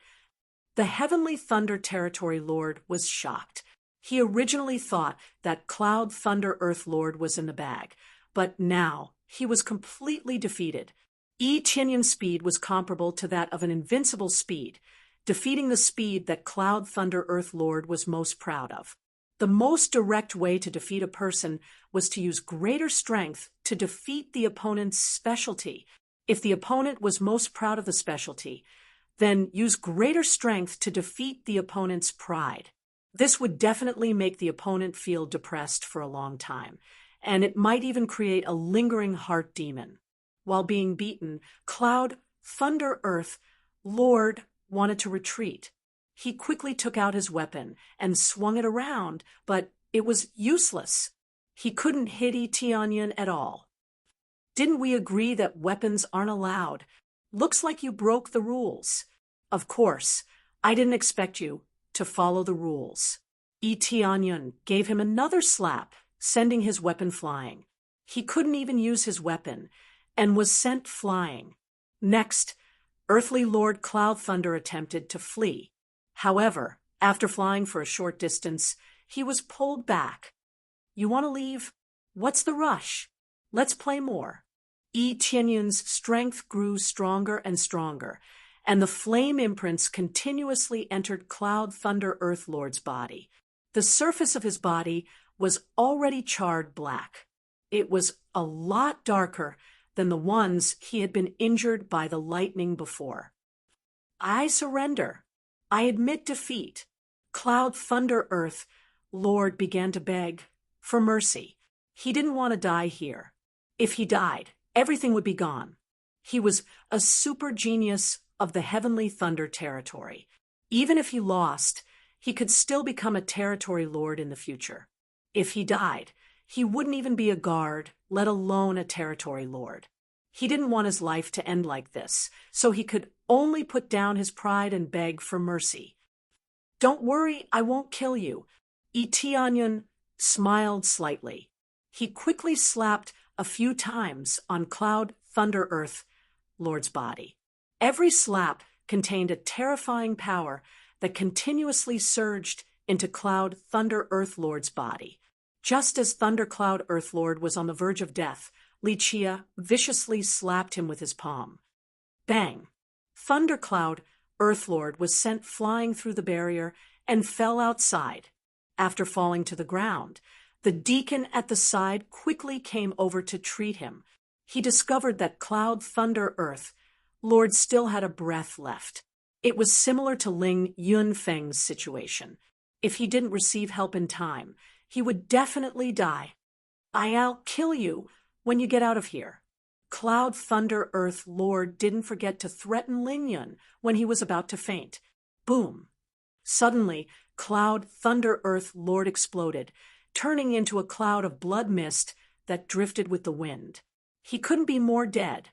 [SPEAKER 1] The Heavenly Thunder Territory Lord was shocked. He originally thought that Cloud Thunder Earth Lord was in the bag, but now he was completely defeated. Eteonion's speed was comparable to that of an invincible speed, defeating the speed that Cloud Thunder Earth Lord was most proud of. The most direct way to defeat a person was to use greater strength to defeat the opponent's specialty. If the opponent was most proud of the specialty, then use greater strength to defeat the opponent's pride. This would definitely make the opponent feel depressed for a long time, and it might even create a lingering heart demon. While being beaten, Cloud Thunder Earth Lord wanted to retreat. He quickly took out his weapon and swung it around, but it was useless. He couldn't hit Eteonion at all. Didn't we agree that weapons aren't allowed? Looks like you broke the rules. Of course, I didn't expect you to follow the rules. Eteonion gave him another slap, sending his weapon flying. He couldn't even use his weapon, and was sent flying. Next, Earthly Lord Cloud Thunder attempted to flee. However, after flying for a short distance, he was pulled back. You want to leave? What's the rush? Let's play more. Eteonion's strength grew stronger and stronger, and the flame imprints continuously entered Cloud Thunder Earth Lord's body. The surface of his body was already charred black. It was a lot darker than the ones he had been injured by the lightning before. I surrender. I admit defeat. Cloud Thunder Earth Lord began to beg for mercy. He didn't want to die here. If he died, everything would be gone. He was a super genius of the Heavenly Thunder Territory. Even if he lost, he could still become a territory lord in the future. If he died, he wouldn't even be a guard, let alone a territory lord. He didn't want his life to end like this, so he could only put down his pride and beg for mercy. "Don't worry, I won't kill you." Eteonion smiled slightly. He quickly slapped a few times on Cloud Thunder Earth Lord's body. Every slap contained a terrifying power that continuously surged into Cloud Thunder Earth Lord's body. Just as Thunder Cloud Earth Lord was on the verge of death, Lichia viciously slapped him with his palm. Bang! Thunder Cloud Earth Lord was sent flying through the barrier and fell outside. After falling to the ground, the deacon at the side quickly came over to treat him. He discovered that Cloud Thunder Earth Lord still had a breath left. It was similar to Ling Yunfeng's situation. If he didn't receive help in time, he would definitely die. "I'll kill you when you get out of here." Cloud Thunder Earth Lord didn't forget to threaten Ling Yun when he was about to faint. Boom! Suddenly, Cloud Thunder Earth Lord exploded, turning into a cloud of blood mist that drifted with the wind. He couldn't be more dead.